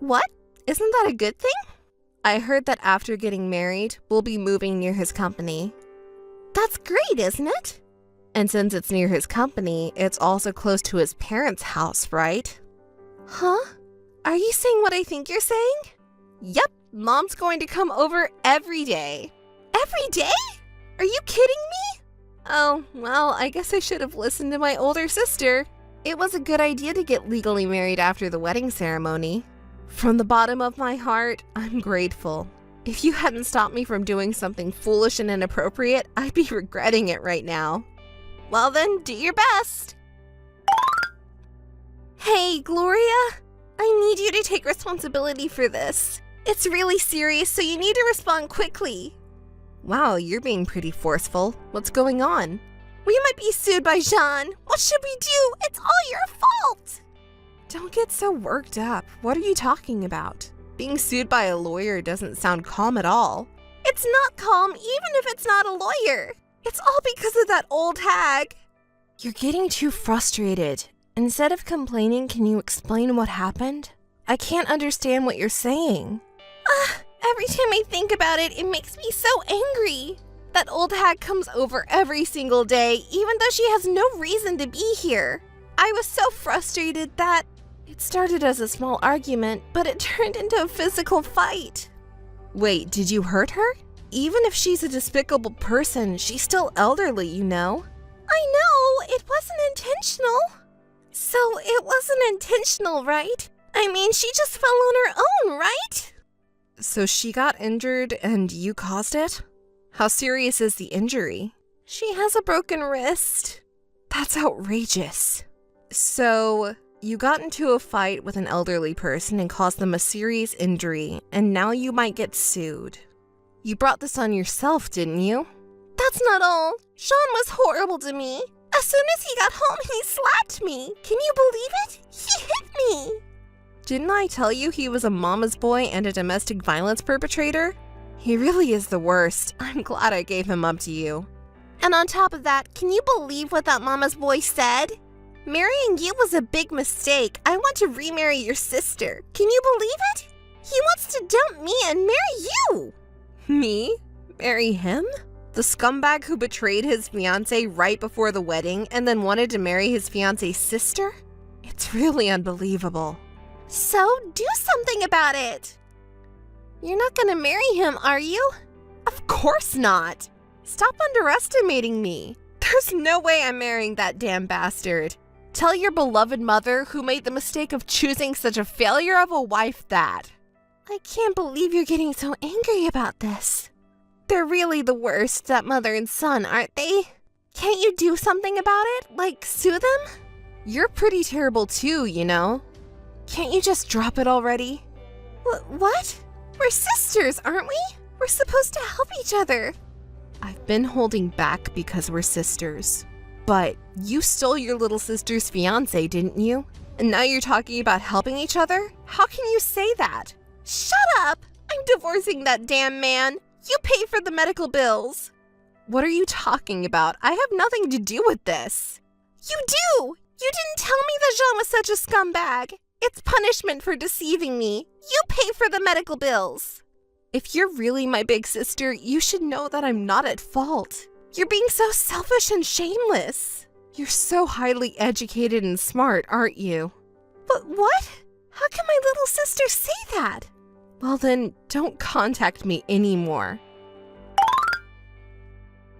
What? Isn't that a good thing? I heard that after getting married, we'll be moving near his company. That's great, isn't it? And since it's near his company, it's also close to his parents' house, right? Huh? Are you saying what I think you're saying? Yep, Mom's going to come over every day. Every day? Are you kidding me? Oh, well, I guess I should have listened to my older sister. It was a good idea to get legally married after the wedding ceremony. From the bottom of my heart, I'm grateful. If you hadn't stopped me from doing something foolish and inappropriate, I'd be regretting it right now. Well then, do your best. Hey, Gloria. I need you to take responsibility for this. It's really serious, so you need to respond quickly. Wow, you're being pretty forceful. What's going on? We might be sued by Jean. What should we do? It's all your fault. Don't get so worked up. What are you talking about? Being sued by a lawyer doesn't sound calm at all. It's not calm, even if it's not a lawyer. It's all because of that old hag. You're getting too frustrated. Instead of complaining, can you explain what happened? I can't understand what you're saying. Every time I think about it, it makes me so angry. That old hag comes over every single day, even though she has no reason to be here. I was so frustrated that it started as a small argument, but it turned into a physical fight. Wait, did you hurt her? Even if she's a despicable person, she's still elderly, you know? I know, it wasn't intentional. So it wasn't intentional, right? I mean, she just fell on her own, right? So she got injured and you caused it? How serious is the injury? She has a broken wrist. That's outrageous. So, you got into a fight with an elderly person and caused them a serious injury, and now you might get sued. You brought this on yourself, didn't you? That's not all. Sean was horrible to me. As soon as he got home, he slapped me. Can you believe it? He hit me. Didn't I tell you he was a mama's boy and a domestic violence perpetrator? He really is the worst. I'm glad I gave him up to you. And on top of that, can you believe what that mama's boy said? Marrying you was a big mistake. I want to remarry your sister. Can you believe it? He wants to dump me and marry you. Me? Marry him? The scumbag who betrayed his fiancée right before the wedding and then wanted to marry his fiancée's sister? It's really unbelievable. So, do something about it. You're not gonna marry him, are you? Of course not. Stop underestimating me. There's no way I'm marrying that damn bastard. Tell your beloved mother who made the mistake of choosing such a failure of a wife that. I can't believe you're getting so angry about this. They're really the worst, that mother and son, aren't they? Can't you do something about it? Like, sue them? You're pretty terrible too, you know. Can't you just drop it already? What? We're sisters, aren't we? We're supposed to help each other. I've been holding back because we're sisters. But you stole your little sister's fiancé, didn't you? And now you're talking about helping each other? How can you say that? Shut up! I'm divorcing that damn man. You pay for the medical bills. What are you talking about? I have nothing to do with this. You do! You didn't tell me that Jean was such a scumbag. It's punishment for deceiving me. You pay for the medical bills. If you're really my big sister, you should know that I'm not at fault. You're being so selfish and shameless. You're so highly educated and smart, aren't you? But what? How can my little sister say that? Well then, don't contact me anymore.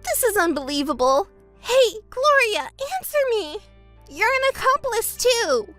This is unbelievable. Hey, Gloria, answer me. You're an accomplice too.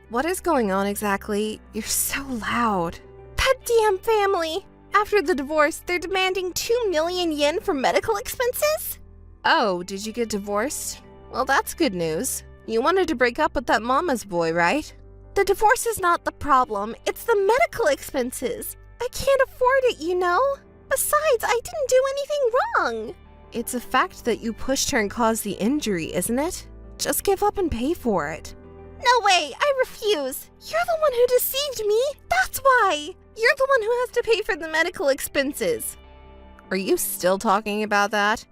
What is going on exactly? You're so loud. That damn family. After the divorce, they're demanding 2 million yen for medical expenses? Oh, did you get divorced? Well, that's good news. You wanted to break up with that mama's boy, right? The divorce is not the problem. It's the medical expenses. I can't afford it, you know? Besides, I didn't do anything wrong. It's a fact that you pushed her and caused the injury, isn't it? Just give up and pay for it. No way, I refuse. You're the one who deceived me. That's why. You're the one who has to pay for the medical expenses. Are you still talking about that?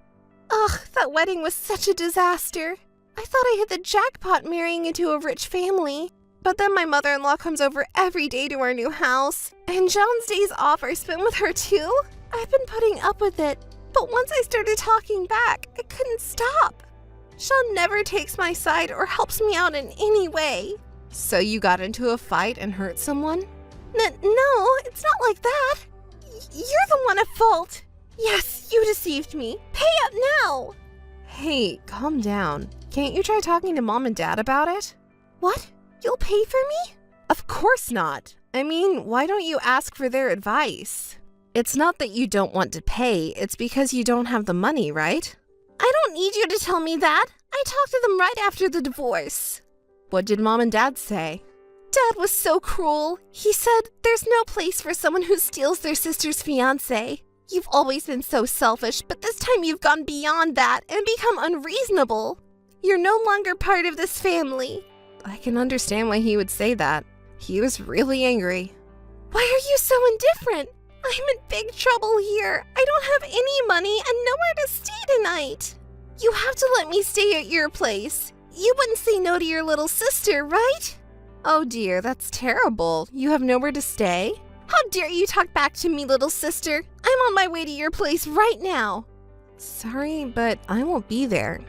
Ugh, that wedding was such a disaster. I thought I hit the jackpot marrying into a rich family. But then my mother-in-law comes over every day to our new house. And John's days off are spent with her too. I've been putting up with it. But once I started talking back, I couldn't stop. Sean never takes my side or helps me out in any way. So you got into a fight and hurt someone? No, it's not like that. You're the one at fault. Yes, you deceived me. Pay up now. Hey, calm down. Can't you try talking to Mom and Dad about it? What? You'll pay for me? Of course not. I mean, why don't you ask for their advice? It's not that you don't want to pay, it's because you don't have the money, right? I don't need you to tell me that. I talked to them right after the divorce. What did Mom and Dad say? Dad was so cruel. He said there's no place for someone who steals their sister's fiancé. You've always been so selfish, but this time you've gone beyond that and become unreasonable. You're no longer part of this family. I can understand why he would say that. He was really angry. Why are you so indifferent? I'm in big trouble here. I don't have any money and nowhere to stay tonight. You have to let me stay at your place. You wouldn't say no to your little sister, right? Oh dear, that's terrible. You have nowhere to stay? How dare you talk back to me, little sister? I'm on my way to your place right now. Sorry, but I won't be there.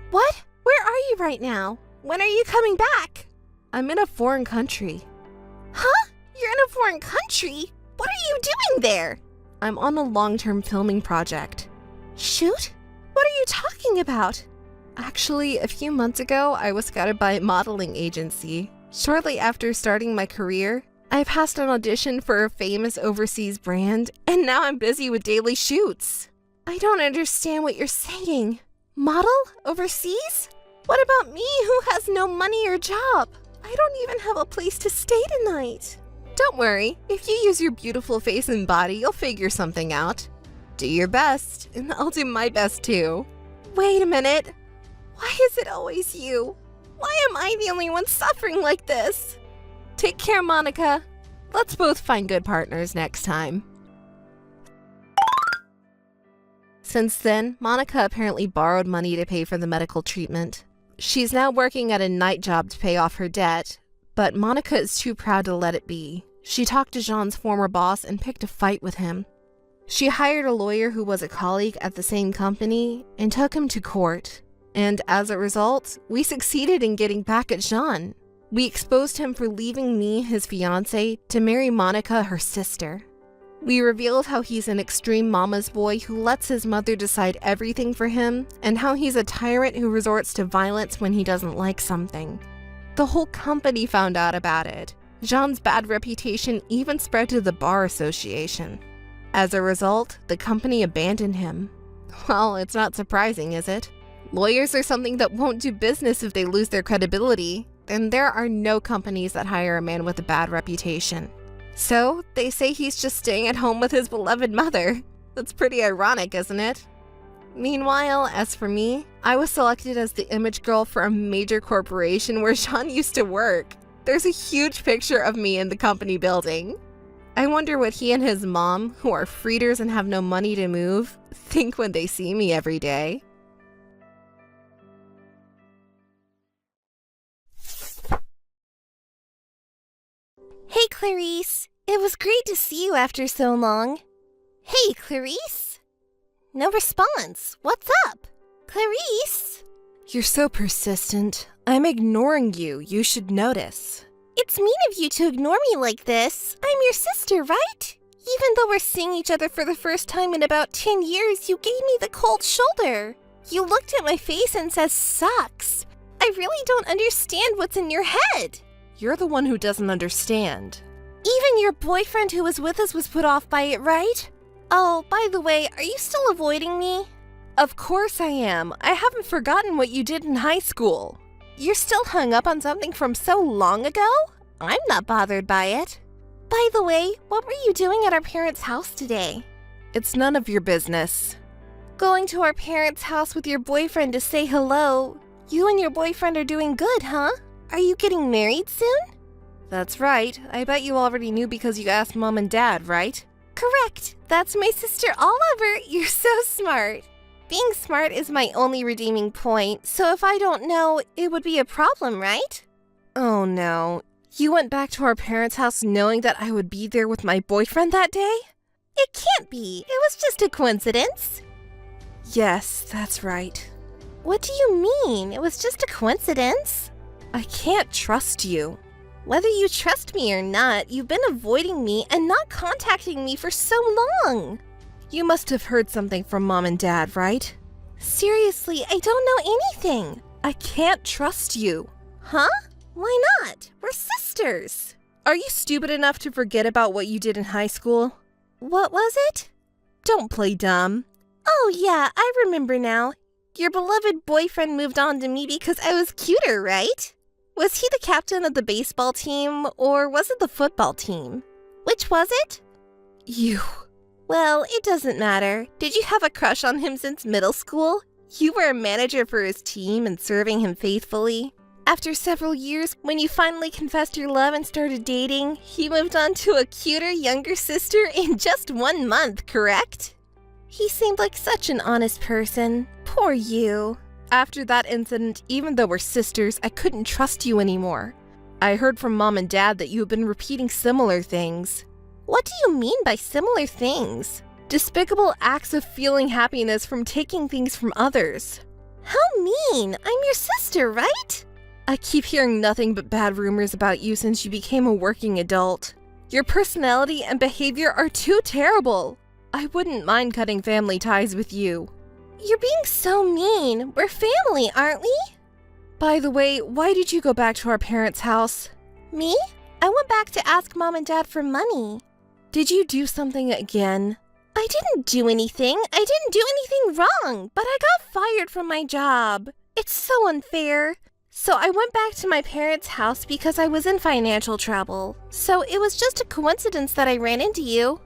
What? Where are you right now? When are you coming back? I'm in a foreign country. Huh? You're in a foreign country? What are you doing there? I'm on a long-term filming project. Shoot? What are you talking about? Actually, a few months ago, I was scouted by a modeling agency. Shortly after starting my career, I passed an audition for a famous overseas brand, and now I'm busy with daily shoots. I don't understand what you're saying. Model? Overseas? What about me who has no money or job? I don't even have a place to stay tonight. Don't worry, if you use your beautiful face and body, you'll figure something out. Do your best, and I'll do my best too. Wait a minute. Why is it always you? Why am I the only one suffering like this? Take care, Monica. Let's both find good partners next time. Since then, Monica apparently borrowed money to pay for the medical treatment. She's now working at a night job to pay off her debt, but Monica is too proud to let it be. She talked to Jean's former boss and picked a fight with him. She hired a lawyer who was a colleague at the same company and took him to court. And as a result, we succeeded in getting back at Jean. We exposed him for leaving me, his fiancée, to marry Monica, her sister. We revealed how he's an extreme mama's boy who lets his mother decide everything for him, and how he's a tyrant who resorts to violence when he doesn't like something. The whole company found out about it. Jean's bad reputation even spread to the bar association. As a result, the company abandoned him. Well, it's not surprising, is it? Lawyers are something that won't do business if they lose their credibility, and there are no companies that hire a man with a bad reputation. So, they say he's just staying at home with his beloved mother. That's pretty ironic, isn't it? Meanwhile, as for me, I was selected as the image girl for a major corporation where Jean used to work. There's a huge picture of me in the company building. I wonder what he and his mom, who are freeders and have no money to move, think when they see me every day. Hey, Clarice. It was great to see you after so long. Hey, Clarice. No response. What's up? Clarice? You're so persistent. I'm ignoring you. You should notice. It's mean of you to ignore me like this. I'm your sister, right? Even though we're seeing each other for the first time in about 10 years, you gave me the cold shoulder. You looked at my face and said, "Sucks." I really don't understand what's in your head. You're the one who doesn't understand. Even your boyfriend who was with us was put off by it, right? Oh, by the way, are you still avoiding me? Of course I am. I haven't forgotten what you did in high school. You're still hung up on something from so long ago? I'm not bothered by it. By the way, what were you doing at our parents' house today? It's none of your business. Going to our parents' house with your boyfriend to say hello. You and your boyfriend are doing good, huh? Are you getting married soon? That's right. I bet you already knew because you asked Mom and Dad, right? Correct. That's my sister Oliver. You're so smart. Being smart is my only redeeming point, so if I don't know, it would be a problem, right? Oh no. You went back to our parents' house knowing that I would be there with my boyfriend that day? It can't be. It was just a coincidence. Yes, that's right. What do you mean? It was just a coincidence. I can't trust you. Whether you trust me or not, you've been avoiding me and not contacting me for so long. You must have heard something from Mom and Dad, right? Seriously, I don't know anything. I can't trust you. Huh? Why not? We're sisters. Are you stupid enough to forget about what you did in high school? What was it? Don't play dumb. Oh yeah, I remember now. Your beloved boyfriend moved on to me because I was cuter, right? Was he the captain of the baseball team, or was it the football team? Which was it? You. Well, it doesn't matter. Did you have a crush on him since middle school? You were a manager for his team and serving him faithfully. After several years, when you finally confessed your love and started dating, he moved on to a cuter younger sister in just 1 month, correct? He seemed like such an honest person. Poor you. After that incident, even though we're sisters, I couldn't trust you anymore. I heard from Mom and Dad that you have been repeating similar things. What do you mean by similar things? Despicable acts of feeling happiness from taking things from others. How mean! I'm your sister, right? I keep hearing nothing but bad rumors about you since you became a working adult. Your personality and behavior are too terrible. I wouldn't mind cutting family ties with you. You're being so mean. We're family, aren't we? By the way, why did you go back to our parents' house? Me? I went back to ask Mom and Dad for money. Did you do something again? I didn't do anything. I didn't do anything wrong, but I got fired from my job. It's so unfair. So I went back to my parents' house because I was in financial trouble. So it was just a coincidence that I ran into you.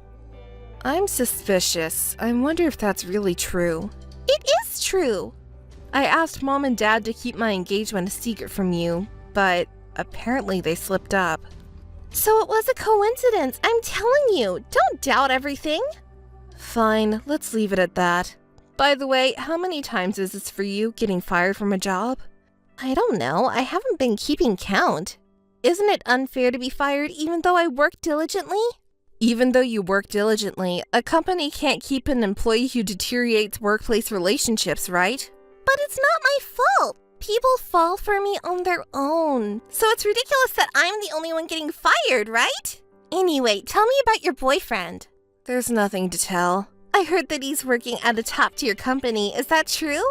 I'm suspicious. I wonder if that's really true. It is true. I asked Mom and Dad to keep my engagement a secret from you, but apparently they slipped up. So it was a coincidence. I'm telling you, don't doubt everything. Fine, let's leave it at that. By the way, how many times is this for you, getting fired from a job? I don't know. I haven't been keeping count. Isn't it unfair to be fired even though I work diligently? Even though you work diligently, a company can't keep an employee who deteriorates workplace relationships, right? But it's not my fault. People fall for me on their own. So it's ridiculous that I'm the only one getting fired, right? Anyway, tell me about your boyfriend. There's nothing to tell. I heard that he's working at a top-tier company. Is that true?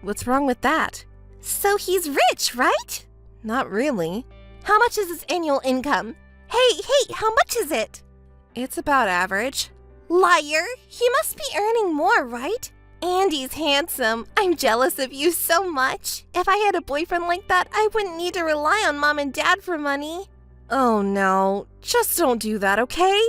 What's wrong with that? So he's rich, right? Not really. How much is his annual income? Hey, how much is it? It's about average. Liar! He must be earning more, right? And he's handsome. I'm jealous of you so much. If I had a boyfriend like that, I wouldn't need to rely on Mom and Dad for money. Oh no, just don't do that, okay?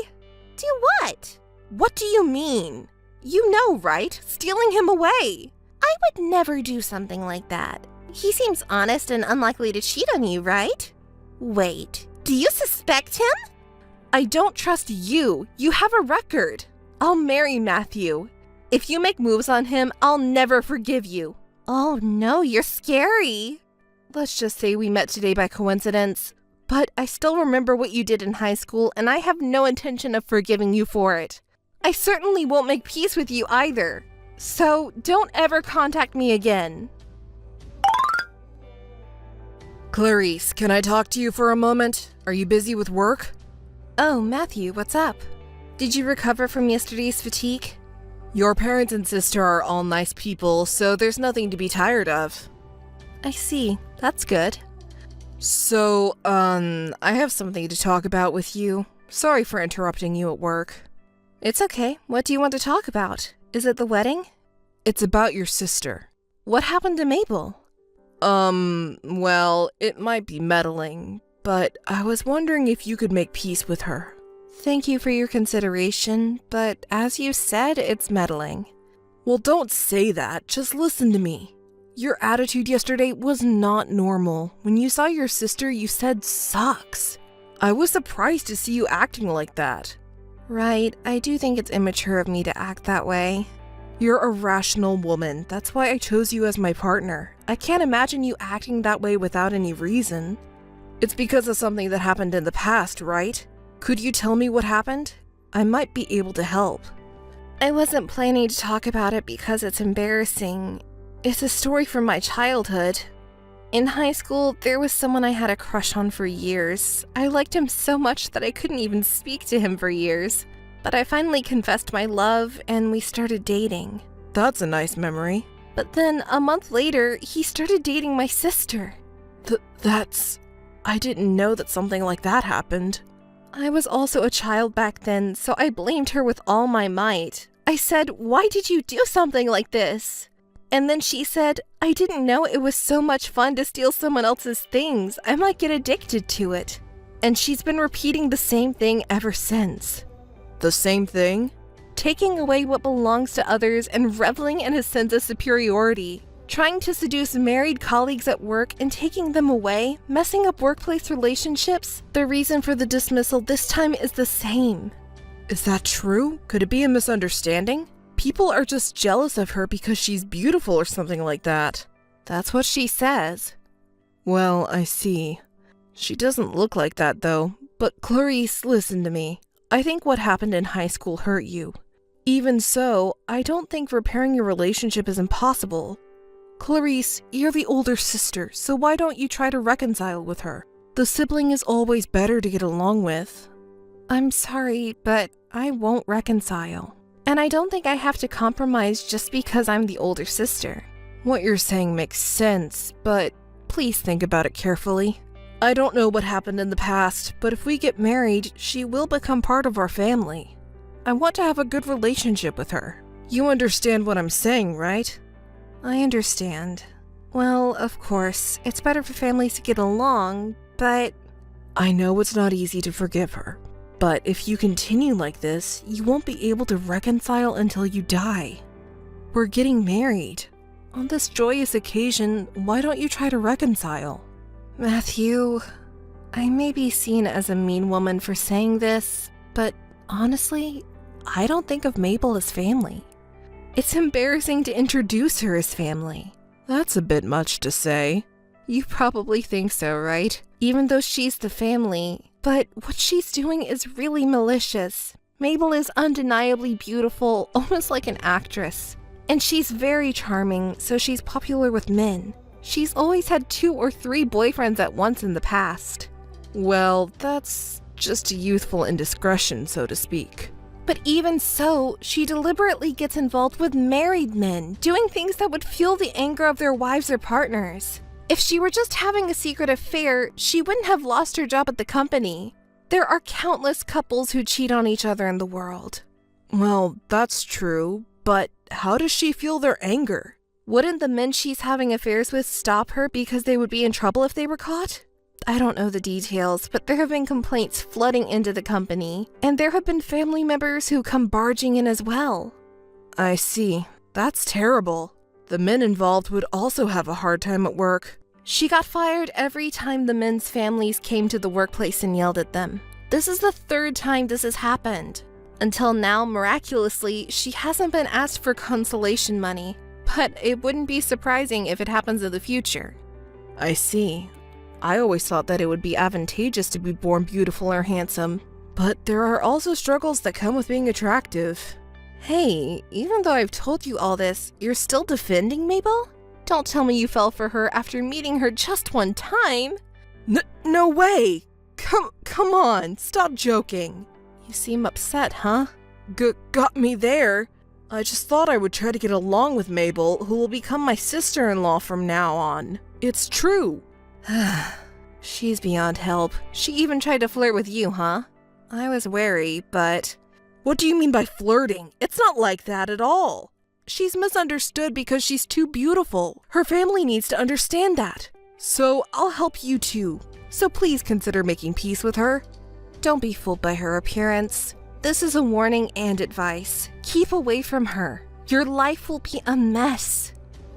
Do what? What do you mean? You know, right? Stealing him away. I would never do something like that. He seems honest and unlikely to cheat on you, right? Wait, do you suspect him? I don't trust you. You have a record. I'll marry Matthew. If you make moves on him, I'll never forgive you. Oh no, you're scary. Let's just say we met today by coincidence. But I still remember what you did in high school, and I have no intention of forgiving you for it. I certainly won't make peace with you either. So don't ever contact me again. Clarice, can I talk to you for a moment? Are you busy with work? Oh, Matthew, what's up? Did you recover from yesterday's fatigue? Your parents and sister are all nice people, so there's nothing to be tired of. I see. That's good. So, I have something to talk about with you. Sorry for interrupting you at work. It's okay. What do you want to talk about? Is it the wedding? It's about your sister. What happened to Mabel? Well, it might be meddling, but I was wondering if you could make peace with her. Thank you for your consideration, but as you said, it's meddling. Well, don't say that. Just listen to me. Your attitude yesterday was not normal. When you saw your sister, you said sucks. I was surprised to see you acting like that. Right, I do think it's immature of me to act that way. You're a rational woman. That's why I chose you as my partner. I can't imagine you acting that way without any reason. It's because of something that happened in the past, right? Could you tell me what happened? I might be able to help. I wasn't planning to talk about it because it's embarrassing. It's a story from my childhood. In high school, there was someone I had a crush on for years. I liked him so much that I couldn't even speak to him for years. But I finally confessed my love, and we started dating. That's a nice memory. But then, a month later, he started dating my sister. I didn't know that something like that happened. I was also a child back then, so I blamed her with all my might. I said, "Why did you do something like this?" And then she said, "I didn't know it was so much fun to steal someone else's things. I might get addicted to it." And she's been repeating the same thing ever since. The same thing? Taking away what belongs to others and reveling in a sense of superiority. Trying to seduce married colleagues at work and taking them away, messing up workplace relationships. The reason for the dismissal this time is the same. Is that true? Could it be a misunderstanding? People are just jealous of her because she's beautiful or something like that. That's what she says. Well, I see. She doesn't look like that though. But Clarice, listen to me. I think what happened in high school hurt you. Even so, I don't think repairing your relationship is impossible. Clarice, you're the older sister, so why don't you try to reconcile with her? The sibling is always better to get along with. I'm sorry, but I won't reconcile. And I don't think I have to compromise just because I'm the older sister. What you're saying makes sense, but please think about it carefully. I don't know what happened in the past, but if we get married, she will become part of our family. I want to have a good relationship with her. You understand what I'm saying, right? I understand. Well, of course, it's better for families to get along, but... I know it's not easy to forgive her, but if you continue like this, you won't be able to reconcile until you die. We're getting married. On this joyous occasion, why don't you try to reconcile? Matthew, I may be seen as a mean woman for saying this, but honestly, I don't think of Mabel as family. It's embarrassing to introduce her as family. That's a bit much to say. You probably think so, right? Even though she's the family. But what she's doing is really malicious. Mabel is undeniably beautiful, almost like an actress. And she's very charming, so she's popular with men. She's always had 2 or 3 boyfriends at once in the past. Well, that's just a youthful indiscretion, so to speak. But even so, she deliberately gets involved with married men, doing things that would fuel the anger of their wives or partners. If she were just having a secret affair, she wouldn't have lost her job at the company. There are countless couples who cheat on each other in the world. Well, that's true, but how does she feel their anger? Wouldn't the men she's having affairs with stop her because they would be in trouble if they were caught? I don't know the details, but there have been complaints flooding into the company, and there have been family members who come barging in as well. I see. That's terrible. The men involved would also have a hard time at work. She got fired every time the men's families came to the workplace and yelled at them. This is the 3rd time this has happened. Until now, miraculously, she hasn't been asked for consolation money, but it wouldn't be surprising if it happens in the future. I see. I always thought that it would be advantageous to be born beautiful or handsome, but there are also struggles that come with being attractive. Hey, even though I've told you all this, you're still defending Mabel? Don't tell me you fell for her after meeting her just one time. No way! Come on, stop joking. You seem upset, huh? Got me there. I just thought I would try to get along with Mabel, who will become my sister-in-law from now on. It's true. She's beyond help. She even tried to flirt with you, huh? I was wary, but... What do you mean by flirting? It's not like that at all. She's misunderstood because she's too beautiful. Her family needs to understand that. So I'll help you too. So please consider making peace with her. Don't be fooled by her appearance. This is a warning and advice. Keep away from her. Your life will be a mess.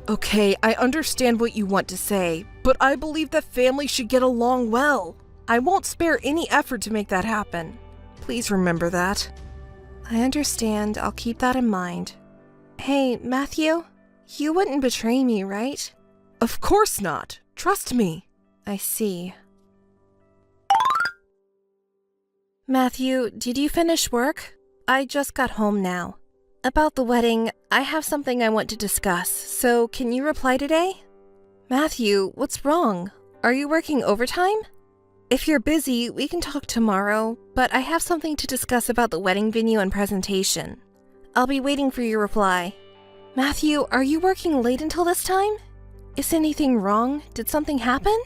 Okay, I understand what you want to say, but I believe that families should get along well. I won't spare any effort to make that happen. Please remember that. I understand. I'll keep that in mind. Hey, Matthew, you wouldn't betray me, right? Of course not. Trust me. I see. Matthew, did you finish work? I just got home now. About the wedding, I have something I want to discuss, so can you reply today? Matthew, what's wrong? Are you working overtime? If you're busy, we can talk tomorrow, but I have something to discuss about the wedding venue and presentation. I'll be waiting for your reply. Matthew, are you working late until this time? Is anything wrong? Did something happen?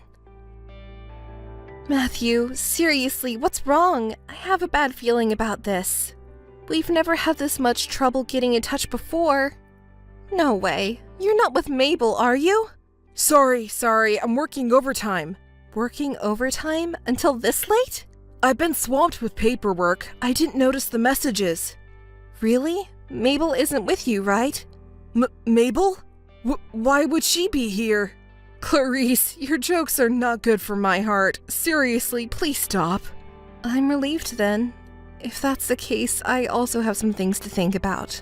Matthew, seriously, what's wrong? I have a bad feeling about this. We've never had this much trouble getting in touch before. No way. You're not with Mabel, are you? Sorry, I'm working overtime. Working overtime? Until this late? I've been swamped with paperwork. I didn't notice the messages. Really? Mabel isn't with you, right? Mabel? Why would she be here? Clarice, your jokes are not good for my heart. Seriously, please stop. I'm relieved then. If that's the case, I also have some things to think about.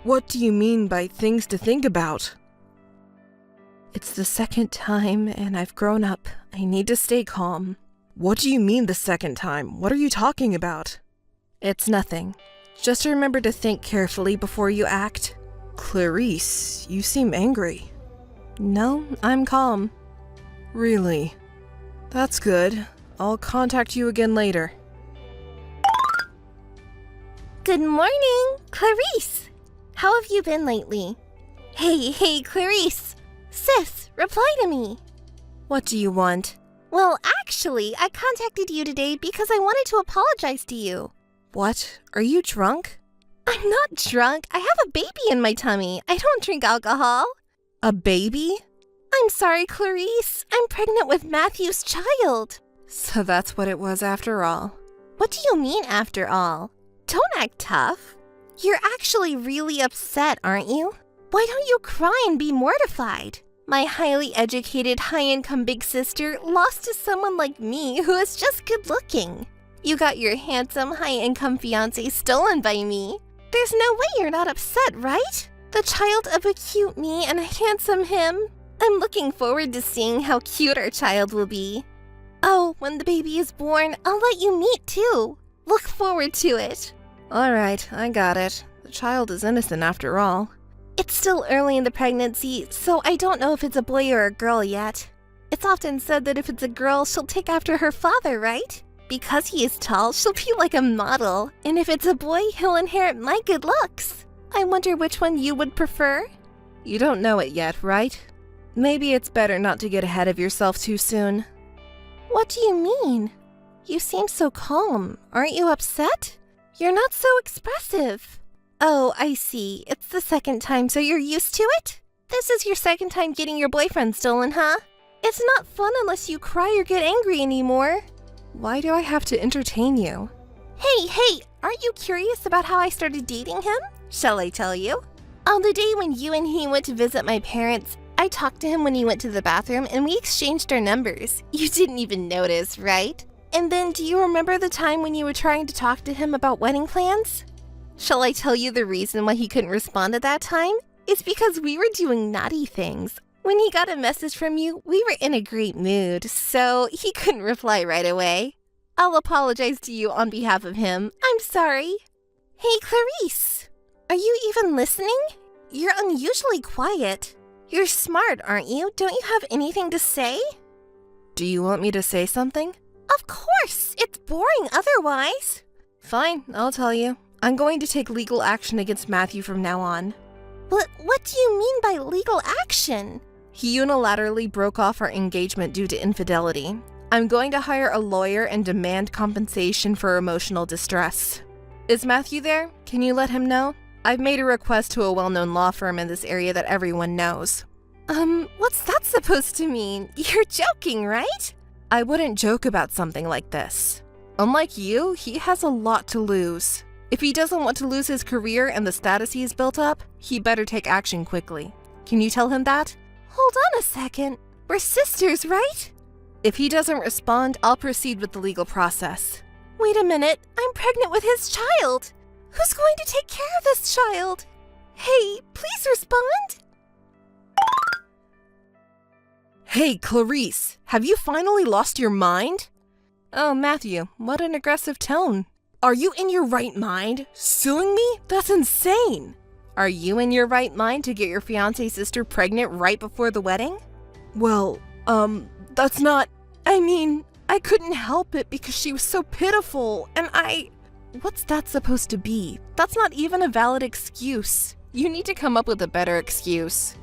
What do you mean by things to think about? It's the second time, and I've grown up. I need to stay calm. What do you mean the second time? What are you talking about? It's nothing. Just remember to think carefully before you act. Clarice, you seem angry. No, I'm calm. Really? That's good. I'll contact you again later. Good morning, Clarice. How have you been lately? Hey, Clarice. Sis, reply to me. What do you want? Well, actually, I contacted you today because I wanted to apologize to you. What? Are you drunk? I'm not drunk. I have a baby in my tummy. I don't drink alcohol. A baby? I'm sorry, Clarice. I'm pregnant with Matthew's child. So that's what it was after all. What do you mean, after all? Don't act tough. You're actually really upset, aren't you? Why don't you cry and be mortified? My highly educated, high-income big sister lost to someone like me who is just good-looking. You got your handsome, high-income fiancé stolen by me. There's no way you're not upset, right? The child of a cute me and a handsome him. I'm looking forward to seeing how cute our child will be. Oh, when the baby is born, I'll let you meet too. Look forward to it. All right, I got it. The child is innocent after all. It's still early in the pregnancy, so I don't know if it's a boy or a girl yet. It's often said that if it's a girl, she'll take after her father, right? Because he is tall, she'll be like a model. And if it's a boy, he'll inherit my good looks. I wonder which one you would prefer? You don't know it yet, right? Maybe it's better not to get ahead of yourself too soon. What do you mean? You seem so calm. Aren't you upset? You're not so expressive. Oh, I see. It's the second time, so you're used to it? This is your second time getting your boyfriend stolen, huh? It's not fun unless you cry or get angry anymore. Why do I have to entertain you? Hey, aren't you curious about how I started dating him? Shall I tell you? On the day when you and he went to visit my parents, I talked to him when he went to the bathroom and we exchanged our numbers. You didn't even notice, right? And then do you remember the time when you were trying to talk to him about wedding plans? Shall I tell you the reason why he couldn't respond at that time? It's because we were doing naughty things. When he got a message from you, we were in a great mood, so he couldn't reply right away. I'll apologize to you on behalf of him. I'm sorry. Hey, Clarice. Are you even listening? You're unusually quiet. You're smart, aren't you? Don't you have anything to say? Do you want me to say something? Of course! It's boring otherwise. Fine, I'll tell you. I'm going to take legal action against Matthew from now on. What do you mean by legal action? He unilaterally broke off our engagement due to infidelity. I'm going to hire a lawyer and demand compensation for emotional distress. Is Matthew there? Can you let him know? I've made a request to a well-known law firm in this area that everyone knows. What's that supposed to mean? You're joking, right? I wouldn't joke about something like this. Unlike you, he has a lot to lose. If he doesn't want to lose his career and the status he's built up, he better take action quickly. Can you tell him that? Hold on a second. We're sisters, right? If he doesn't respond, I'll proceed with the legal process. Wait a minute. I'm pregnant with his child. Who's going to take care of this child? Hey, please respond. Hey, Clarice, have you finally lost your mind? Oh, Matthew, what an aggressive tone. Are you in your right mind? Suing me? That's insane! Are you in your right mind to get your fiance's sister pregnant right before the wedding? Well, that's not... I mean, I couldn't help it because she was so pitiful, and What's that supposed to be? That's not even a valid excuse. You need to come up with a better excuse.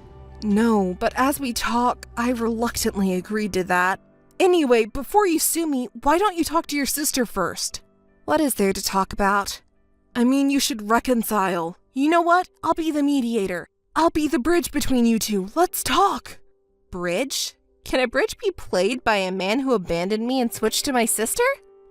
No, but as we talk, I reluctantly agreed to that. Anyway, before you sue me, why don't you talk to your sister first? What is there to talk about? I mean, you should reconcile. You know what? I'll be the mediator. I'll be the bridge between you two. Let's talk. Bridge? Can a bridge be played by a man who abandoned me and switched to my sister?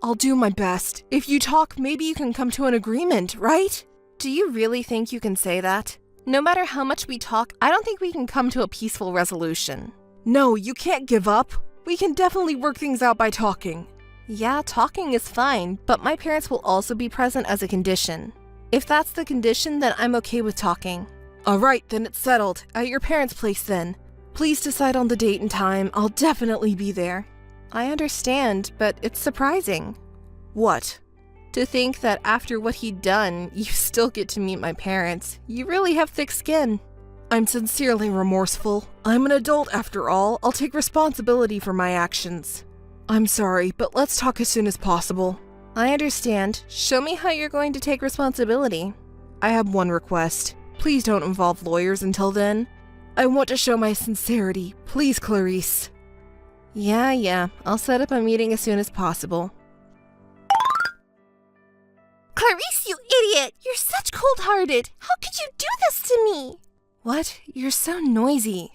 I'll do my best. If you talk, maybe you can come to an agreement, right? Do you really think you can say that? No matter how much we talk, I don't think we can come to a peaceful resolution. No, you can't give up. We can definitely work things out by talking. Yeah, talking is fine, but my parents will also be present as a condition. If that's the condition, then I'm okay with talking. Alright, then it's settled. At your parents' place then. Please decide on the date and time. I'll definitely be there. I understand, but it's surprising. What? To think that after what he'd done, you still get to meet my parents. You really have thick skin. I'm sincerely remorseful. I'm an adult after all. I'll take responsibility for my actions. I'm sorry, but let's talk as soon as possible. I understand. Show me how you're going to take responsibility. I have one request. Please don't involve lawyers until then. I want to show my sincerity. Please, Clarice. Yeah. I'll set up a meeting as soon as possible. Clarice, you idiot! You're such cold-hearted! How could you do this to me? What? You're so noisy.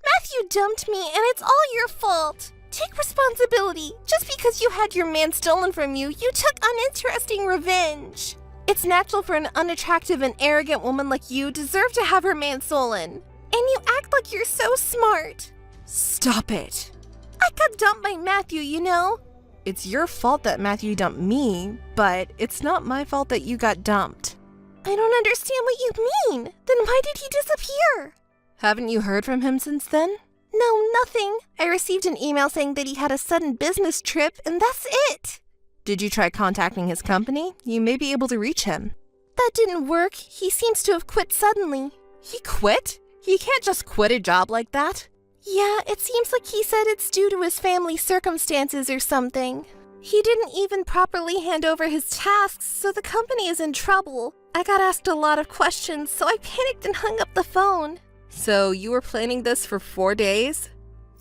Matthew dumped me, and it's all your fault. Take responsibility. Just because you had your man stolen from you, you took uninteresting revenge. It's natural for an unattractive and arrogant woman like you deserve to have her man stolen. And you act like you're so smart. Stop it. I got dumped by Matthew, you know? It's your fault that Matthew dumped me, but it's not my fault that you got dumped. I don't understand what you mean. Then why did he disappear? Haven't you heard from him since then? No, nothing. I received an email saying that he had a sudden business trip, and that's it. Did you try contacting his company? You may be able to reach him. That didn't work. He seems to have quit suddenly. He quit? He can't just quit a job like that. Yeah, it seems like he said it's due to his family circumstances or something. He didn't even properly hand over his tasks, so the company is in trouble. I got asked a lot of questions, so I panicked and hung up the phone. So you were planning this for 4 days?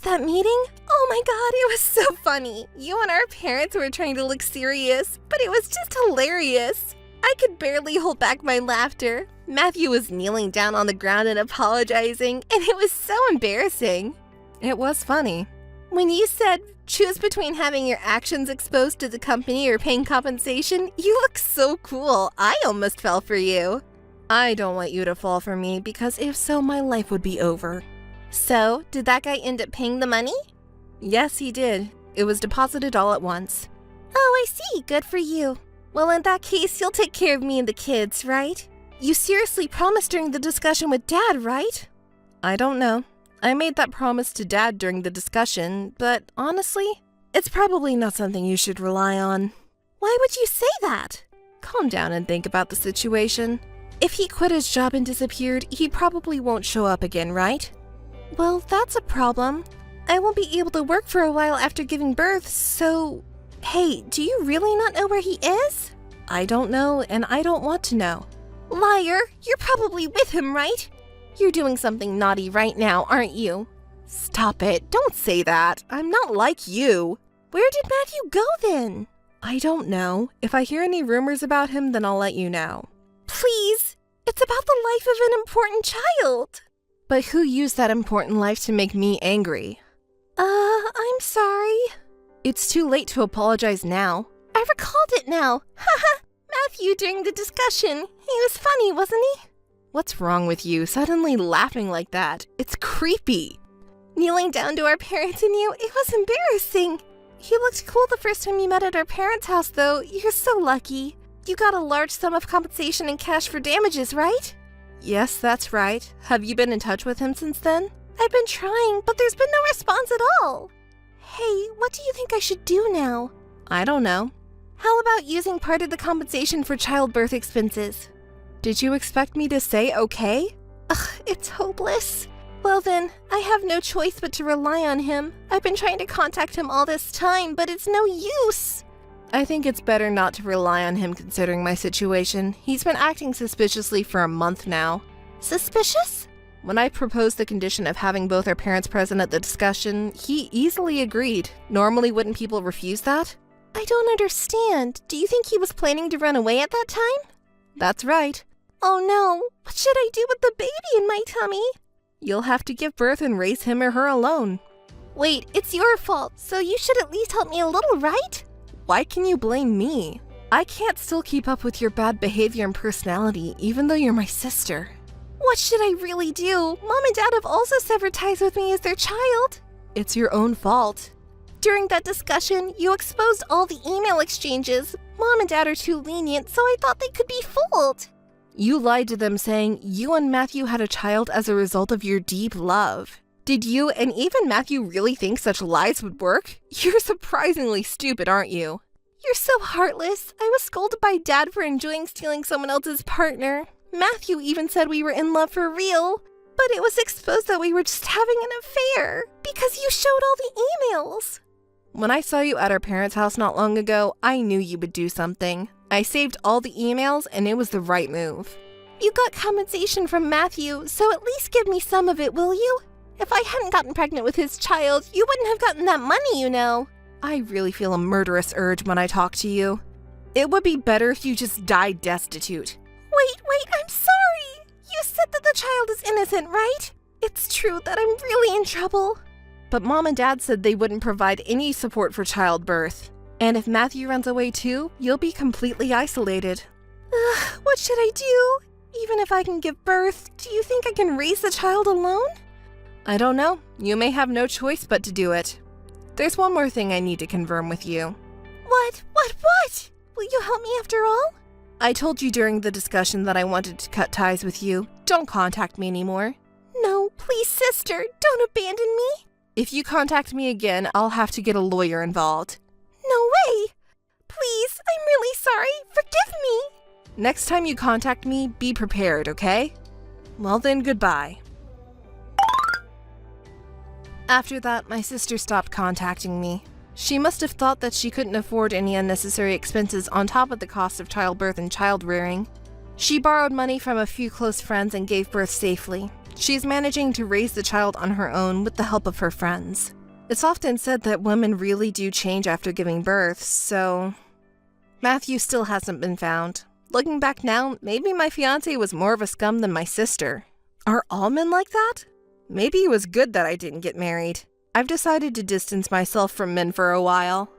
That meeting? Oh my god, it was so funny. You and our parents were trying to look serious, but it was just hilarious. I could barely hold back my laughter. Matthew was kneeling down on the ground and apologizing, and it was so embarrassing. It was funny. When you said, choose between having your actions exposed to the company or paying compensation, you look so cool. I almost fell for you. I don't want you to fall for me, because if so, my life would be over. So, did that guy end up paying the money? Yes, he did. It was deposited all at once. Oh, I see. Good for you. Well, in that case, you'll take care of me and the kids, right? You seriously promised during the discussion with Dad, right? I don't know. I made that promise to Dad during the discussion, but honestly, it's probably not something you should rely on. Why would you say that? Calm down and think about the situation. If he quit his job and disappeared, he probably won't show up again, right? Well, that's a problem. I won't be able to work for a while after giving birth, so... Hey, do you really not know where he is? I don't know, and I don't want to know. Liar! You're probably with him, right? You're doing something naughty right now, aren't you? Stop it. Don't say that. I'm not like you. Where did Matthew go then? I don't know. If I hear any rumors about him, then I'll let you know. Please! It's about the life of an important child! But who used that important life to make me angry? I'm sorry. It's too late to apologize now. I recalled it now. Haha! Matthew during the discussion. He was funny, wasn't he? What's wrong with you? Suddenly laughing like that. It's creepy. Kneeling down to our parents and you, it was embarrassing. He looked cool the first time you met at our parents' house, though. You're so lucky. You got a large sum of compensation in cash for damages, right? Yes, that's right. Have you been in touch with him since then? I've been trying, but there's been no response at all. Hey, what do you think I should do now? I don't know. How about using part of the compensation for childbirth expenses? Did you expect me to say okay? Ugh, it's hopeless. Well then, I have no choice but to rely on him. I've been trying to contact him all this time, but it's no use. I think it's better not to rely on him considering my situation. He's been acting suspiciously for a month now. Suspicious? When I proposed the condition of having both our parents present at the discussion, he easily agreed. Normally, wouldn't people refuse that? I don't understand. Do you think he was planning to run away at that time? That's right. Oh no, what should I do with the baby in my tummy? You'll have to give birth and raise him or her alone. Wait, it's your fault, so you should at least help me a little, right? Why can you blame me? I can't still keep up with your bad behavior and personality, even though you're my sister. What should I really do? Mom and Dad have also severed ties with me as their child. It's your own fault. During that discussion, you exposed all the email exchanges. Mom and Dad are too lenient, so I thought they could be fooled. You lied to them saying you and Matthew had a child as a result of your deep love. Did you and even Matthew really think such lies would work? You're surprisingly stupid, aren't you? You're so heartless. I was scolded by Dad for enjoying stealing someone else's partner. Matthew even said we were in love for real. But it was exposed that we were just having an affair because you showed all the emails. When I saw you at our parents' house not long ago, I knew you would do something. I saved all the emails and it was the right move. You got compensation from Matthew, so at least give me some of it, will you? If I hadn't gotten pregnant with his child, you wouldn't have gotten that money, you know. I really feel a murderous urge when I talk to you. It would be better if you just died destitute. Wait, I'm sorry. You said that the child is innocent, right? It's true that I'm really in trouble. But Mom and Dad said they wouldn't provide any support for childbirth. And if Matthew runs away too, you'll be completely isolated. What should I do? Even if I can give birth, do you think I can raise the child alone? I don't know. You may have no choice but to do it. There's one more thing I need to confirm with you. What? Will you help me after all? I told you during the discussion that I wanted to cut ties with you. Don't contact me anymore. No, please, sister, don't abandon me. If you contact me again, I'll have to get a lawyer involved. No way! Please, I'm really sorry. Forgive me. Next time you contact me, be prepared, okay? Well then, goodbye. After that, my sister stopped contacting me. She must have thought that she couldn't afford any unnecessary expenses on top of the cost of childbirth and child rearing. She borrowed money from a few close friends and gave birth safely. She's managing to raise the child on her own with the help of her friends. It's often said that women really do change after giving birth, so... Matthew still hasn't been found. Looking back now, maybe my fiancé was more of a scum than my sister. Are all men like that? Maybe it was good that I didn't get married. I've decided to distance myself from men for a while.